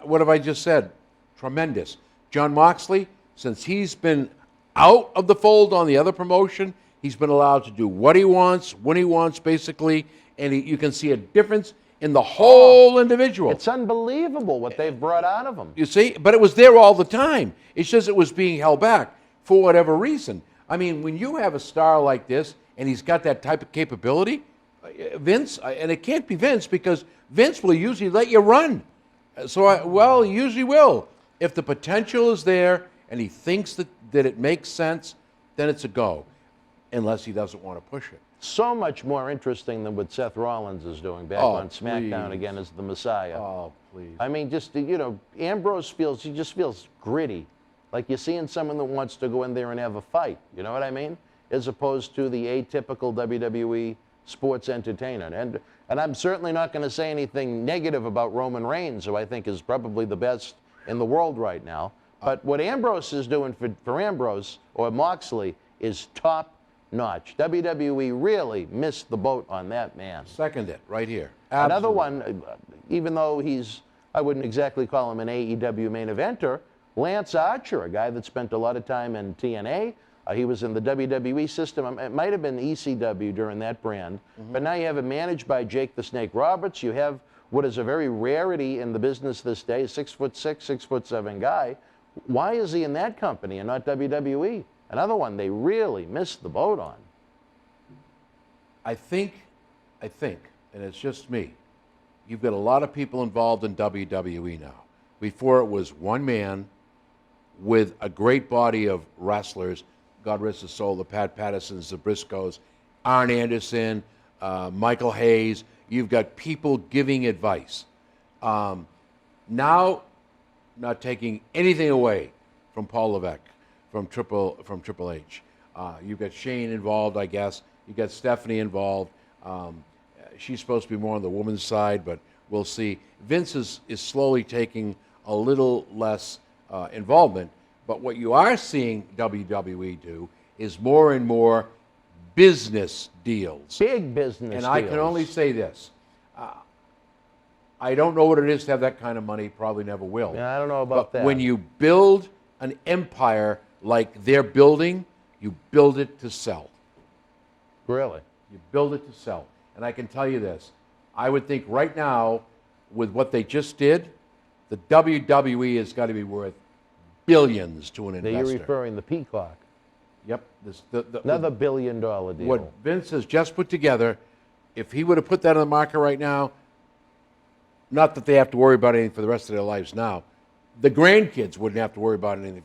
what have I just said? Tremendous. John Moxley, since he's been out of the fold on the other promotion, he's been allowed to do what he wants, when he wants, basically, and you can see a difference in the whole individual. It's unbelievable what they've brought out of him. You see? But it was there all the time. It's just it was being held back for whatever reason. I mean, when you have a star like this, and he's got that type of capability, Vince, and it can't be Vince because Vince will usually let you run. So, he usually will. If the potential is there and he thinks that it makes sense, then it's a go, unless he doesn't want to push it. So much more interesting than what Seth Rollins is doing back on SmackDown again as the Messiah. Oh, please. I mean, just, Ambrose just feels gritty. Like you're seeing someone that wants to go in there and have a fight. You know what I mean? As opposed to the atypical WWE sports entertainer. And I'm certainly not going to say anything negative about Roman Reigns, who I think is probably the best in the world right now. But what Ambrose is doing for Ambrose, or Moxley, is top notch. WWE really missed the boat on that man. Second it, right here. Absolutely. Another one, even though I wouldn't exactly call him an AEW main eventer, Lance Archer, a guy that spent a lot of time in TNA. He was in the WWE system. It might have been ECW during that brand. But now you have it managed by Jake the Snake Roberts. You have what is a very rarity in the business this day, 6'6", 6'7" guy. Why is he in that company and not WWE? Another one they really missed the boat on. I think, and it's just me, you've got a lot of people involved in WWE now. Before it was one man, with a great body of wrestlers. God rest his soul, the Pat Pattersons, the Briscoes, Arn Anderson, Michael Hayes. You've got people giving advice. Now, not taking anything away from Paul Levesque, from Triple H. You've got Shane involved, I guess. You've got Stephanie involved. She's supposed to be more on the woman's side, but we'll see. Vince is slowly taking a little less involvement, but what you are seeing WWE do is more and more business deals. Big business and deals. I can only say this. I don't know what it is to have that kind of money, probably never will. Yeah, I don't know about But that. when you build an empire like they're building, you build it to sell. Really? You build it to sell. And I can tell you this, I would think right now, with what they just did, the WWE has got to be worth billions to an Now investor. you're referring to Peacock. Yep. Another $1 billion deal. What Vince has just put together, if he would have put that on the market right now, not that they have to worry about anything for the rest of their lives now, the grandkids wouldn't have to worry about anything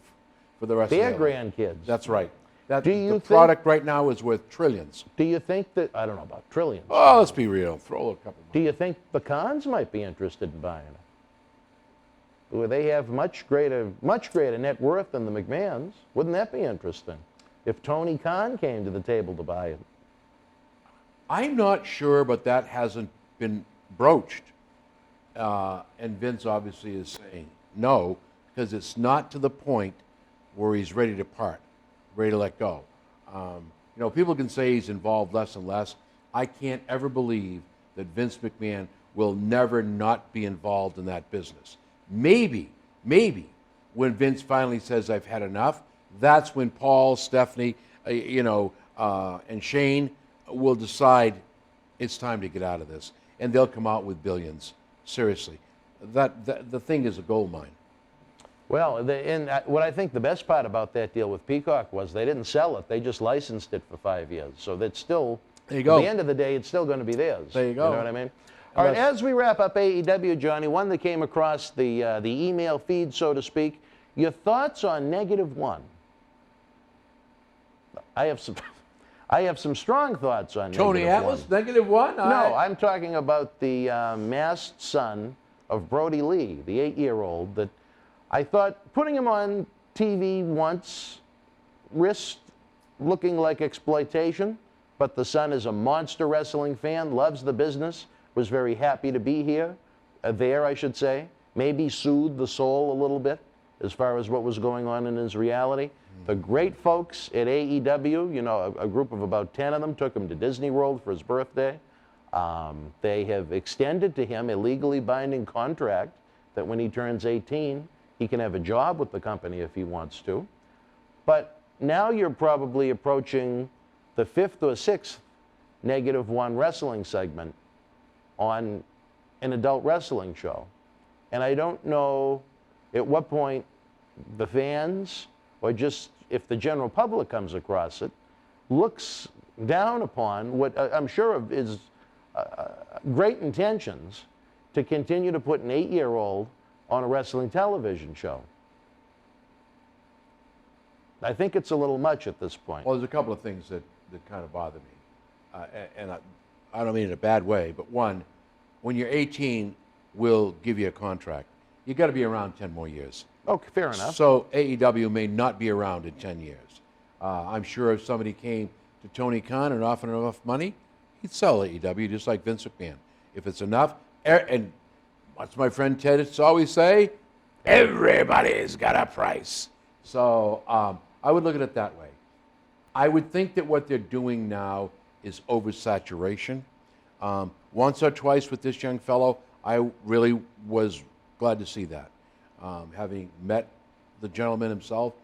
for the rest of Their their lives. grandkids. That's right. The think- product right now is worth trillions. Do you think that, I don't know about trillions. Oh, let's be real. Throw a couple more. Do you think the Khans might be interested in buying it? Well, they have much greater net worth than the McMahons. Wouldn't that be interesting? If Tony Khan came to the table to buy it. I'm not sure, but that hasn't been broached. And Vince obviously is saying no, because it's not to the point where he's ready to part, ready to let go. People can say he's involved less and less. I can't ever believe that Vince McMahon will never not be involved in that business. Maybe, when Vince finally says, I've had enough, that's when Paul, Stephanie, and Shane will decide it's time to get out of this. And they'll come out with billions. Seriously. The thing is a gold mine. Well, what I think the best part about that deal with Peacock was they didn't sell it. They just licensed it for 5 years. So that's still, there you go. at the end of the day, it's still going to be theirs. There you go. You know what I mean? All right, as we wrap up AEW, Johnny, one that came across the email feed, so to speak, your thoughts on -1? I have some strong thoughts on Tony -1. Atlas, -1? No, I'm talking about the masked son of Brody Lee, the 8-year-old, that I thought putting him on TV once risked looking like exploitation, but the son is a monster wrestling fan, loves the business, was very happy to be here, I should say, maybe soothed the soul a little bit as far as what was going on in his reality. The great folks at AEW, a group of about 10 of them, took him to Disney World for his birthday. They have extended to him a legally binding contract that when he turns 18, he can have a job with the company if he wants to. But now you're probably approaching the 5th or 6th -1 wrestling segment on an adult wrestling show. And I don't know at what point the fans, or just if the general public comes across it, looks down upon what I'm sure of is great intentions to continue to put an 8-year-old on a wrestling television show. I think it's a little much at this point. Well, there's a couple of things that kind of bother me. And I don't mean in a bad way, but one, when you're 18, we'll give you a contract. You got to be around 10 more years. Okay, fair enough. So AEW may not be around in 10 years. I'm sure if somebody came to Tony Khan and offered enough money, he'd sell AEW just like Vince McMahon. If it's enough, and what's my friend Ted always say? Everybody's got a price. So I would look at it that way. I would think that what they're doing now is oversaturation. Once or twice with this young fellow, I really was glad to see that. Having met the gentleman himself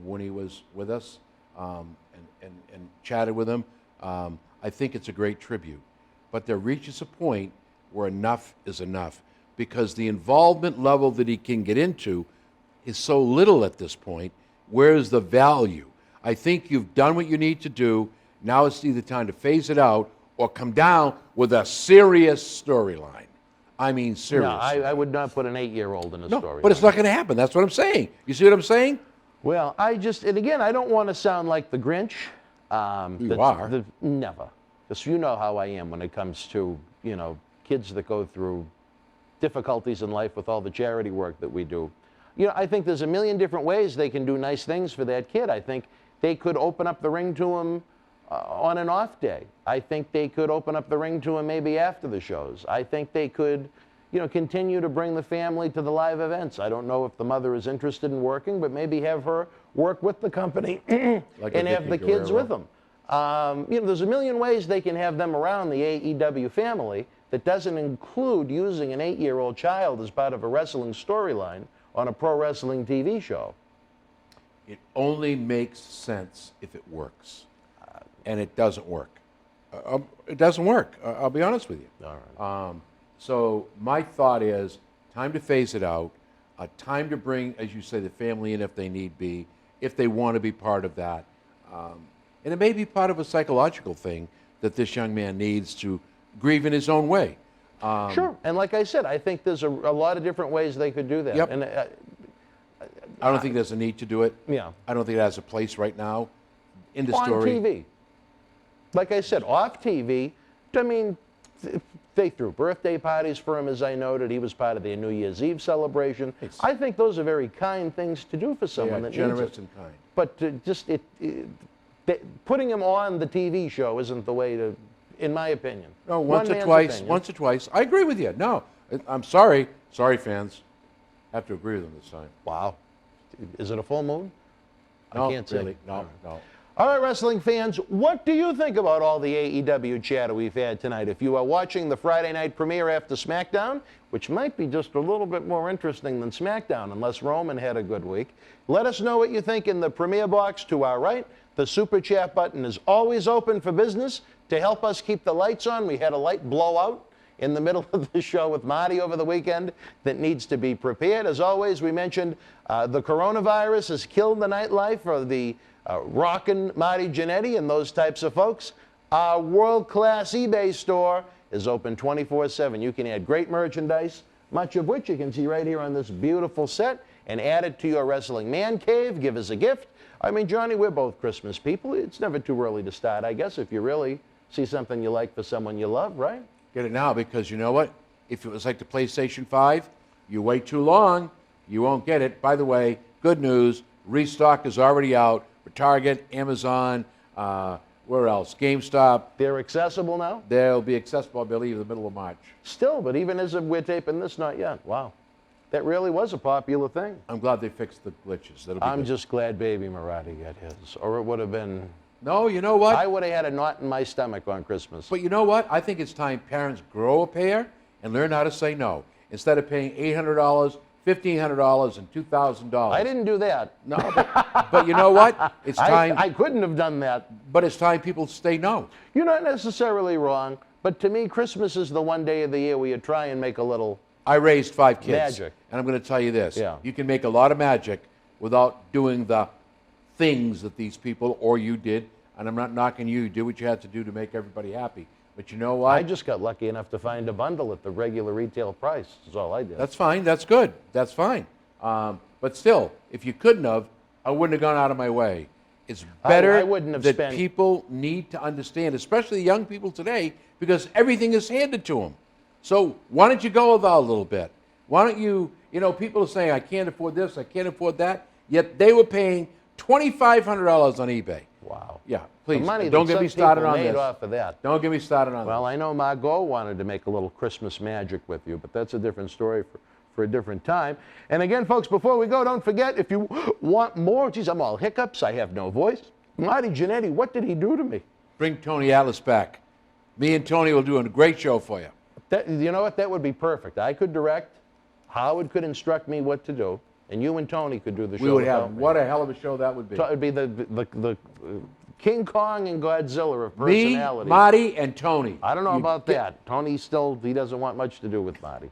when he was with us and chatted with him, I think it's a great tribute. But there reaches a point where enough is enough, because the involvement level that he can get into is so little at this point. Where's the value? I think you've done what you need to do. Now it's either time to phase it out or come down with a serious storyline. I mean, seriously. No, I would not put an 8-year-old in a No, story. but it's not going to happen. That's what I'm saying. You see what I'm saying? Well, and again, I don't want to sound like the Grinch. You are. Never. Because you know how I am when it comes to, kids that go through difficulties in life with all the charity work that we do. I think there's a million different ways they can do nice things for that kid. I think they could open up the ring to him on an off day. I think they could open up the ring to him maybe after the shows. I think they could, continue to bring the family to the live events. I don't know if the mother is interested in working, but maybe have her work with the company and have the kids with them. There's a million ways they can have them around the AEW family that doesn't include using an 8-year-old child as part of a wrestling storyline on a pro wrestling TV show. It only makes sense if it works. And it doesn't work. It doesn't work. I'll be honest with you. All right. So my thought is time to phase it out, time to bring, as you say, the family in if they need be, if they want to be part of that. And it may be part of a psychological thing that this young man needs to grieve in his own way. Sure. And like I said, I think there's a lot of different ways they could do that. Yep. And I don't think there's a need to do it. Yeah. I don't think it has a place right now in the on story. TV. Like I said, off TV, they threw birthday parties for him, as I noted. He was part of their New Year's Eve celebration. I think those are very kind things to do for someone that generous needs it. and kind. But putting him on the TV show isn't the way to, in my opinion. No, One once or man's twice. I agree with you. No, I'm sorry. Sorry, fans. I have to agree with them this time. Wow. Is it a full moon? No, I can't say. really. No, no. All right, wrestling fans, what do you think about all the AEW chatter we've had tonight? If you are watching the Friday night premiere after SmackDown, which might be just a little bit more interesting than SmackDown, unless Roman had a good week, let us know what you think in the premiere box to our right. The Super Chat button is always open for business to help us keep the lights on. We had a light blowout in the middle of the show with Marty over the weekend that needs to be prepared. As always, we mentioned the coronavirus has killed the nightlife for the rockin' Marty Jannetty and those types of folks. Our world-class eBay store is open 24/7. You can add great merchandise, much of which you can see right here on this beautiful set, and add it to your wrestling man cave, give us a gift. I mean, Johnny, we're both Christmas people. It's never too early to start, I guess, if you really see something you like for someone you love, right? Get it now, because you know what? If it was like the PlayStation 5, you wait too long, you won't get it. By the way, good news, restock is already out. Target, Amazon, where else? GameStop. They're accessible now? They'll be accessible, I believe, in the middle of March. Still, but even as we're taping this, not yet. Wow. That really was a popular thing. I'm glad they fixed the glitches. I'm just glad Baby Marati got his, or it would have been... No, you know what? I would have had a knot in my stomach on Christmas. But you know what? I think it's time parents grow a pair and learn how to say no. Instead of paying $800, $1,500 and $2,000. I didn't do that. No, but you know what? It's time. I couldn't have done that. But it's time people say no. You're not necessarily wrong, but to me, Christmas is the one day of the year where you try and make a little I raised 5 kids. Magic. And I'm going to tell you this. Yeah. You can make a lot of magic without doing the things that these people or you did. And I'm not knocking you. You did what you had to do to make everybody happy. But you know what? I just got lucky enough to find a bundle at the regular retail price. That's all I did. That's fine. That's good. That's fine. But still, if you couldn't have, I wouldn't have gone out of my way. It's better I wouldn't have that spent... people need to understand, especially the young people today, because everything is handed to them. So why don't you go with that a little bit? Why don't you, people are saying, I can't afford this, I can't afford that, yet they were paying $2,500 on eBay. Wow. Yeah, please, The money don't that get me some started people on made this. off of that. Don't get me started on this. Well, I know Margot wanted to make a little Christmas magic with you, but that's a different story for a different time. And again, folks, before we go, don't forget, if you want more, geez, I'm all hiccups, I have no voice. Marty Jannetty, what did he do to me? Bring Tony Atlas back. Me and Tony will do a great show for you. You know what? That would be perfect. I could direct. Howard could instruct me what to do, and you and Tony could do the show. We would without have, me. what a hell of a show that would be. So it would be the King Kong and Godzilla of personality. Me, Marty, and Tony. I don't know about that. Tony still, he doesn't want much to do with Marty.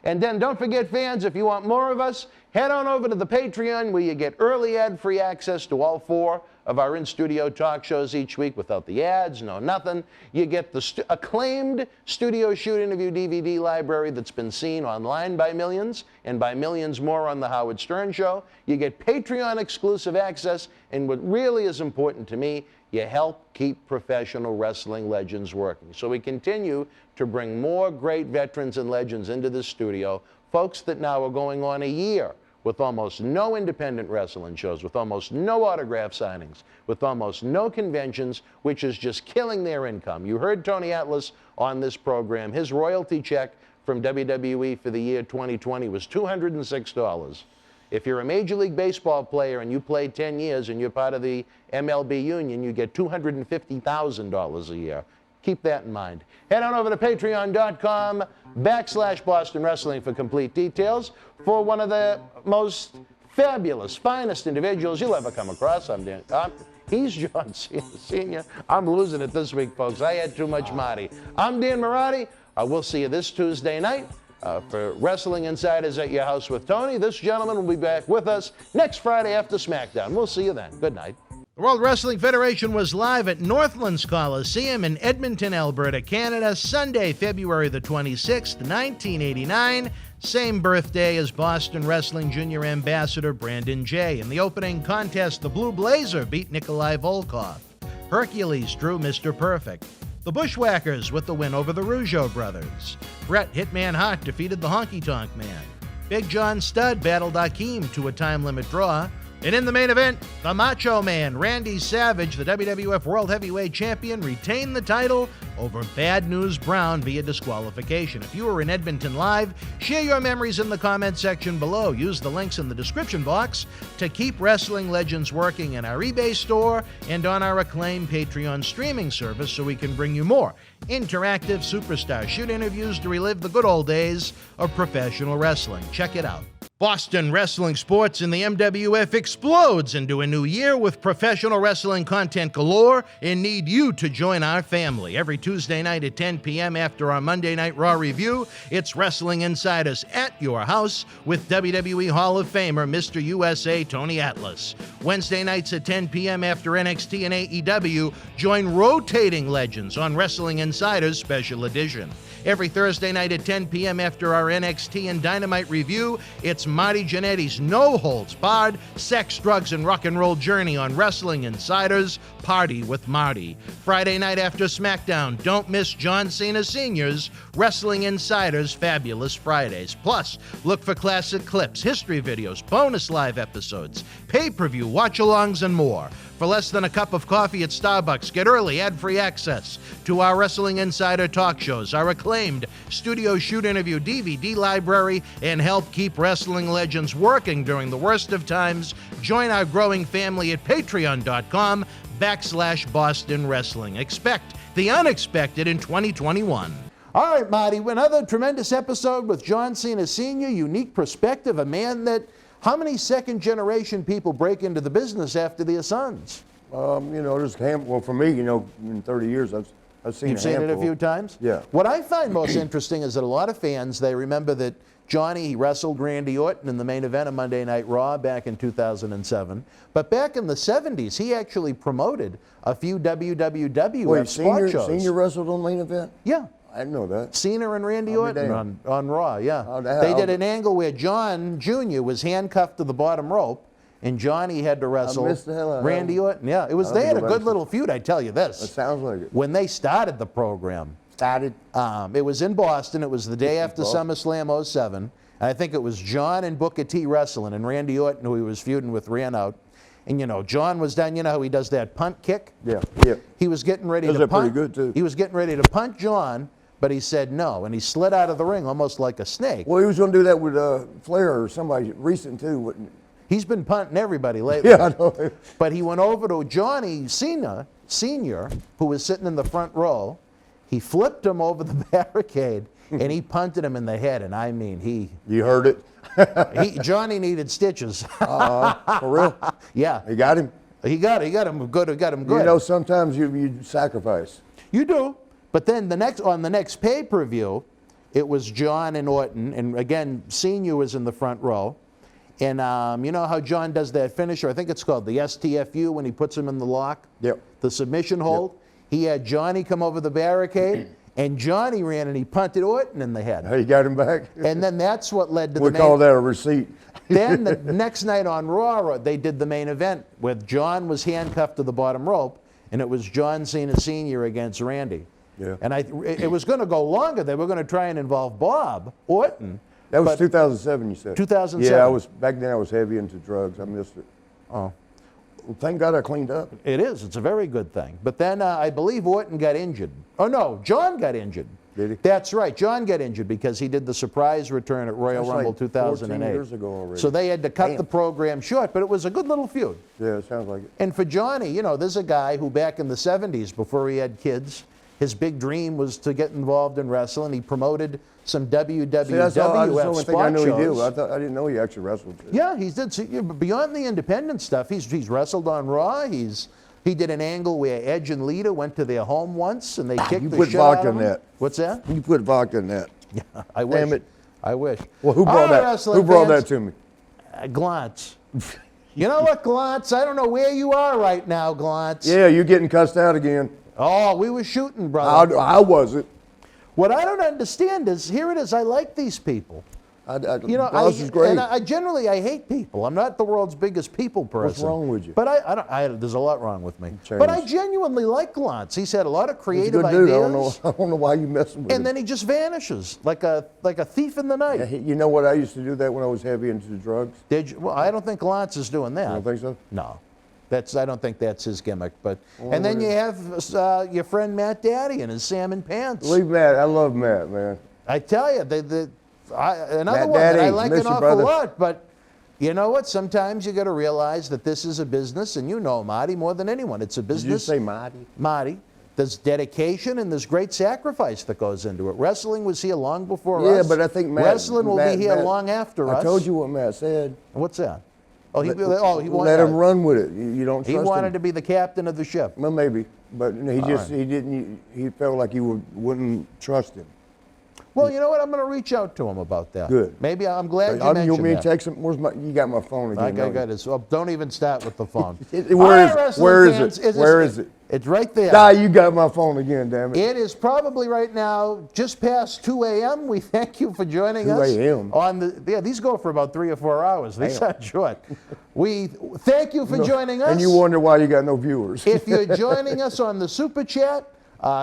And then don't forget, fans, if you want more of us, head on over to the Patreon where you get early ad-free access to all 4 of our in-studio talk shows each week without the ads, no nothing. You get the acclaimed studio shoot interview DVD library that's been seen online by millions, and by millions more on the Howard Stern Show. You get Patreon exclusive access, and what really is important to me, you help keep professional wrestling legends working. So we continue to bring more great veterans and legends into the studio, folks that now are going on a year with almost no independent wrestling shows, with almost no autograph signings, with almost no conventions, which is just killing their income. You heard Tony Atlas on this program. His royalty check from WWE for the year 2020 was $206. If you're a Major League Baseball player and you played 10 years and you're part of the MLB union, you get $250,000 a year. Keep that in mind. Head on over to patreon.com/Boston Wrestling for complete details for one of the most fabulous, finest individuals you'll ever come across. He's John Cena Sr. I'm losing it this week, folks. I had too much Marty. I'm Dan Marty. We'll see you this Tuesday night for Wrestling Insiders at Your House with Tony. This gentleman will be back with us next Friday after SmackDown. We'll see you then. Good night. The World Wrestling Federation was live at Northlands Coliseum in Edmonton, Alberta, Canada, Sunday, February the 26th, 1989. Same birthday as Boston Wrestling Junior Ambassador Brandon Jay. In the opening contest, the Blue Blazer beat Nikolai Volkov. Hercules drew Mr. Perfect. The Bushwhackers with the win over the Rougeau brothers. Bret Hitman Hart defeated the Honky Tonk Man. Big John Studd battled Akeem to a time limit draw. And in the main event, the Macho Man, Randy Savage, the WWF World Heavyweight Champion, retained the title over Bad News Brown via disqualification. If you were in Edmonton live, share your memories in the comment section below. Use the links in the description box to keep wrestling legends working in our eBay store and on our acclaimed Patreon streaming service so we can bring you more interactive superstar shoot interviews to relive the good old days of professional wrestling. Check it out. Boston Wrestling Sports in the MWF explodes into a new year with professional wrestling content galore and need you to join our family. Every Tuesday night at 10 p.m. after our Monday Night Raw review, it's Wrestling Insiders at your house with WWE Hall of Famer Mr. USA Tony Atlas. Wednesday nights at 10 p.m. after NXT and AEW, join rotating legends on Wrestling Insiders Special Edition. Every Thursday night at 10 p.m. after our NXT and Dynamite review, it's Marty Jannetty's no-holds-barred sex, drugs, and rock and roll journey on Wrestling Insiders Party with Marty. Friday night after SmackDown, don't miss John Cena Sr.'s Wrestling Insiders Fabulous Fridays. Plus, look for classic clips, history videos, bonus live episodes, pay-per-view watch-alongs, and more. For less than a cup of coffee at Starbucks, get early ad-free access to our Wrestling Insider talk shows, our acclaimed studio shoot interview DVD library, and help keep wrestling legends working during the worst of times. Join our growing family at patreon.com/Boston Wrestling. Expect the unexpected in 2021. All right, Marty, another tremendous episode with John Cena Sr., unique perspective, a man that how many second-generation people break into the business after their sons? There's a handful. Well, for me, in 30 years, I've seen You've seen it a few times? Yeah. What I find most interesting is that a lot of fans, they remember that Johnny wrestled Randy Orton in the main event of Monday Night Raw back in 2007. But back in the 70s, he actually promoted a few WWF spot shows. Senior wrestled on main event? Yeah. I didn't know that. Cena and Randy Orton on Raw, yeah. They did an angle where John Jr. was handcuffed to the bottom rope, and Johnny had to wrestle Randy Orton. Yeah, they had a good little feud, I tell you this. It sounds like it. When they started the program. It was in Boston. It was the day after SummerSlam 07. I think it was John and Booker T wrestling, and Randy Orton, who he was feuding with, ran out. And, John was done. You know how he does that punt kick? Yeah. He was getting ready to punt. Pretty good, too. He was getting ready to punt John, but he said no, and he slid out of the ring almost like a snake. Well, he was going to do that with Flair or somebody recent, too, wouldn't he? He's been punting everybody lately. Yeah, I know. But he went over to Johnny Cena Sr., who was sitting in the front row. He flipped him over the barricade, and he punted him in the head, and I mean, You heard it? Johnny needed stitches. For real? Yeah. He got him? He got him good. Sometimes you sacrifice. You do. But then on the next pay-per-view, it was John and Orton, and again, Senior was in the front row. And you know how John does that finisher? I think it's called the STFU when he puts him in the lock? Yep. The submission hold. Yep. He had Johnny come over the barricade, and Johnny ran and he punted Orton in the head. He got him back? And then that's what led to we call that a receipt. Then the next night on Raw, they did the main event where John was handcuffed to the bottom rope, and it was John Cena Sr. against Randy. Yeah. And it was going to go longer. They were going to try and involve Bob Orton. That was 2007, you said? 2007. Yeah, back then I was heavy into drugs. I missed it. Oh. Well, thank God I cleaned up. It is. It's a very good thing. But then I believe Orton got injured. Oh, no, John got injured. Did he? That's right. John got injured because he did the surprise return at Royal That's Rumble like 2008. 14 years ago already. So they had to cut the program short, but it was a good little feud. Yeah, it sounds like it. And for Johnny, you know, there's a guy who back in the 70s, before he had kids, his big dream was to get involved in wrestling. He promoted some WWF See, that's the only thing I knew shows. he did. I didn't know he actually wrestled. Yeah, he did. See, beyond the independent stuff, he's wrestled on Raw. He did an angle where Edge and Lita went to their home once and they kicked the shit out of him. You put vodka in that. What's that? You put vodka in that. Yeah, I wish. Damn it. I wish. Well, who brought that? Who brought that to me? Glantz. You know what, Glantz? I don't know where you are right now, Glantz. Yeah, you're getting cussed out again. Oh, we were shooting, brother. I wasn't. What I don't understand is, here it is, I like these people. You know, Boss is great. And I generally hate people. I'm not the world's biggest people person. What's wrong with you? But there's a lot wrong with me. But I genuinely like Glantz. He's had a lot of creative He's a good dude. ideas. I don't know why you messing with him. And then he just vanishes like a thief in the night. Yeah, you know what? I used to do that when I was heavy into drugs. Did you? Well, I don't think Glantz is doing that. You don't think so? No. I don't think that's his gimmick. But and then you have your friend Matt Daddy and his salmon pants. Leave Matt. I love Matt, man. I tell you, another Matt one Daddy, that I like miss an you, awful brother. lot. But you know what? Sometimes you got to realize that this is a business, and you know Marty more than anyone. It's a business. Did you say Marty? Marty. There's dedication and there's great sacrifice that goes into it. Wrestling was here long before us. Yeah, but I think Wrestling will be here long after us. I told you what Matt said. What's that? Oh, he let wanted him run with it. You don't trust him. He wanted to be the captain of the ship. Well, maybe, but he didn't. He felt like you wouldn't trust him. Well, you know what? I'm going to reach out to him about that. Good. Maybe I'm glad you You mentioned want me to that. text him? You got my phone again. I got it. So don't even start with the phone. Where is it? It's right there. Nah, you got my phone again, damn it. It is probably right now just past 2 a.m. We thank you for joining us. 2 a.m. On these go for about 3 or 4 hours. These aren't short. We thank you for joining us. And you wonder why you got no viewers. If you're joining us on the Super Chat,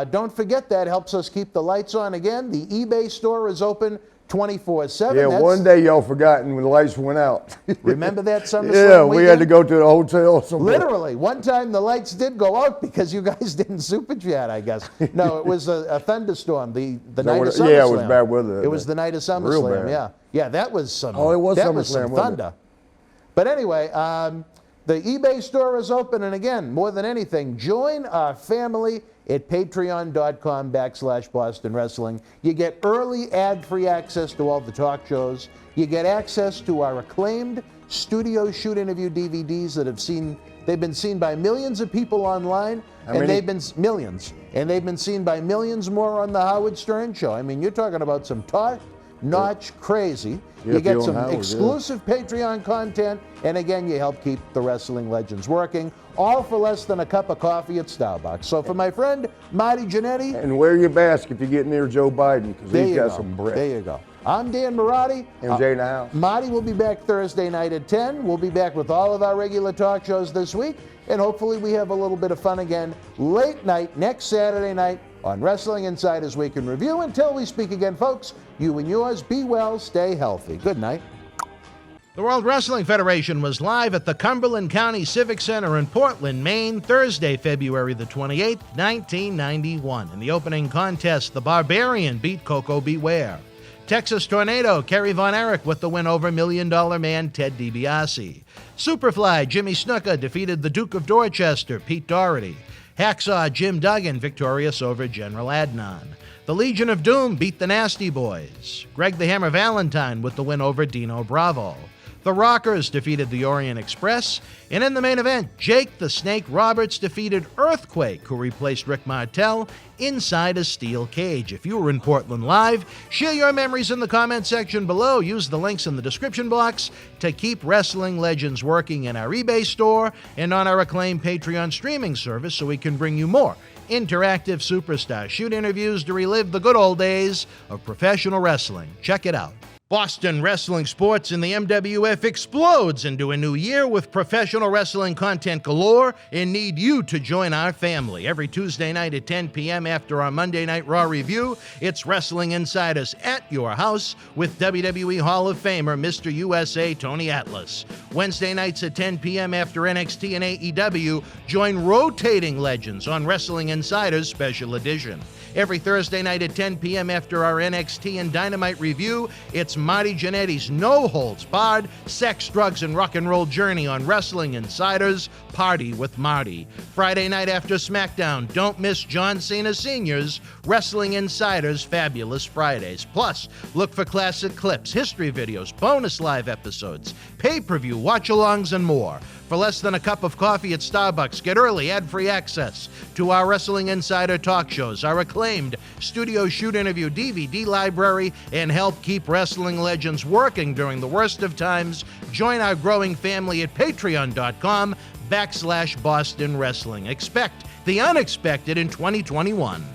don't forget that helps us keep the lights on again. The eBay store is open 24/7. Yeah, one day y'all forgotten when the lights went out. Remember that SummerSlam Yeah, we weekend? had to go to the hotel somewhere. Literally, one time the lights did go out because you guys didn't super chat, I guess. No, it was a thunderstorm the night of SummerSlam. Yeah, it was bad weather. It was the night of SummerSlam, Real bad. yeah. Yeah, that was some, Oh, it was that SummerSlam, was some wasn't it? thunder. But anyway, the eBay store is open, and again, more than anything, join our family at patreon.com/Boston Wrestling. You get early ad-free access to all the talk shows. You get access to our acclaimed studio shoot interview DVDs that they've been seen by millions of people online, they've been millions, and they've been seen by millions more on the Howard Stern Show. I mean, you're talking about some top-notch crazy. You get some exclusive Patreon content, and again, you help keep the wrestling legends working, all for less than a cup of coffee at Starbucks. So for my friend Marty Jannetty. And wear your mask if you get near Joe Biden, because he's got some breath. There you go. I'm Dan Marotti. MJ in the house. Marty will be back Thursday night at 10. We'll be back with all of our regular talk shows this week, and hopefully we have a little bit of fun again late night next Saturday night on Wrestling Insiders Week in Review. Until we speak again, folks, you and yours, be well, stay healthy. Good night. The World Wrestling Federation was live at the Cumberland County Civic Center in Portland, Maine, Thursday, February the 28th, 1991. In the opening contest, the Barbarian beat Coco Beware. Texas Tornado, Kerry Von Erich with the win over $1 Million Man Ted DiBiase. Superfly, Jimmy Snuka defeated the Duke of Dorchester, Pete Doherty. Hacksaw Jim Duggan victorious over General Adnan. The Legion of Doom beat the Nasty Boys. Greg the Hammer Valentine with the win over Dino Bravo. The Rockers defeated the Orient Express. And in the main event, Jake the Snake Roberts defeated Earthquake, who replaced Rick Martel inside a steel cage. If you were in Portland live, share your memories in the comment section below. Use the links in the description box to keep Wrestling Legends working in our eBay store and on our acclaimed Patreon streaming service so we can bring you more interactive superstar shoot interviews to relive the good old days of professional wrestling. Check it out. Boston wrestling sports in the MWF explodes into a new year with professional wrestling content galore and need you to join our family. Every Tuesday night at 10 p.m. after our Monday Night Raw review, it's Wrestling Insiders at your house with WWE Hall of Famer Mr. USA Tony Atlas. Wednesday nights at 10 p.m. after NXT and AEW, join rotating legends on Wrestling Insiders Special Edition. Every Thursday night at 10 p.m. after our NXT and Dynamite review, it's Marty Jannetty's no-holds-barred sex, drugs, and rock and roll journey on Wrestling Insiders Party with Marty. Friday night after SmackDown, don't miss John Cena Sr.'s Wrestling Insiders Fabulous Fridays. Plus, look for classic clips, history videos, bonus live episodes, pay-per-view, watch-alongs, and more. For less than a cup of coffee at Starbucks, get early ad-free access to our Wrestling Insider talk shows, our acclaimed studio shoot interview DVD library, and help keep wrestling legends working during the worst of times. Join our growing family at patreon.com/Boston Wrestling. Expect the unexpected in 2021.